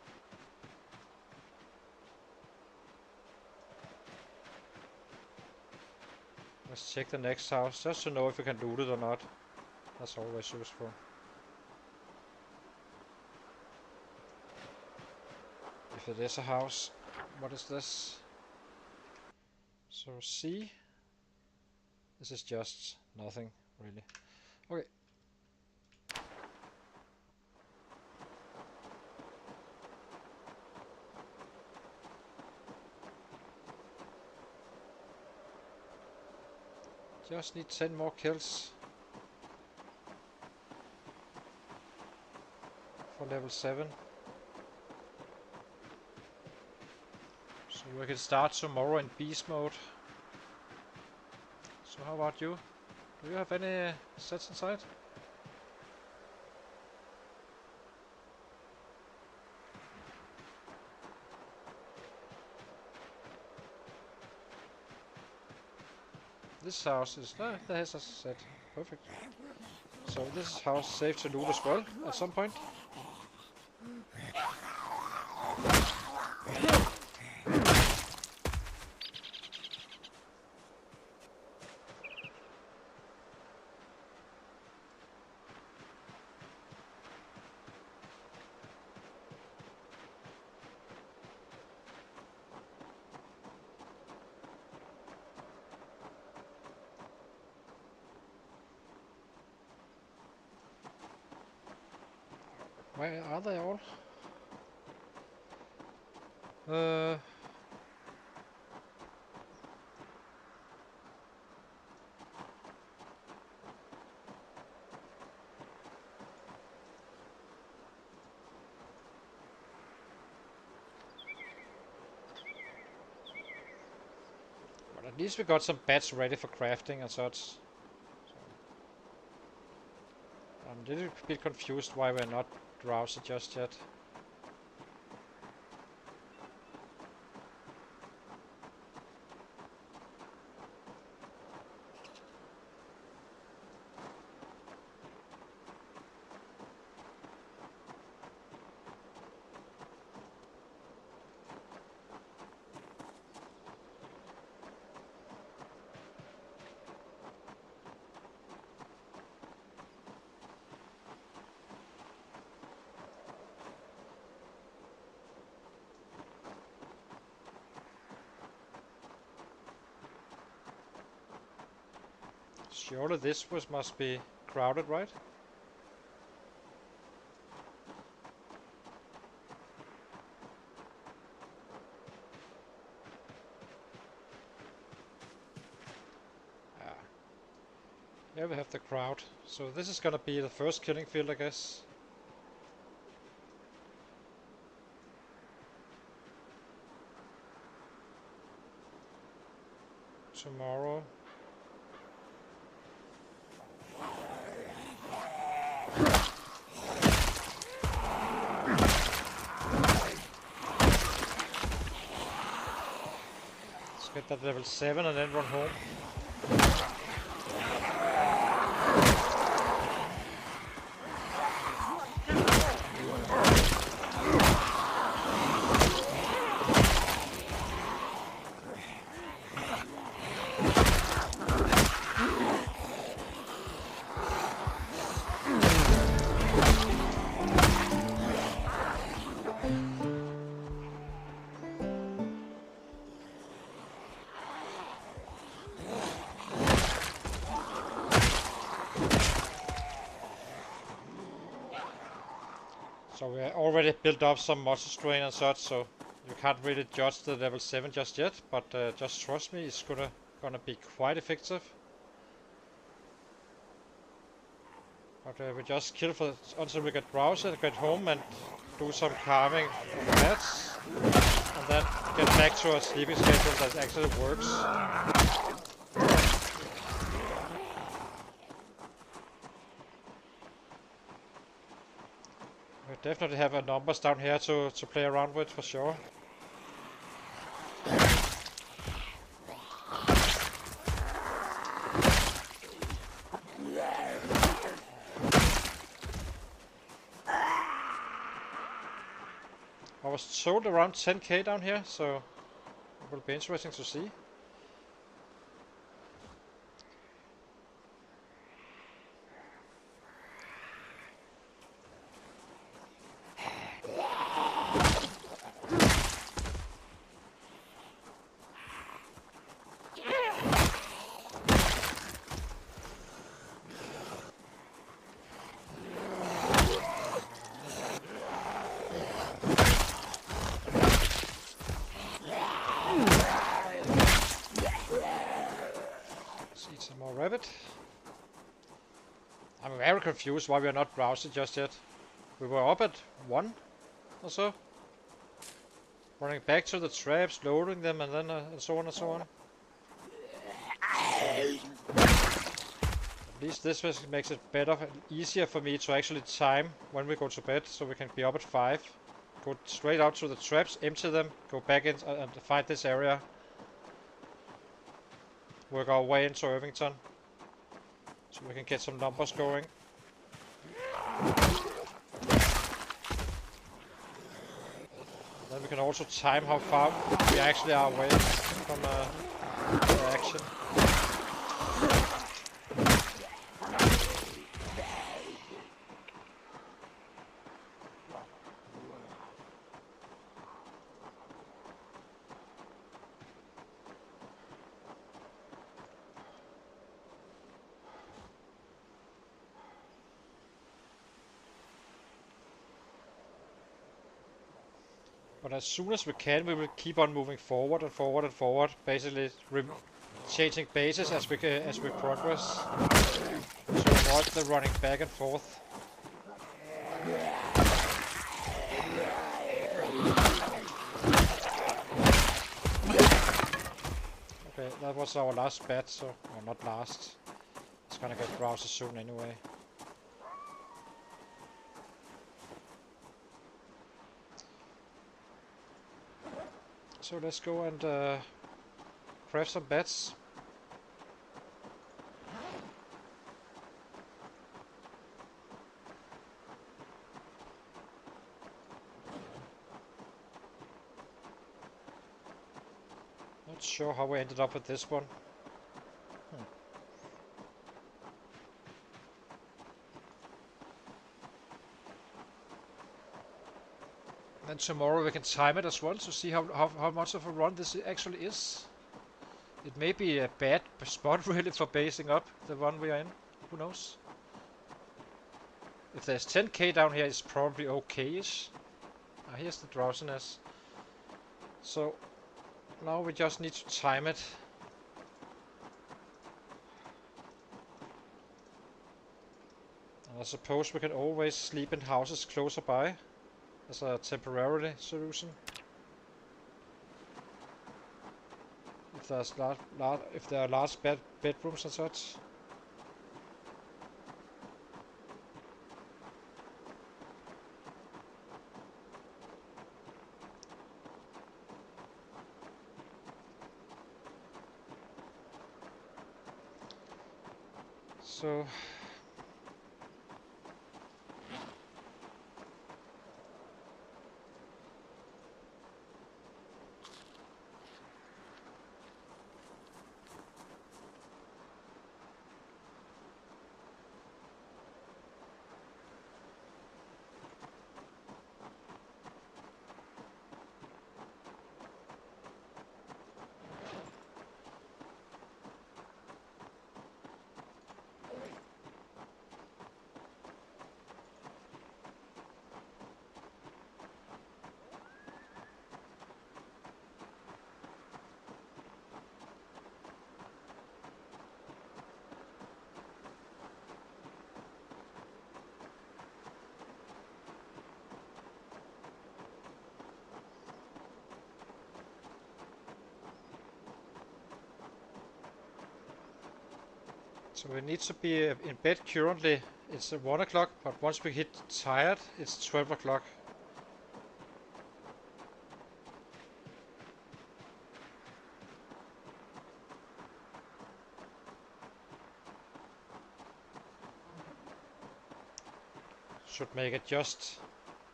Let's check the next house, just to know if we can loot it or not. That's always useful. If it is a house. What is this? So C. This is just nothing, really. Okay. Just need 10 more kills for level 7. So we can start tomorrow in beast mode. So how about you? Do you have any sets inside? This house is... there has a set. Perfect. So this house is safe to loot as well at some point. Where are they all? But at least we got some bats ready for crafting and such. So I'm a little bit confused why we're not drowsy just yet. Surely this must be crowded, right? Here we have the crowd. So this is gonna be the first killing field, I guess. Tomorrow. Let's get that level 7 and then run home. So we already built up some muscle strain and such, so you can't really judge the level 7 just yet, but just trust me, it's gonna be quite effective. But we just kill until we get browser, get home and do some carving of the bats, and then get back to a sleeping schedule that actually works. We definitely have a numbers down here to play around with for sure. I was told around 10k down here, so it will be interesting to see. Rabbit. I'm very confused why we are not browsing just yet. We were up at 1 or so. Running back to the traps, loading them, and then and so on and so on. At least this makes it better and easier for me to actually time when we go to bed, so we can be up at 5. Go straight out to the traps, empty them, go back in and find this area. Work our way into Irvington, so we can get some numbers going. Then we can also time how far we actually are away from the action. But as soon as we can, we will keep on moving forward and forward and forward, basically changing bases as we progress, to avoid the running back and forth. Okay, that was our last bat, so or not last. It's gonna get browser soon anyway. So let's go and craft some bats. Not sure how we ended up with this one. Then tomorrow we can time it as well to see how much of a run this actually is. It may be a bad spot really for basing up the one we are in. Who knows? If there's 10k down here, it's probably okay-ish. Ah, here's the drowsiness. So now we just need to time it. I suppose we can always sleep in houses closer by as a temporary solution. If there are large bedrooms and such. So we need to be in bed currently. It's 1 o'clock, but once we hit tired, it's 12 o'clock. Should make it just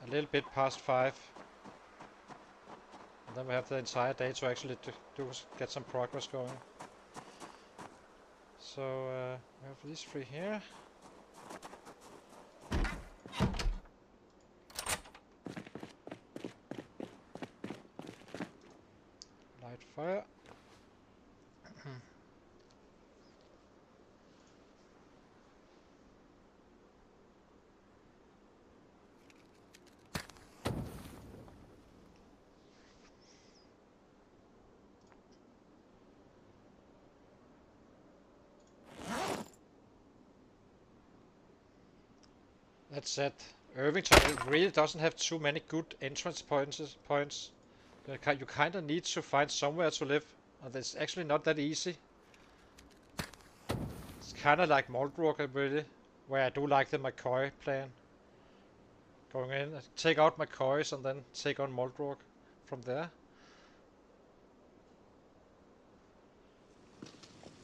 a little bit past 5. And then we have the entire day to actually get some progress going. So we have these 3 here. Light fire. That said, Irvington really doesn't have too many good entrance points. You kind of need to find somewhere to live, and it's actually not that easy. It's kind of like Moldrock, really, where I do like the McCoy plan. Going in, take out McCoys, and then take on Moldrock from there.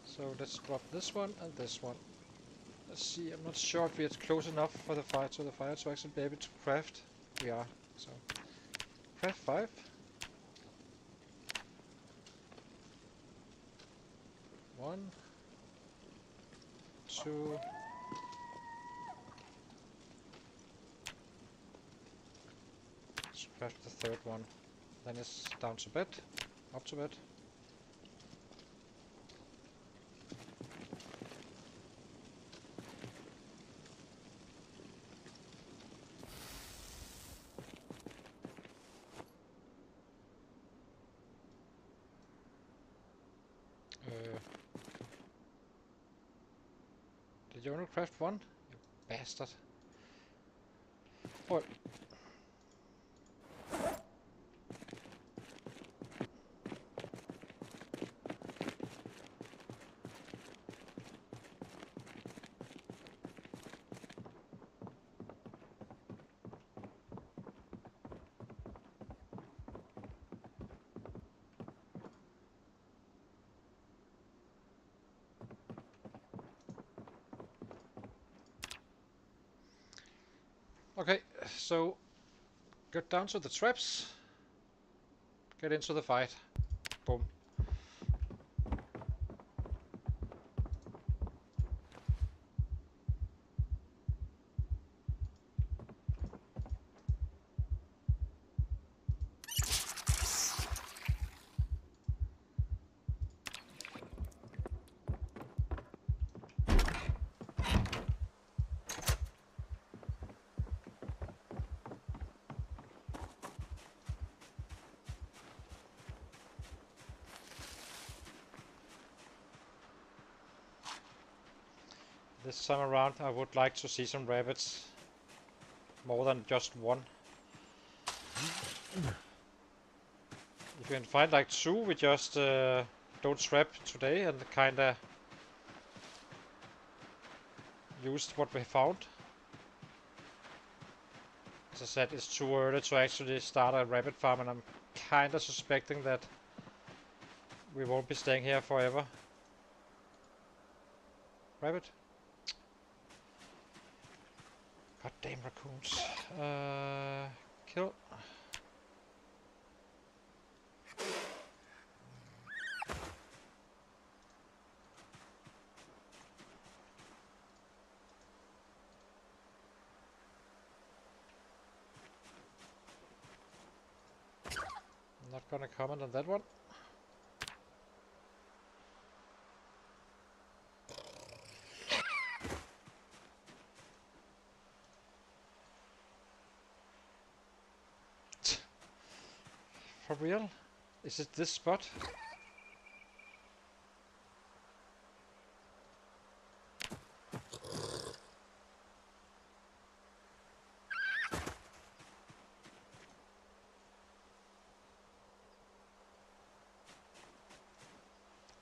So let's drop this one and this one. Let's see, I'm not sure if we're close enough for the fire to actually be able to craft. We are, so craft 5. One, 2. Let's craft the 3rd one. Then it's down to bed, up to bed. Did you only craft 1? You bastard. Oh. Okay, so get down to the traps. Get into the fight. Boom. This time around I would like to see some rabbits. More than just one. If you can find like 2, we just don't trap today and kinda used what we found. As I said, it's too early to actually start a rabbit farm, and I'm kinda suspecting that we won't be staying here forever. Rabbit? Goddamn raccoons. Kill. I'm not gonna comment on that one. For real? Is it this spot?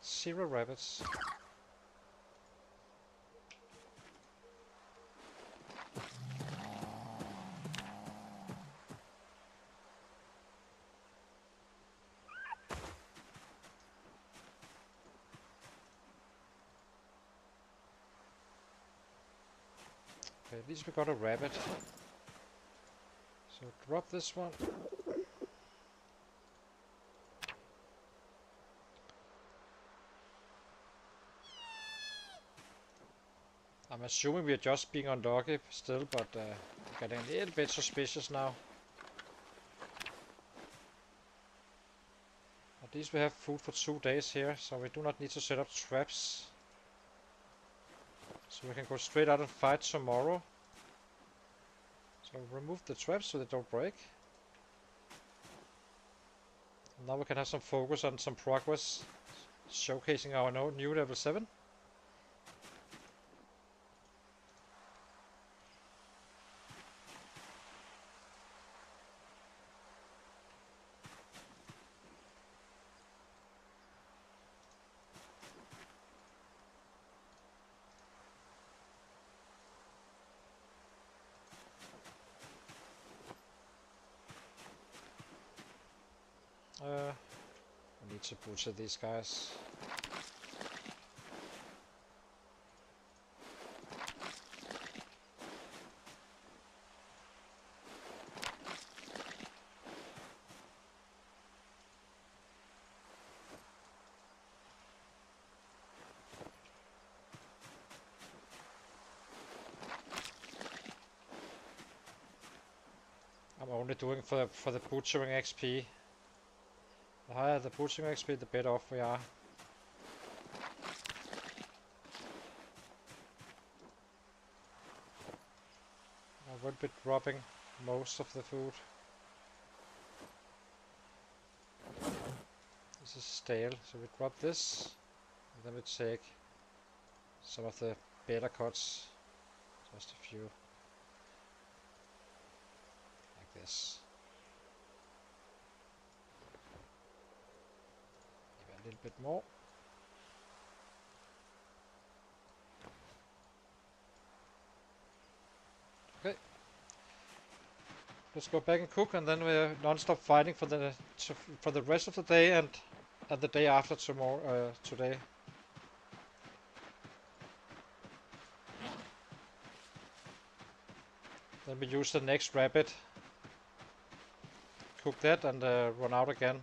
Zero rabbits. Okay, at least we got a rabbit. So drop this one. I'm assuming we are just being unlucky still, but getting a little bit suspicious now. At least we have food for 2 days here, so we do not need to set up traps. So we can go straight out and fight tomorrow. So remove the traps so they don't break. And now we can have some focus on some progress, showcasing our new level 7. I need to butcher these guys. I'm only doing for the butchering XP. The higher the butchering XP, the better off we are. I will be dropping most of the food. This is stale, so we drop this, and then we take some of the better cuts, just a few, like this. Maybe a little bit more. Okay. Let's go back and cook, and then we're non-stop fighting for the rest of the day and the day after tomorrow. Today. Then we use the next rabbit, cook that, and run out again.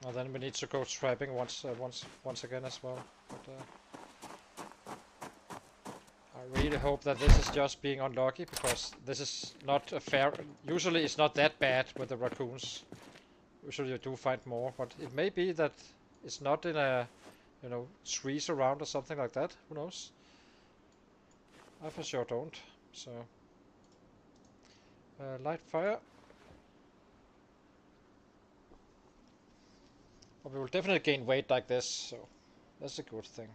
And then we need to go trapping once again as well. But, I really hope that this is just being unlucky, because this is not a fair. Usually it's not that bad with the raccoons. Usually you do find more, but it may be that it's not in a, trees around or something like that. Who knows? I for sure don't. So light fire. But we will definitely gain weight like this, so that's a good thing.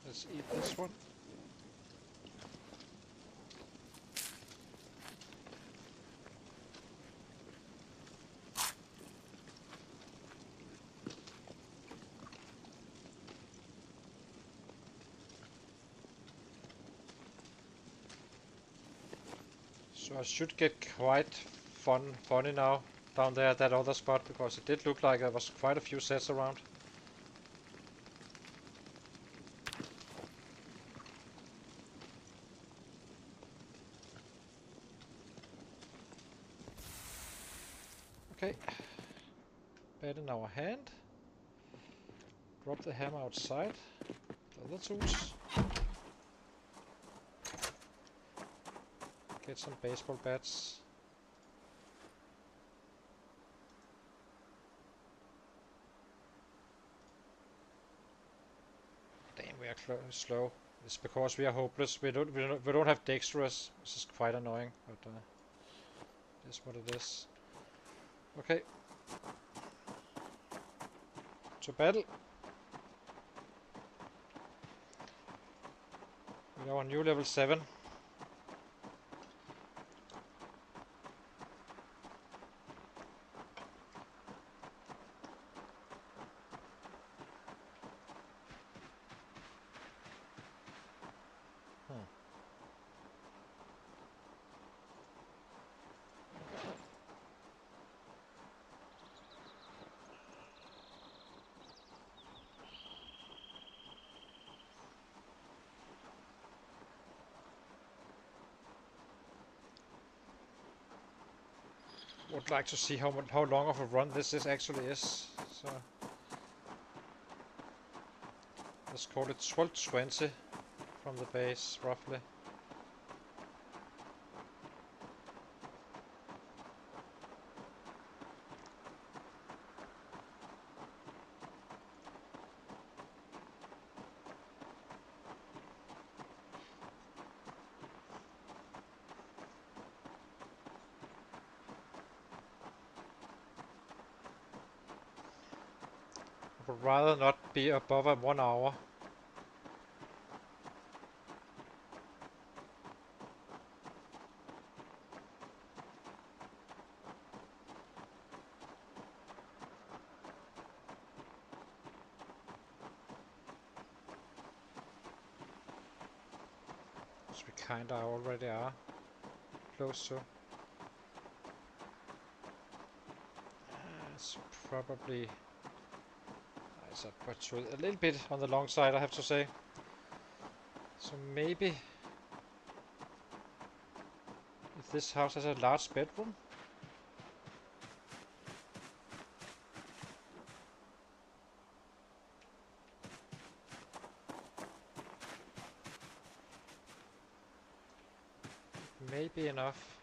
Let's eat this one. So I should get quite funny now down there at that other spot, because it did look like there was quite a few sets around. Okay, bed in our hand. Drop the hammer outside. The other tools. Get some baseball bats. Damn, we are slow. It's because we are hopeless. We don't have dexterous, which is quite annoying. But it is what it is. Okay. To battle. We are on new level 7. Would like to see how long of a run this actually is. So let's call it 1220 from the base, roughly. I would rather not be above a 1 hour. Which we kinda already are close to. It's probably... It's a little bit on the long side, I have to say. So maybe... if this house has a large bedroom? Maybe enough.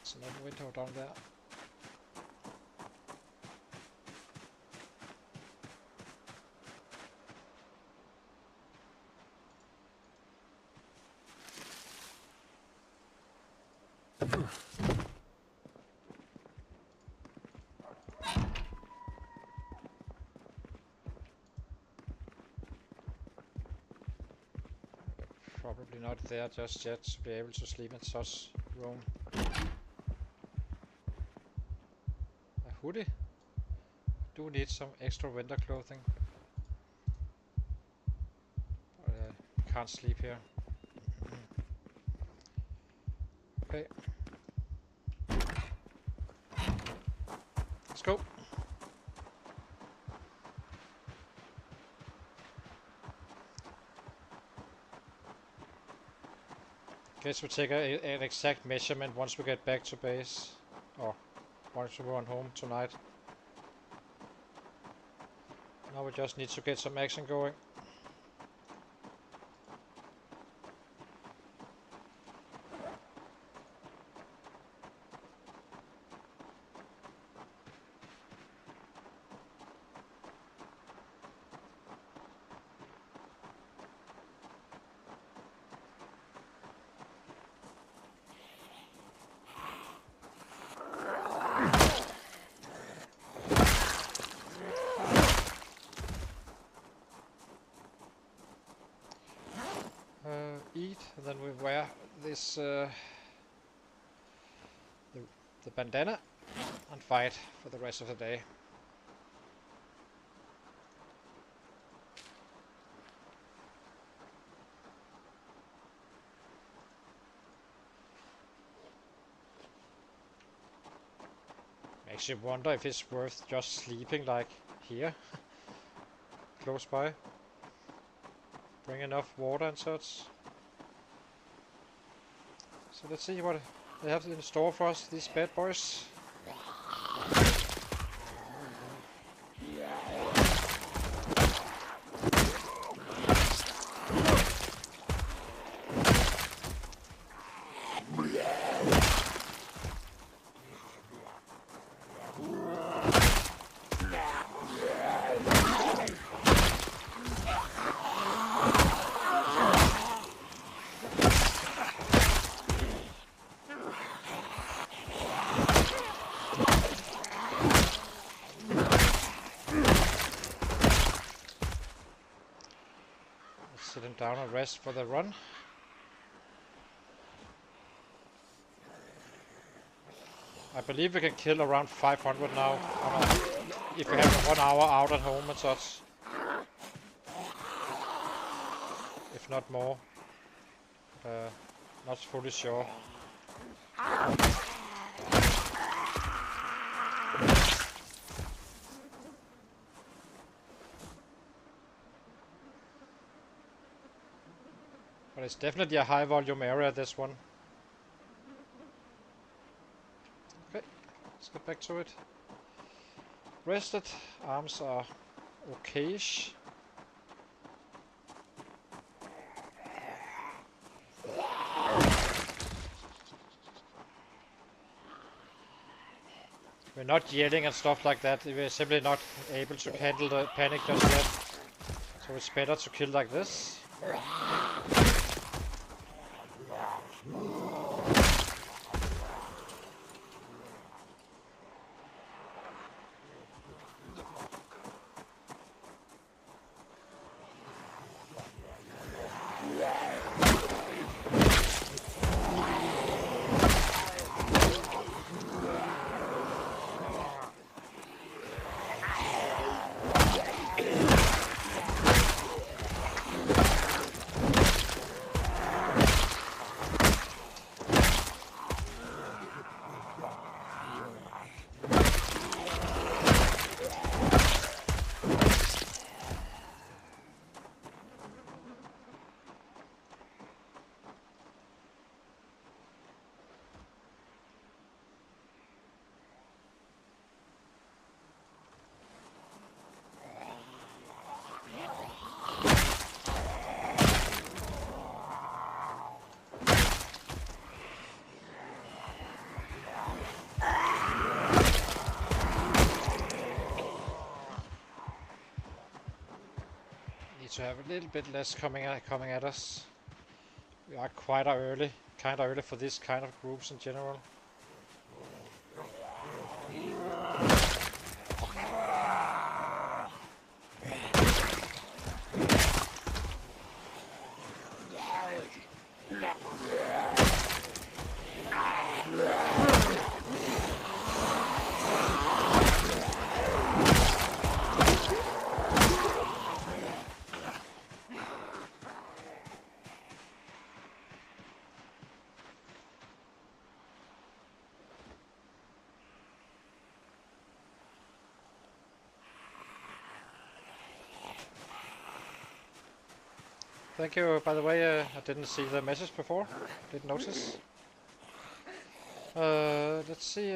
There's another window down there. Probably not there just yet to be able to sleep in such room. A hoodie? Do need some extra winter clothing. can't sleep here. Okay. Let's go. Guess we'll take an exact measurement once we get back to base. Or once we run home tonight. Now we just need to get some action going. Eat, and then we wear this the bandana and fight for the rest of the day. Makes you wonder if it's worth just sleeping like here, close by. Bring enough water and such. So let's see what they have in store for us, these bad boys. Sit him down and rest for the run. I believe we can kill around 500 now if we have 1 hour out at home and such. If not more. Not fully sure. But it's definitely a high volume area, this one. Okay, let's get back to it. Rested, arms are okayish. We're not yelling and stuff like that, we're simply not able to handle the panic just yet. So it's better to kill like this. To have a little bit less coming at us. We are quite early for this kind of groups in general. Thank you, by the way, I didn't see the message before. Didn't notice. Let's see.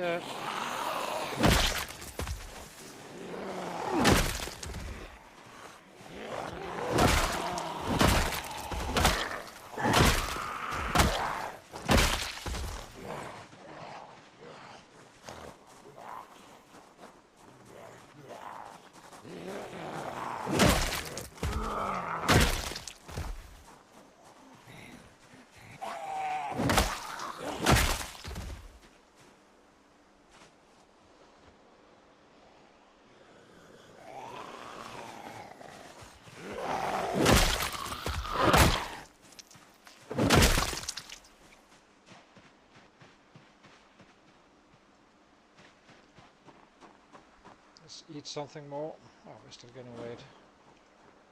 Let's eat something more. Oh, we're still getting weight.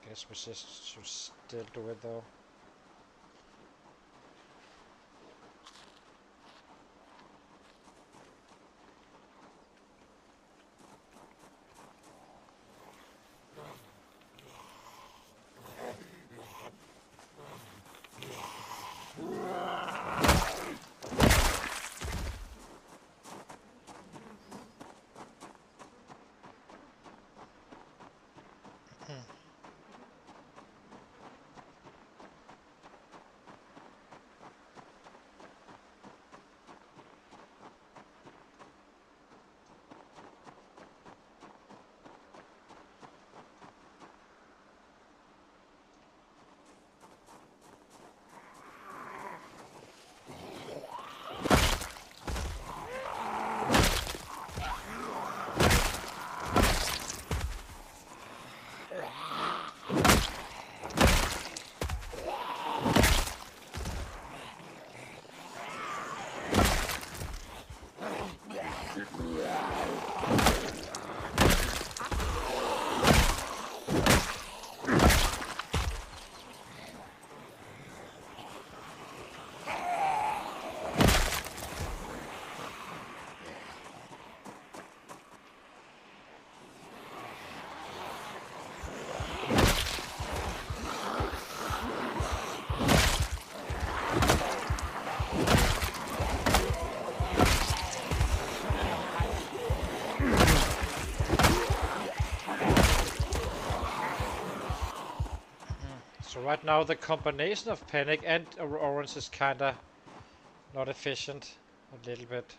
Guess we just should still do it though. So right now the combination of panic and orange is kinda not efficient a little bit.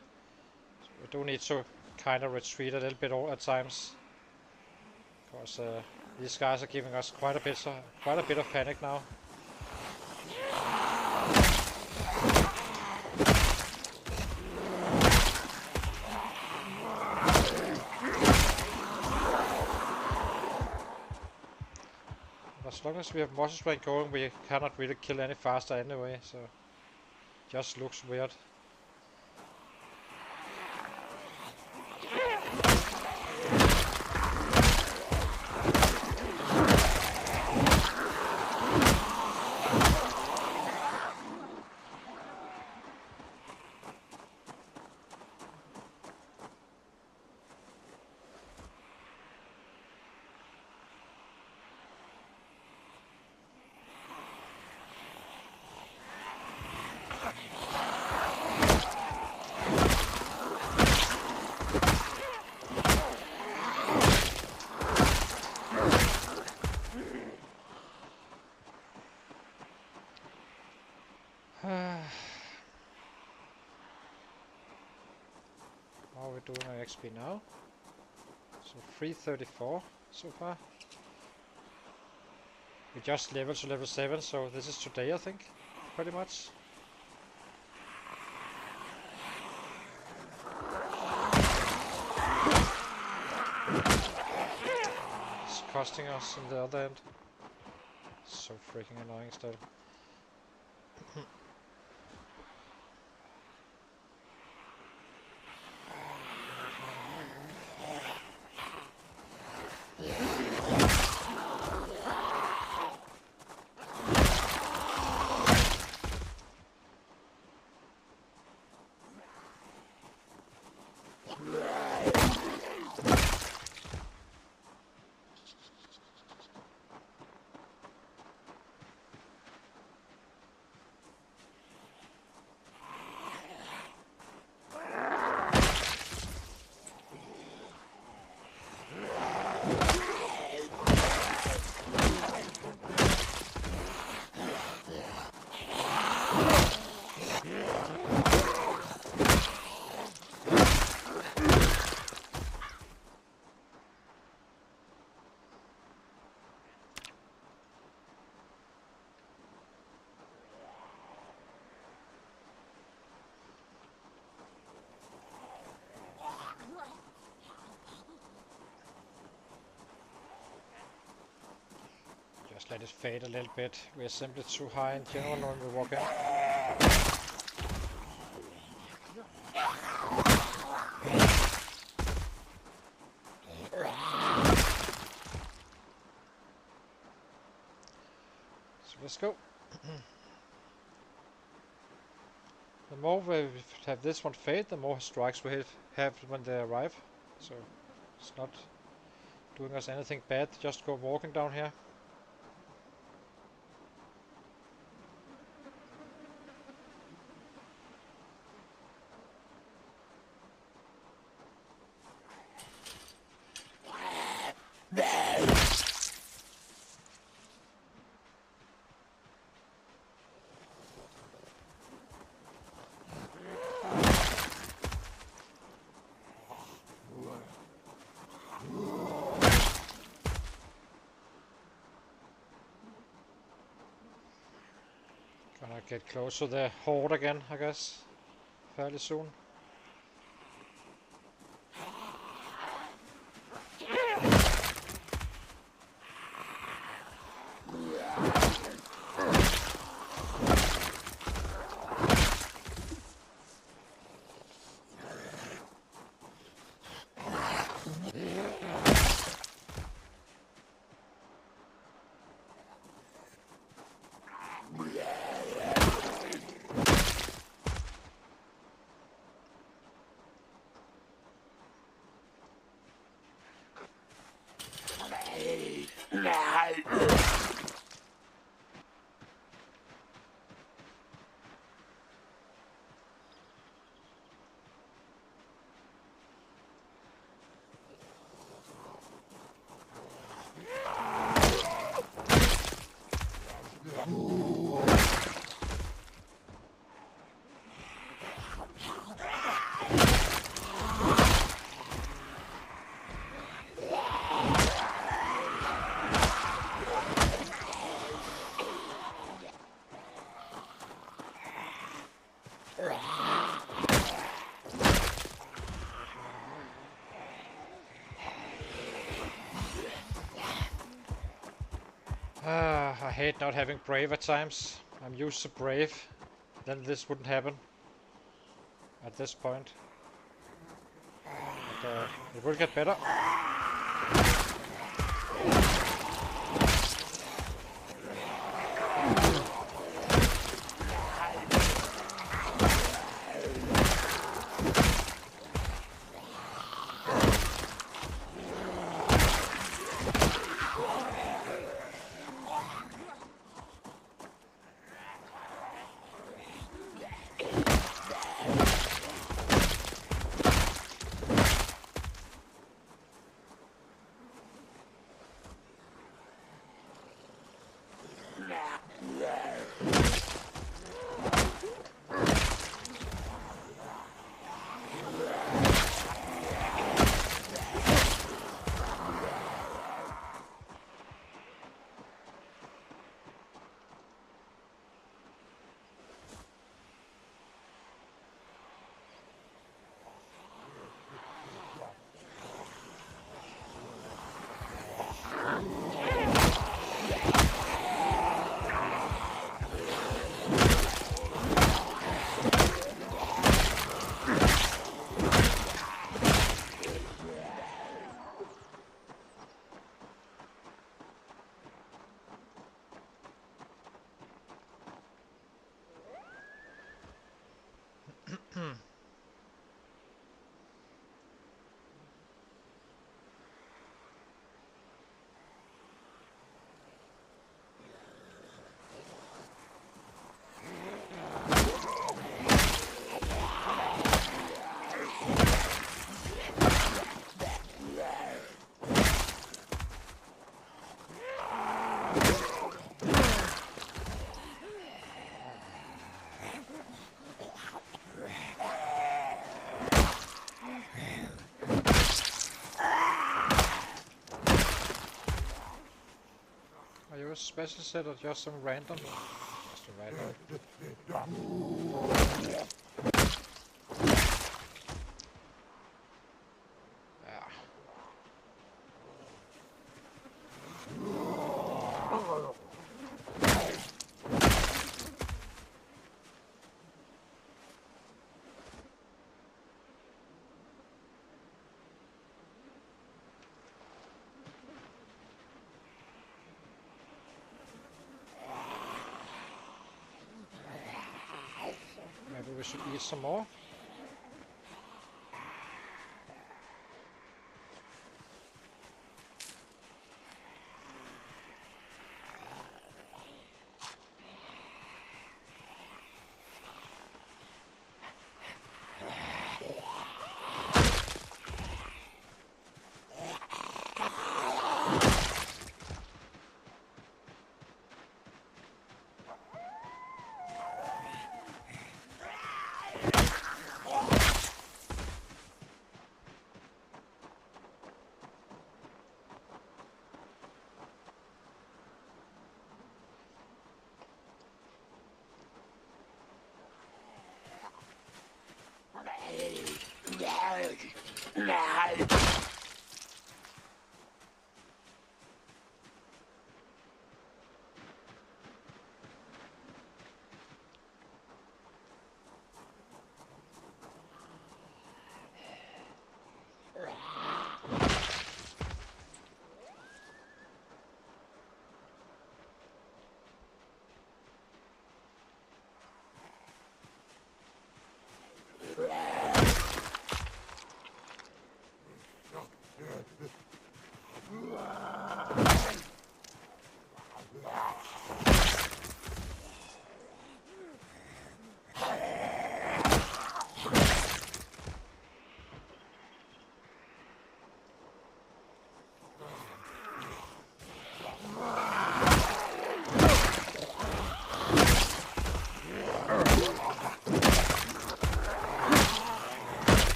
So we do need to kinda retreat a little bit at times. Because these guys are giving us quite a bit of panic now. As long as we have muscle strength going, we cannot really kill any faster anyway, so just looks weird. How are we doing on XP now? So 334 so far. We just leveled to level 7, so this is today I think, pretty much. It's costing us on the other end. So freaking annoying still. let it fade a little bit. We're simply too high in general when we walk in. So let's go. The more we have this one fade, the more strikes we have when they arrive. So it's not doing us anything bad, just go walking down here. Gonna get close to the horde again, I guess, fairly soon. I hate not having brave at times. I'm used to brave. Then this wouldn't happen at this point. But it will get better. Are you a special set or just some random? Just a random. Yeah. we should eat some more.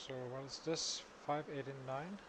So what is this? 589?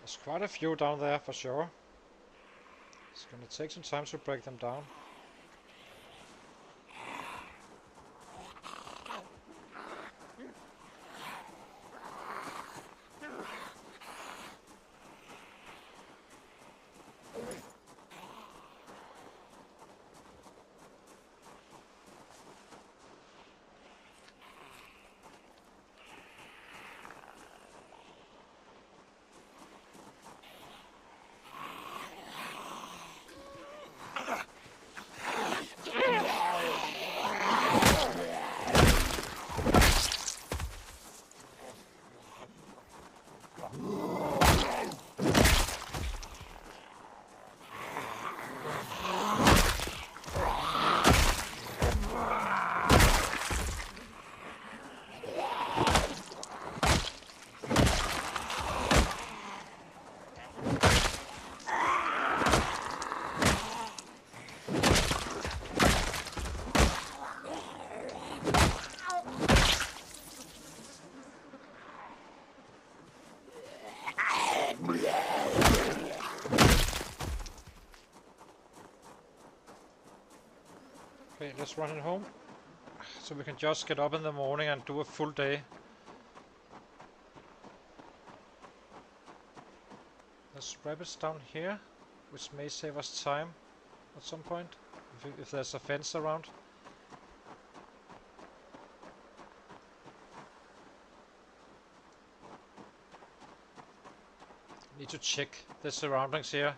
There's quite a few down there for sure. It's gonna take some time to break them down. Okay, let's run it home. So we can just get up in the morning and do a full day. There's rabbits down here, which may save us time at some point, if there's a fence around. Need to check the surroundings here.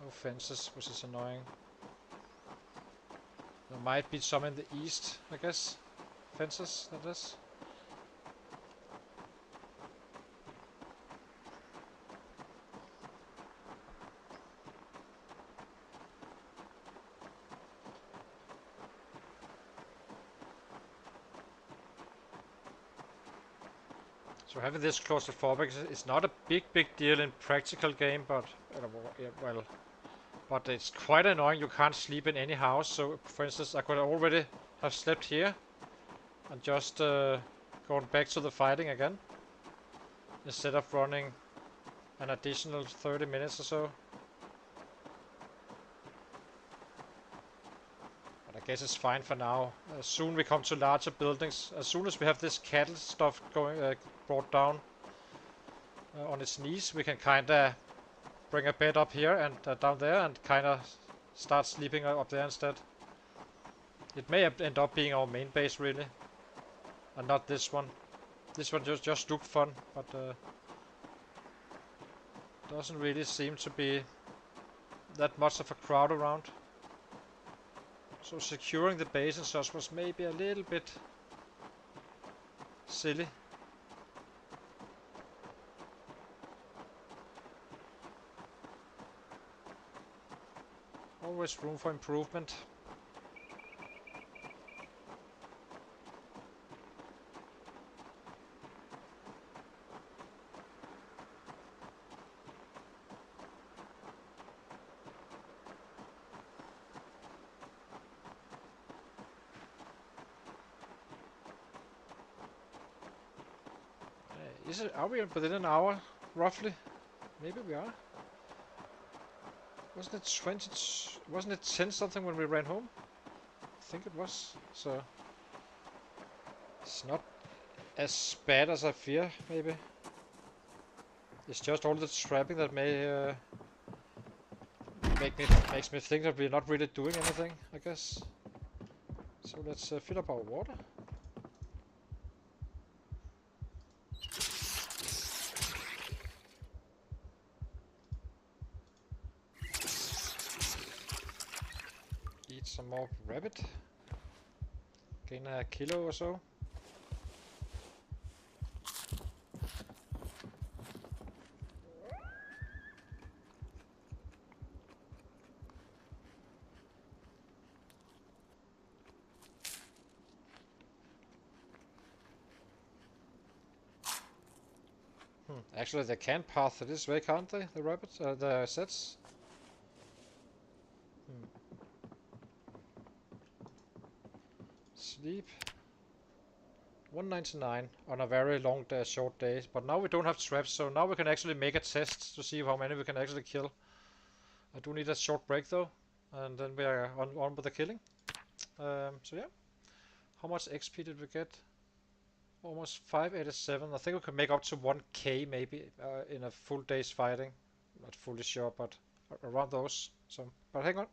No fences, which is annoying. There might be some in the east, I guess. Fences, that is. So having this claustrophobic is not a big deal in practical game, but well, but it's quite annoying. You can't sleep in any house. So, for instance, I could already have slept here and just gone back to the fighting again instead of running an additional 30 minutes or so. But I guess it's fine for now. Soon we come to larger buildings. As soon as we have this cattle stuff going brought down on its knees, we can kinda bring a bed up here and down there and kinda start sleeping up there instead. It may end up being our main base really, and not this one. This one just looked fun, but doesn't really seem to be that much of a crowd around. So securing the base and such was maybe a little bit silly. Always room for improvement. Are we within an hour, roughly? Maybe we are. Wasn't it 20? Wasn't it 10 something when we ran home? I think it was. So it's not as bad as I fear. Maybe it's just all the trapping that makes me think that we're not really doing anything, I guess. So let's fill up our water. Eat some more rabbit. Gain a kilo or so. Actually, they can path this way, can't they? The rabbits, the sets. Sleep. 199 on a very long short day, but now we don't have traps, so now we can actually make a test to see how many we can actually kill. I do need a short break though, and then we are on with the killing. So yeah, how much XP did we get? Almost 587. I think we can make up to 1k maybe in a full day's fighting. Not fully sure, but around those. So, but hang on.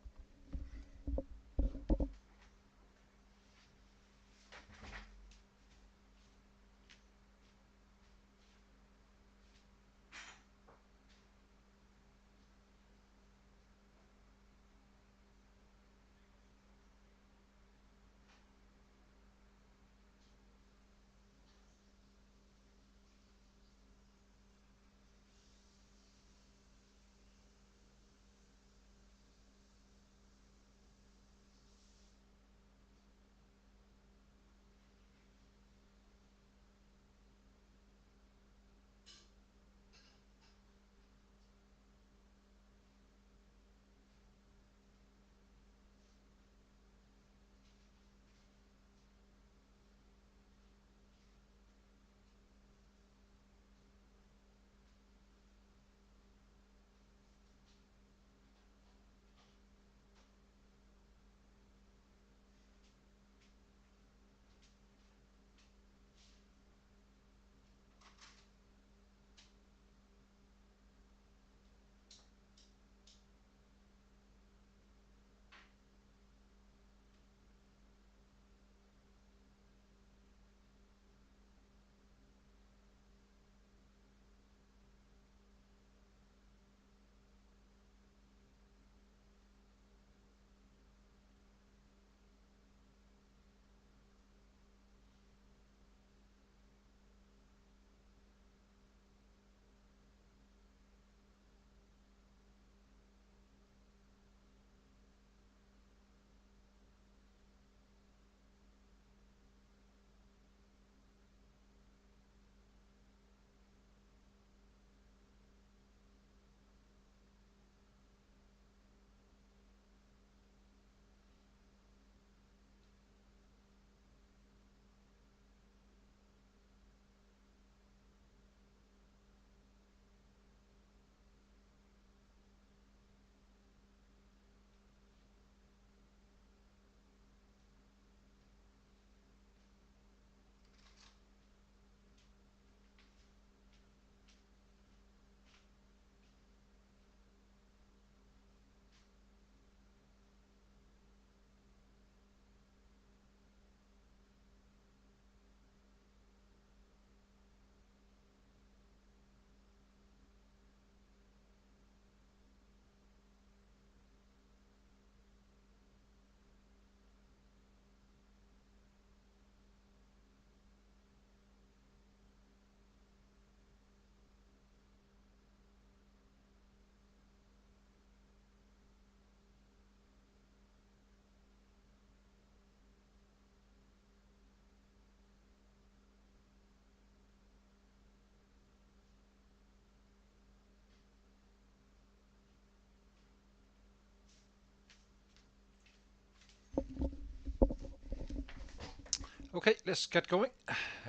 Okay, let's get going.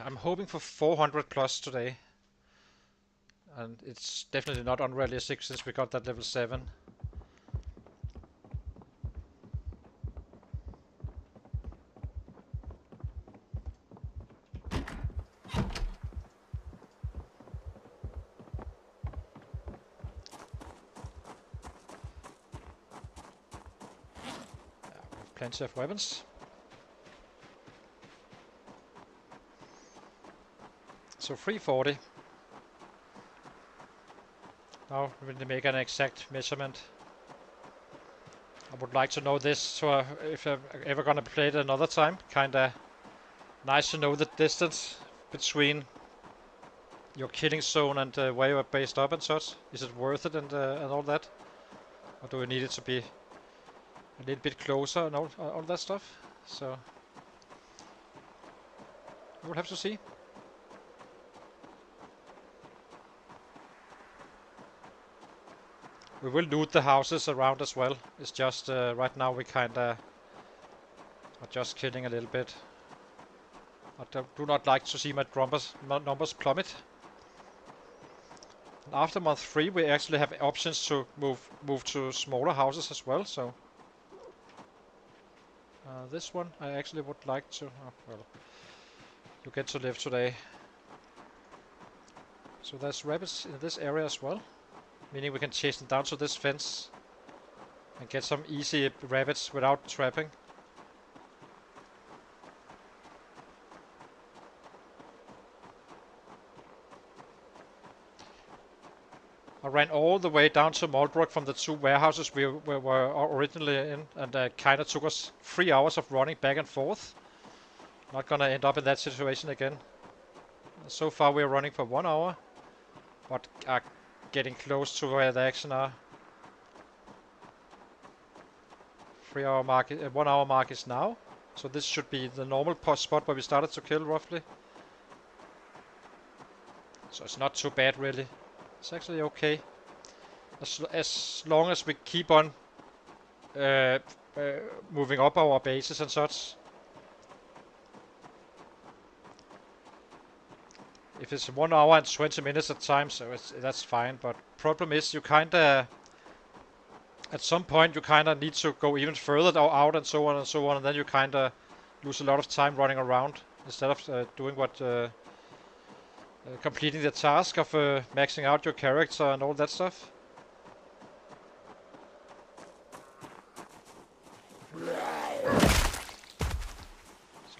I'm hoping for 400 plus today. And it's definitely not unrealistic since we got that level 7. Plenty of weapons. So 340. Now we need to make an exact measurement. I would like to know this, so if I'm ever gonna play it another time, kinda nice to know the distance between your killing zone and where you are based up and such. Is it worth it and all that? Or do we need it to be a little bit closer and all that stuff? So we'll have to see. We will loot the houses around as well. It's just right now we kinda are just killing a little bit. I do not like to see my numbers plummet. And after month 3 we actually have options to move to smaller houses as well, so this one I actually would like to... Oh, well, you get to live today. So there's rabbits in this area as well, meaning we can chase them down to this fence and get some easy rabbits without trapping. I ran all the way down to Moldbrook from the 2 warehouses we were originally in, and kinda took us 3 hours of running back and forth. Not gonna end up in that situation again. So far we're running for 1 hour, but are getting close to where the action are. 1 hour mark is now, so this should be the normal spot where we started to kill roughly. So it's not too bad really. It's actually okay, as long as we keep on moving up our bases and such. If it's 1 hour and 20 minutes at times, so that's fine. But problem is, you kinda at some point you kinda need to go even further out and so on and so on, and then you kinda lose a lot of time running around instead of doing what. Completing the task of maxing out your character and all that stuff. So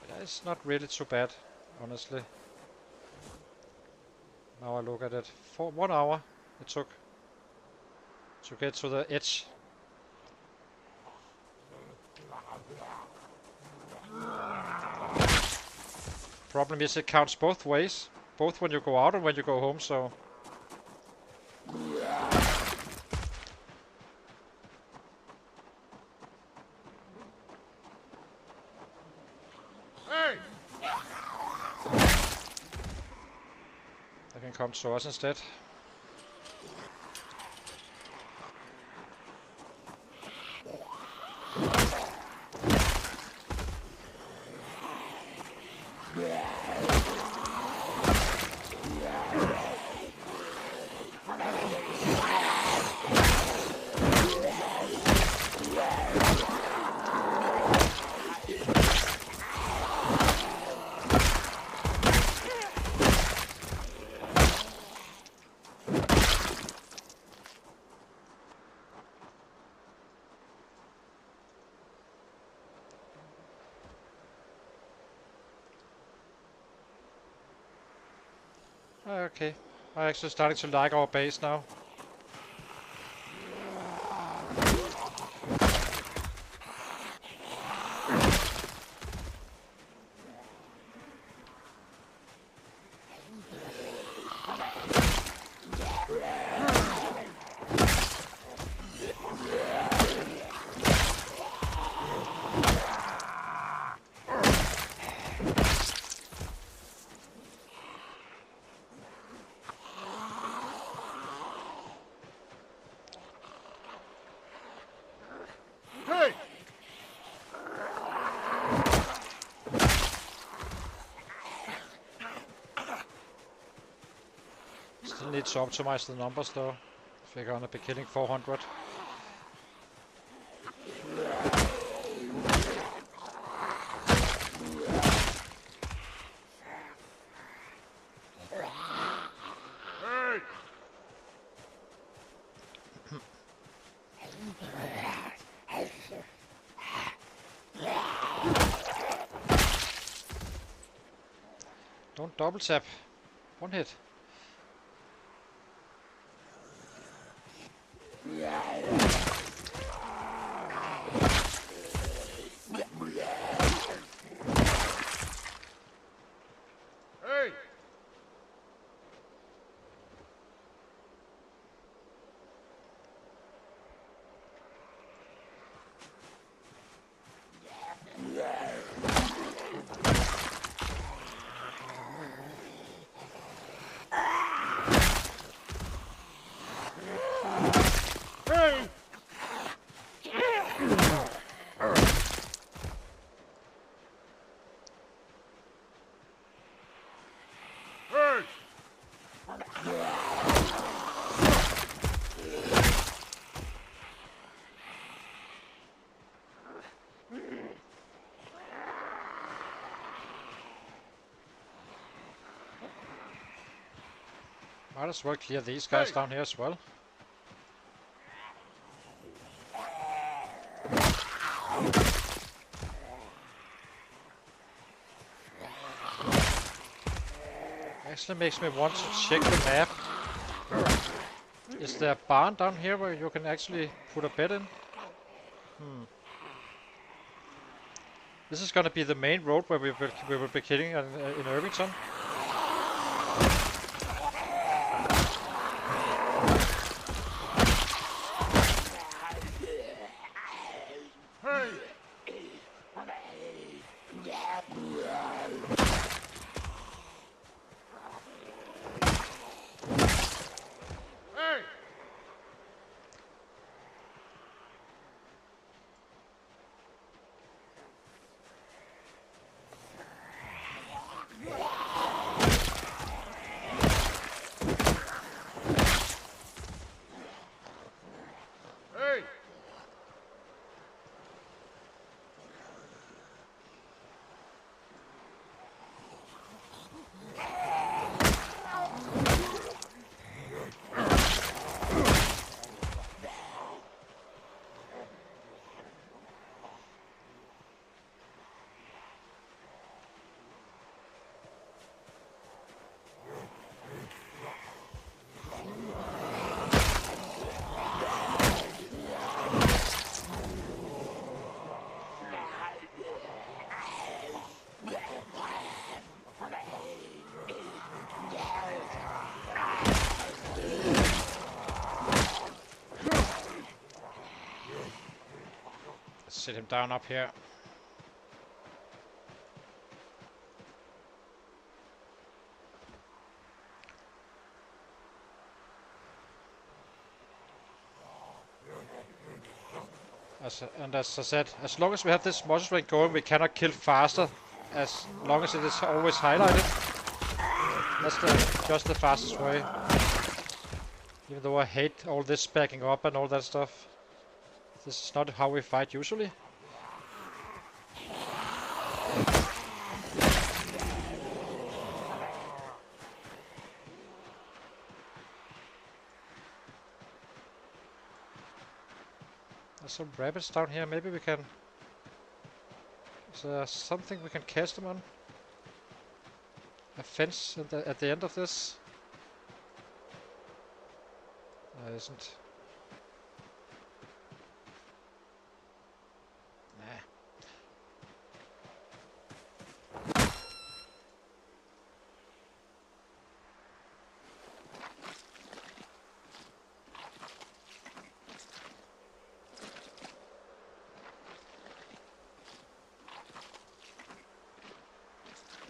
yeah, it's not really too bad, honestly. Now I look at it. For 1 hour it took to get to the edge. Problem is it counts both ways. Both when you go out and when you go home, so... Hey! They can come to us instead. Okay, I'm actually starting to like our base now. still need to optimize the numbers though, if we're gonna be killing 400. Hey! Don't double tap. One hit. Hey! Hey! Hey! Might as well clear these guys Hey! down here as well. Actually makes me want to check the map. Is there a barn down here where you can actually put a bed in? This is gonna be the main road where we will be killing in Irvington. Hey! Hey! Hey! Sit him down up here. As I said, as long as we have this muscle strength going, we cannot kill faster. As long as it is always highlighted. That's just the fastest way. Even though I hate all this backing up and all that stuff. This is not how we fight usually. There's some rabbits down here. Maybe we can... Is there something we can cast them on? A fence at the end of this? There isn't. Nah.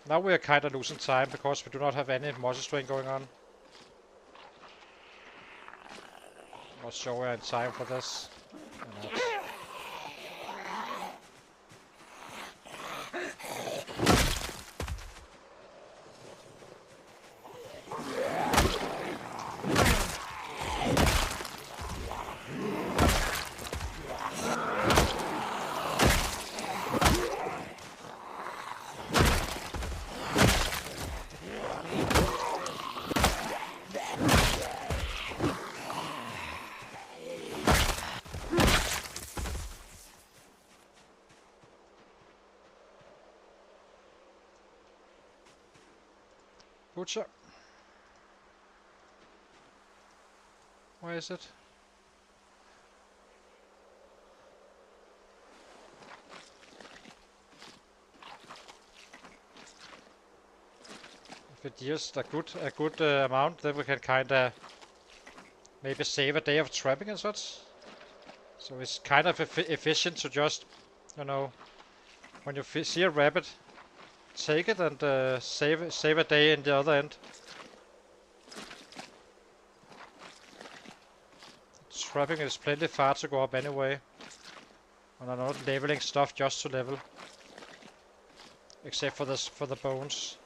Now we are kind of losing time because we do not have any muscle strain going on. Not sure we're in time for this. butcher. Where is it? If it yields a good amount, then we can kinda maybe save a day of trapping and such. So it's kind of efficient to just, you know, when you see a rabbit, take it and save a day in the other end. Trapping is plenty far to go up anyway. And I'm not leveling stuff just to level. Except for the bones.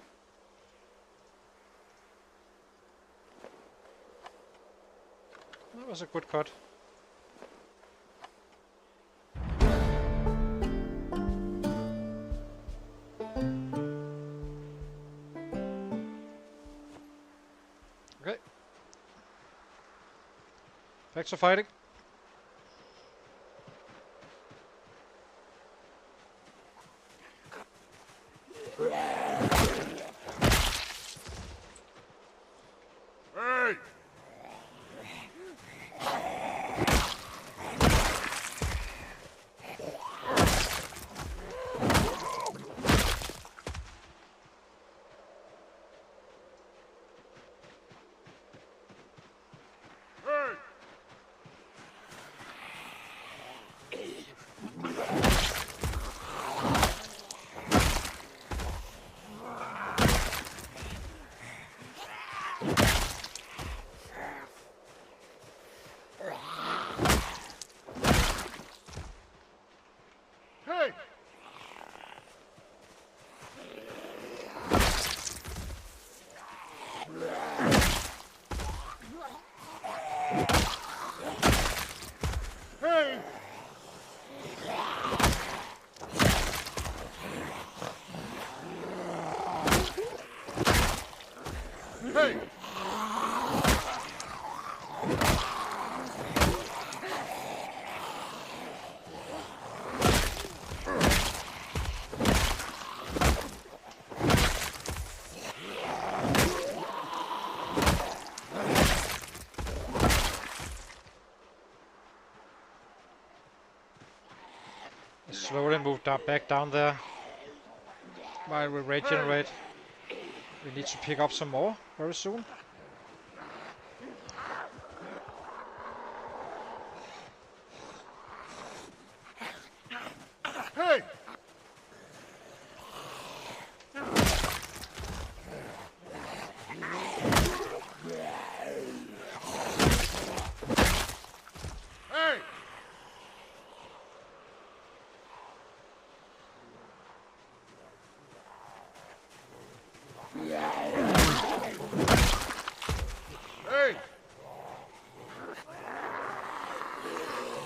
That was a good cut. Okay. Back to fighting. Hey! Hey! Hey! Hey! Slowly move back down there. While we regenerate. We need to pick up some more very soon. Hey! Hey! Hey! Hey! Hey!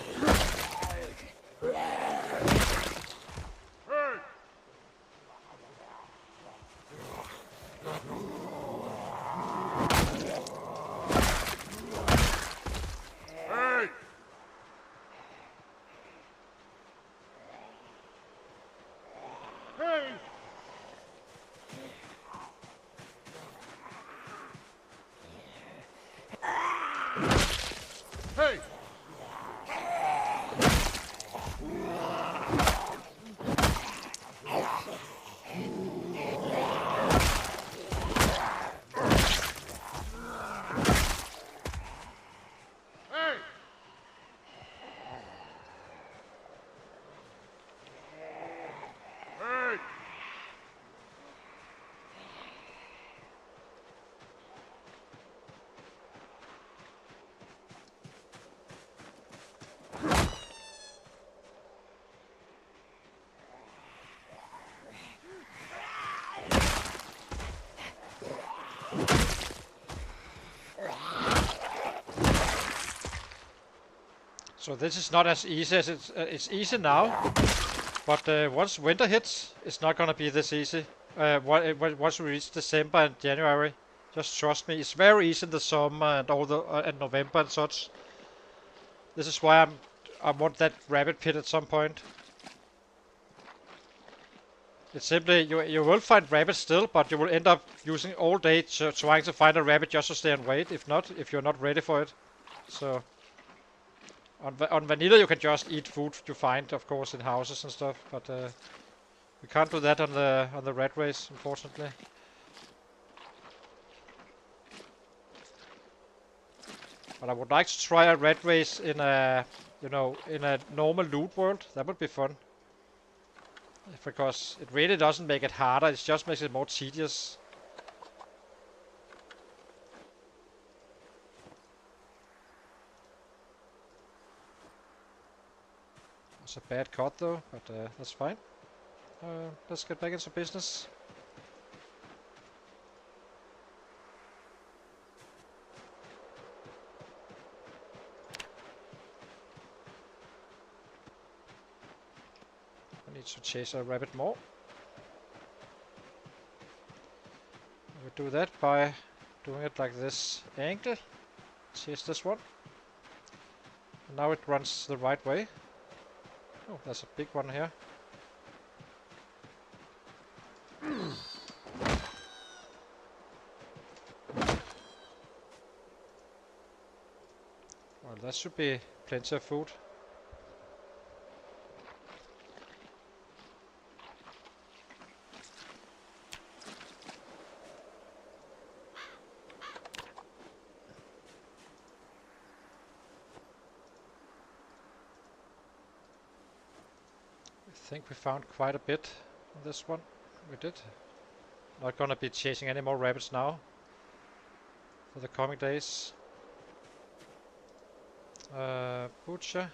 Hey! Hey! Hey! Hey! So this is not as easy as it's easy now, but once winter hits, it's not gonna be this easy. Once we reach December and January, just trust me, it's very easy in the summer and all the and November and such. This is why I want that rabbit pit at some point. It's simply you will find rabbits still, but you will end up using all day trying to find a rabbit just to stay and wait. If you're not ready for it. So on vanilla you can just eat food you find, of course, in houses and stuff, but we can't do that on the red race, unfortunately. But I would like to try a red race in a in a normal loot world. That would be fun. Because it really doesn't make it harder, it just makes it more tedious. It's a bad cut though, but that's fine. Let's get back into business. I need to chase a rabbit more. We do that by doing it like this angle. Chase this one. And now it runs the right way. Oh, there's a big one here. Well, that should be plenty of food. I think we found quite a bit on this one. We did. Not gonna be chasing any more rabbits now for the coming days. Butcher.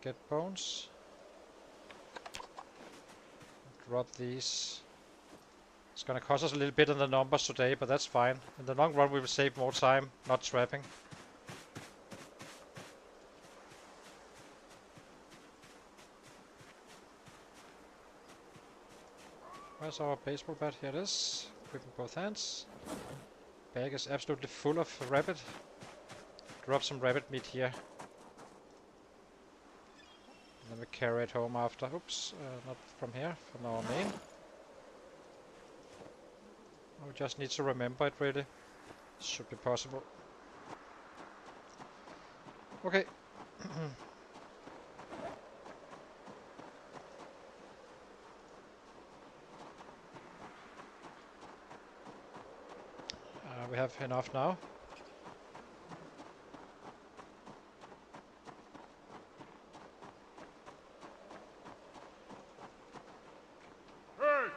Get bones. Drop these. It's gonna cost us a little bit in the numbers today, but that's fine. In the long run we will save more time not trapping. Where's our baseball bat? Here it is. Equipping both hands. Bag is absolutely full of rabbit. Drop some rabbit meat here. And then we carry it home after. Oops, not from here, from our main. We just need to remember it really. Should be possible. Okay. We have enough now. Hey!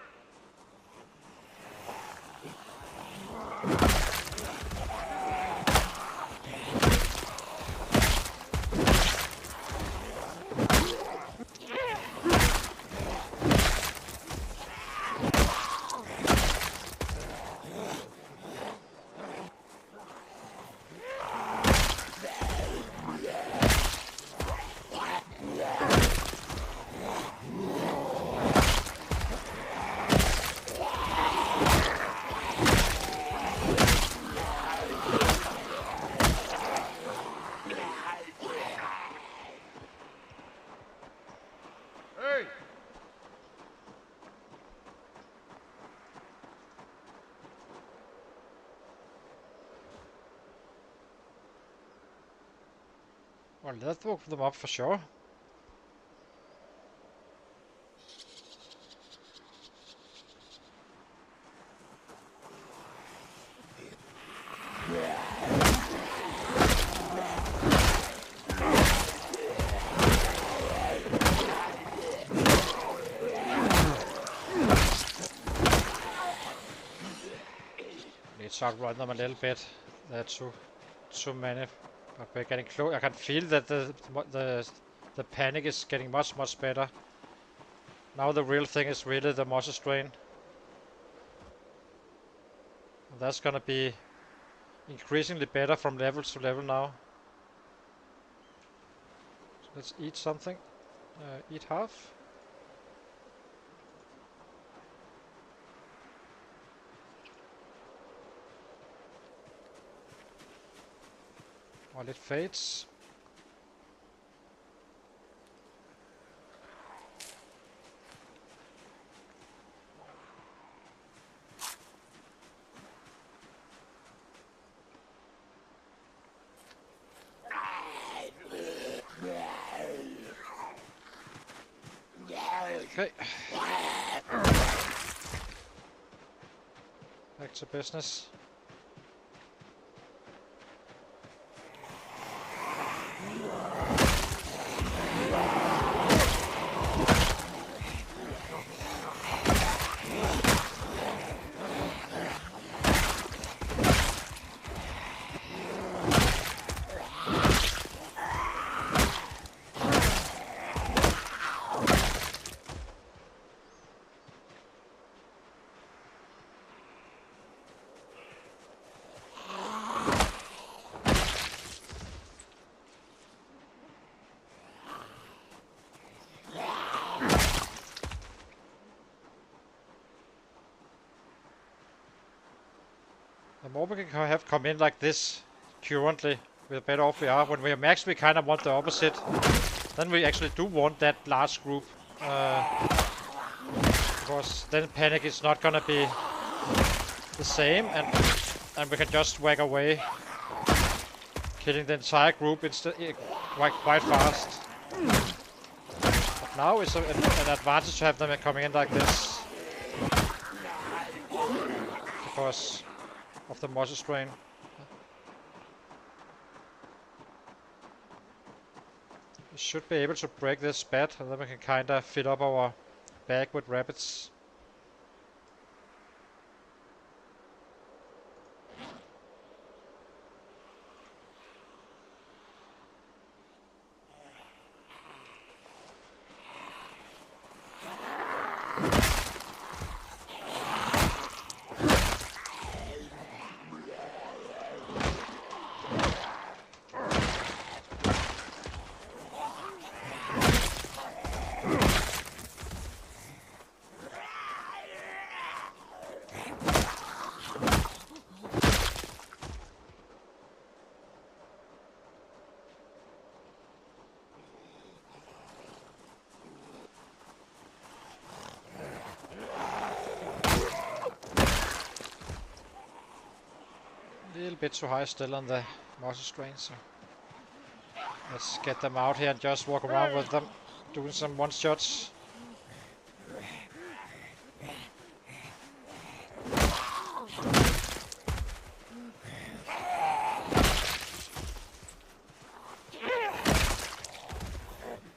Hey! Well, that woke them up for sure. Need to outrun them a little bit. There are too many. But we're getting close. I can feel that the panic is getting much better. Now the real thing is really the muscle strain. And that's gonna be increasingly better from level to level now. So let's eat something. Eat half. While it fades. Okay. Back to business. The more we can have come in like this currently, the better off we are. When we are max, we kind of want the opposite. Then we actually do want that large group. Because then panic is not gonna be the same, and we can just whack away, killing the entire group instead quite fast. But now it's an advantage to have them coming in like this. Because of the muscle strain. We should be able to break this bed, and then we can kinda fill up our bag with rabbits. A little bit too high still on the muscle strain, so let's get them out here and just walk around with them, doing some one-shots.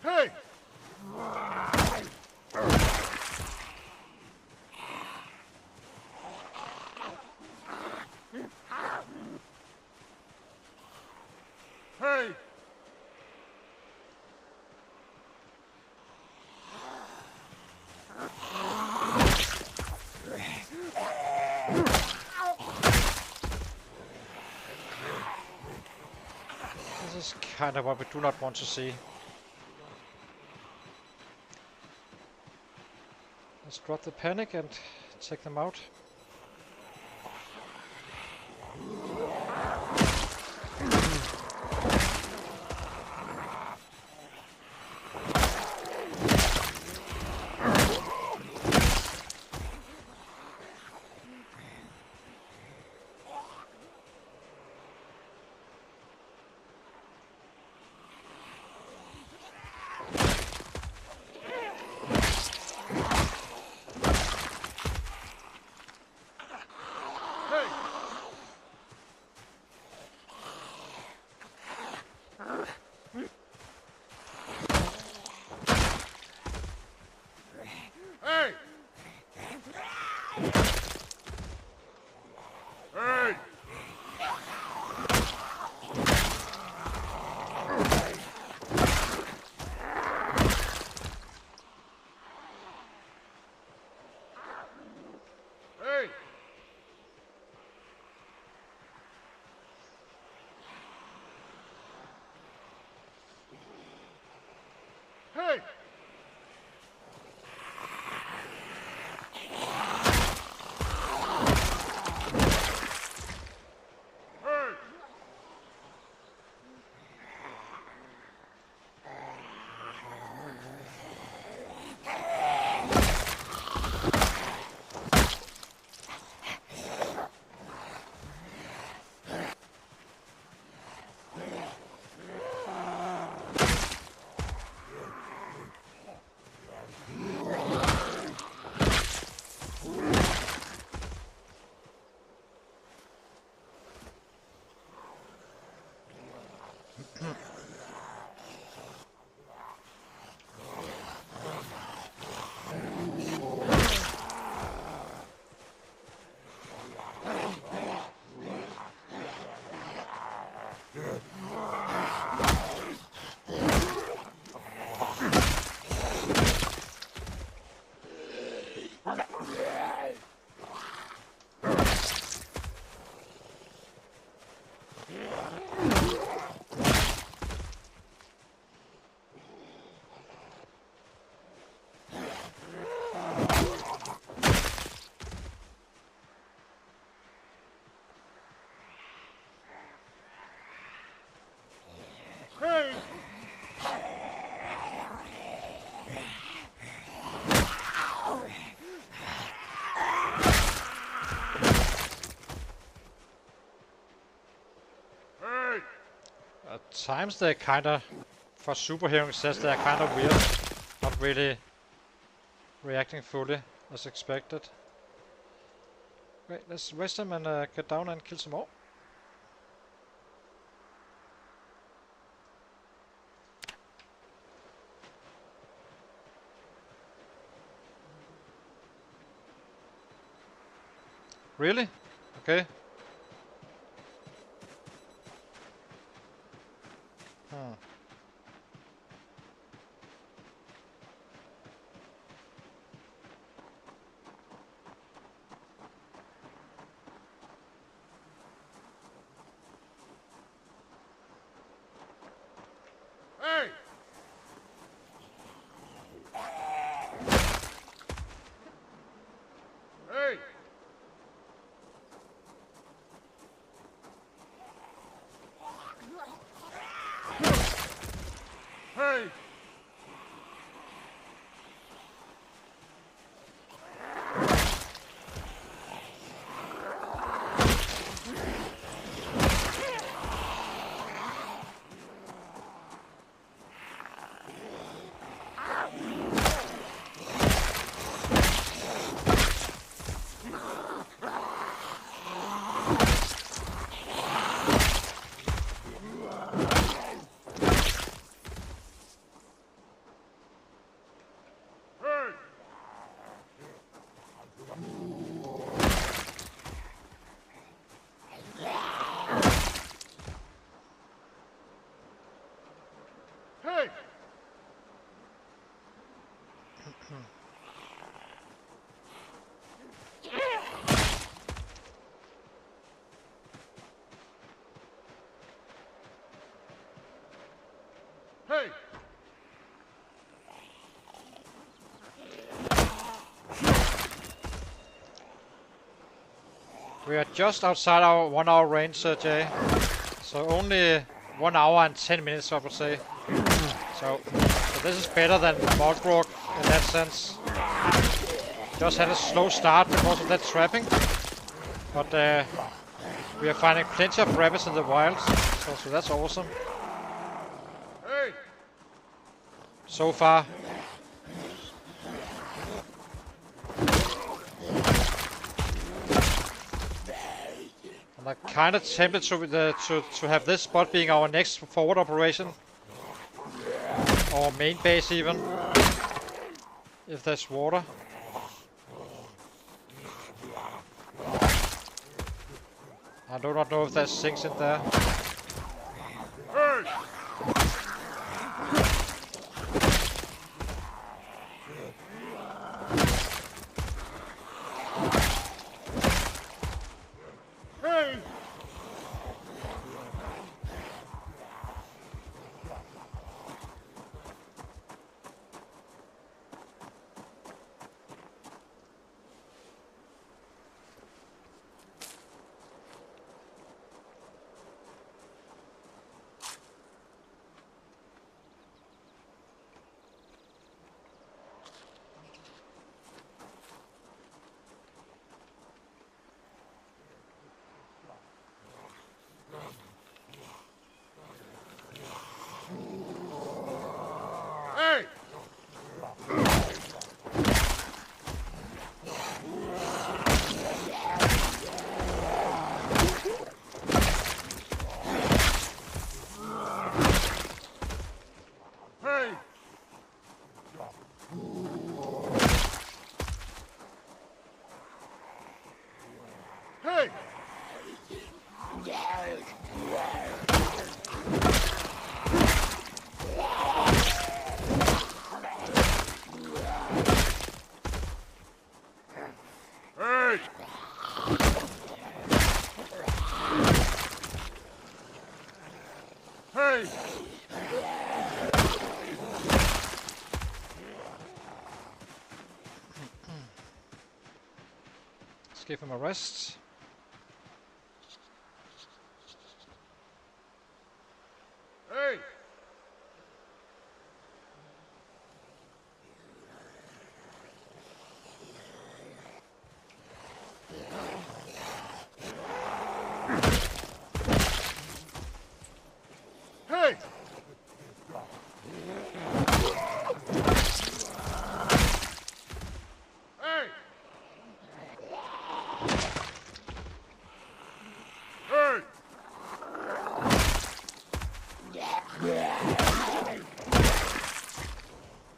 Hey! Hey! This is kind of what we do not want to see. Let's drop the panic and take them out. Hey! Hey! At times they're kinda, for superhearing sets, they're kinda weird. Not really reacting fully as expected. Wait, let's rest them and get down and kill some more. Really? Okay. Hmm. Hey! Hey! Hey! Hey! Hey! Hey! We are just outside our 1 hour range, Jay. So only 1 hour and 10 minutes, I would say. So this is better than Morgrok in that sense. Just had a slow start because of that trapping. But we are finding plenty of rabbits in the wilds, so that's awesome. Hey! So far. And I'm kind of tempted to have this spot being our next forward operation. Or main base even. If there's water. I do not know if there's sinks in there. Hey! Hey! Hey! Let's give him a rest. Hey! Hey! Hey! Hey!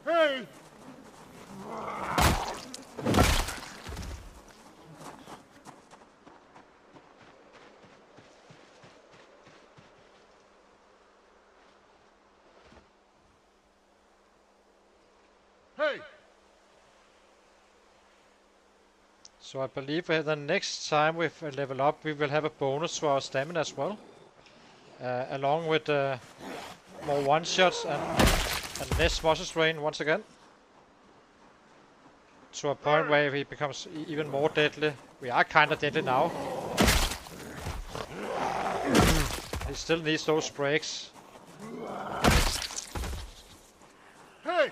Hey! Hey! So I believe the next time we level up, we will have a bonus to our stamina as well, along with more one-shots and less muscle strain once again, to a point where he becomes even more deadly. We are kind of deadly now. He still needs those breaks. Hey!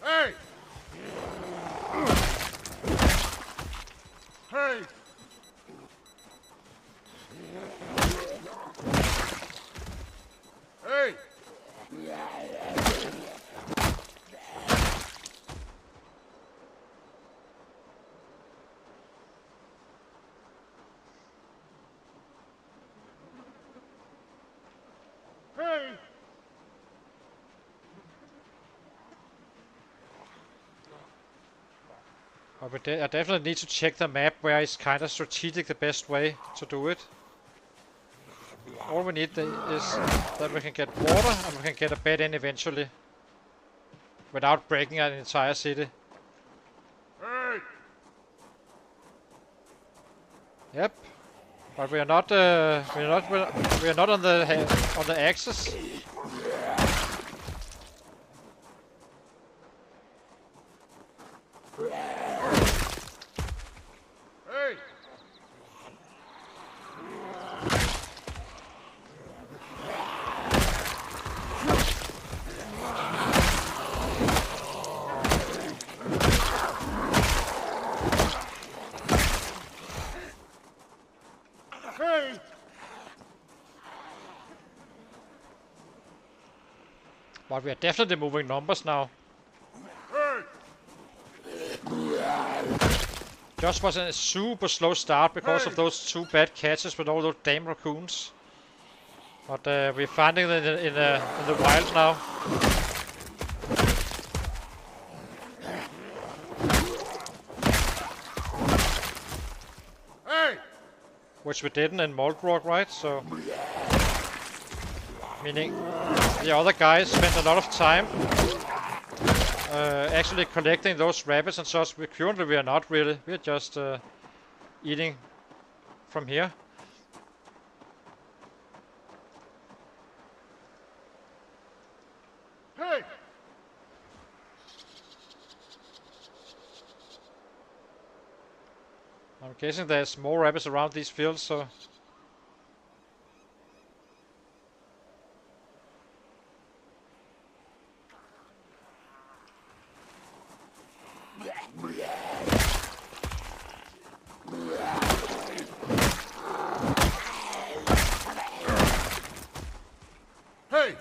Hey! Hey! Hey! Hey! But I definitely need to check the map where it's kind of strategic the best way to do it. All we need is that we can get water and we can get a bed in eventually, without breaking an entire city. Hey! Yep, but we are not on the axis. Hey! Hey! But we are definitely moving numbers now. Hey! Just was a super slow start because of those two bad catches with all those damn raccoons. But we're finding them in the wild now. Hey! Which we didn't in Moldrock, right? So, meaning the other guys spent a lot of time actually collecting those rabbits and such. Currently we are not really. We are just eating from here. Hey! I'm guessing there's more rabbits around these fields, so... Hey!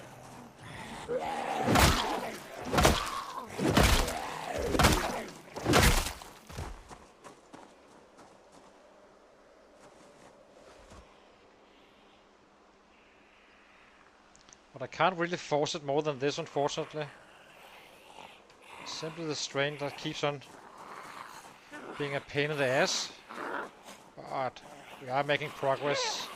But I can't really force it more than this, unfortunately. It's simply the strain that keeps on being a pain in the ass. But we are making progress.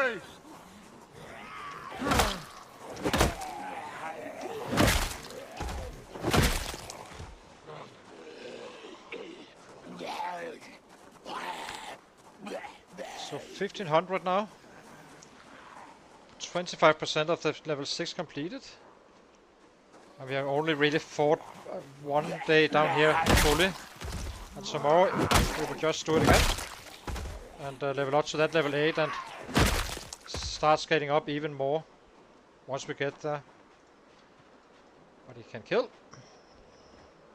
Hey! So 1500 now. 25% of the level 6 completed. And we have only really fought one day down here fully. And tomorrow we will just do it again. And level up to that level 8 and start scaling up even more once we get there. But he can kill.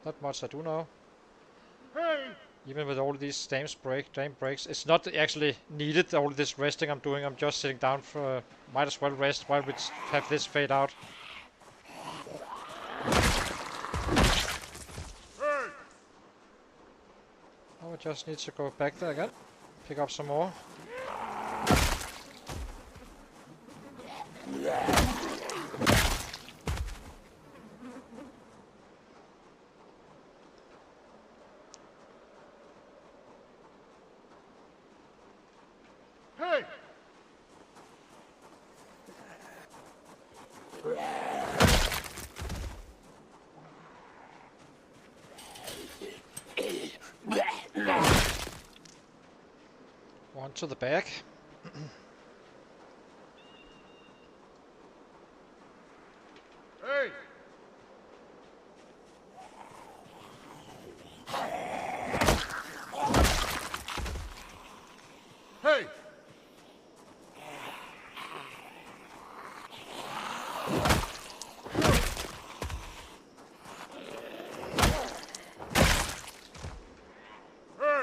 Not much I do now. Hey! Even with all these damn breaks, it's not actually needed. All this resting I'm doing, I'm just sitting down for. Might as well rest while we have this fade out. Hey! Now I just need to go back there again, pick up some more. Hey! One to the back. Hey! Hey! Hey!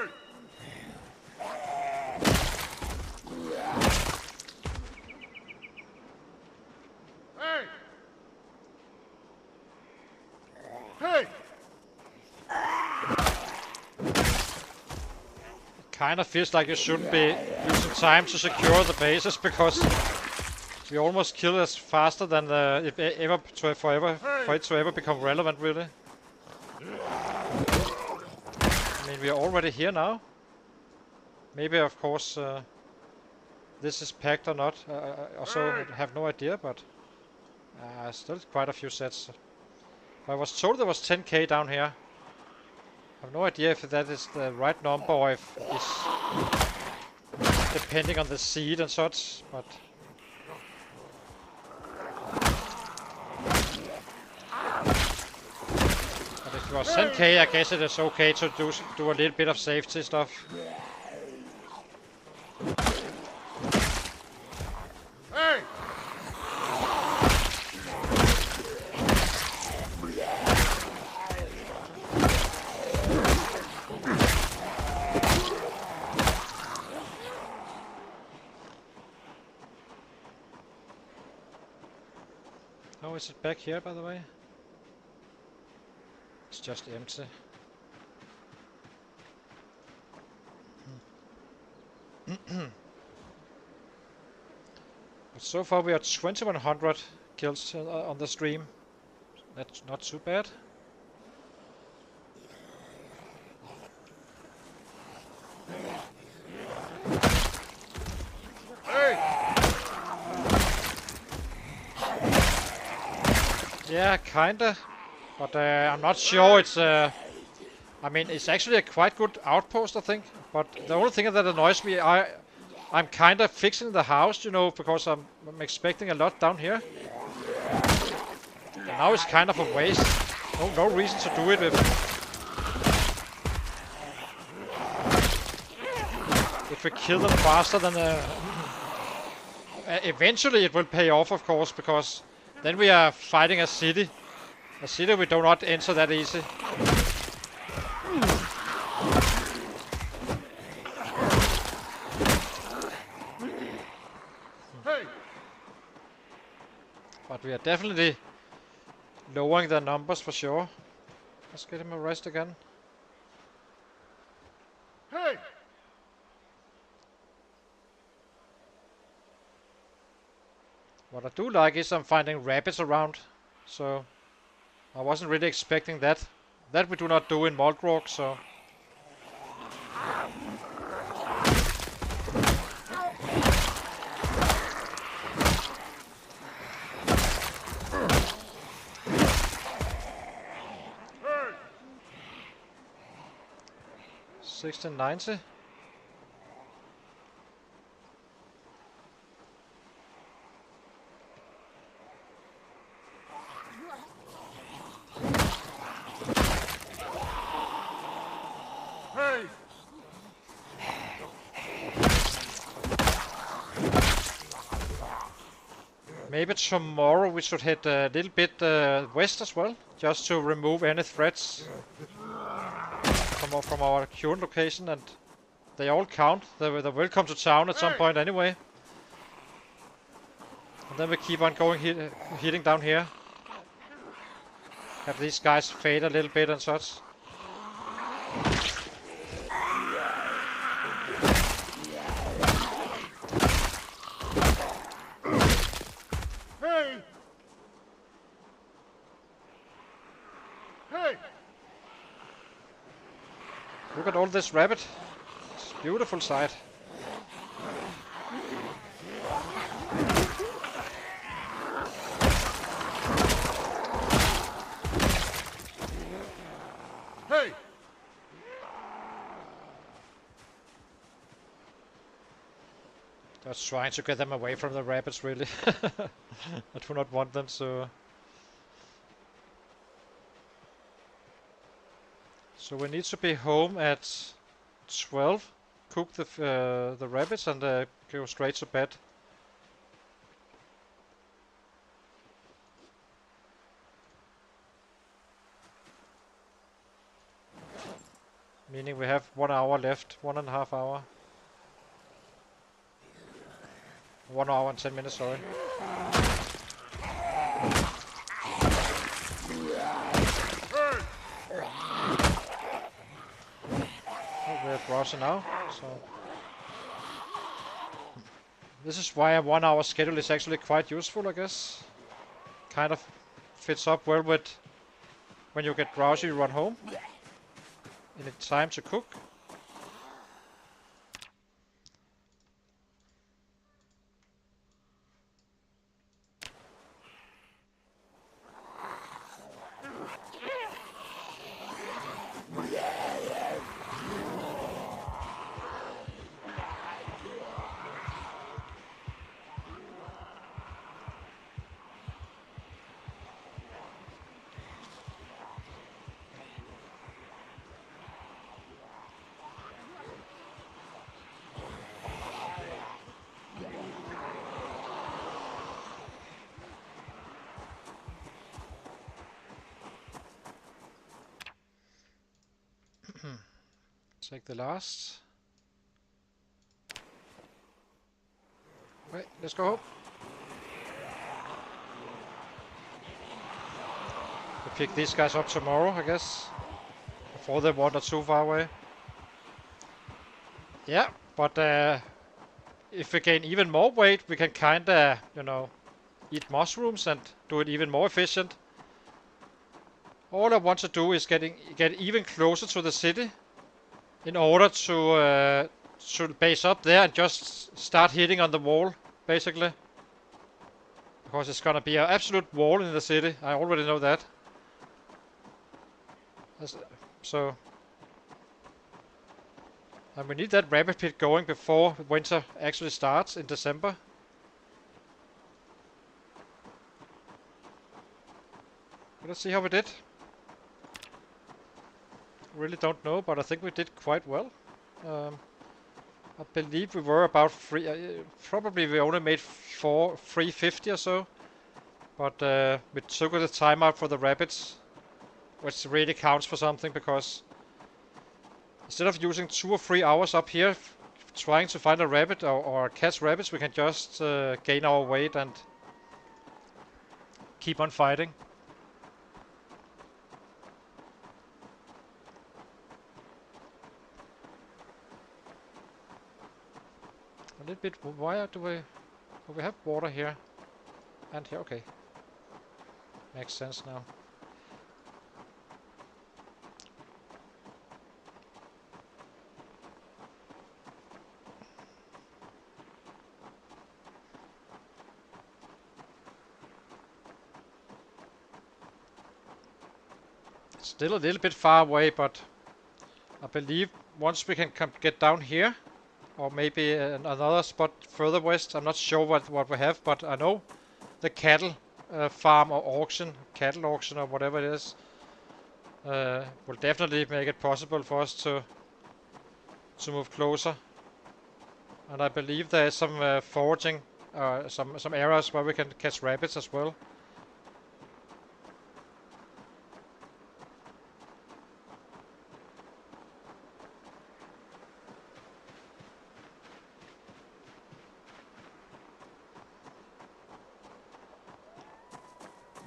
Hey! Hey! Kind of feels like you shouldn't be using time to secure the bases because we almost kill us faster than if ever for it to ever become relevant, really. I mean, we are already here now. Maybe, of course, this is packed or not. I also have no idea, but still quite a few sets. I was told there was 10k down here. I have no idea if that is the right number or if it's depending on the seed and such, but if it was 10k, I guess it is okay to do a little bit of safety stuff. Hey! How is it back here, by the way? It's just empty. But so far we are 2100 kills on the stream. That's not too bad. Hey! Yeah, kinda. But I'm not sure it's... I mean, it's actually a quite good outpost, I think. But the only thing that annoys me, I'm kind of fixing the house, you know, because I'm expecting a lot down here. And now it's kind of a waste. No reason to do it if we kill them faster than... eventually it will pay off, of course, because then we are fighting a city. A city we do not enter that easy. Hey! But we are definitely lowering their numbers for sure. Let's get him a rest again. Hey! What I do like is I'm finding rabbits around. So I wasn't really expecting that. That we do not do in Moldrock, so... 1690. Hey! Maybe tomorrow we should head a little bit west as well, just to remove any threats from our current location, and they all count. They will come to town at some point anyway. And then we keep on going hitting down here. Have these guys fade a little bit and such. Hey! Hey! Look at all this rabbit. It's a beautiful sight. Hey! Just trying to get them away from the rabbits, really. I do not want them to. So we need to be home at 12. Cook the rabbits and go straight to bed. Meaning we have 1 hour left, 1.5 hour. 1 hour and 10 minutes, sorry. Oh, we're browsing now, so this is why a 1 hour schedule is actually quite useful, I guess. Kind of fits up well with when you get drowsy, you run home. You need time to cook. Take the last. Right, let's go home. We'll pick these guys up tomorrow, I guess. Before they wander too far away. Yeah, but if we gain even more weight, we can kinda, you know, eat mushrooms and do it even more efficient. All I want to do is get even closer to the city in order to base up there and just start hitting on the wall, basically. Because it's gonna be an absolute wall in the city. I already know that. So, and we need that rabbit pit going before winter actually starts in December. Let's see how we did. Really don't know, but I think we did quite well. I believe we were about probably we only made 350 or so, but we took the time out for the rabbits, which really counts for something, because instead of using 2 or 3 hours up here trying to find a rabbit or catch rabbits, we can just gain our weight and keep on fighting. A little bit. Why do we have water here and here? Okay, makes sense now. Still a little bit far away, but I believe once we can get down here, or maybe another spot further west. I'm not sure what we have, but I know the cattle farm or auction, cattle auction or whatever it is, will definitely make it possible for us to move closer. And I believe there is some foraging, some areas where we can catch rabbits as well.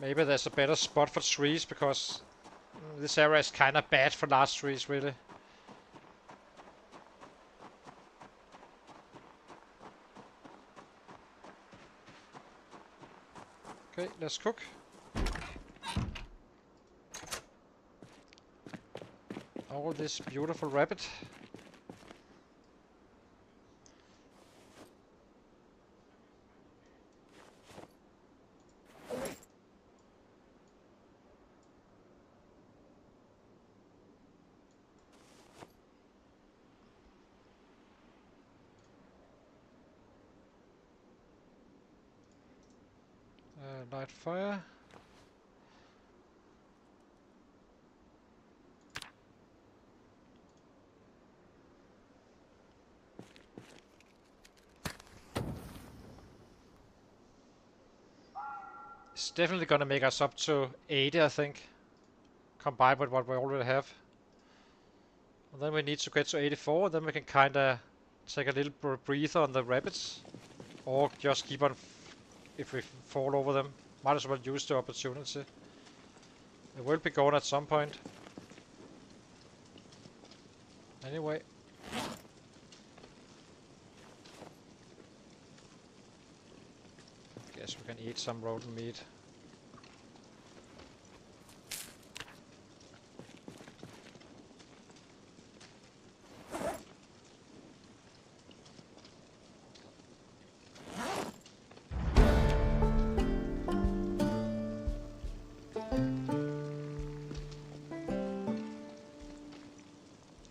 Maybe there's a better spot for trees, because this area is kind of bad for large trees, really. Okay, let's cook. All this beautiful rabbit. Light fire. It's definitely gonna make us up to 80, I think, combined with what we already have. And then we need to get to 84, and then we can kinda take a little breather on the rabbits. Or just keep on, if we fall over them. Might as well use the opportunity. It will be gone at some point. Anyway. Guess we can eat some rodent meat.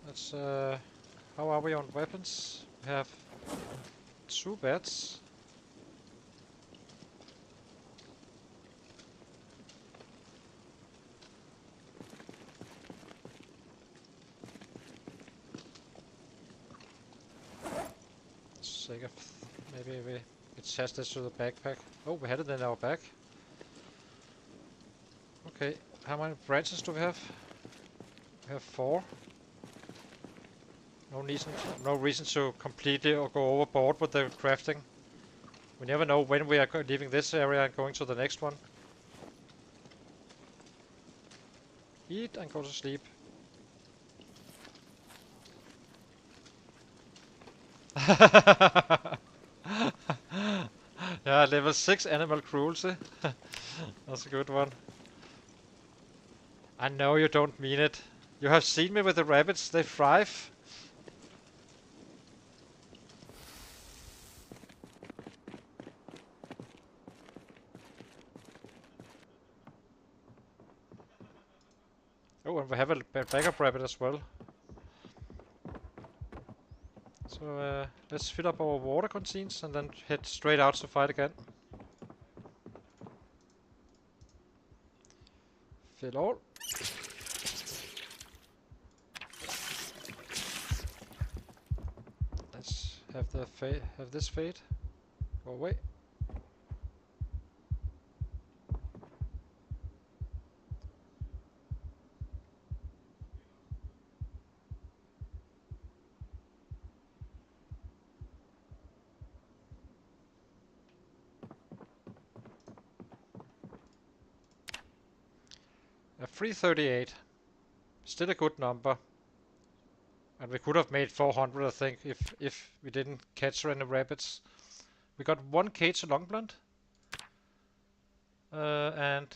Let's, how are we on weapons? We have 2 beds. Sake of, maybe we attach this to the backpack. Oh, we had it in our bag. Okay, how many branches do we have? We have 4. No reason to completely or go overboard with the crafting. We never know when we are leaving this area and going to the next one. Eat and go to sleep. Yeah, level 6 animal cruelty. That's a good one. I know you don't mean it. You have seen me with the rabbits, they thrive. Oh, and we have a backup rabbit as well. So let's fill up our water canteens and then head straight out to fight again. Fill all. Let's have this fade. Go away. A 338. Still a good number. And we could have made 400, I think, if we didn't catch any rabbits. We got 1 cage of longblunt. And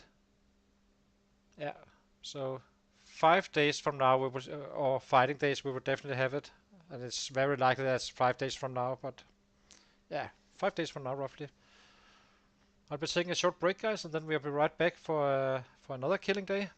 yeah, so 5 days from now, we will, or fighting days, we will definitely have it. And it's very likely that's 5 days from now, but yeah, 5 days from now roughly. I'll be taking a short break, guys, and then we'll be right back for another killing day.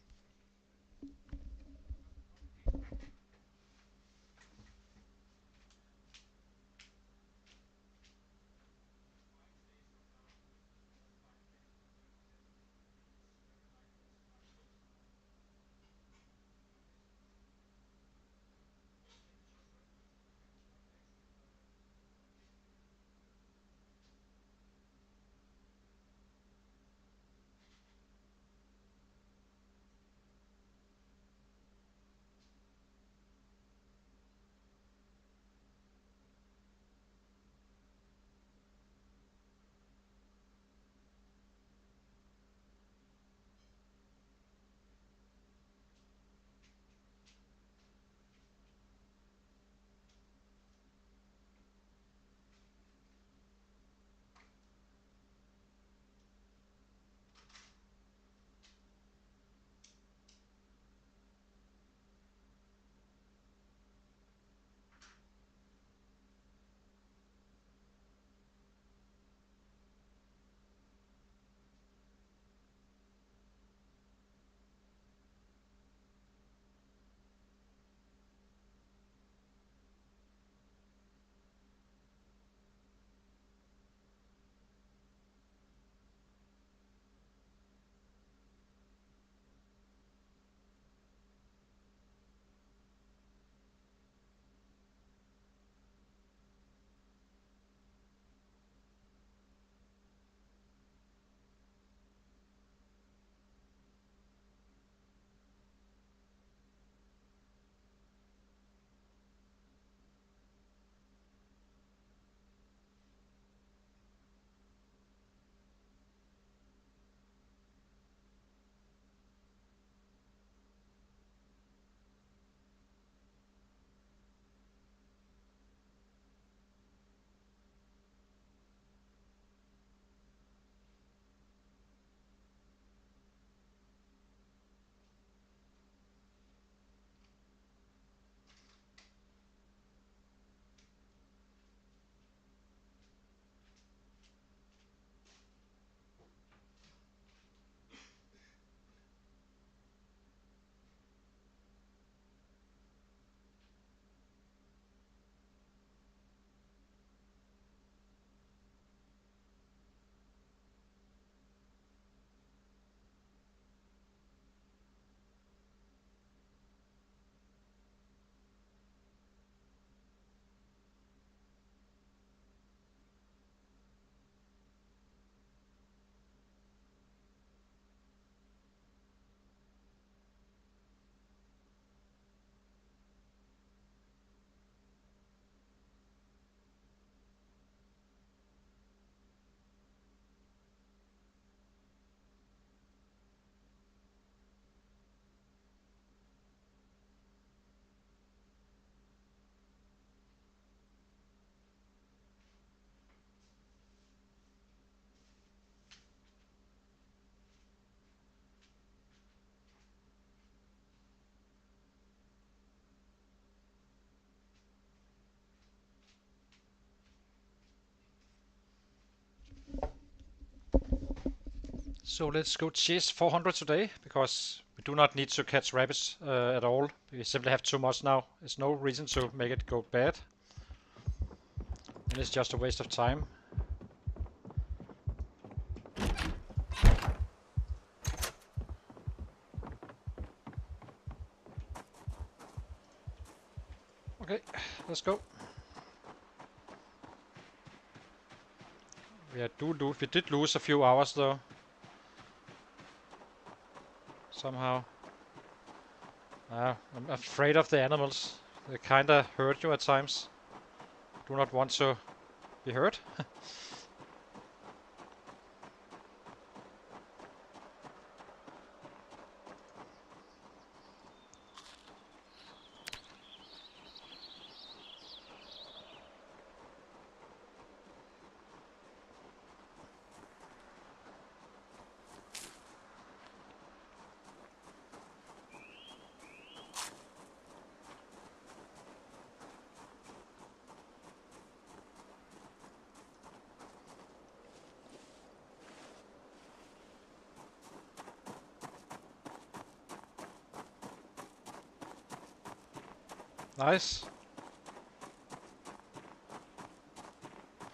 So let's go chase 400 today, because we do not need to catch rabbits at all. We simply have too much now. There's no reason to make it go bad. And it's just a waste of time. Okay, let's go. We did lose a few hours though. Somehow. I'm afraid of the animals. They kinda hurt you at times. Do not want to be hurt. Nice.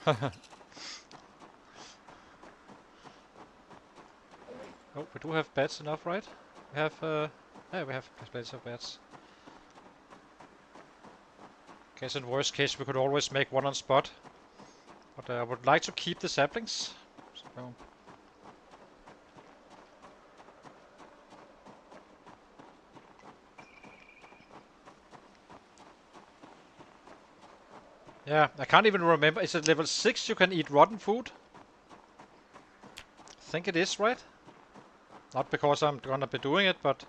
Oh, we do have beds enough, right? We have, yeah, we have plenty of beds. Guess in worst case we could always make one on spot. But I would like to keep the saplings. So. Yeah, I can't even remember. Is it level 6 you can eat rotten food? I think it is, right? Not because I'm gonna be doing it, but...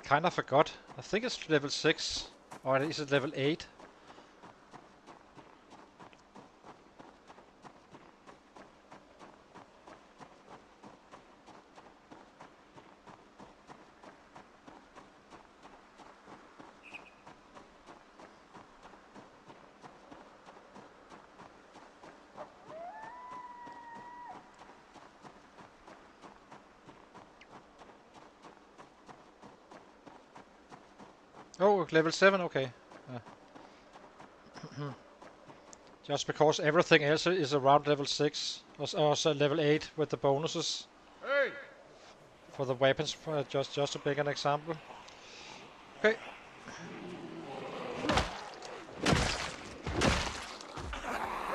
Kinda forgot. I think it's level 6. Or is it level 8? Oh, level 7, okay. Just because everything else is around level 6. Or so level 8 with the bonuses. Hey! For the weapons, just to make an example. Okay.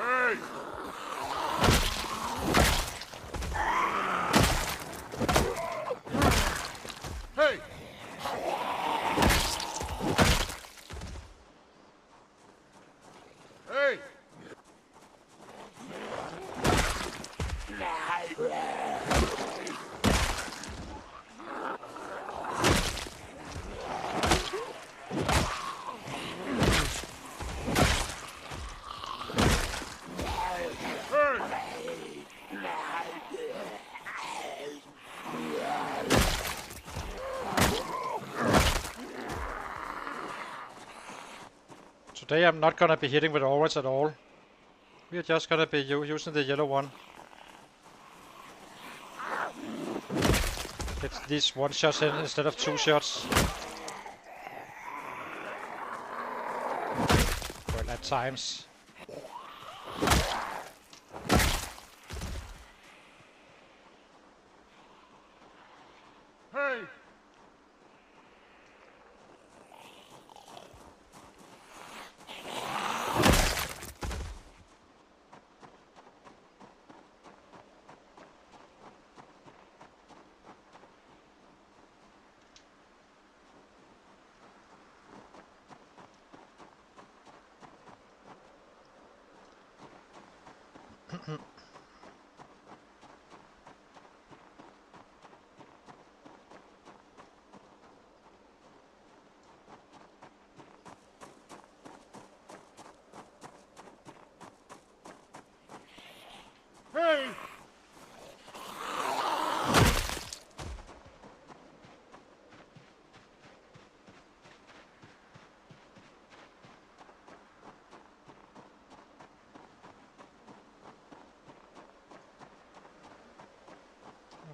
Hey! Hey! Hey! Today I'm not gonna be hitting with orange at all. We are just gonna be using the yellow one. Get these one shots in instead of 2 shots. Well, at times. Hey! Hey!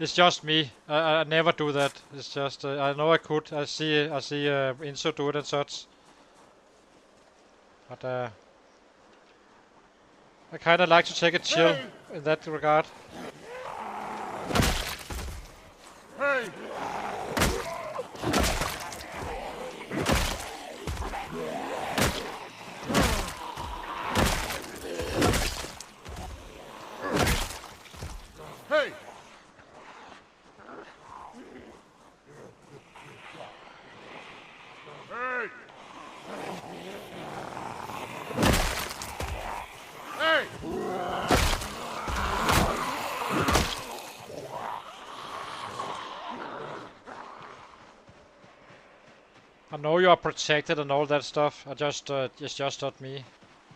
It's just me. I never do that. It's just I know I could. I see Inso do it and such. But I kind of like to take a chill Hey! in that regard. Hey! Hey! Hey! Hey! I know you are protected and all that stuff. It's just not me.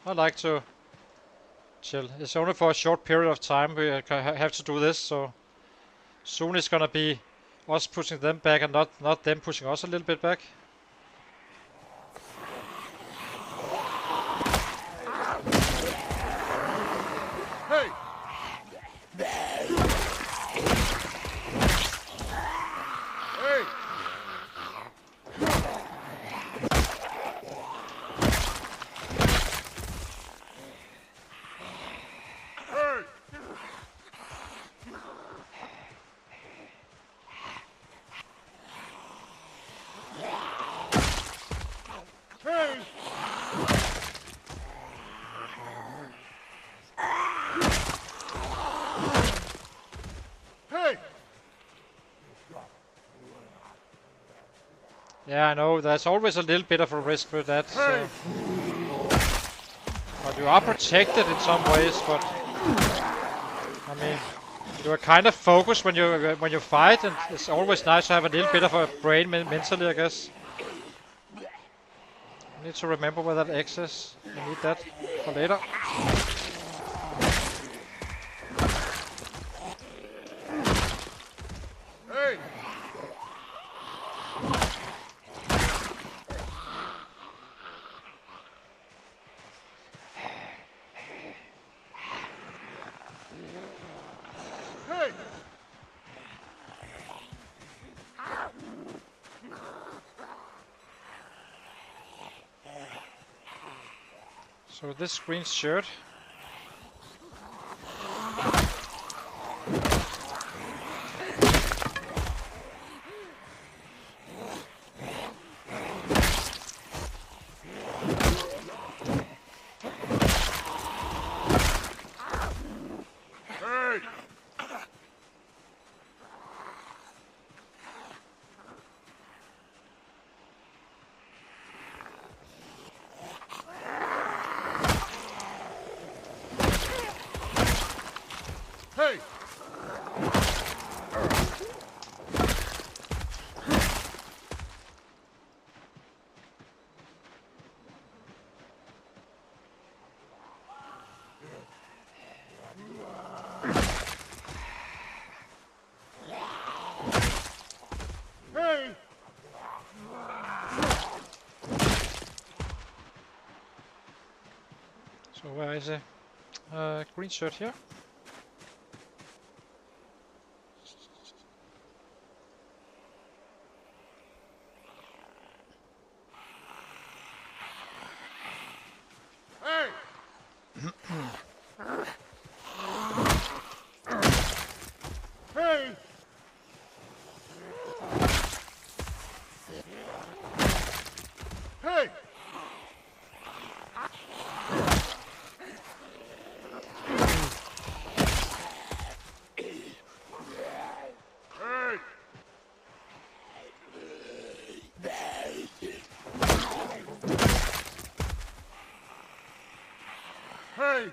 I like to chill. It's only for a short period of time we have to do this, so soon it's gonna be us pushing them back and not them pushing us a little bit back. Hey! Hey! Hey! Hey! Hey! Yeah, I know. There's always a little bit of a risk with that. Hey! But you are protected in some ways. But I mean, you are kind of focused when you fight, and it's always nice to have a little bit of a brain mentally, I guess. I need to remember where that X is. I need that for later. Hey! Hey! So this green shirt. Hey! Hey! Hey! So where is it? Green shirt here. Hey! Hey! Hey! Hey! Hey!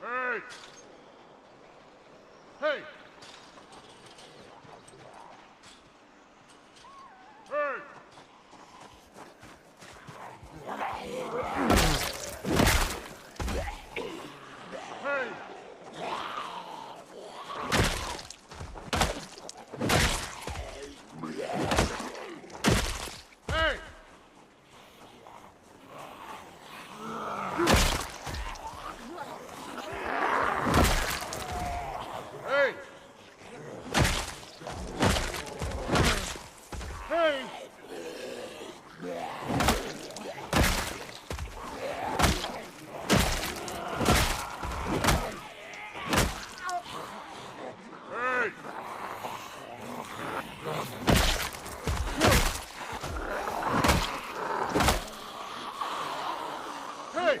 Hey! Hey! Hey! Hey! Hey! Hey! Hey! Hey! Hey! Hey!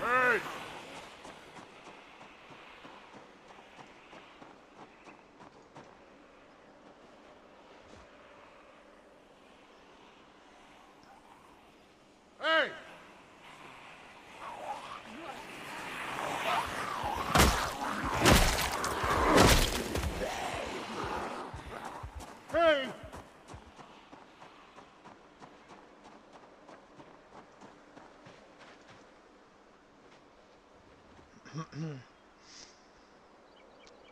Hey! Hey! Hey!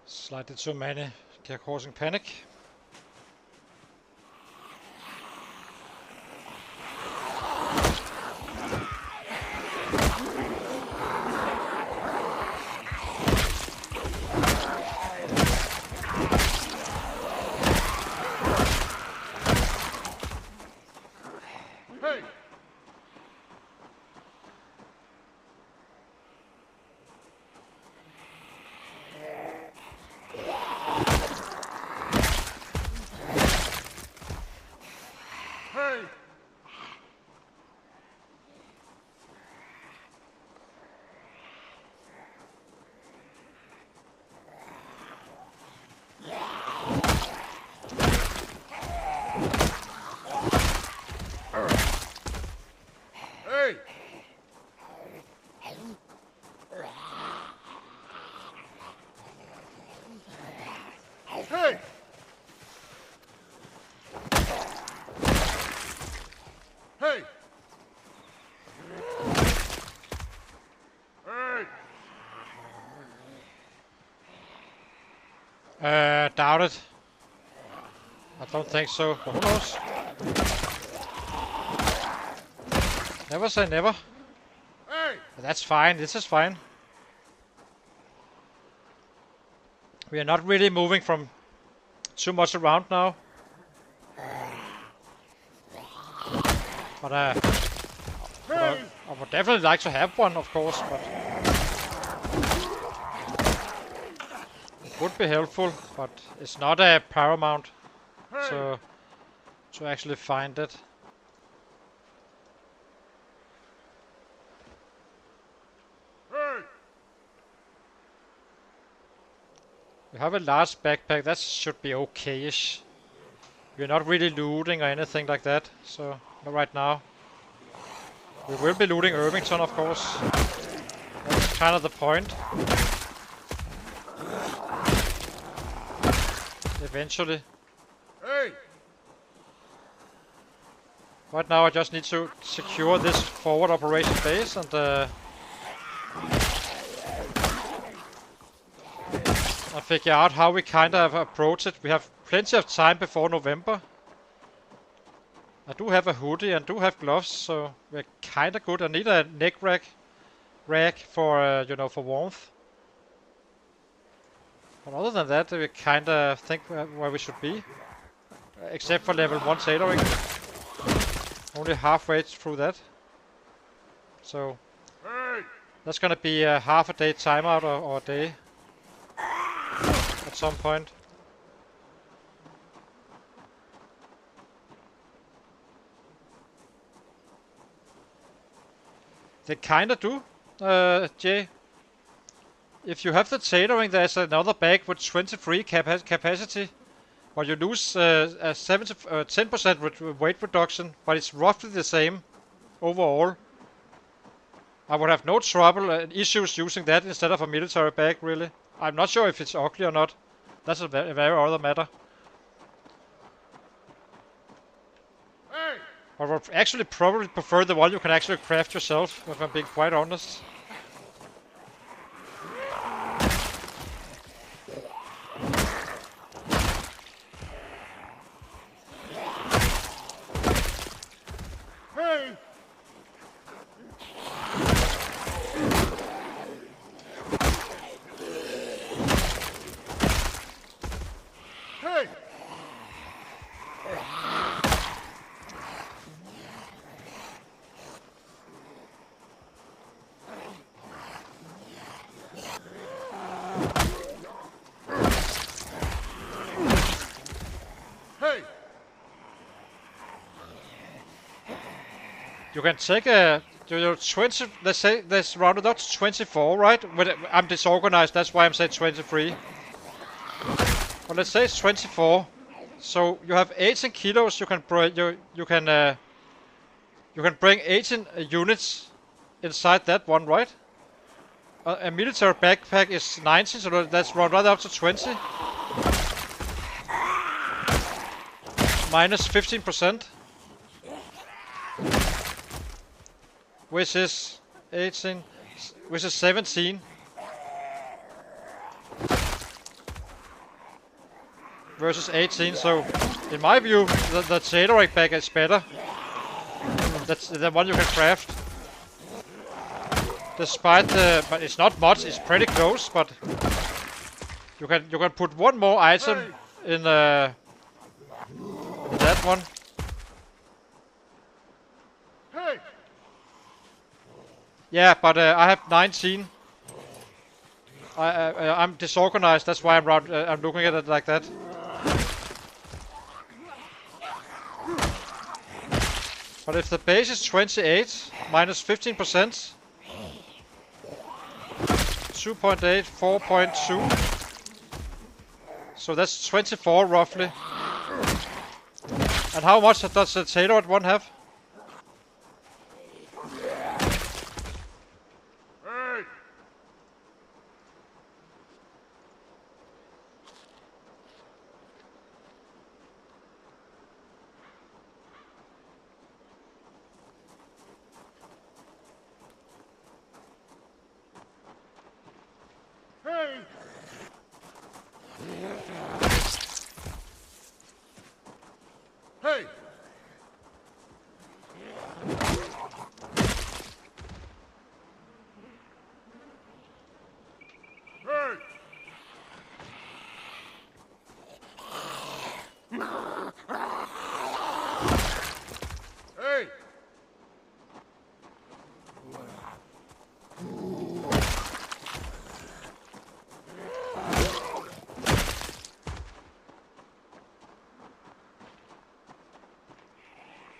Slightly too many. They're causing panic. Hey! Hey! Hey! Hey! Hey! Hey! Doubt it. I don't think so, but who knows? Never say never. Hey! But that's fine, this is fine. We are not really moving from too much around now. But Hey! I would definitely like to have one, of course, but it would be helpful, but it's not a paramount Hey! to actually find it. Hey! We have a large backpack, that should be okay-ish. We're not really looting or anything like that, so not right now. We will be looting Irvington, of course. That's kind of the point. Eventually. Hey! Right now I just need to secure this forward operation base and figure out how we kind of approach it. We have plenty of time before November. I do have a hoodie and do have gloves, so we're kind of good. I need a neck rack for you know, for warmth. But other than that, we kind of think where we should be, except for level 1 tailoring. Only halfway through that. So Hey! that's gonna be a half a day timeout or a day at some point. They kinda do, Jay. If you have the tailoring, there's another bag with 23 capacity, but you lose a 10% weight reduction, but it's roughly the same overall. I would have no trouble issues using that instead of a military bag, really. I'm not sure if it's ugly or not. That's a very other matter. Hey! I would actually probably prefer the one you can actually craft yourself, if I'm being quite honest. Hey! Hey! Hey! You can take a 20. Let's say let's round it up to 24, right? I'm disorganized. That's why I'm saying 23. But let's say it's 24. So you have 18 kilos. You can you can bring 18 units inside that one, right? A military backpack is 90, so let's round right up to 20. Minus 15%. Which is 18, which is 17. Versus 18, so in my view, the tailoring bag is better. That's the one you can craft. Despite the, but it's not much. It's pretty close, but you can put one more item in that one. Hey! Yeah, but I have 19. I'm disorganized. That's why I'm looking at it like that. But if the base is 28 minus 15%, 2.8, 4.2. So that's 24 roughly. And how much does the tailored one have? Hey! Hey! Hey! Hey! Hey!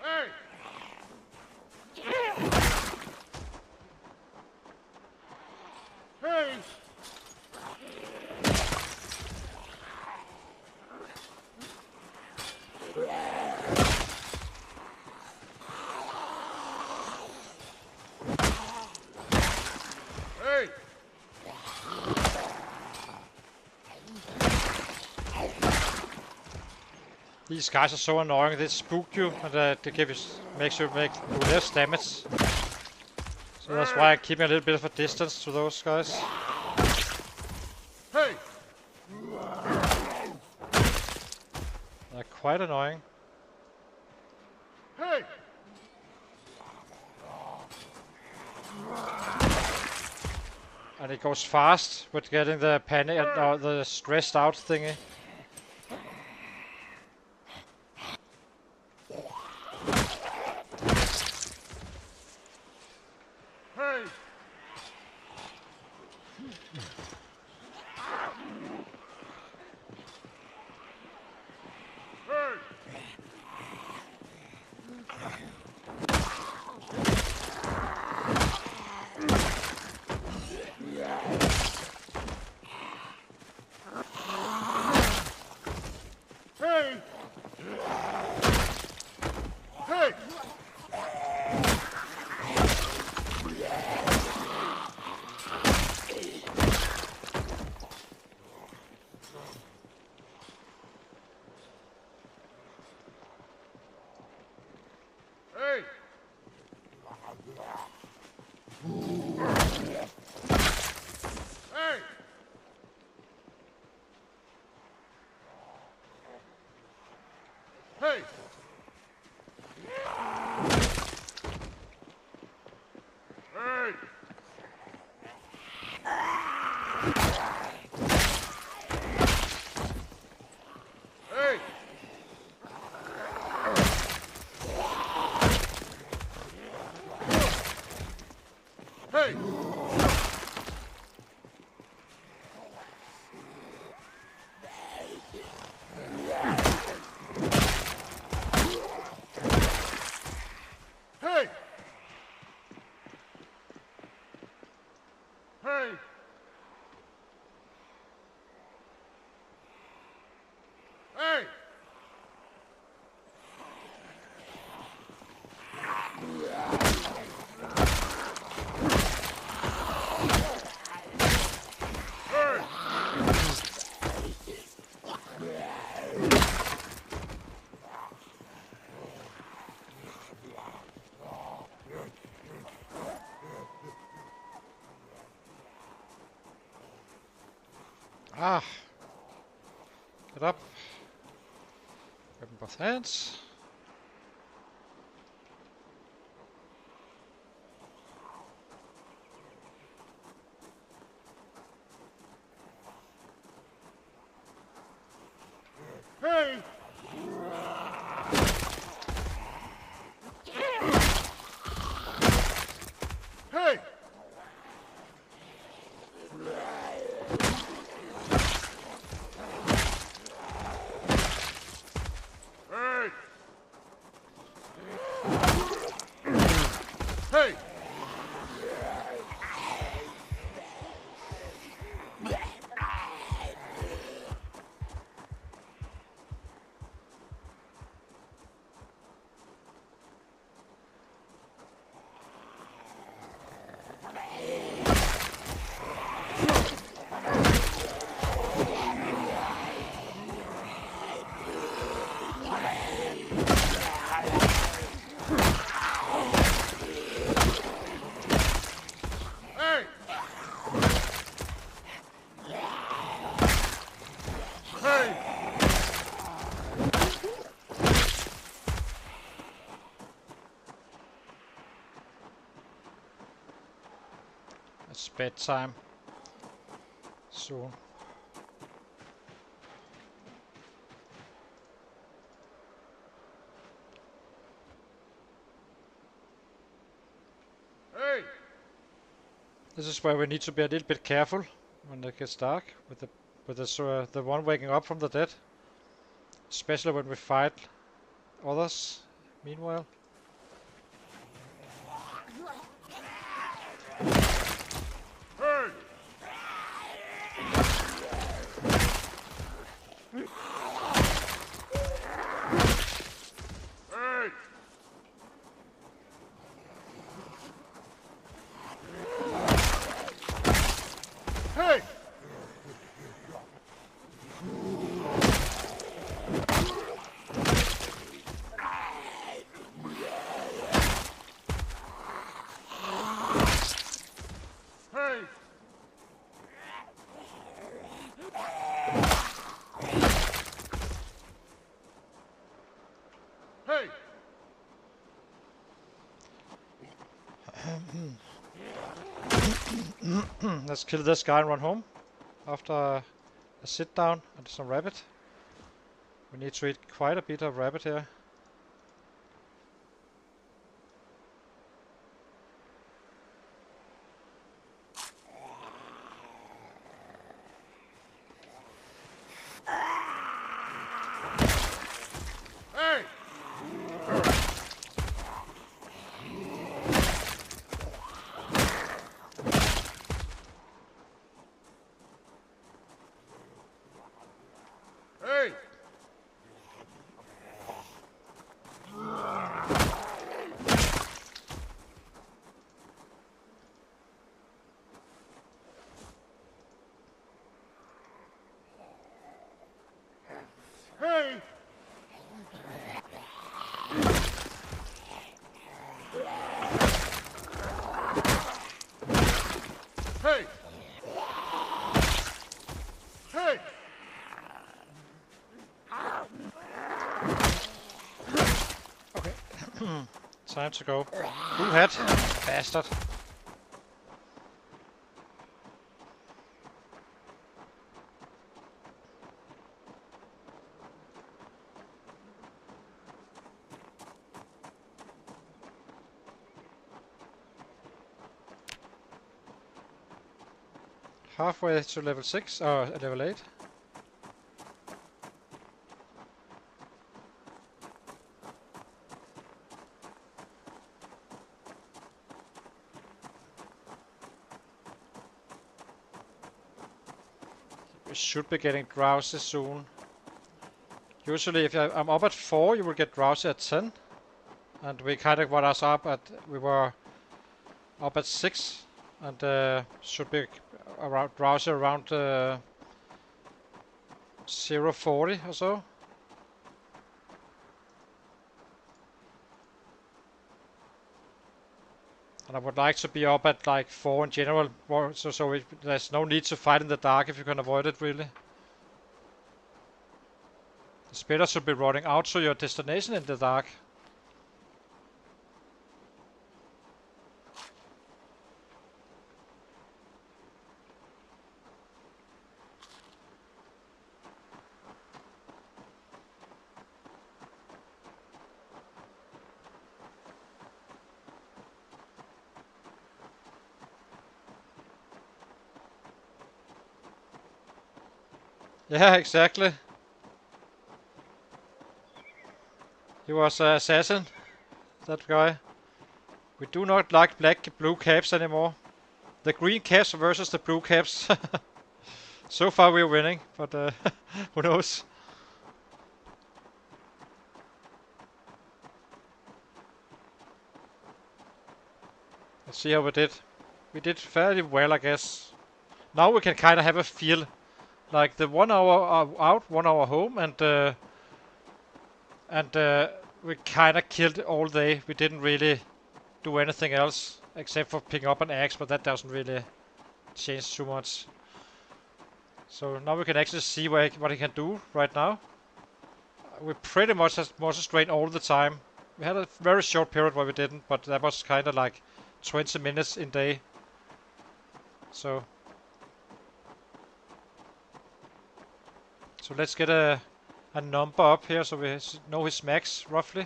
Hey! Hey! Hey! These guys are so annoying. They spook you and they makes you make less damage. So that's why I keep a little bit of a distance to those guys. Hey! They're quite annoying. Hey! And it goes fast with getting the panic or the stressed out thingy. Hey! Hey! Hey! Hey! Hey! Hey! Hey! Hey! Hey! Hey! Hey! Hey! Hey! Ah! Get up. Grab in both hands. Hey! Hey! Hey! Hey! Hey! Hey! It's bedtime. Soon. Hey! This is where we need to be a little bit careful when it gets dark with the one waking up from the dead, especially when we fight others. Meanwhile, Hey! Hey! Hey! Hey! Hey! let's kill this guy and run home after a sit down and some rabbit. We need to eat quite a bit of rabbit here. Time to go. Blue hat. Bastard. Halfway to level 6 or level 8. We should be getting drowsy soon. Usually if I'm up at 4, you will get drowsy at 10. And we kind of got us up at, we were up at 6. And should be around drowsy around 0:40 or so. And I would like to be up at like 4 in general, so there's no need to fight in the dark if you can avoid it really. It's better to be running out to your destination in the dark. Yeah, exactly. He was an assassin, that guy. We do not like blue caps anymore. The green caps versus the blue caps. So far we're winning, but who knows? Let's see how we did. We did fairly well, I guess. Now we can kind of have a feel. Like the 1 hour out, 1 hour home, and we kind of killed all day. We didn't really do anything else except for picking up an axe, but that doesn't really change too much. So now we can actually see what he can do right now. We pretty much has Monster Strain all the time. We had a very short period where we didn't, but that was kind of like 20 minutes in day. So let's get a number up here so we know his max roughly.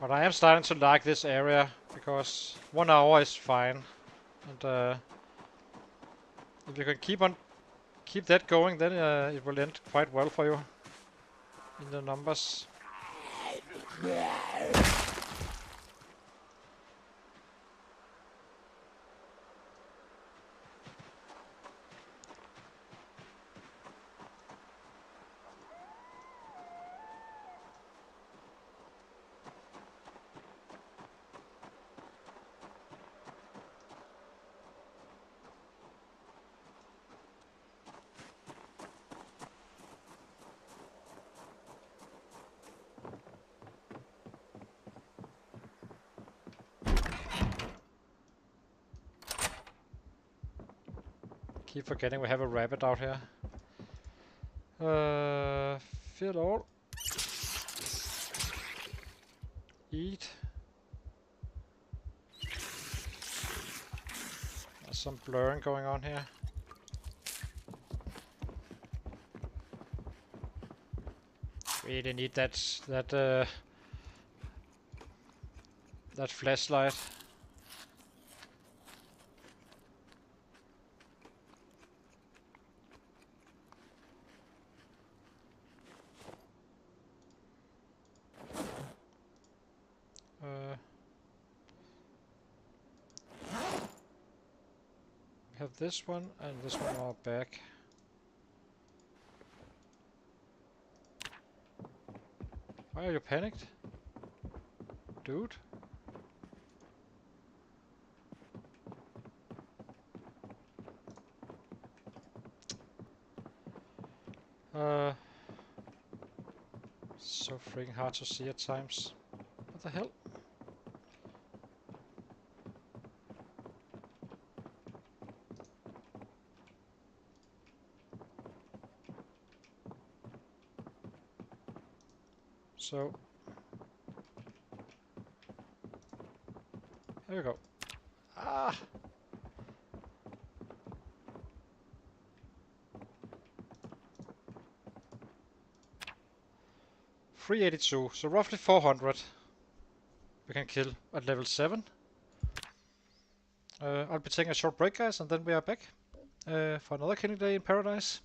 But I am starting to like this area because 1 hour is fine, and if you can keep that going, then it will end quite well for you in the numbers. Keep forgetting we have a rabbit out here. Fill all. Eat. There's some blurring going on here. Really need that flashlight. We have this one and this one on our back. Why are you panicked? Dude? Uh, so freaking hard to see at times. What the hell? So, here we go. Ah! 382, so roughly 400 we can kill at level 7. I'll be taking a short break, guys, and then we are back for another killing day in Paradise.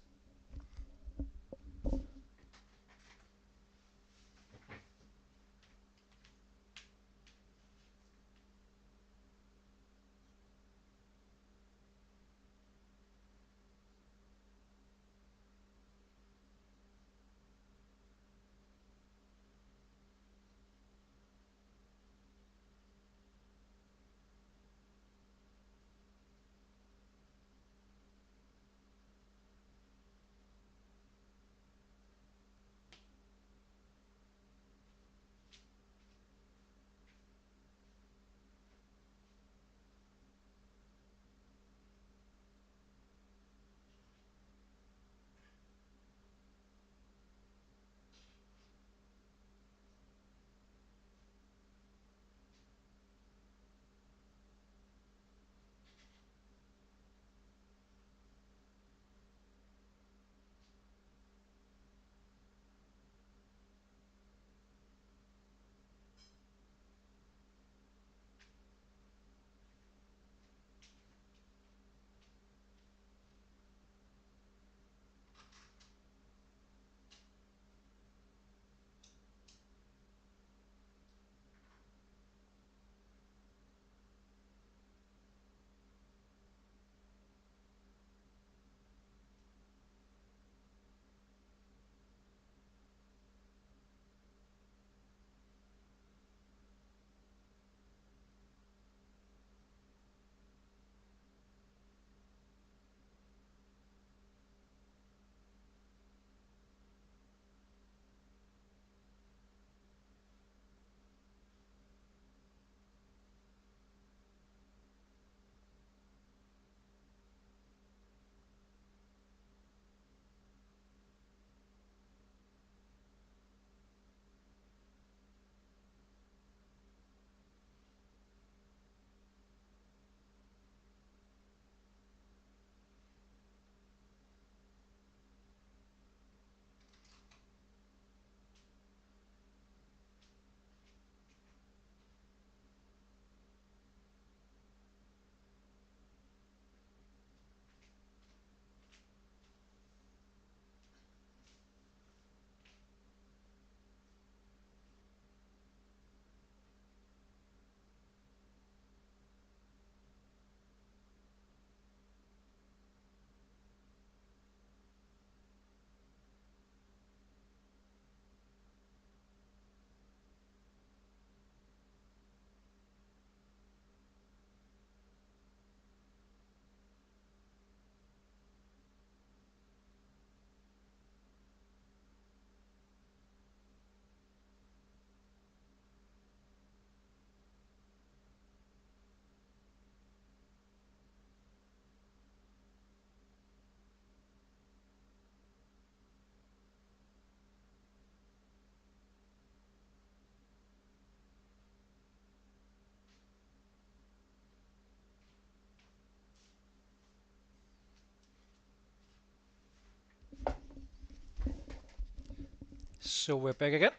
So we're back again.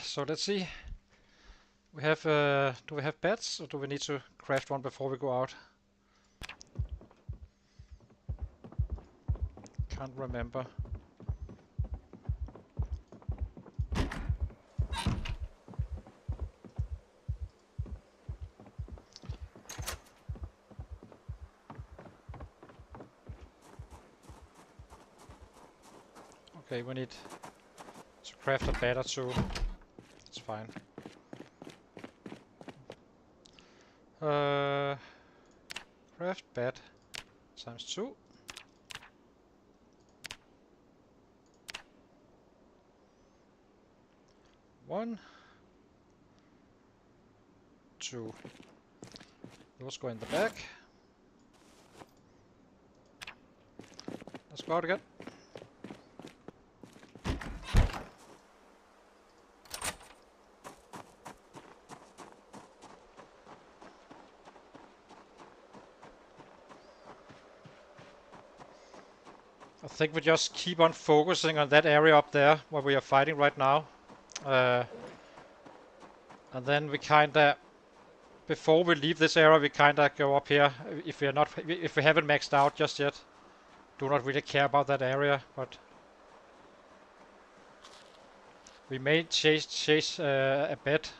So let's see. We have, do we have beds or do we need to craft one before we go out? Can't remember. Okay, we need to craft a bed or two. It's fine. Craft bed times 2. 1, 2. Those go in the back. Let's go out again. I think we just keep on focusing on that area up there where we are fighting right now. And then we kinda, before we leave this area, we kinda go up here. If we haven't maxed out just yet, do not really care about that area, but we may chase a bit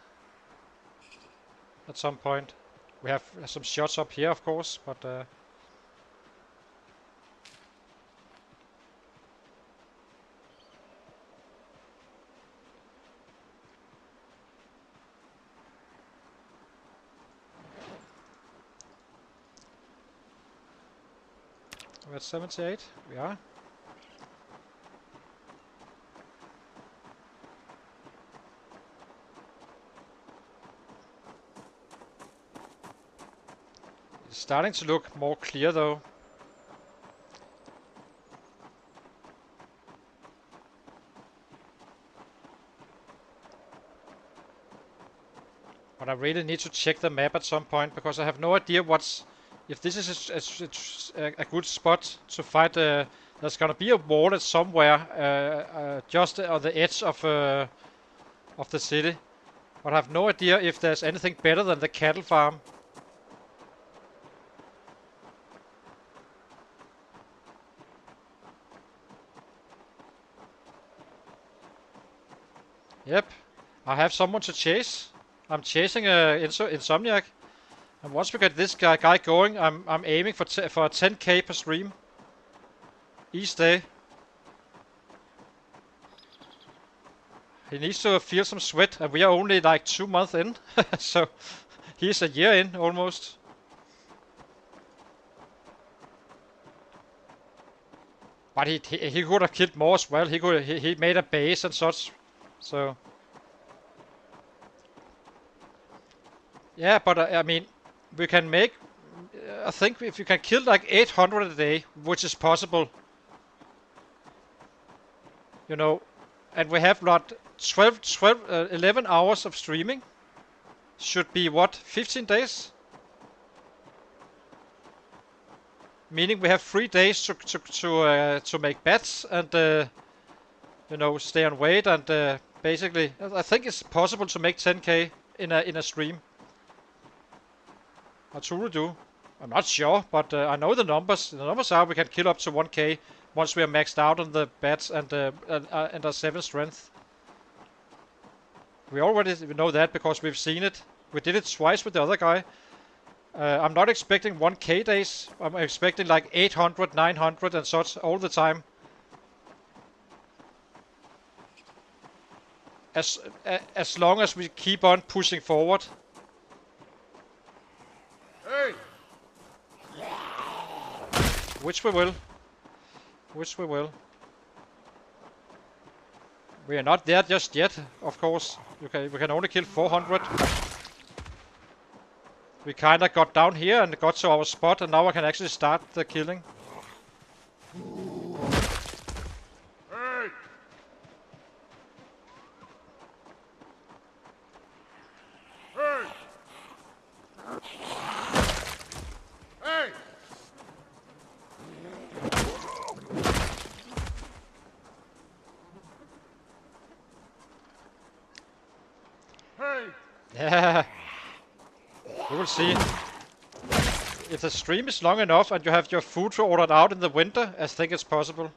at some point. We have some shots up here, of course, but we're at 78. We are. It's starting to look more clear though. But I really need to check the map at some point because I have no idea if this is a good spot to fight. There's gonna be a wall at somewhere just on the edge of the city. But I have no idea if there's anything better than the cattle farm. Yep, I have someone to chase. I'm chasing Insomniac, and once we get this guy going, I'm aiming for 10k per stream each day. He needs to feel some sweat, and we are only like 2 months in, so he's a year in almost. But he could have killed more as well. He made a base and such, so. Yeah, but I mean, we can make. I think if you can kill like 800 a day, which is possible, you know, and we have not 11 hours of streaming, should be what, 15 days? Meaning we have 3 days to make bets and you know, stay on weight and basically, I think it's possible to make 10k in a stream. I truly do. I'm not sure, but I know the numbers. The numbers are we can kill up to 1k once we are maxed out on the bats and our 7 strength. We already know that because we've seen it. We did it twice with the other guy. I'm not expecting 1k days. I'm expecting like 800, 900 and such all the time. As long as we keep on pushing forward. Hey! Which we will. Which we will. We are not there just yet, of course. We can only kill 400. We kinda got down here and got to our spot, and now I can actually start the killing. Hey! Hey! Hey! Hey! Yeah. We will see. If the stream is long enough and you have your food ordered out in the winter, I think it's possible.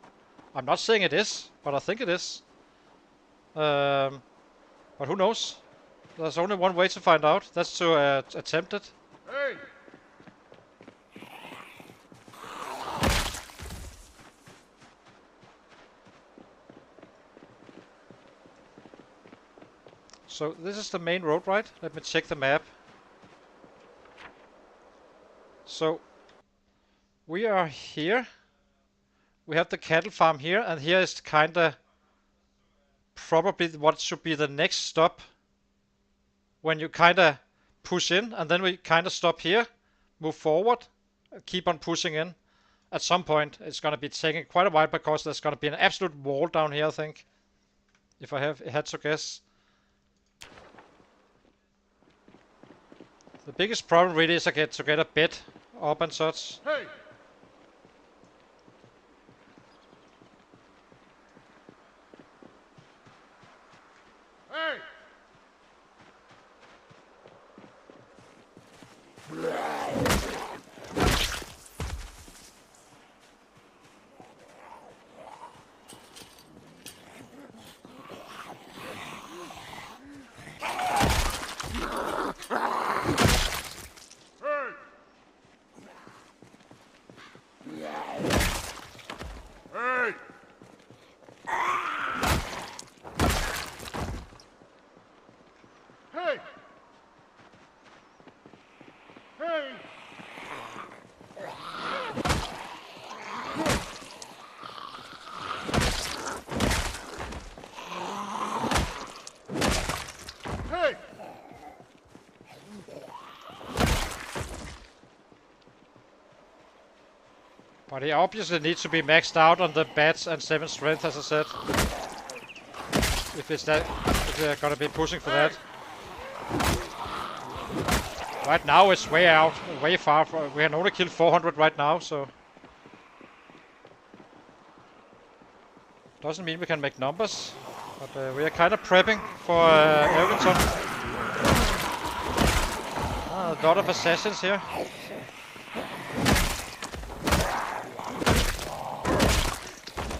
I'm not saying it is, but I think it is. But who knows? There's only one way to find out. That's to attempt it. Hey! So this is the main road, right? Let me check the map. So we are here. We have the cattle farm here, and here is kinda probably what should be the next stop. When you kinda push in, and then we kinda stop here, move forward, keep on pushing in. At some point, it's gonna be taking quite a while because there's gonna be an absolute wall down here, I think. If I had to guess. The biggest problem really is to get a bed up and such. Hey! Hey! Hey! Hey! Hey! Hey! But he obviously needs to be maxed out on the bats and 7 strength, as I said. If they're gonna be pushing for that. Right now it's way out, way far. We can only kill 400 right now, so doesn't mean we can make numbers. But we are kind of prepping for Irvington. A lot of assassins here.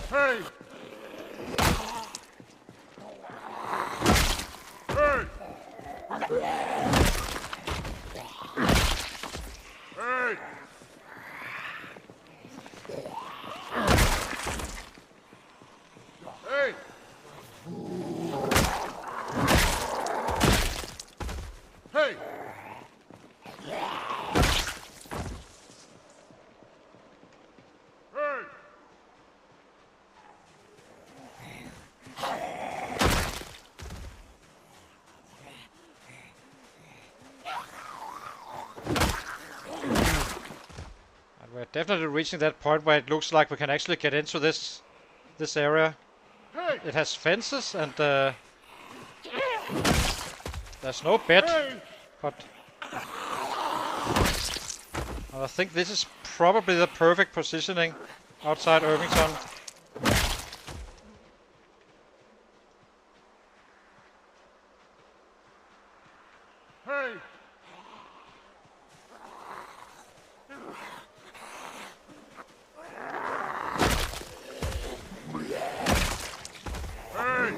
Hey! Hey! Hey! Hey! Hey! Hey! And we're definitely reaching that point where it looks like we can actually get into this area. Hey! It has fences and there's no bed, Hey! but I think this is probably the perfect positioning outside Irvington. Hey! Hey!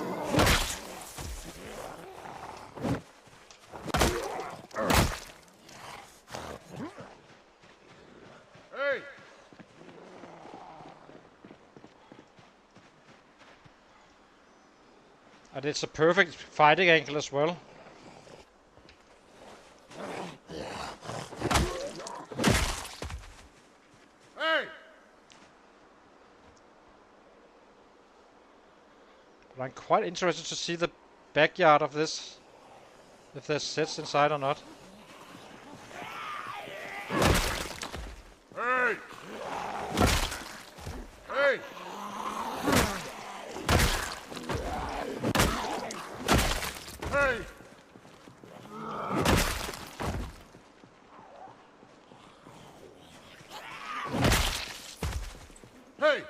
Hey! And it's a perfect fighting angle as well. Hey! But I'm quite interested to see the backyard of this. If there's sets inside or not. Hey! Hey! Hey! Hey!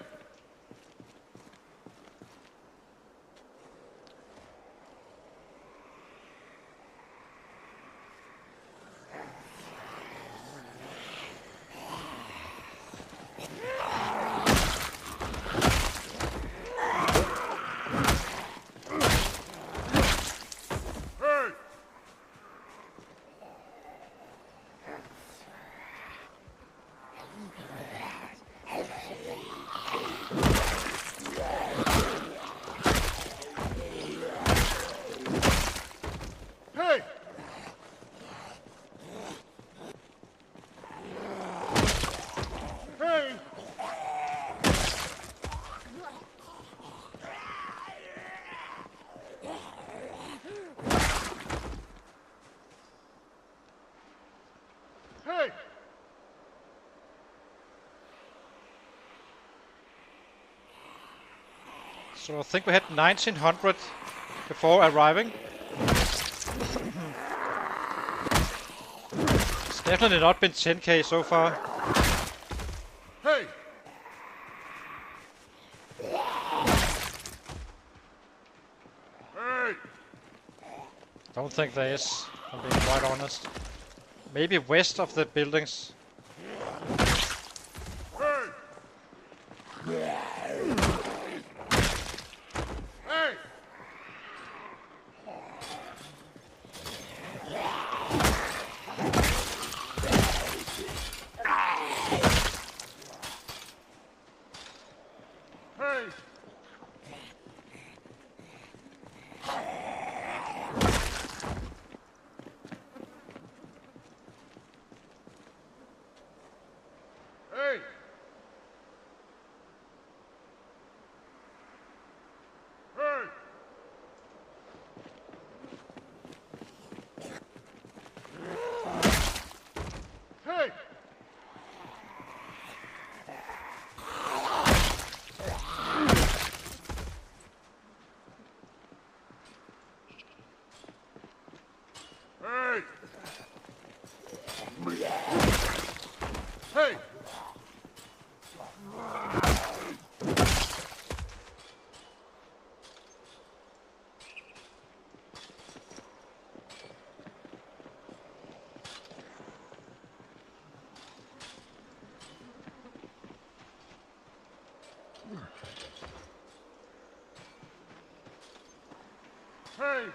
So I think we had 1900 before arriving. It's definitely not been 10k so far. Hey! Hey! Don't think there is, I'm being quite honest. Maybe west of the buildings. Hey! Hey! Hey! Hey! Hey! Hey! Hey! Hey! Hey! Hey!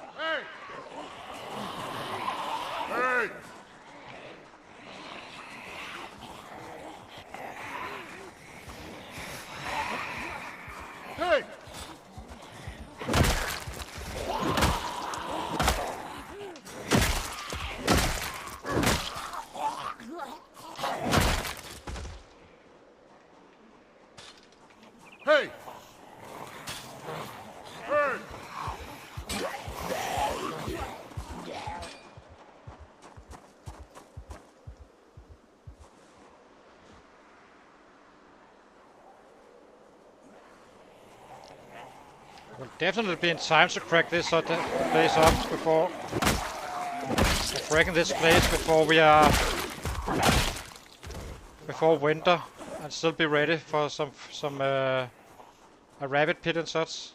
Hey! Hey! Hey! Hey! Hey! Will definitely be in time to crack this place up before cracking this place before we are before winter, and still be ready for some a rabbit pit and such.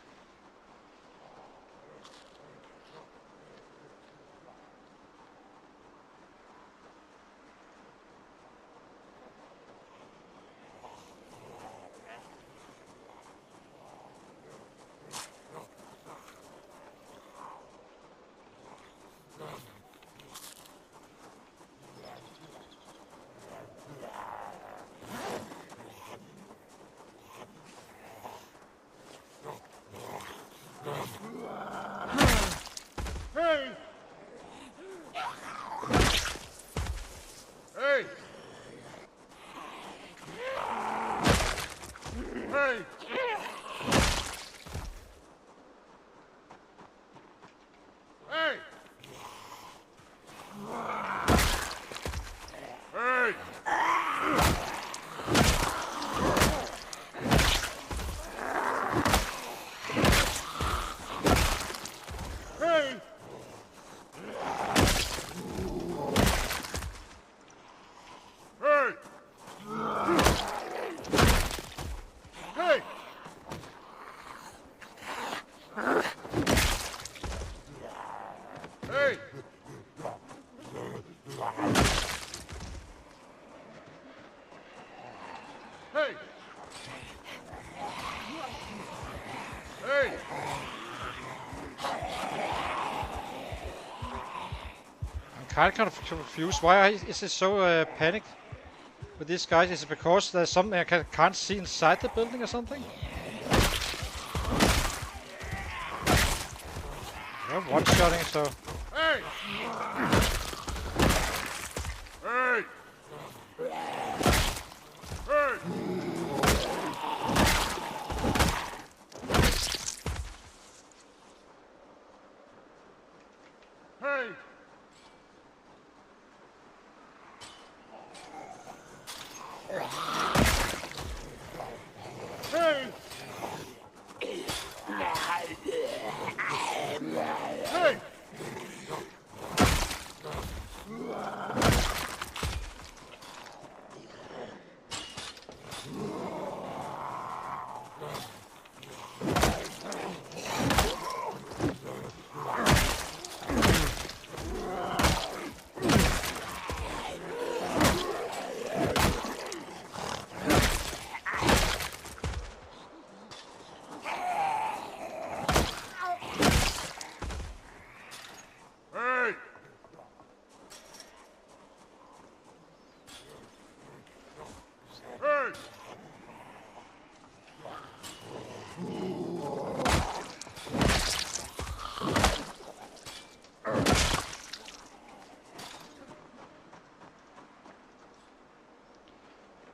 Hey! Hey! Hey! Hey! Hey! Hey! Hey! Hey! Hey! Hey! Hey! I'm kind of confused. Why is it so panicked? with these guys? Is it because there's something I can't see inside the building or something? They're one-shotting, so... Hey! Hey! Hey! Hey! Hey! Hey! Hey! Hey!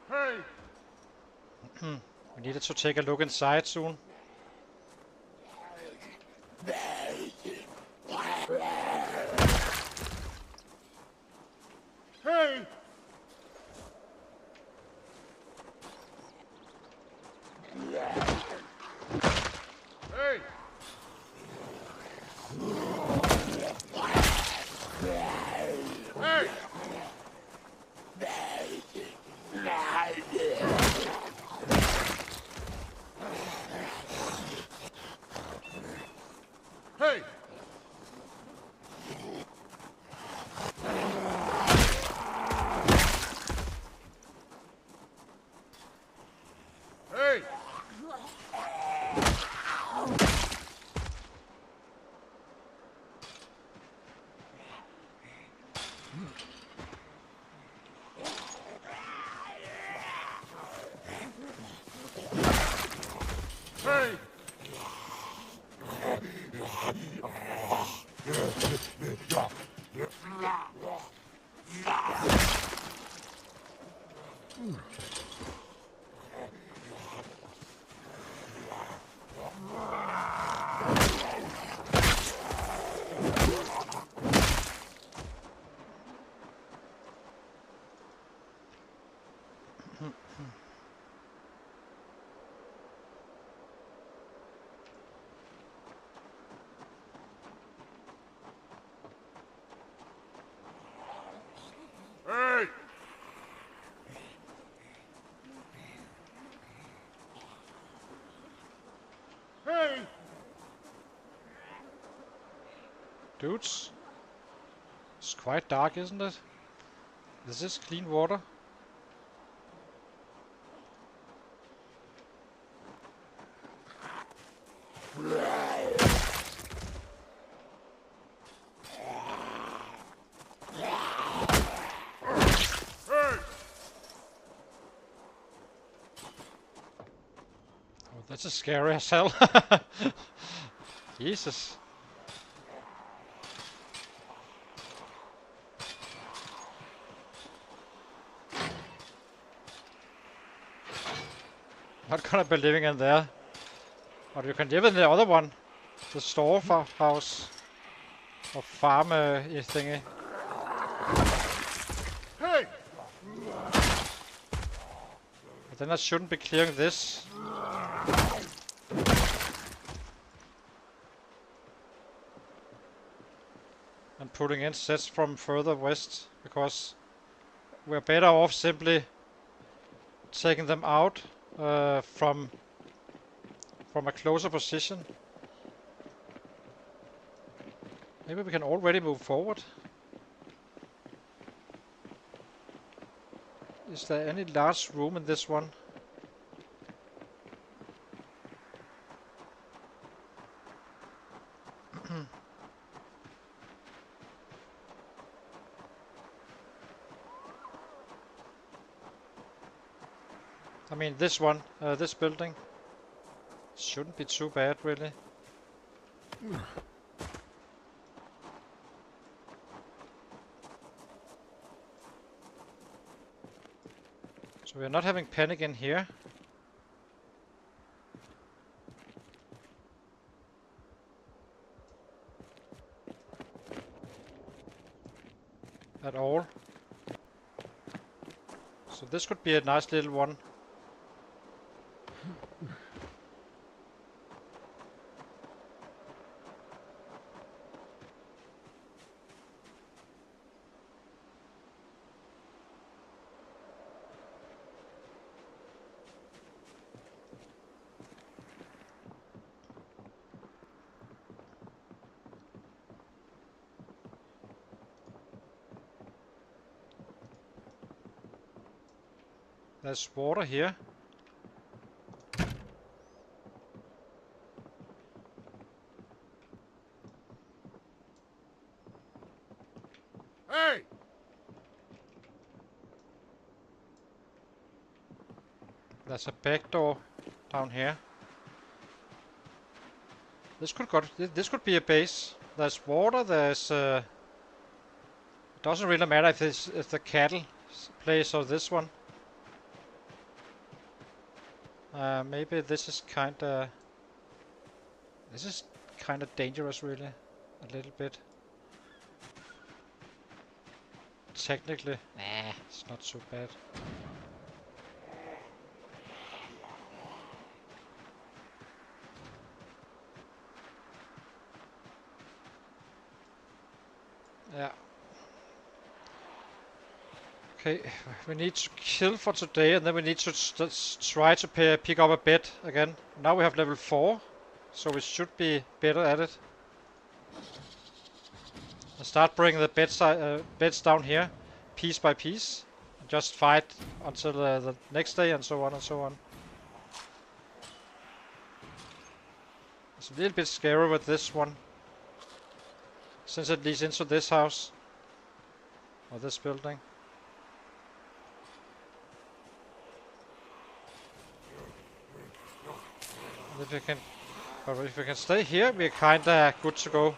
Hey! We needed to take a look inside soon. Hey! Hey! Hey! Hey! Hey! Hey! Hey! Hey! Dudes. It's quite dark, isn't it? Is this clean water? Hey! Oh, that's a scary as hell. Jesus. Not gonna be living in there. But you can live in the other one. The store house. Or farm thingy. Hey! But then I shouldn't be clearing this. And putting in sets from further west. Because we're better off simply taking them out from a closer position. Maybe we can already move forward. Is there any large room in this one? I mean, this one, this building. Shouldn't be too bad, really. So we're not having panic in here. At all. So this could be a nice little one. There's water here. Hey! There's a back door down here. This could be a base. There's water. There's it doesn't really matter if the cattle place or this one. Maybe this is kinda dangerous, really, a little bit. Technically, nah, it's not so bad. Yeah. Okay, we need to kill for today, and then we need to try to pick up a bed again. Now we have level 4, so we should be better at it. And start bringing the beds down here, piece by piece. And just fight until the next day, and so on and so on. It's a little bit scary with this one, since it leads into this house, or this building. If we can stay here, we're kinda good to go.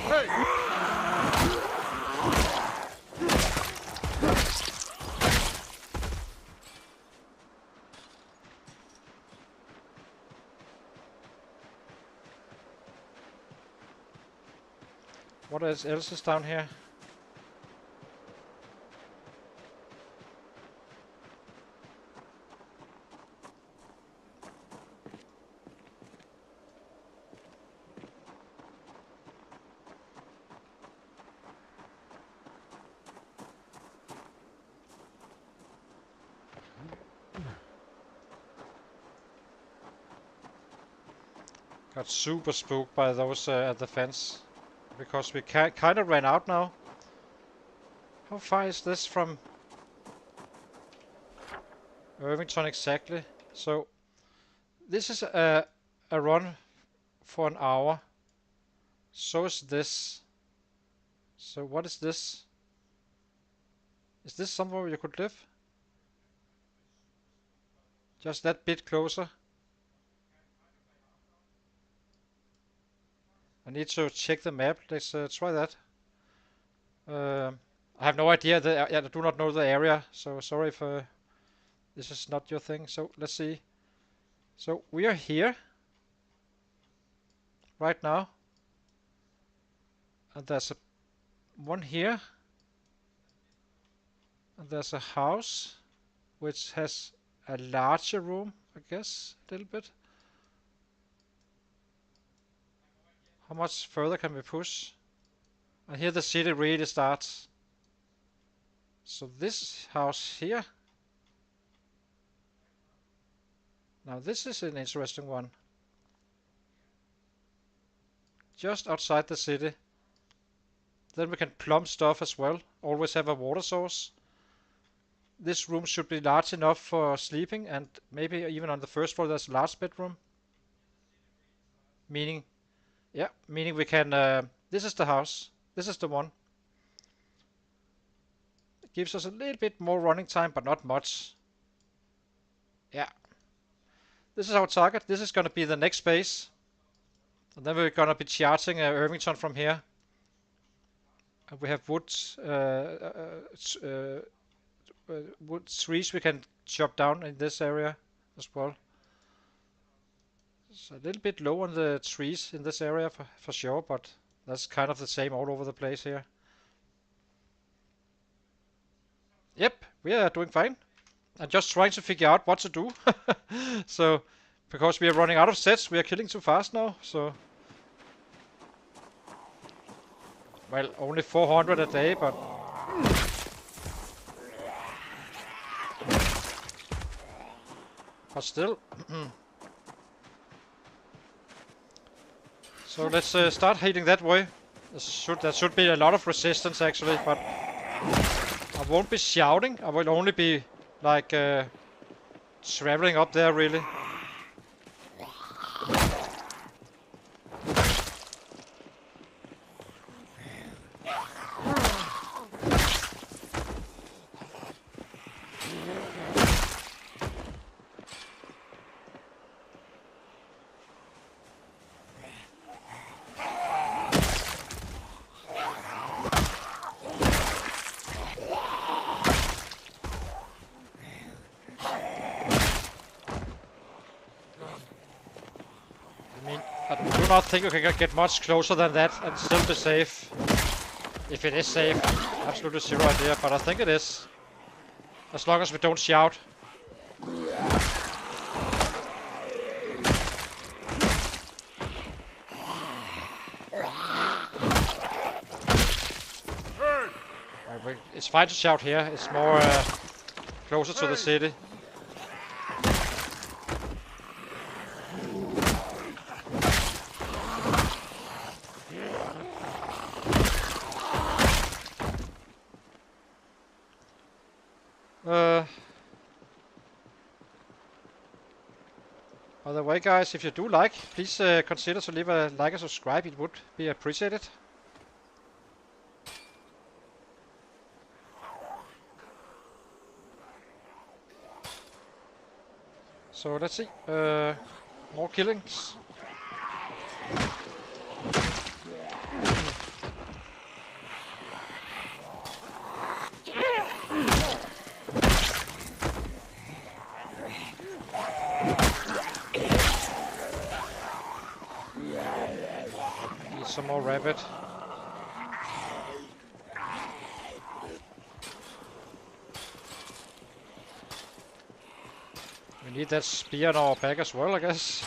Hey! What else is down here? Got super spooked by those at the fence, because we kind of ran out now. How far is this from Irvington exactly? So this is a run for an hour. So is this. So what is this? Is this somewhere you could live? Just that bit closer. I need to check the map. Let's try that. I have no idea. I do not know the area, so sorry if this is not your thing. So let's see. So we are here right now, and there's one here, and there's a house which has a larger room, I guess, a little bit. How much further can we push? And here the city really starts. So this house here. Now this is an interesting one. Just outside the city. Then we can plumb stuff as well. Always have a water source. This room should be large enough for sleeping, and maybe even on the first floor there's a large bedroom. Meaning we can, this is the house. This is the one. It gives us a little bit more running time, but not much. Yeah. This is our target. This is going to be the next base. And then we're going to be charging Irvington from here. And we have wood trees we can chop down in this area as well. It's a little bit low on the trees in this area for sure, but that's kind of the same all over the place here. Yep, we are doing fine. I'm just trying to figure out what to do. So, because we are running out of sets, we are killing too fast now, so... Well, only 400 a day, but... But still. So let's start heading that way. There should be a lot of resistance actually, but... I won't be shouting, I will only be, like, traveling up there really. I do not think we can get much closer than that and still be safe. If it is safe, absolutely zero idea, but I think it is. As long as we don't shout. It's fine to shout here, it's more closer to the city. By the way, guys, if you do like, please consider to leave a like and subscribe. It would be appreciated. So let's see. More killings. Some more rabbit. We need that spear on our back as well, I guess.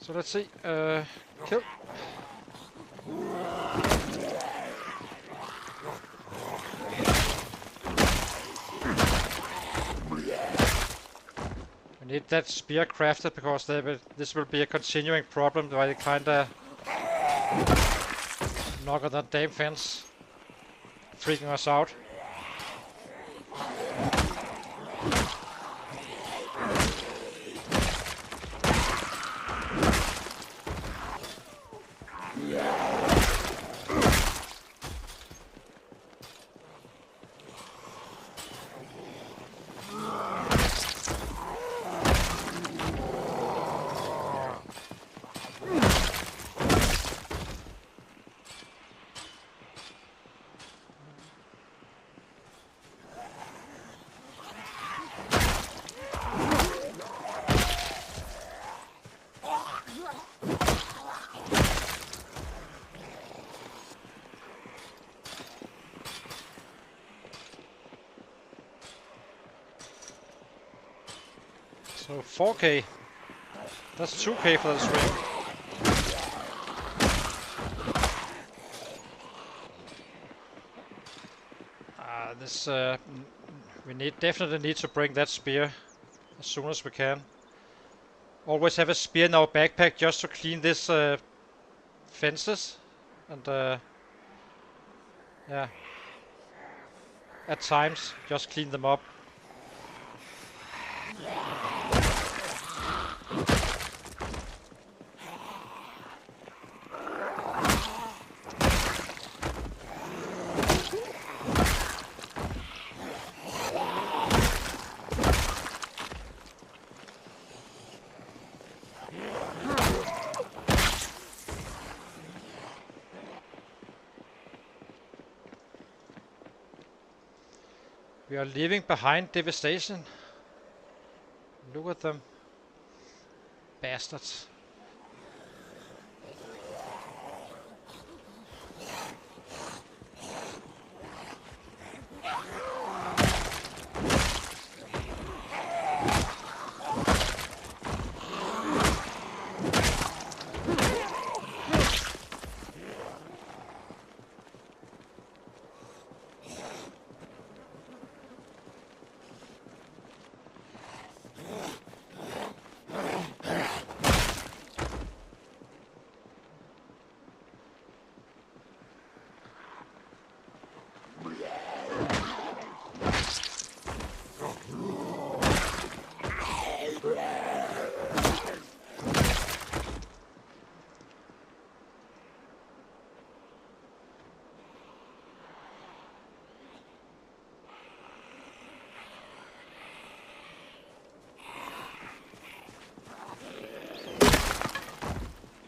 So let's see, kill. We need that spear crafted because this will be a continuing problem where they kinda knock on that damn fence, freaking us out. So 4k. That's 2k for the stream. We definitely need to bring that spear as soon as we can. Always have a spear in our backpack just to clean this fences, and yeah, at times just clean them up. We are leaving behind devastation. Look at them. Bastards.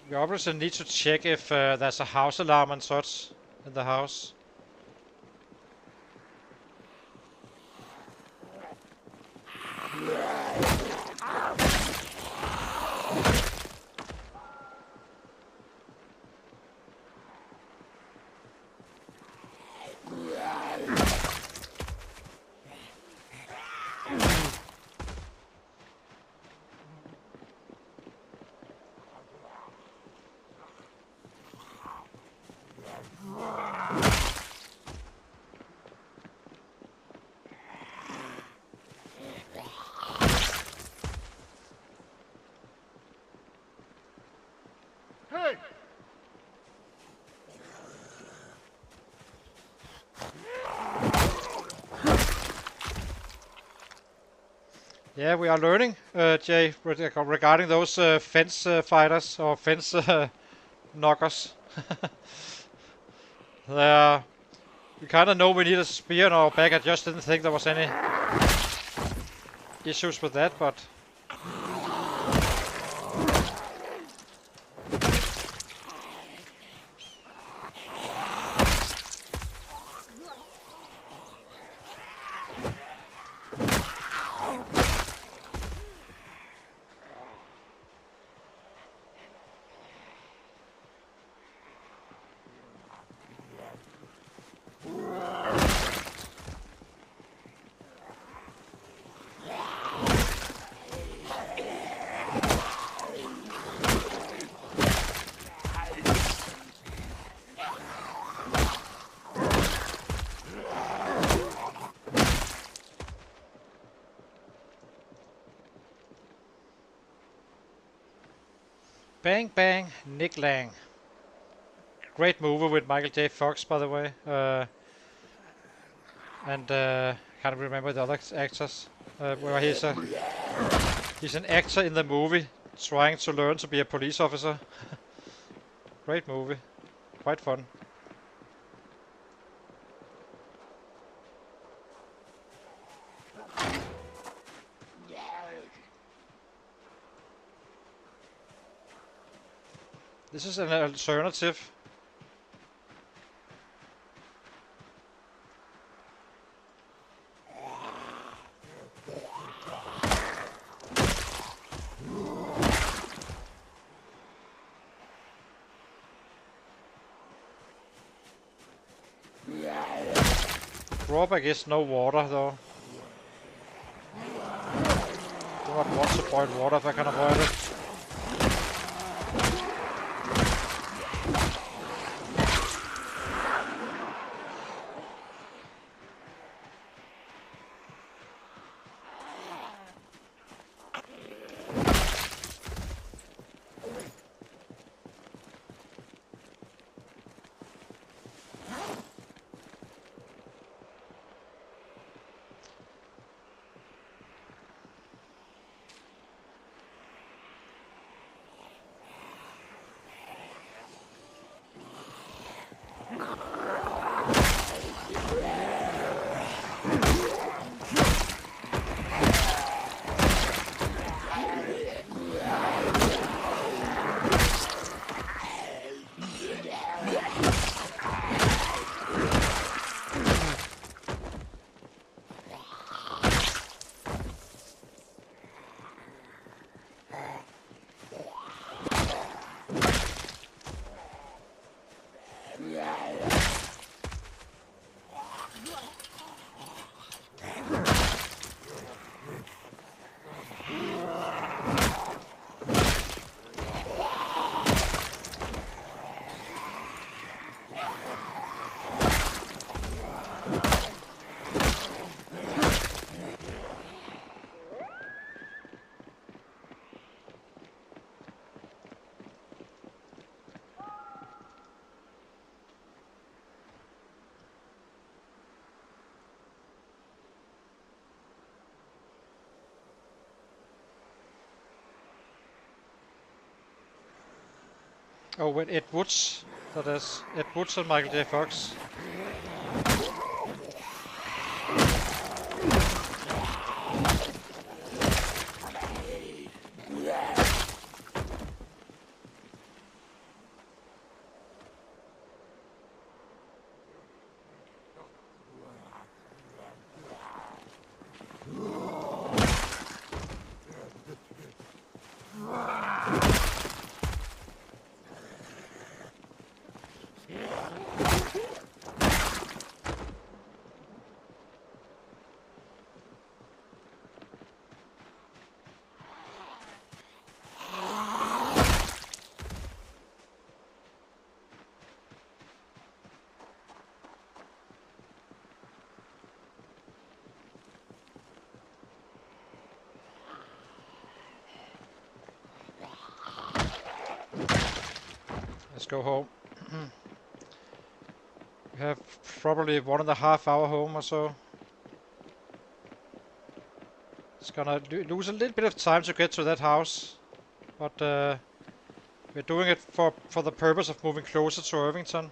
We obviously need to check if there's a house alarm and such in the house. Hey! Yeah, we are learning, Jay, regarding those fence fighters or fence knockers. We kind of know we need a spear in our back. I just didn't think there was any issues with that, but bang bang, Nick Lang. Great movie with Michael J. Fox, by the way. And can't remember the other actors. Where he's an actor in the movie trying to learn to be a police officer. Great movie. Quite fun. This is an alternative. Drawback is no water though. Do not want to boil water if I can avoid it. Oh, with Ed Woods. That is Ed Woods and Michael J. Fox. Let's go home. We have probably 1.5 hour home or so. It's gonna lose a little bit of time to get to that house, but we're doing it for the purpose of moving closer to Irvington.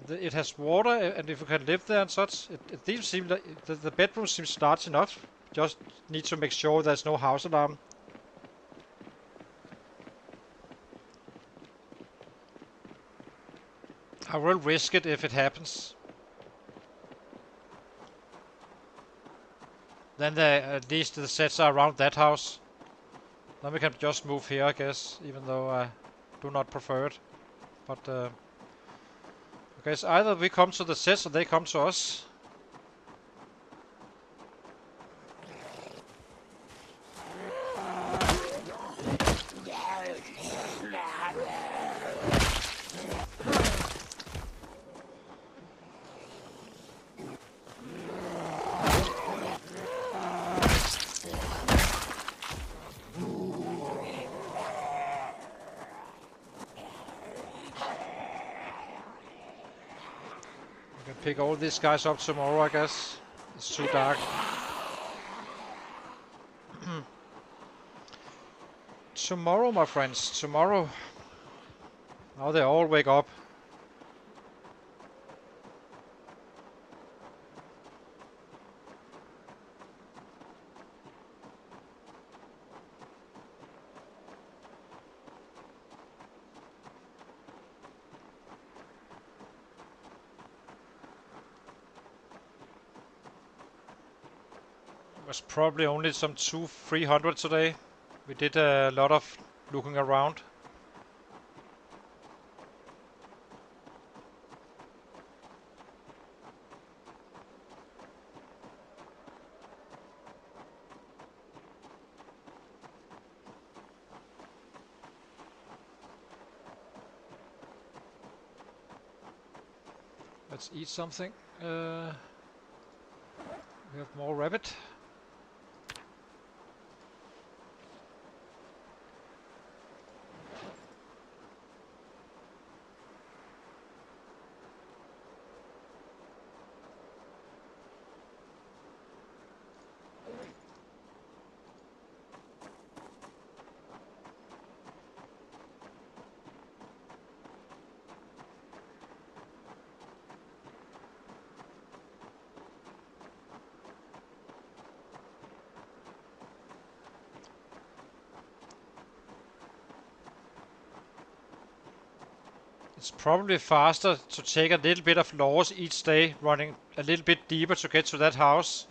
It has water, and if we can live there and such, it seems like the bedroom seems large enough. Just need to make sure there's no house alarm. I will risk it if it happens. Then at least the sets are around that house. Then we can just move here, I guess, even though I do not prefer it. But I guess either we come to the sets or they come to us. Pick all these guys up tomorrow, I guess. It's too dark. Tomorrow, my friends, tomorrow. Now they all wake up. Was probably only some 300 today. We did a lot of looking around. Let's eat something. We have more rabbit. It's probably faster to take a little bit of loss each day, running a little bit deeper to get to that house,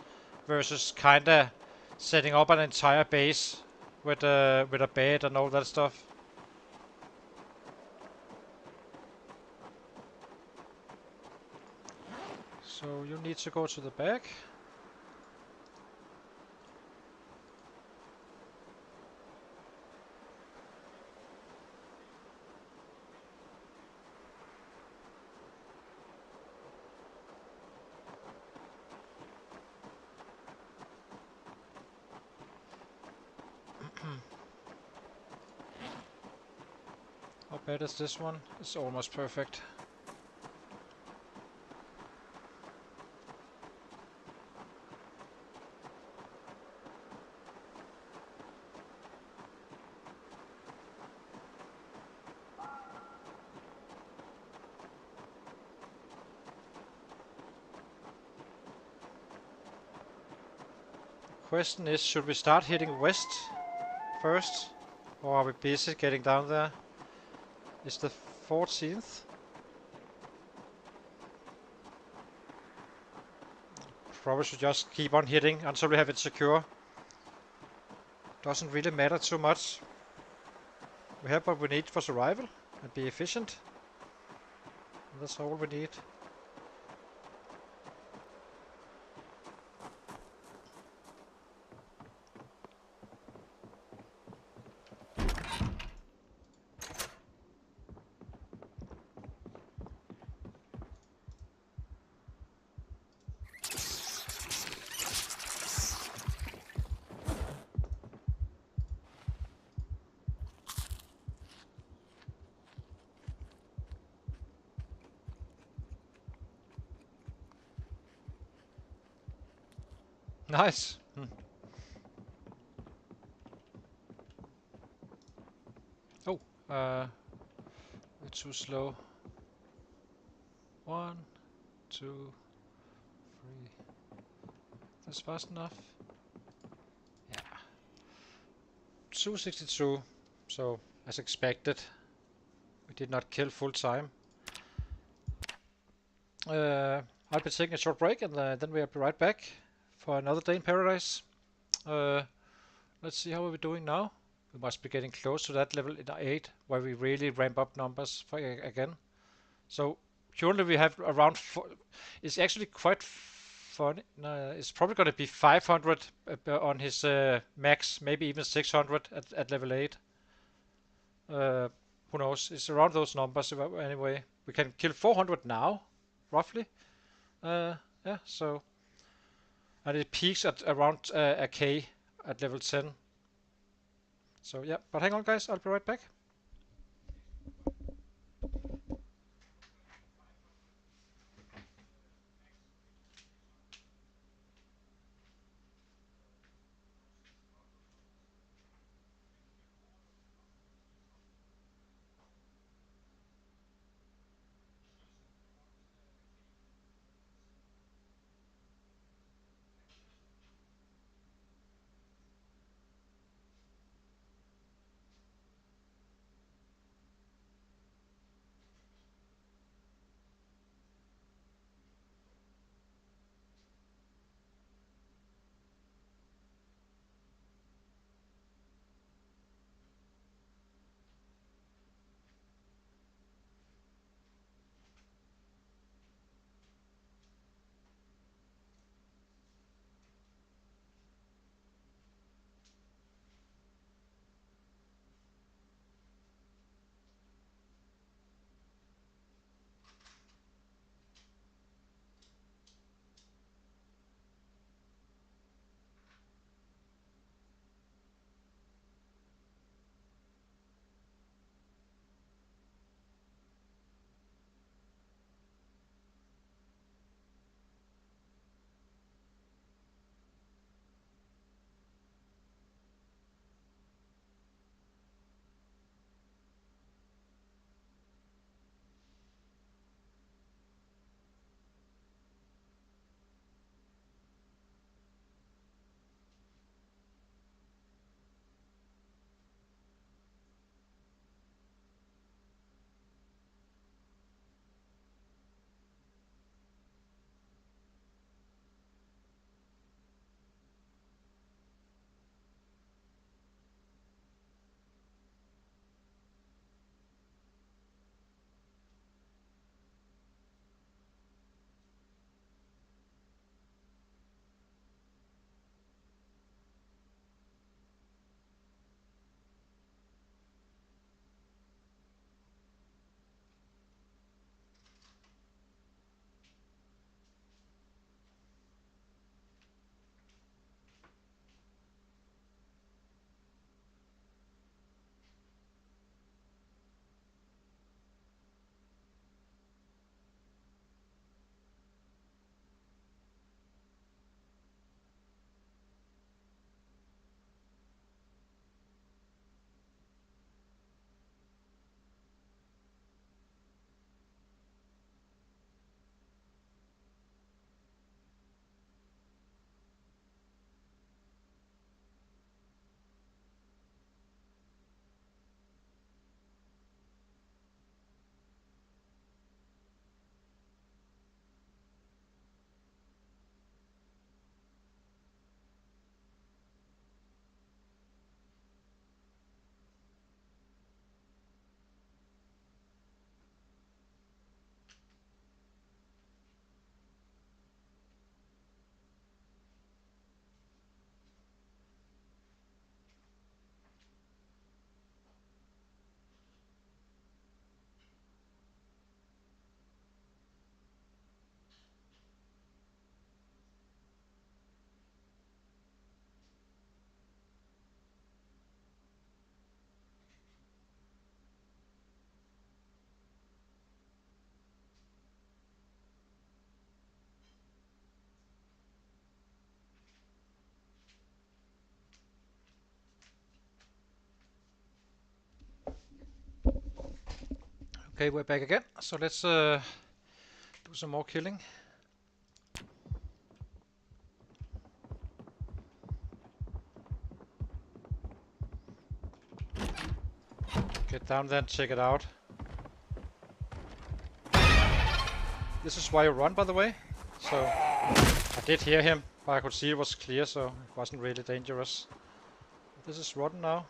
versus kinda setting up an entire base with a bed and all that stuff. So you need to go to the back. How bad is this one? It's almost perfect. Question is, should we start hitting west first? Or are we busy getting down there? It's the 14th. Probably should just keep on hitting until we have it secure. Doesn't really matter too much. We have what we need for survival and be efficient. And that's all we need. Nice. Oh, we're too slow. 1, 2, 3. That's fast enough. Yeah. 262. So, as expected, we did not kill full time. I'll be taking a short break and then we'll be right back for another day in paradise. Let's see how we're doing now. We must be getting close to that level in 8 where we really ramp up numbers for again. So currently we have around it's actually quite funny. No, it's probably going to be 500 on his max, maybe even 600 at level 8. Who knows? It's around those numbers anyway. We can kill 400 now, roughly. Yeah, so and it peaks at around a K at level 10. So yeah, but hang on guys, I'll be right back. Okay, we're back again. So let's do some more killing. Get down there and check it out. This is why you run, by the way. So I did hear him, but I could see it was clear, so it wasn't really dangerous. This is rotten now.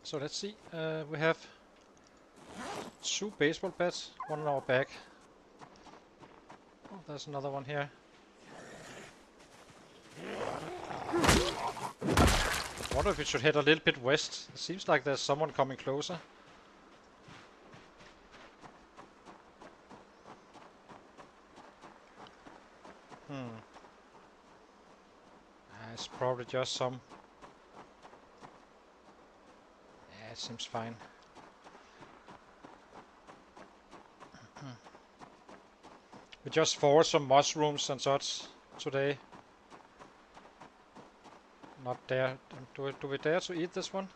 So let's see. We have 2 baseball bats, one in our bag. Oh, there's another one here. I wonder if we should head a little bit west. It seems like there's someone coming closer. It's probably just some... Yeah, it seems fine. We just foraged some mushrooms and such today. Not dare. Do we dare to eat this one?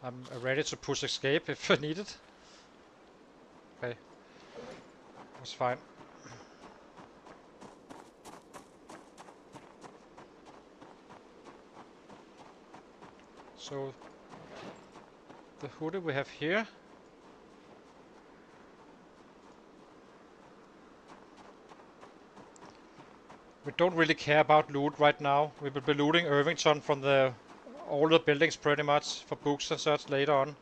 I'm ready to push escape if needed. Okay. That's fine. So the hoodie we have here. We don't really care about loot right now. We will be looting Irvington from all the buildings pretty much for books and such later on.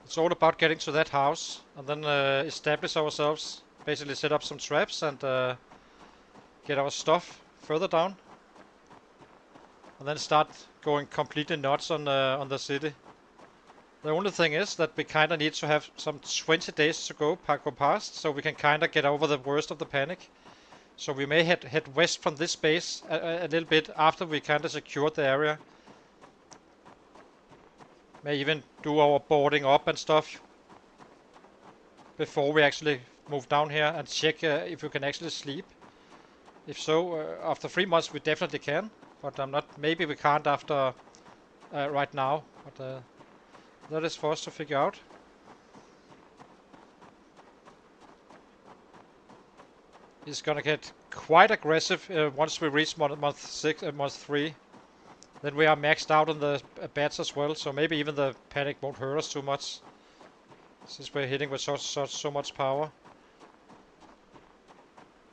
It's all about getting to that house and then establish ourselves, basically set up some traps and get our stuff further down. And then start going completely nuts on the city. The only thing is that we kinda need to have some 20 days to go past, so we can kinda get over the worst of the panic. So we may head west from this base a little bit after we kinda secured the area. May even do our boarding up and stuff before we actually move down here and check if we can actually sleep. If so, after 3 months we definitely can, but maybe we can't after right now. But that is for us to figure out. It's gonna get quite aggressive once we reach month 3. Then we are maxed out on the bats as well, so maybe even the panic won't hurt us too much, since we're hitting with so much power.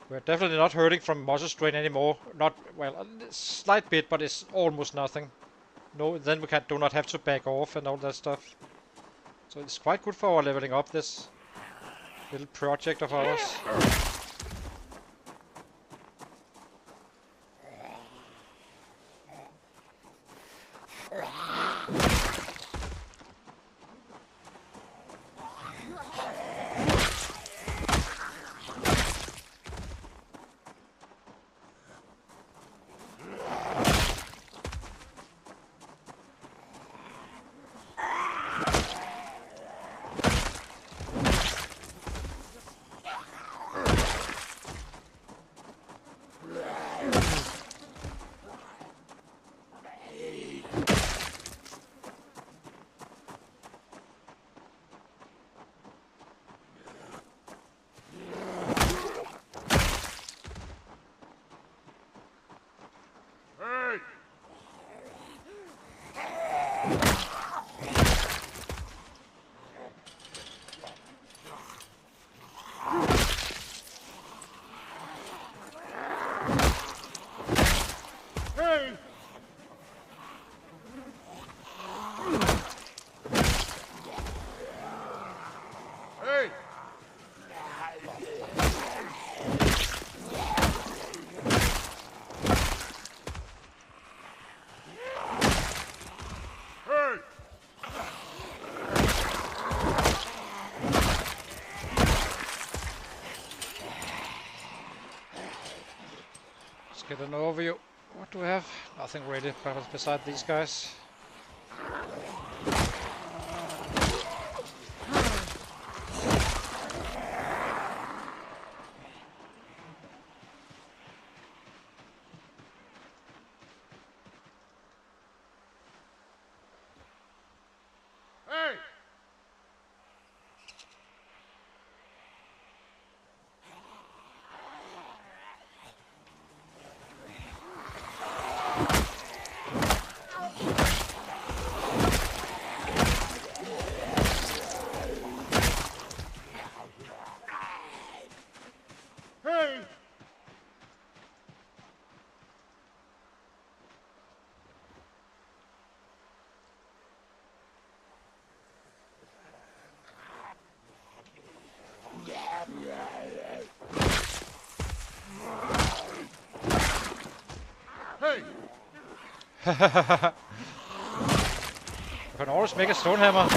We're definitely not hurting from muscle strain anymore. Not, well, a slight bit, but it's almost nothing. No, then we do not have to back off and all that stuff. So it's quite good for our leveling up, this little project of ours. Get an overview. What do we have? Nothing really, beside these guys. Hey! Hey! Hey! You can always make a stone hammer.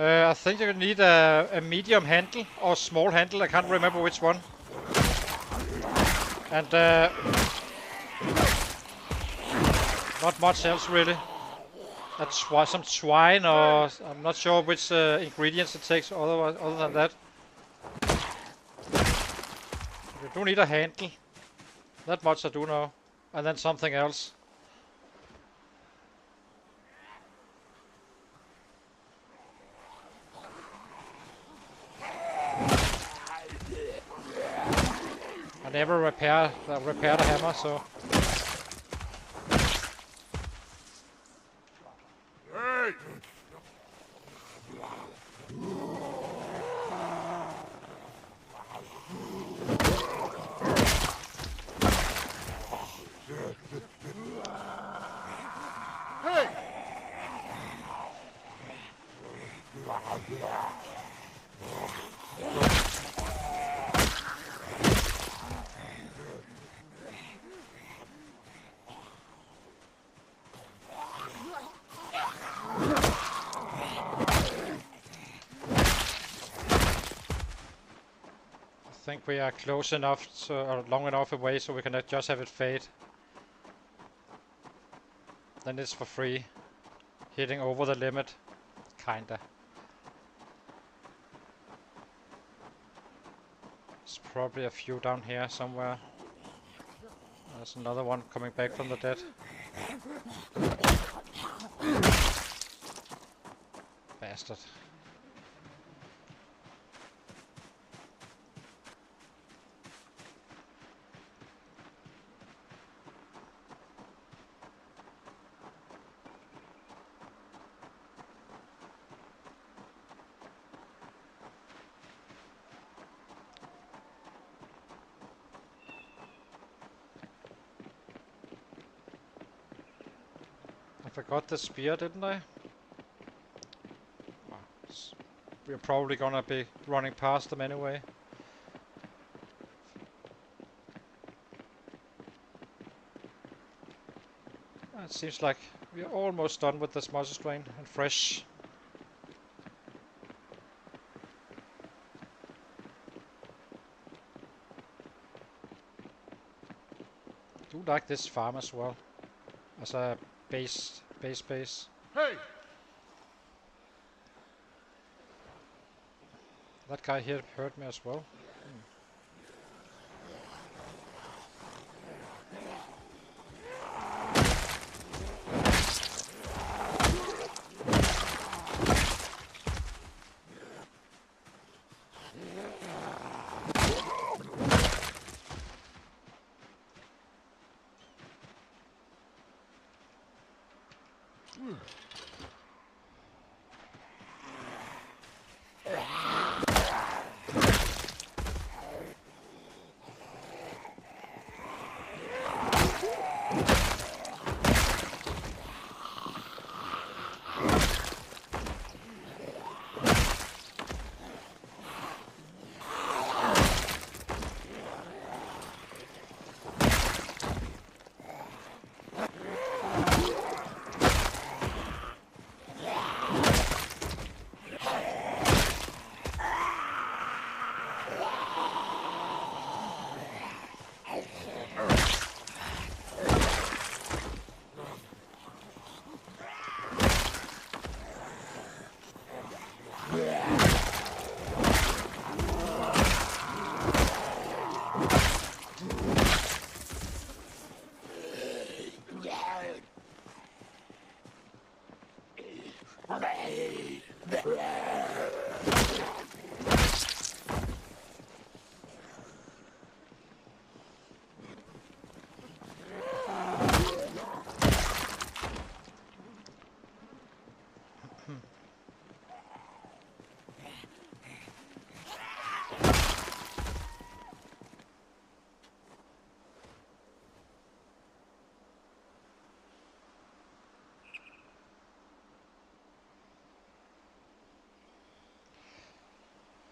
I think you need a medium handle or small handle. I can't remember which one. And not much else really. Some twine or I'm not sure which ingredients it takes. Other than that, you do need a handle. That much I do know. And then something else. I never repair the hammer, so. Hey! Hey! I think we are close enough or long enough away so we can just have it fade. Then it's for free. Hitting over the limit. Kinda. There's probably a few down here somewhere. There's another one coming back from the dead. Bastard. I forgot the spear, didn't I? We're probably gonna be running past them anyway. It seems like we're almost done with this muscle strain and fresh. I do like this farm as well as a base. Hey! That guy here hurt me as well.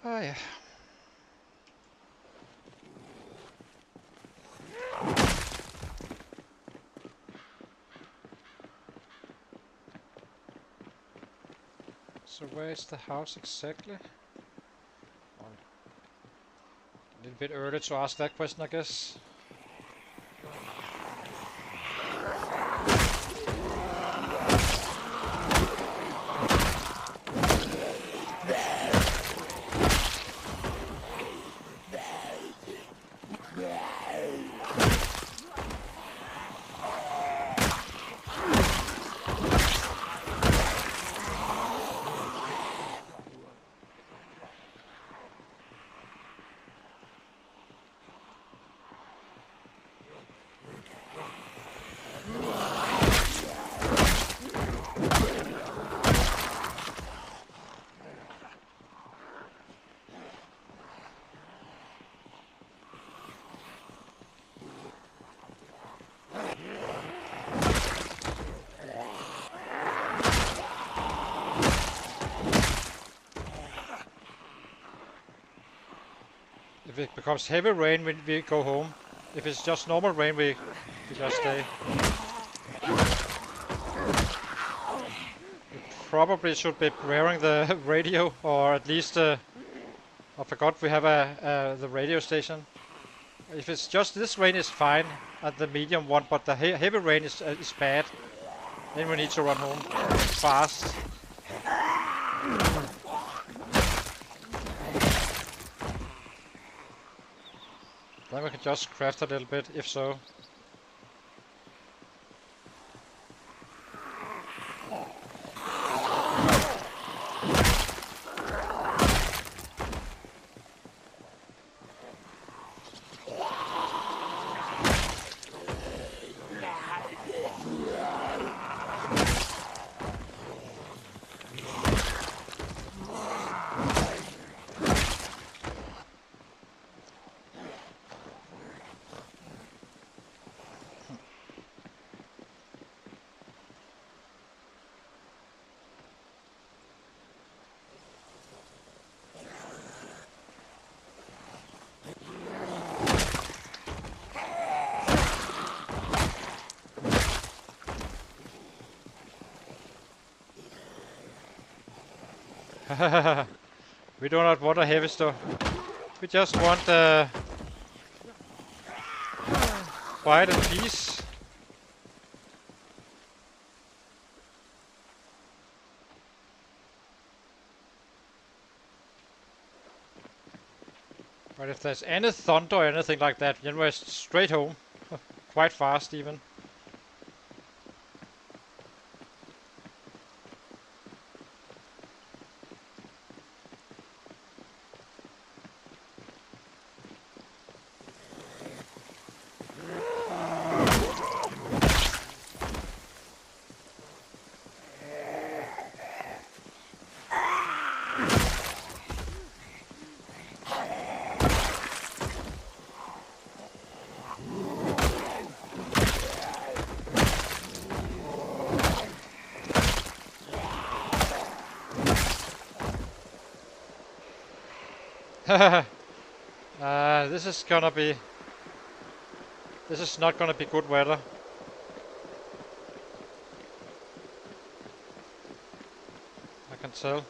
Oh yeah. So where is the house exactly? Oh, a little bit early to ask that question, I guess. If it becomes heavy rain, we go home. If it's just normal rain, we just stay. We probably should be wearing the radio, or at least I forgot we have the radio station. If it's just this rain is fine at the medium one, but the heavy rain is bad. Then we need to run home fast. Then we can just craft a little bit, if so. We do not want a heavy stuff. We just want quiet and peace. But if there's any thunder or anything like that, then we're straight home. Quite fast even. This is gonna be... This is not gonna be good weather. I can tell.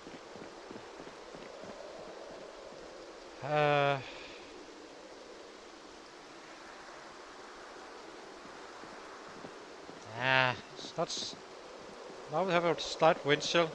It's not... Now we have a slight wind chill.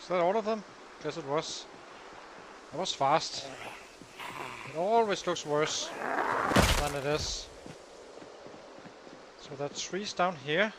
that all of them? Guess it was. That was fast. It always looks worse than it is. So that tree's down here.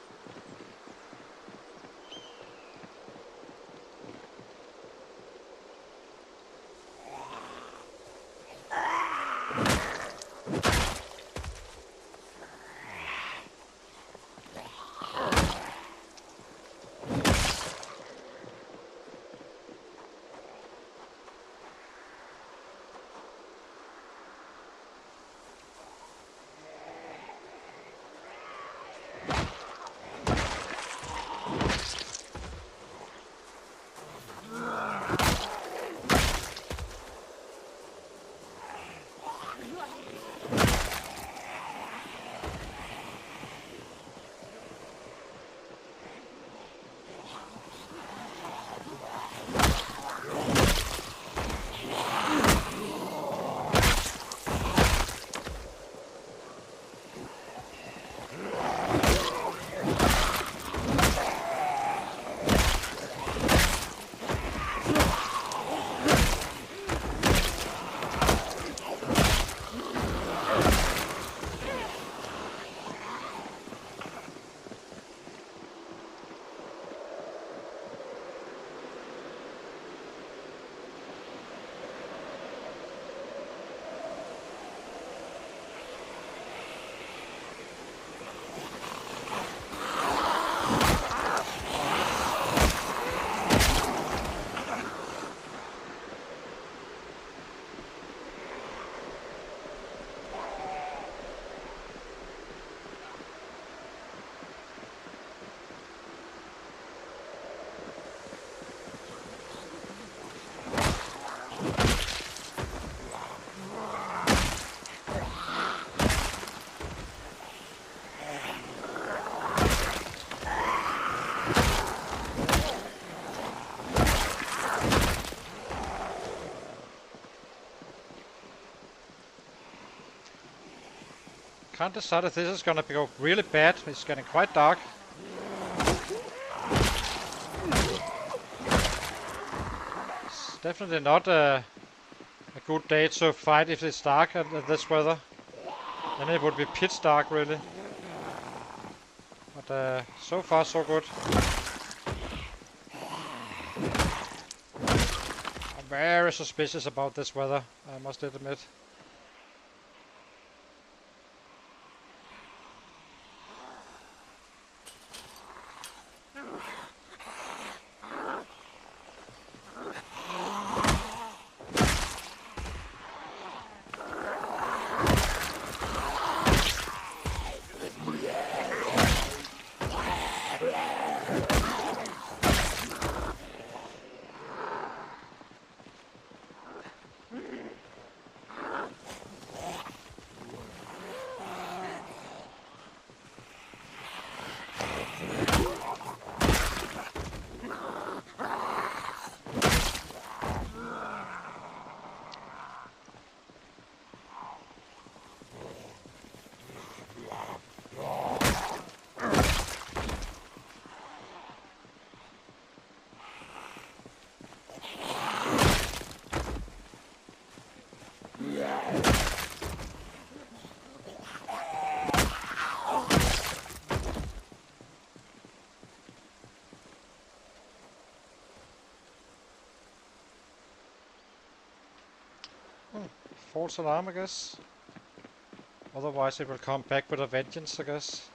Can't decide if this is gonna go really bad. It's getting quite dark. It's definitely not a good day to fight if it's dark at this weather. Then it would be pitch dark really. But so far so good. I'm very suspicious about this weather, I must admit. False alarm, I guess. Otherwise it will come back with a vengeance, I guess.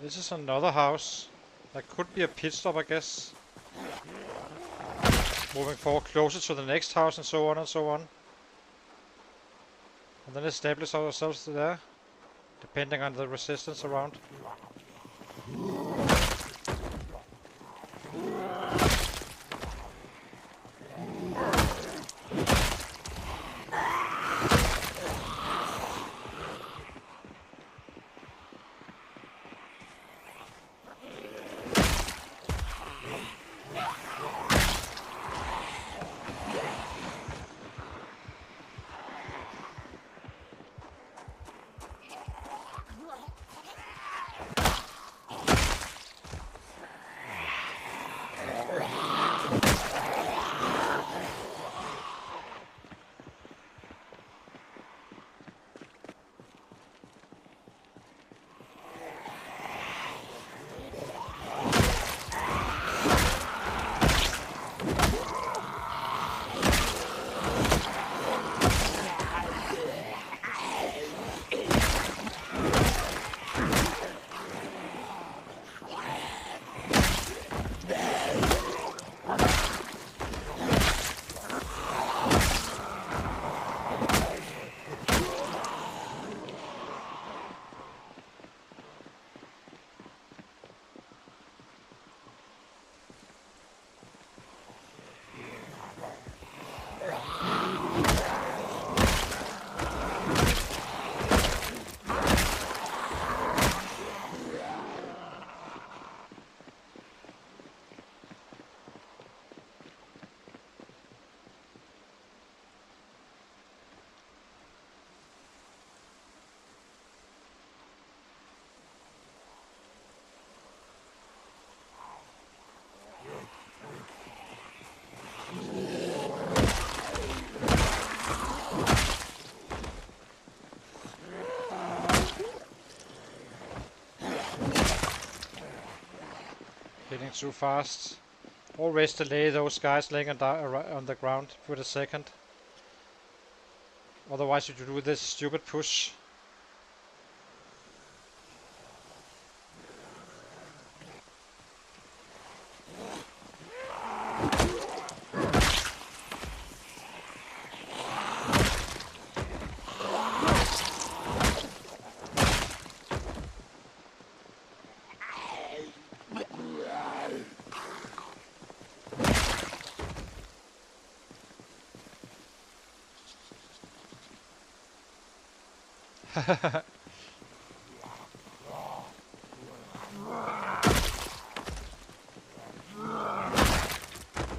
This is another house. That could be a pit stop, I guess. Moving forward closer to the next house and so on and so on. And then establish ourselves there, depending on the resistance around. Hitting too fast. Always delay those guys laying on the ground with a second. Otherwise you do this stupid push.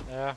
Yeah.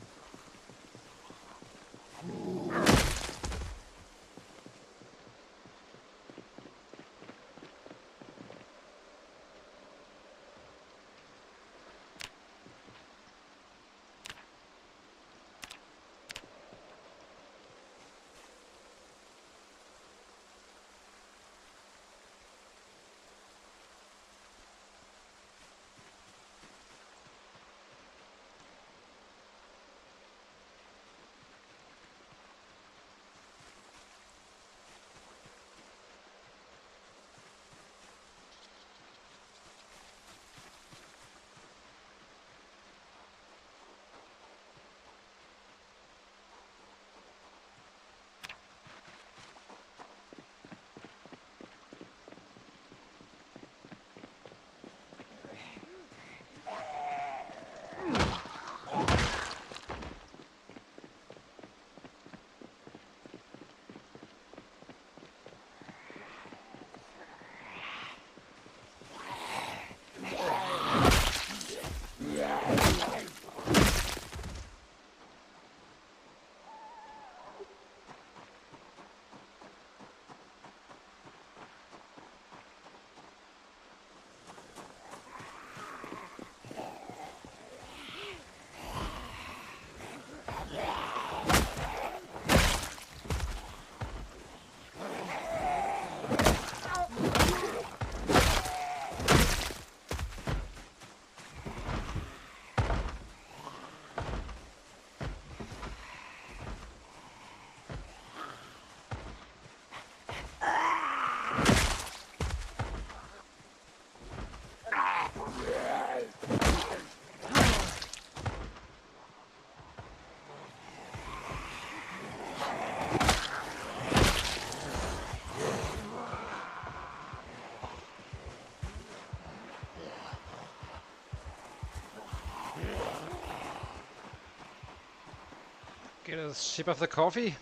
Get a sip of the coffee.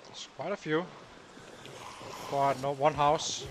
There's quite a few. For no one house.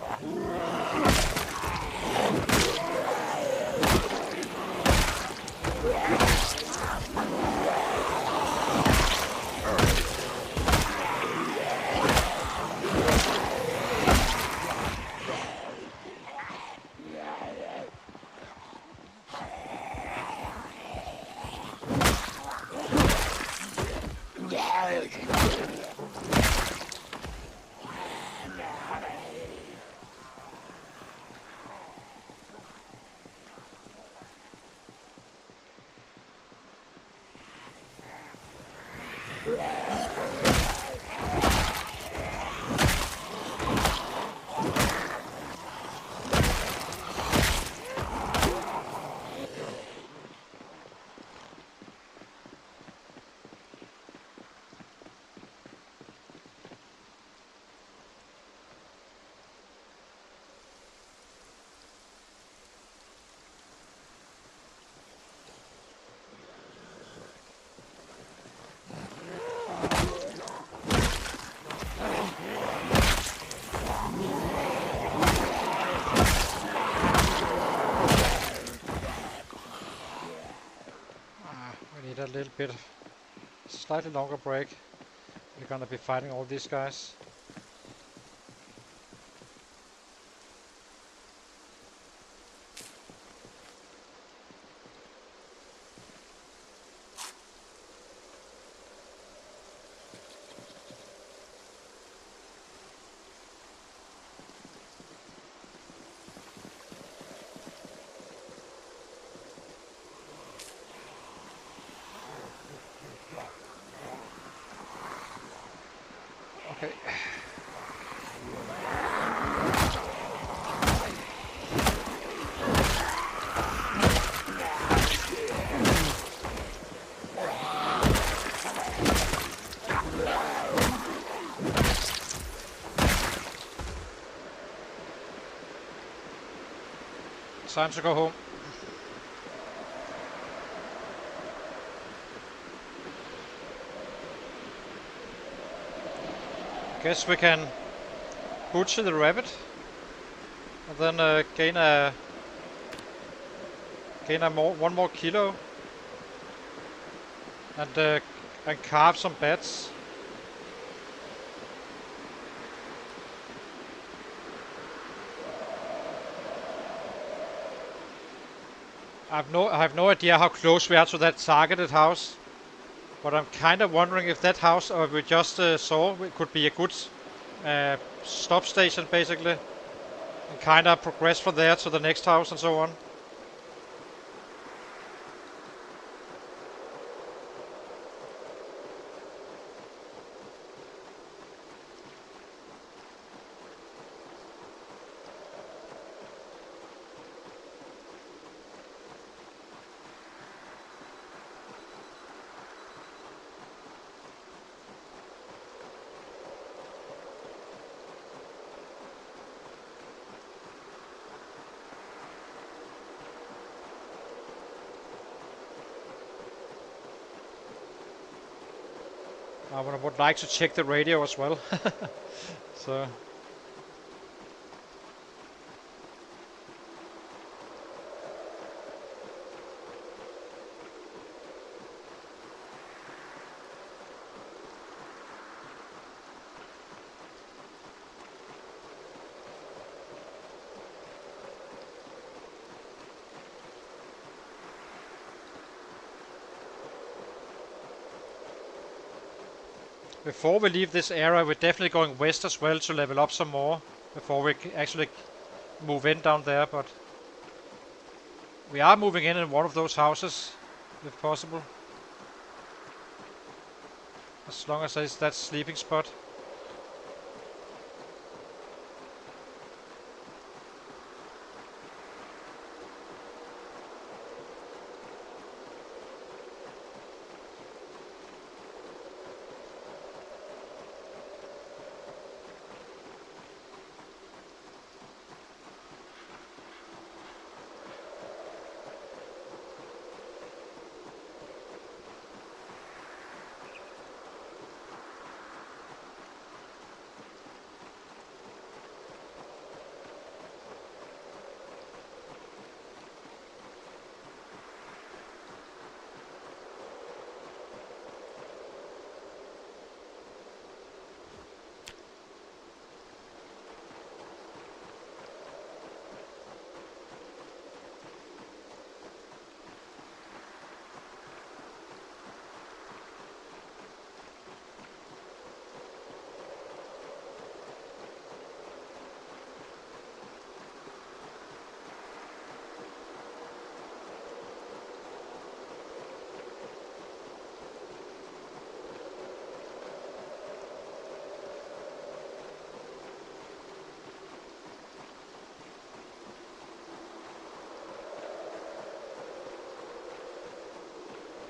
We need a little bit, slightly longer break. We're gonna be fighting all these guys. Okay. Time to go home. Guess we can butcher the rabbit and then gain one more kilo and carve some beds. I have no idea how close we are to that targeted house, but I'm kind of wondering if that house we just saw could be a good stop station basically, and kind of progress from there to the next house and so on. I would like to check the radio as well. So before we leave this area, we're definitely going west as well to level up some more before we actually move in down there, but we are moving in one of those houses if possible, as long as it's that sleeping spot.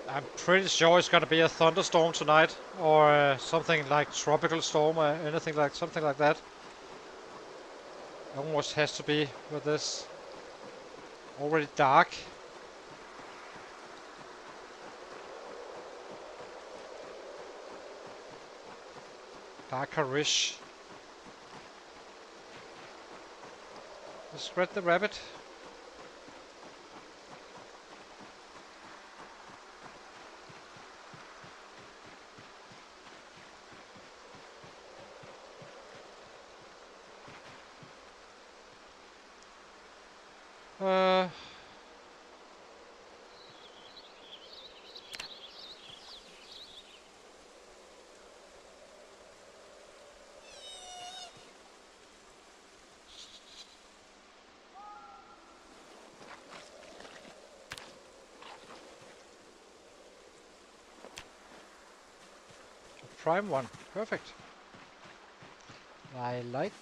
I'm pretty sure it's gonna be a thunderstorm tonight, or something like tropical storm, or anything like something like that. Almost has to be with this. Already dark. Darker-ish. Let's spread the rabbit. Uh, prime one. Perfect. I like.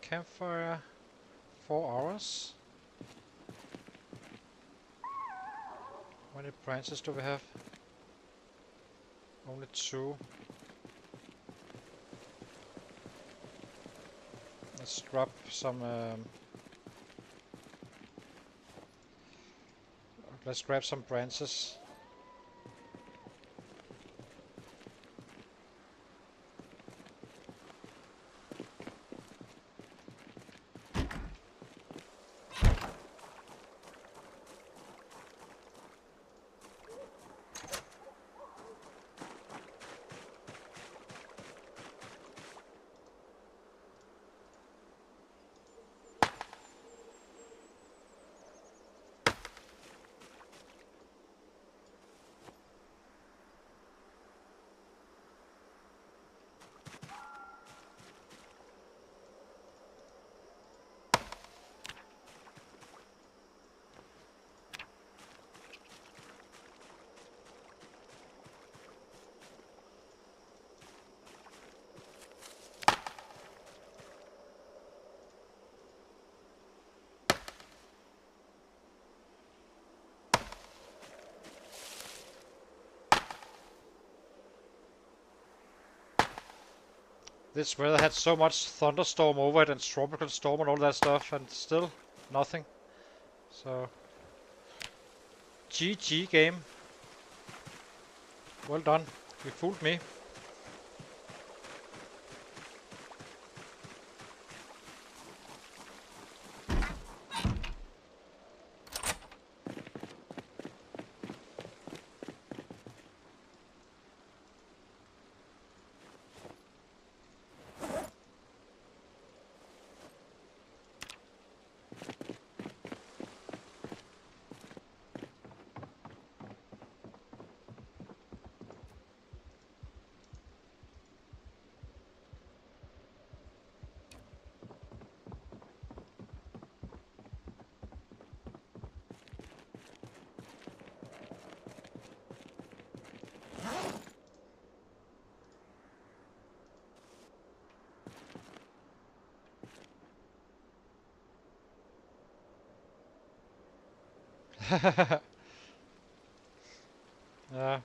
Campfire. 4 hours. How many branches do we have? Only 2. Let's drop some. Let's grab some branches. This weather had so much thunderstorm over it and tropical storm and all that stuff, and still nothing. So GG game. Well done. You fooled me. Yeah.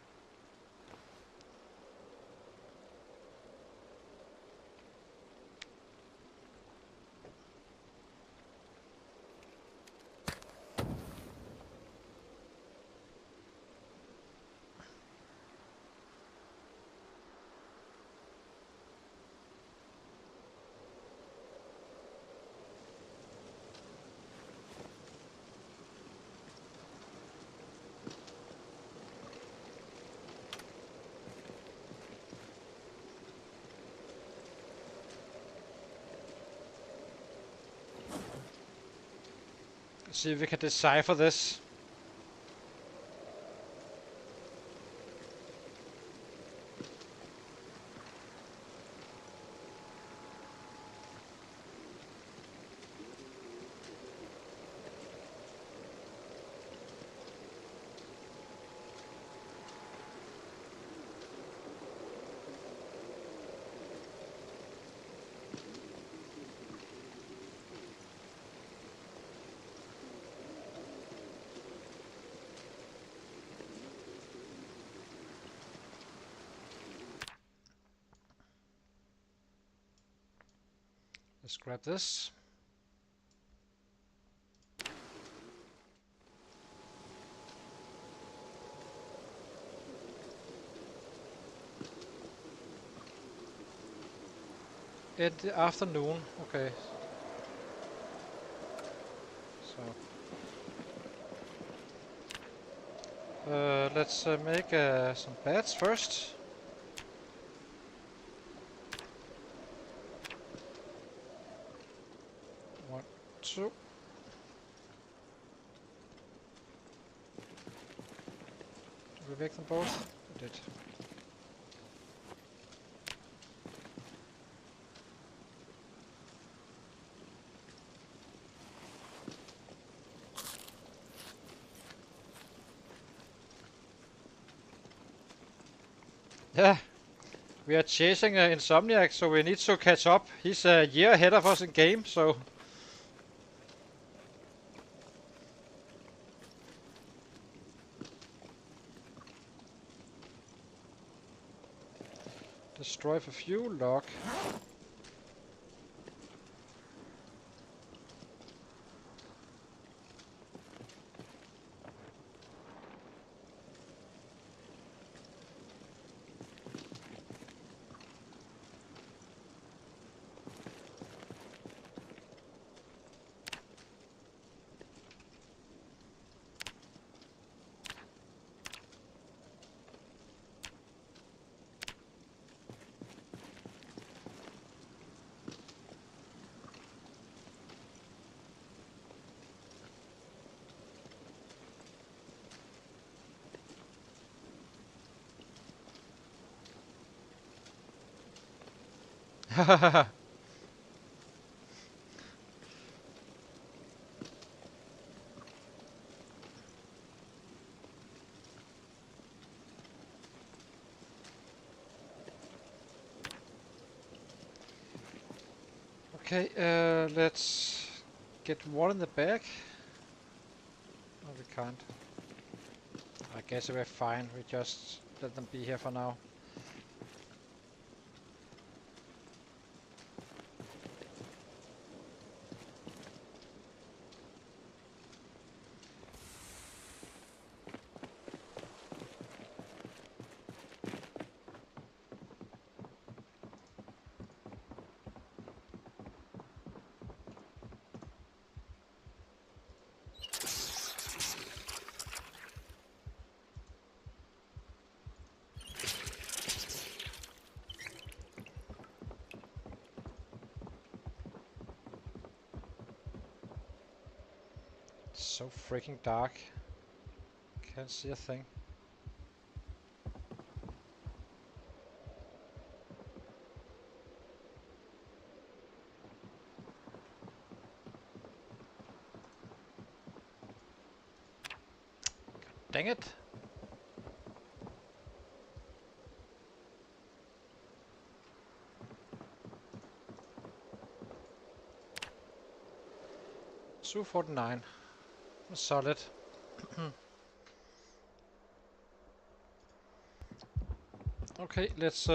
See if we can decipher this. Let's grab this. In the afternoon, okay. So let's make some beds first. One, two. Did we make them both? We did. Yeah, we are chasing Insomniac, so we need to catch up. He's a year ahead of us in game, so... Destroy for fuel log. Okay, let's get one in the back. No, we can't. I guess we're fine. We just let them be here for now. So freaking dark. Can't see a thing. Dang it! Su-49. Solid. Okay, let's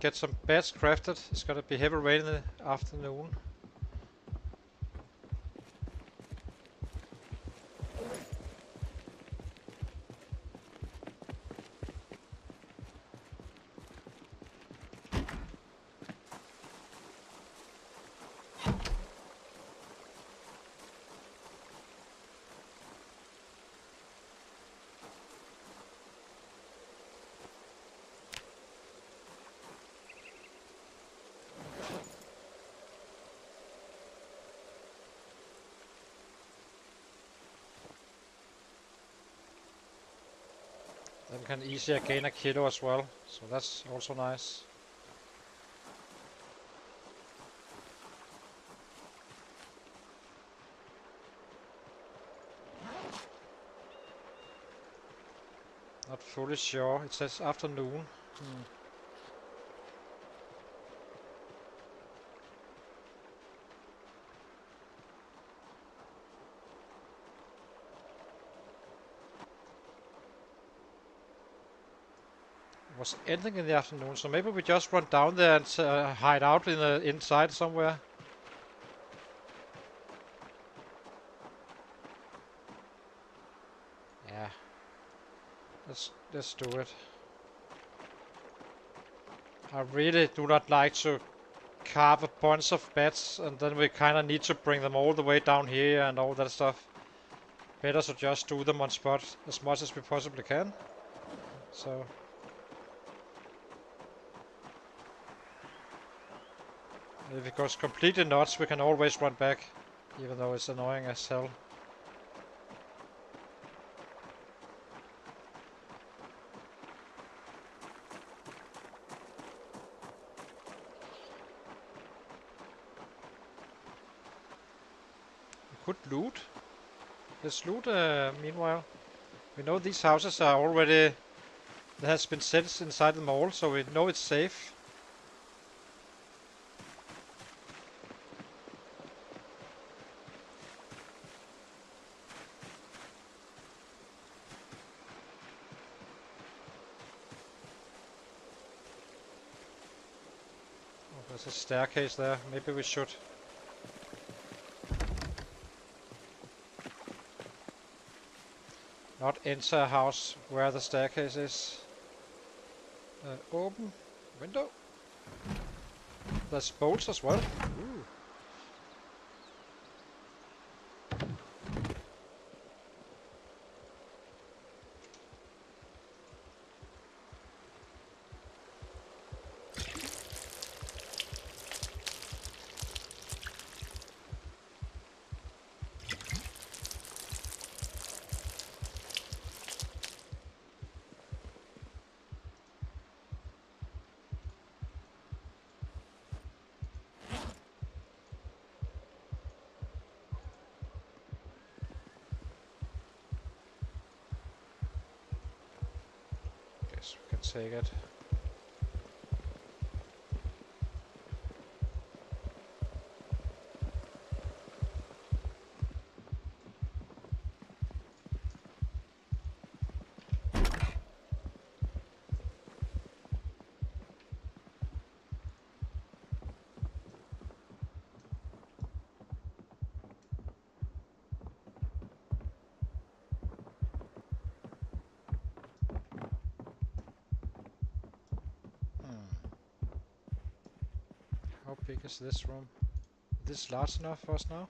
get some beds crafted. It's gonna be heavy rain in the afternoon. Then we can easier gain a kilo as well, so that's also nice. Not fully sure, it says afternoon. It was ending in the afternoon, so maybe we just run down there and hide out in the inside somewhere. Yeah. Let's do it. I really do not like to carve a bunch of beds and then we kind of need to bring them all the way down here and all that stuff. Better to just do them on spot as much as we possibly can. So if it goes completely nuts, we can always run back, even though it's annoying as hell. We could loot. Let's loot meanwhile. We know these houses are already... There has been sets inside them all, so we know it's safe. Oh, there's a staircase there. Maybe we should... not enter a house where the staircase is. Open window. There's bolts as well. Ooh. Guess we can take it. How big is this room? Is this large enough for us now?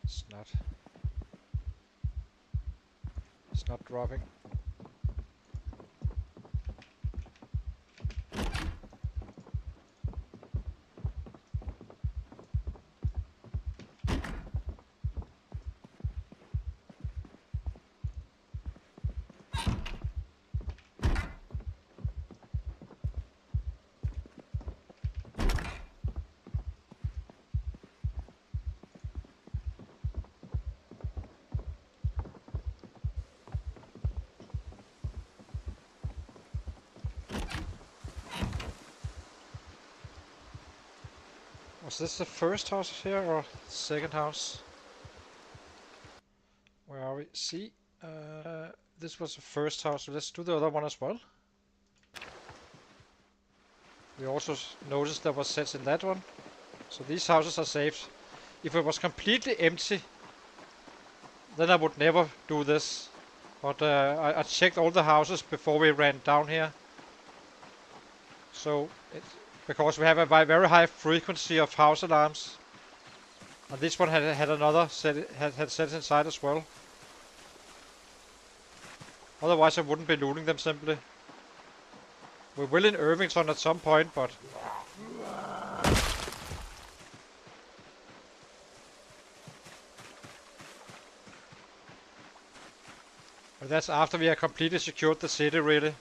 It's not. It's not dropping. Was this the first house here or second house? Where are we? See? This was the first house, so let's do the other one as well. We also noticed there was sets in that one. So these houses are saved. If it was completely empty, then I would never do this. But I checked all the houses before we ran down here. So, because we have a very high frequency of house alarms. And this one had another set, had sets inside as well. Otherwise I wouldn't be looting them simply. We will in Irvington at some point, but... but that's after we have completely secured the city, really.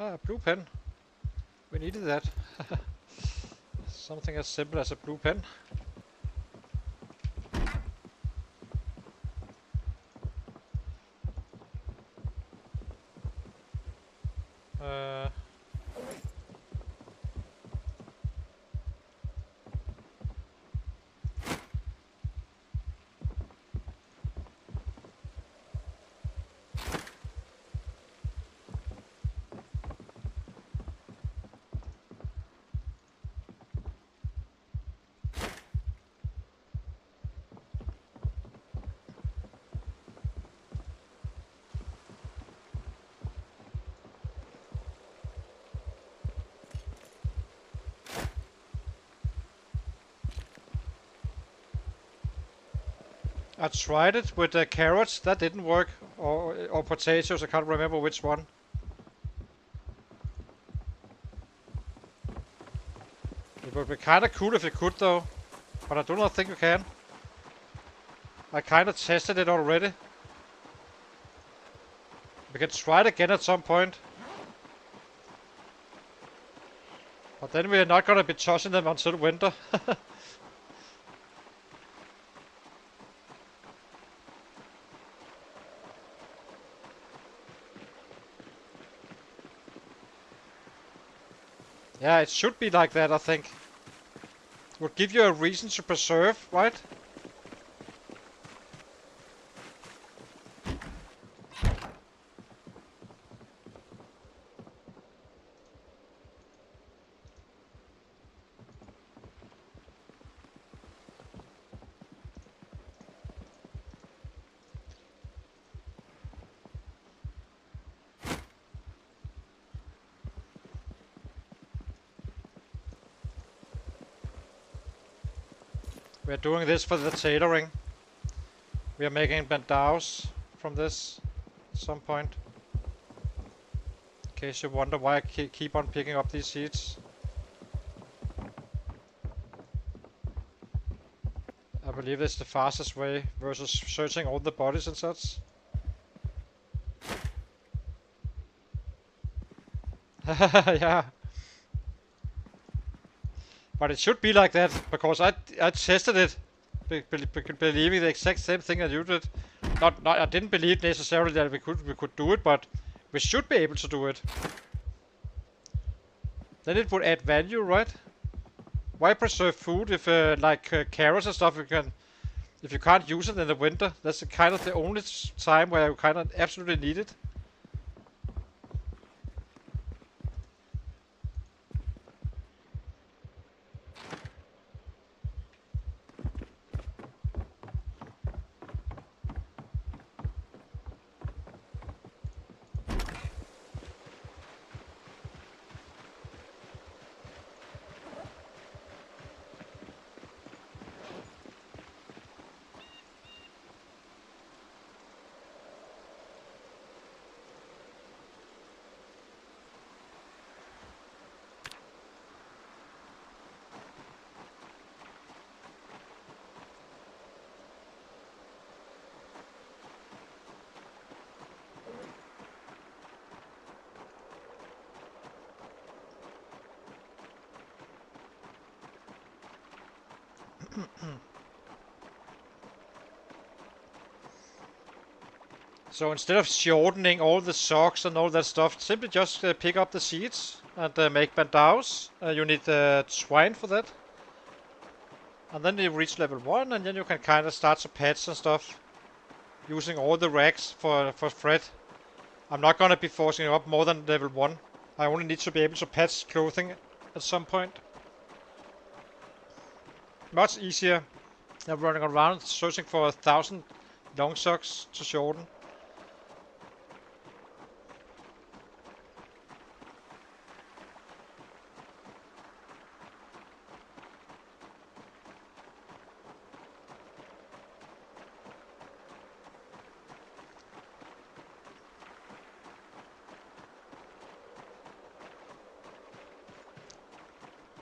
Ah, blue pen. We needed that. Something as simple as a blue pen. I tried it with carrots, that didn't work, or potatoes, I can't remember which one. It would be kinda cool if you could though, but I do not think you can. I kinda tested it already. We can try it again at some point. But then we're not gonna be touching them until winter. Yeah, it should be like that, I think. It would give you a reason to preserve, right? We're doing this for the tailoring. We are making bandaus from this at some point. In case you wonder why I keep on picking up these seeds. I believe it's the fastest way versus searching all the bodies and such. Yeah. But it should be like that, because I tested it, believing the exact same thing that you did. Not I didn't believe necessarily that we could do it, but we should be able to do it. Then it would add value, right? Why preserve food if carrots and stuff if you can't use it in the winter? That's kind of the only time where you kind of absolutely need it. So instead of shortening all the socks and all that stuff, simply just pick up the seeds and make bandaus. You need twine for that. And then you reach level 1 and then you can kind of start to patch and stuff. Using all the racks for thread. I'm not gonna be forcing you up more than level 1. I only need to be able to patch clothing at some point. Much easier than running around searching for 1,000 long socks to shorten.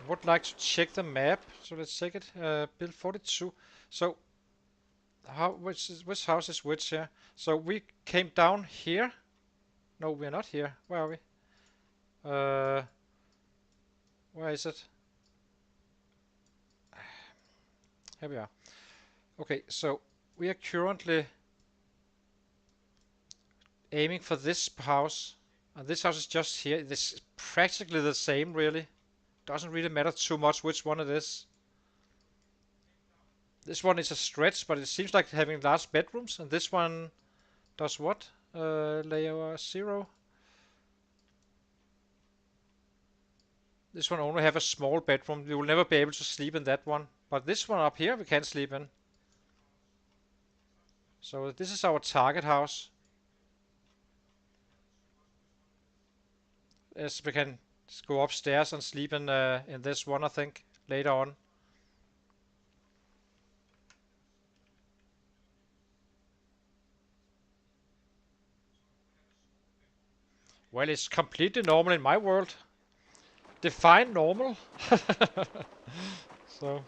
Would like to check the map, so let's check it. Build 42. So, which house is which here? So we came down here. No, we're not here. Where are we? Where is it? Here we are. Okay, so we are currently aiming for this house. And this house is just here. This is practically the same, really. Doesn't really matter too much which one it is. This one is a stretch, but it seems like having large bedrooms. And this one does what? Layer 0. This one only have a small bedroom. We will never be able to sleep in that one. But this one up here we can sleep in. So this is our target house. Yes, we can go upstairs and sleep in this one, I think, later on. Well, it's completely normal in my world. Define normal. So,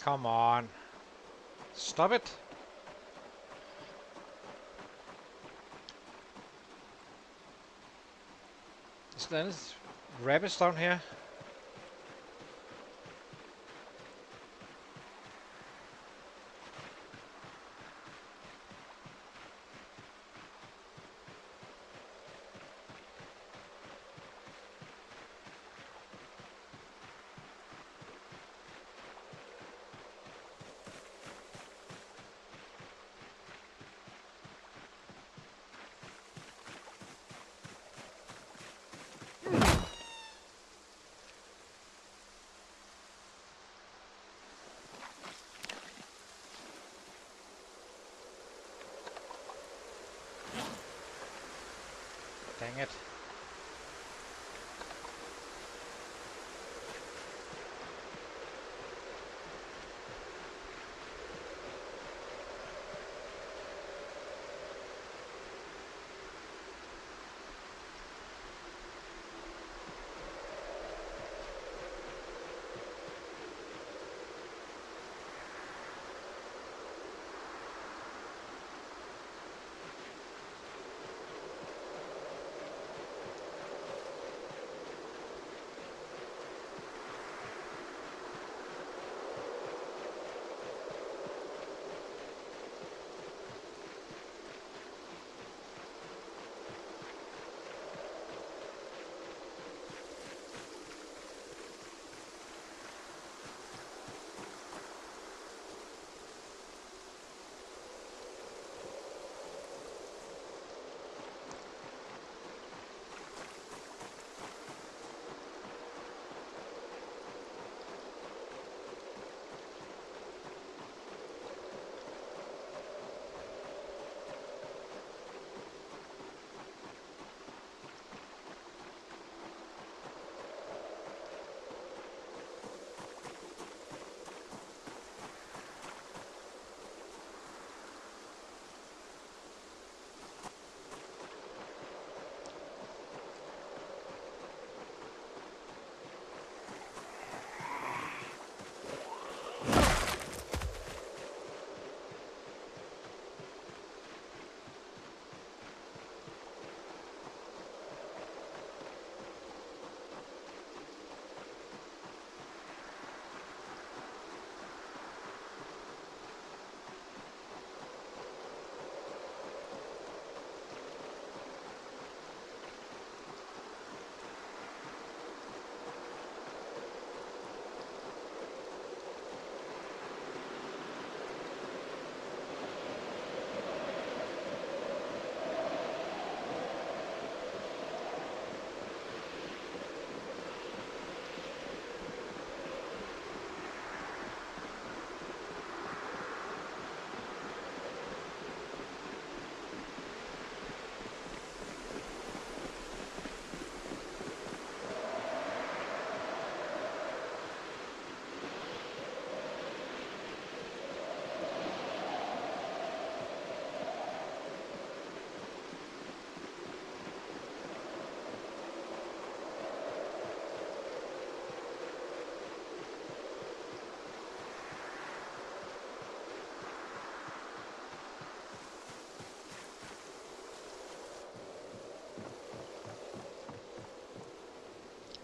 come on. Stop it. Is there any rabbits down here? Dang it.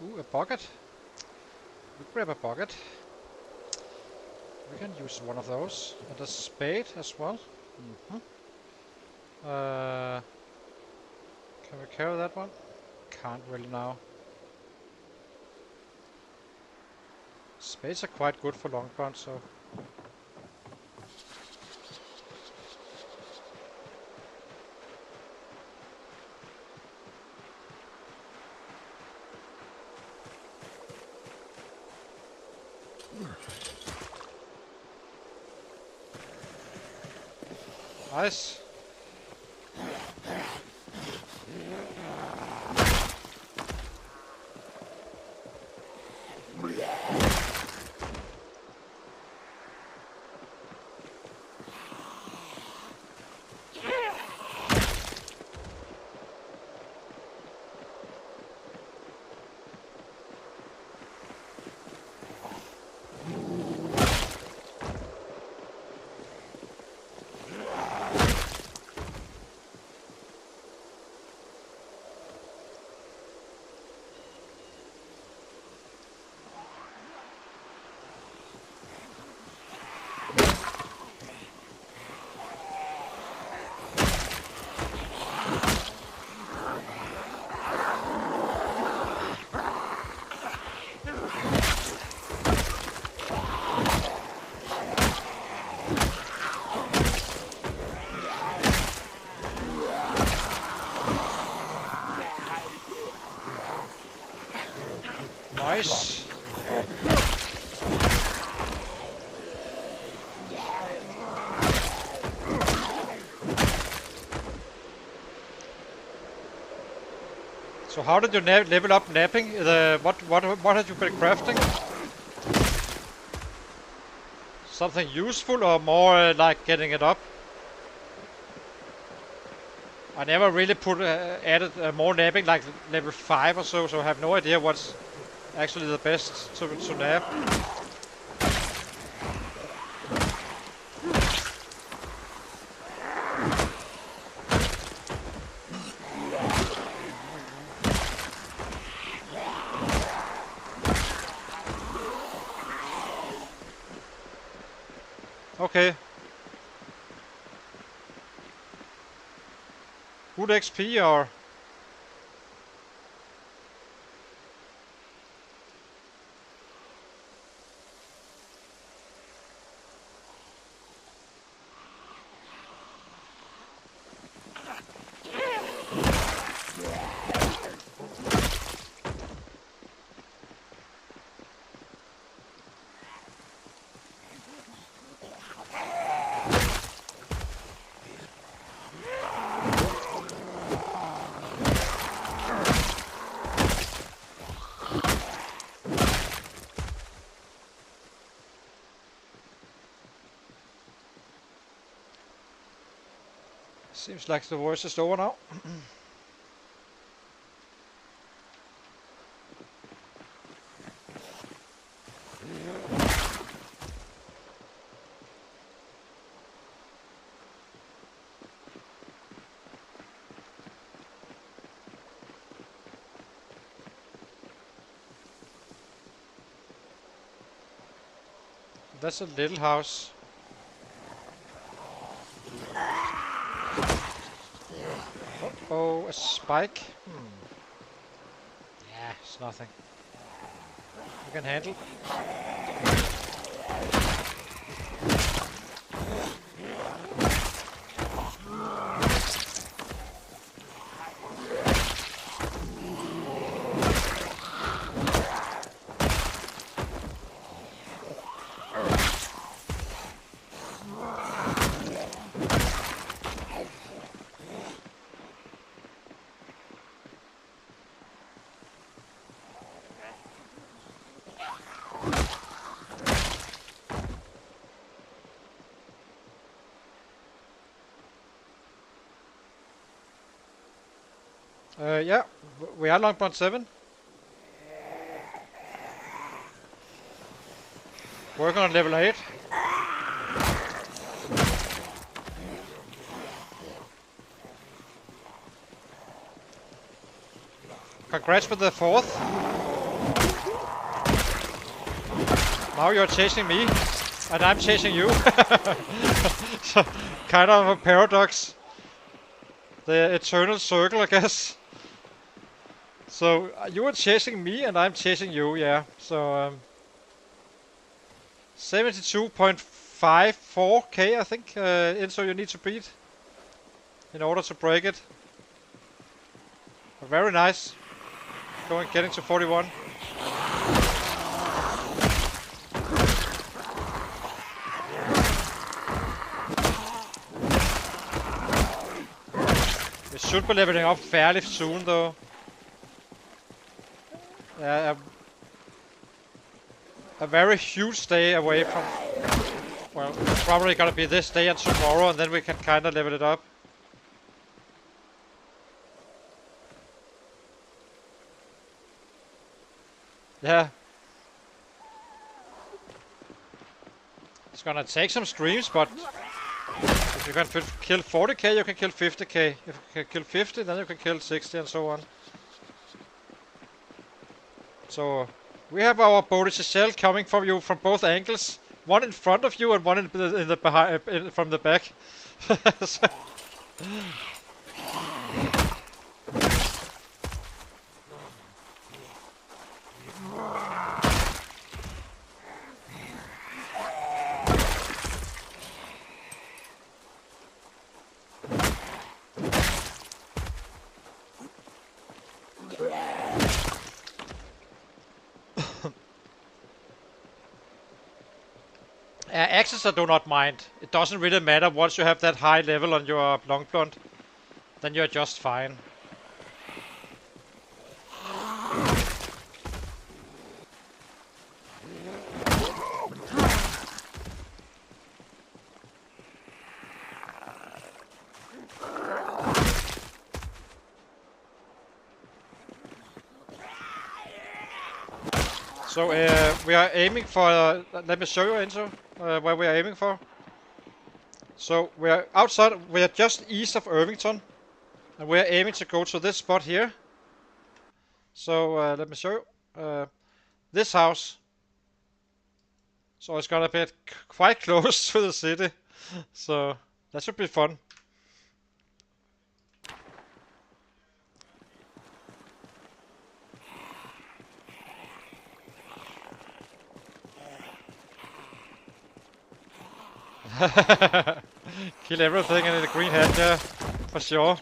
Ooh, a bucket. We grab a bucket. We can use one of those. And a spade as well. Can we carry that one? Can't really now. Spades are quite good for long guns, so... Nice. Nice. So how did you level up napping? What had you been crafting? Something useful or more like getting it up? I never really added more napping, like level 5 or so I have no idea what's actually the best to nap. Okay. Good XP or... Seems like the worst is over now. That's a little house. Oh, a spike. Yeah, it's nothing. You can handle. Yeah, we are long point 7. Working on level 8. Congrats with the 4th. Now you're chasing me, and I'm chasing you. So, kind of a paradox. The eternal circle, I guess. So you are chasing me, and I'm chasing you. Yeah. So 72.54k, I think. Inso you need to beat in order to break it. Very nice. Getting to 41. We should be leveling up fairly soon, though. A very huge day away from. Well, it's probably gonna be this day and tomorrow, and then we can kind of level it up. Yeah. It's gonna take some streams, but if you can kill 40k, you can kill 50k. If you can kill 50, then you can kill 60 and so on. So we have our Bodice shell coming from you from both angles. One in front of you and one in the behind from the back. So axes I do not mind. It doesn't really matter once you have that high level on your long blunt. Then you're just fine. So we are aiming for. Let me show you into where we are aiming for. So we are outside. We are just east of Irvington, and we are aiming to go to this spot here. So let me show you this house. So it's gonna be quite close to the city. So that should be fun. Kill everything in the green hat, yeah, for sure.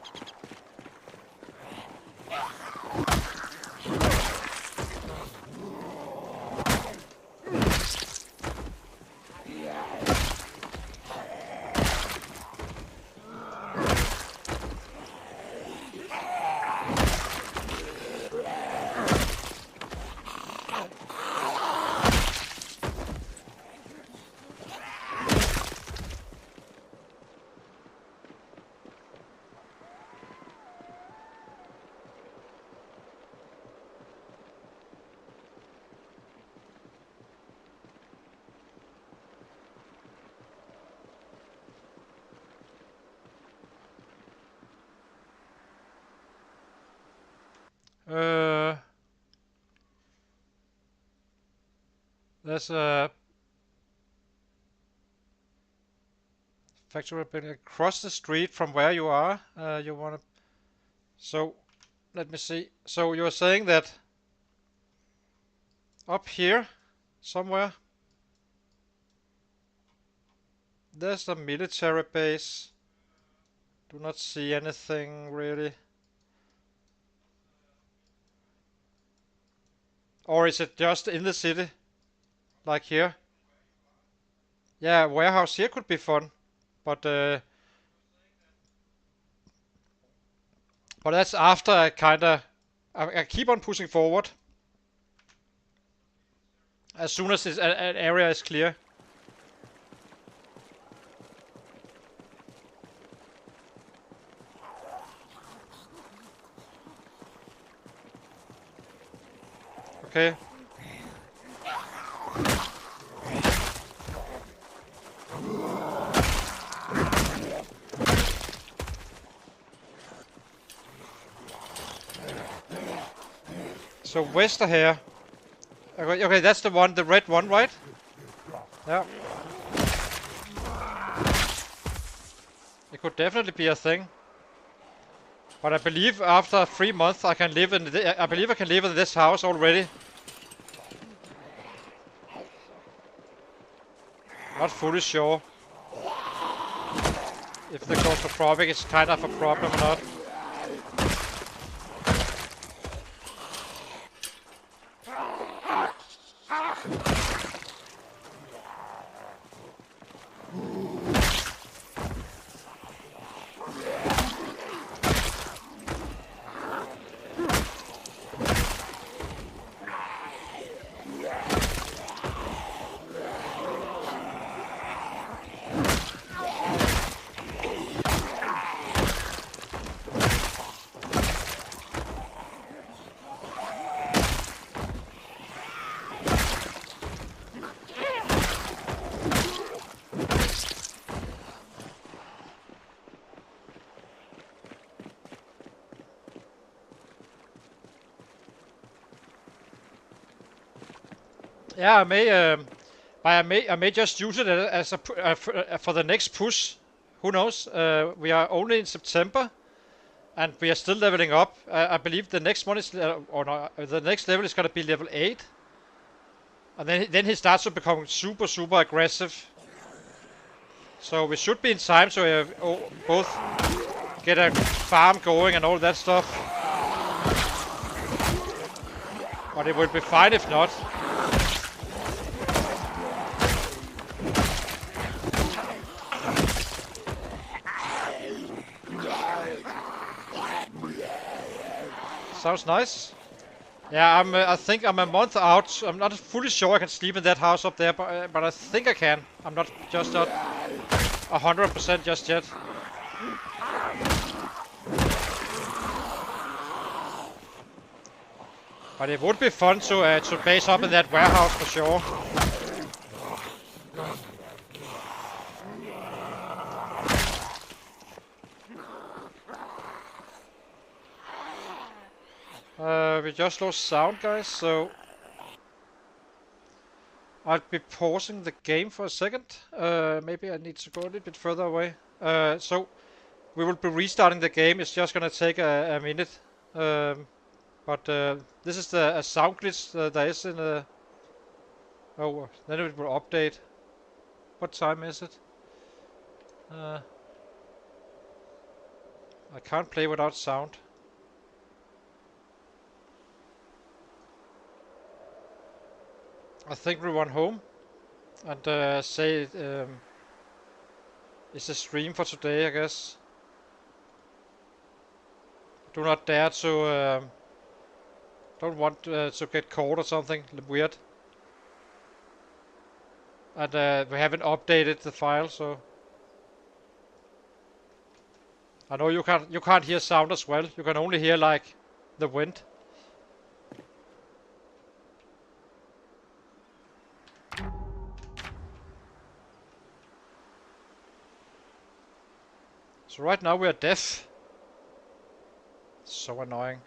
There's a factory building across the street from where you are. You wanna. So, let me see. So you're saying that up here, somewhere, there's the military base. Do not see anything really. Or is it just in the city? Like here? Yeah, warehouse here could be fun. But that's after I kinda I keep on pushing forward. As soon as an area is clear. Okay. So west of here. Okay, that's the one, the red one, right? Yeah. It could definitely be a thing. But I believe after 3 months I can live in I believe I can live in this house already. Not fully sure if the claustrophobic is kind of a problem or not. Yeah, I may just use it as a for the next push. Who knows? We are only in September, and we are still leveling up. I believe the next one is, or no, the next level is gonna be level 8, and then he starts to become super aggressive. So we should be in time to both get a farm going and all that stuff. But it would be fine if not. Sounds nice. Yeah, I think I'm a month out. I'm not fully sure I can sleep in that house up there, but I think I can. I'm not 100% just yet. But it would be fun to base up in that warehouse for sure. We just lost sound, guys, so I'll be pausing the game for a second. Maybe I need to go a little bit further away. So we will be restarting the game. It's just gonna take a minute. But this is a sound glitch there is in the... Oh, then it will update. What time is it? I can't play without sound. I think we run home and say it's a stream for today, I guess. Do not dare to... don't want to get caught or something weird. And we haven't updated the file, so... I know you can't hear sound as well. You can only hear like the wind. So right now we are deaf. So annoying.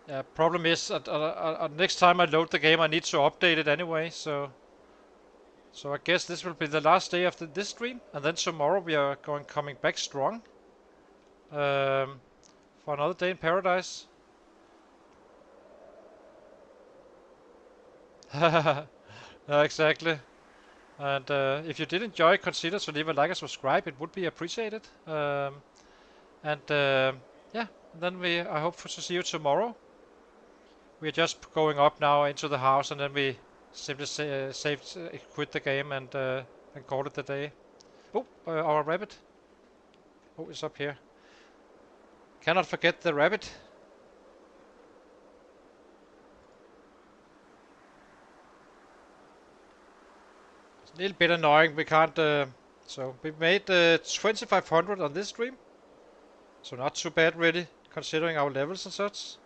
Yeah, problem is next time I load the game I need to update it anyway, so I guess this will be the last day of this stream, and then tomorrow we are coming back strong for another day in paradise. Exactly. And if you did enjoy, consider to leave a like and subscribe. It would be appreciated. Yeah, then I hope to see you tomorrow. We are just going up now into the house, and then we simply quit the game and call it the day. Oh, our rabbit. Oh, it's up here. Cannot forget the rabbit. It's a little bit annoying. We can't. So we made 2500 on this stream. So not too bad really, considering our levels and such.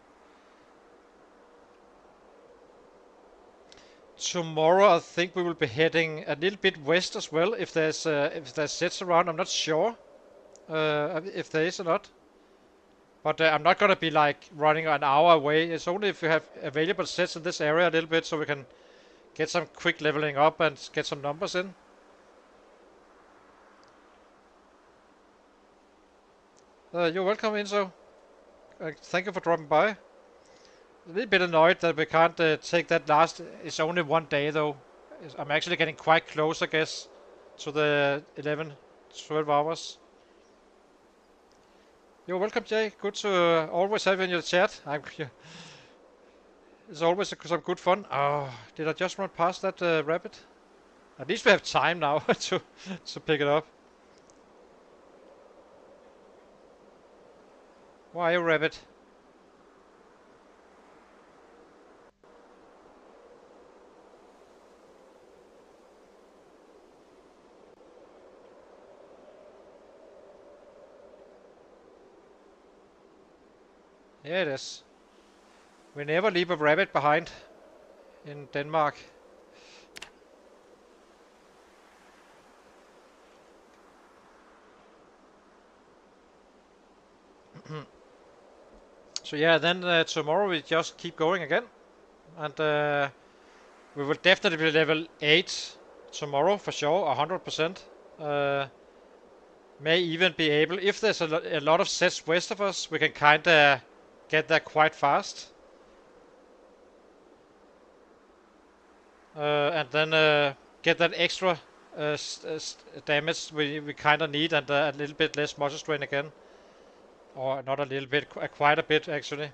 Tomorrow I think we will be heading a little bit west as well, if there's sets around. I'm not sure if there is or not. But I'm not gonna be like running an hour away. It's only if we have available sets in this area a little bit, so we can get some quick leveling up and get some numbers in. You're welcome, Inzo. Thank you for dropping by. A little bit annoyed that we can't take that last. It's only one day though. I'm actually getting quite close, I guess, to the 11, 12 hours. You're welcome, Jay. Good to always have you in your chat. It's always some good fun. Oh, did I just run past that rabbit? At least we have time now to pick it up. Why are you, rabbit? Yeah, it is. We never leave a rabbit behind in Denmark. So yeah, then tomorrow we just keep going again. And we will definitely be level 8 tomorrow for sure, 100%. May even be able, if there's a lot of sets west of us, we can kinda get there quite fast. And then get that extra damage we kinda need, and a little bit less muscle strain again. Or not a little bit, quite a bit actually.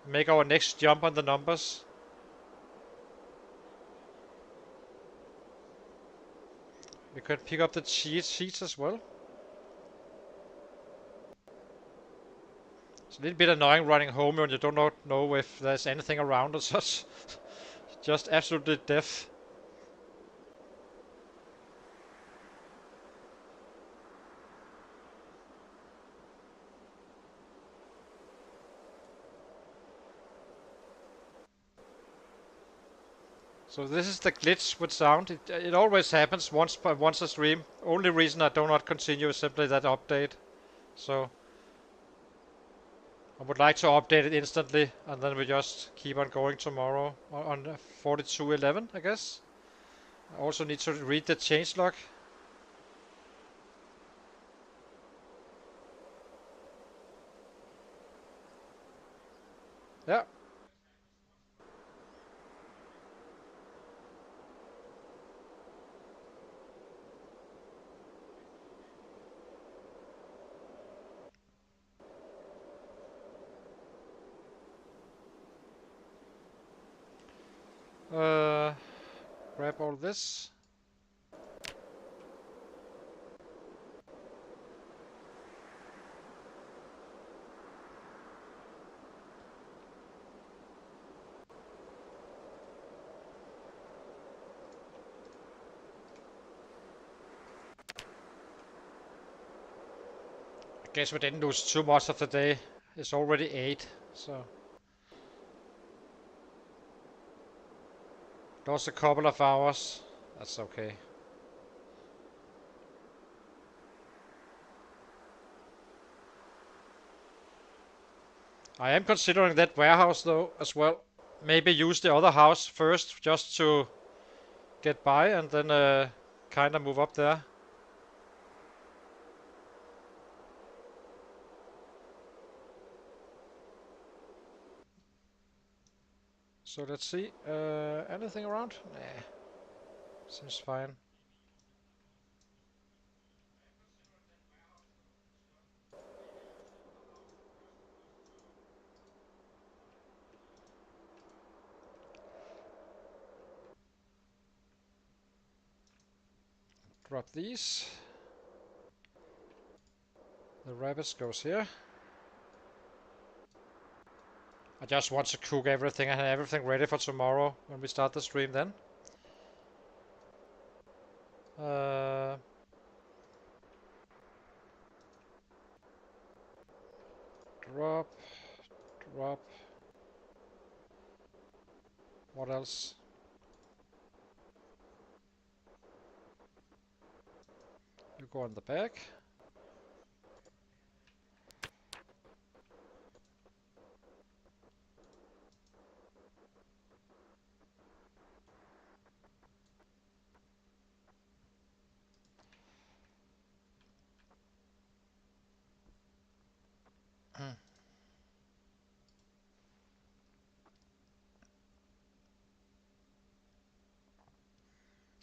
Make our next jump on the numbers. We could pick up the sheets as well. It's a little bit annoying running home when you don't know if there's anything around or such. Just absolutely deaf. So this is the glitch with sound. It always happens once a stream. Only reason I do not continue is simply that update. So I would like to update it instantly, and then we just keep on going tomorrow on 42.11, I guess. I also need to read the changelog. Yeah. Grab all this. I guess we didn't lose too much of the day. It's already 8, so lost a couple of hours. That's okay. I am considering that warehouse though as well. Maybe use the other house first just to get by, and then kind of move up there. So let's see. Anything around? Nah. Seems fine. Drop these. The rabbits goes here. I just want to cook everything and have everything ready for tomorrow when we start the stream then. Drop. Drop. What else? You go on the back.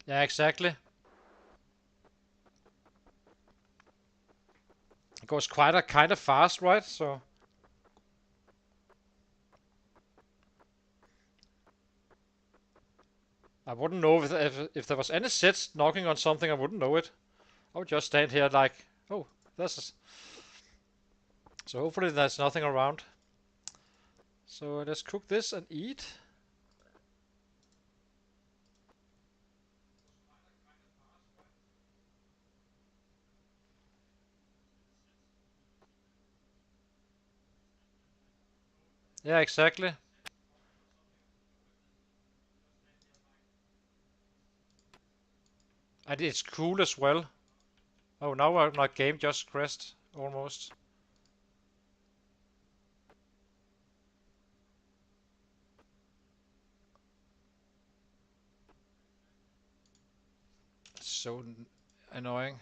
Yeah, exactly. It goes quite a kind of fast, right? So I wouldn't know if there was any sets knocking on something. I wouldn't know it. I would just stand here like, oh, this is. So hopefully there's nothing around. So let's cook this and eat. Yeah, exactly. And it's cool as well. Oh, now my game just crashed almost. It's so annoying.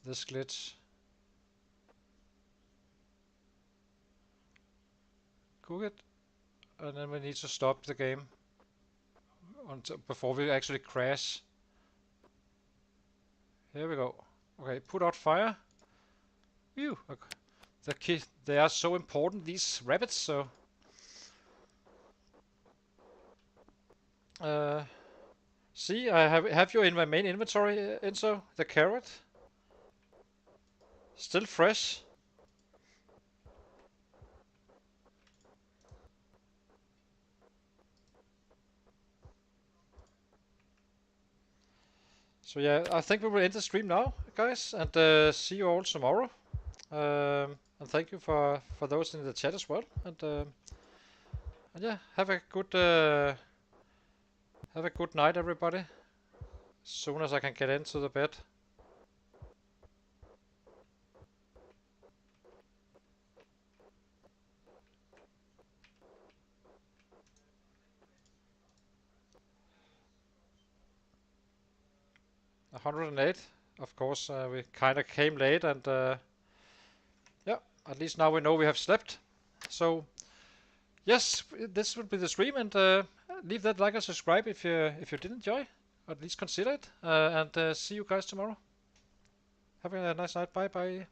This glitch. Cook it, and then we need to stop the game until before we actually crash. Here we go. Okay, put out fire. Phew. Okay. They are so important, these rabbits. So, see, I have you in my main inventory, Enzo. The carrot, still fresh. So yeah, I think we will end the stream now, guys, and see you all tomorrow. And thank you for those in the chat as well. And yeah, have a good night, everybody. As soon as I can get into the bed. A 108. Of course, we kind of came late, and yeah, at least now we know we have slept. So yes, this will be the stream, and leave that like and subscribe if you did enjoy, or at least consider it. And see you guys tomorrow. Have a nice night. Bye bye.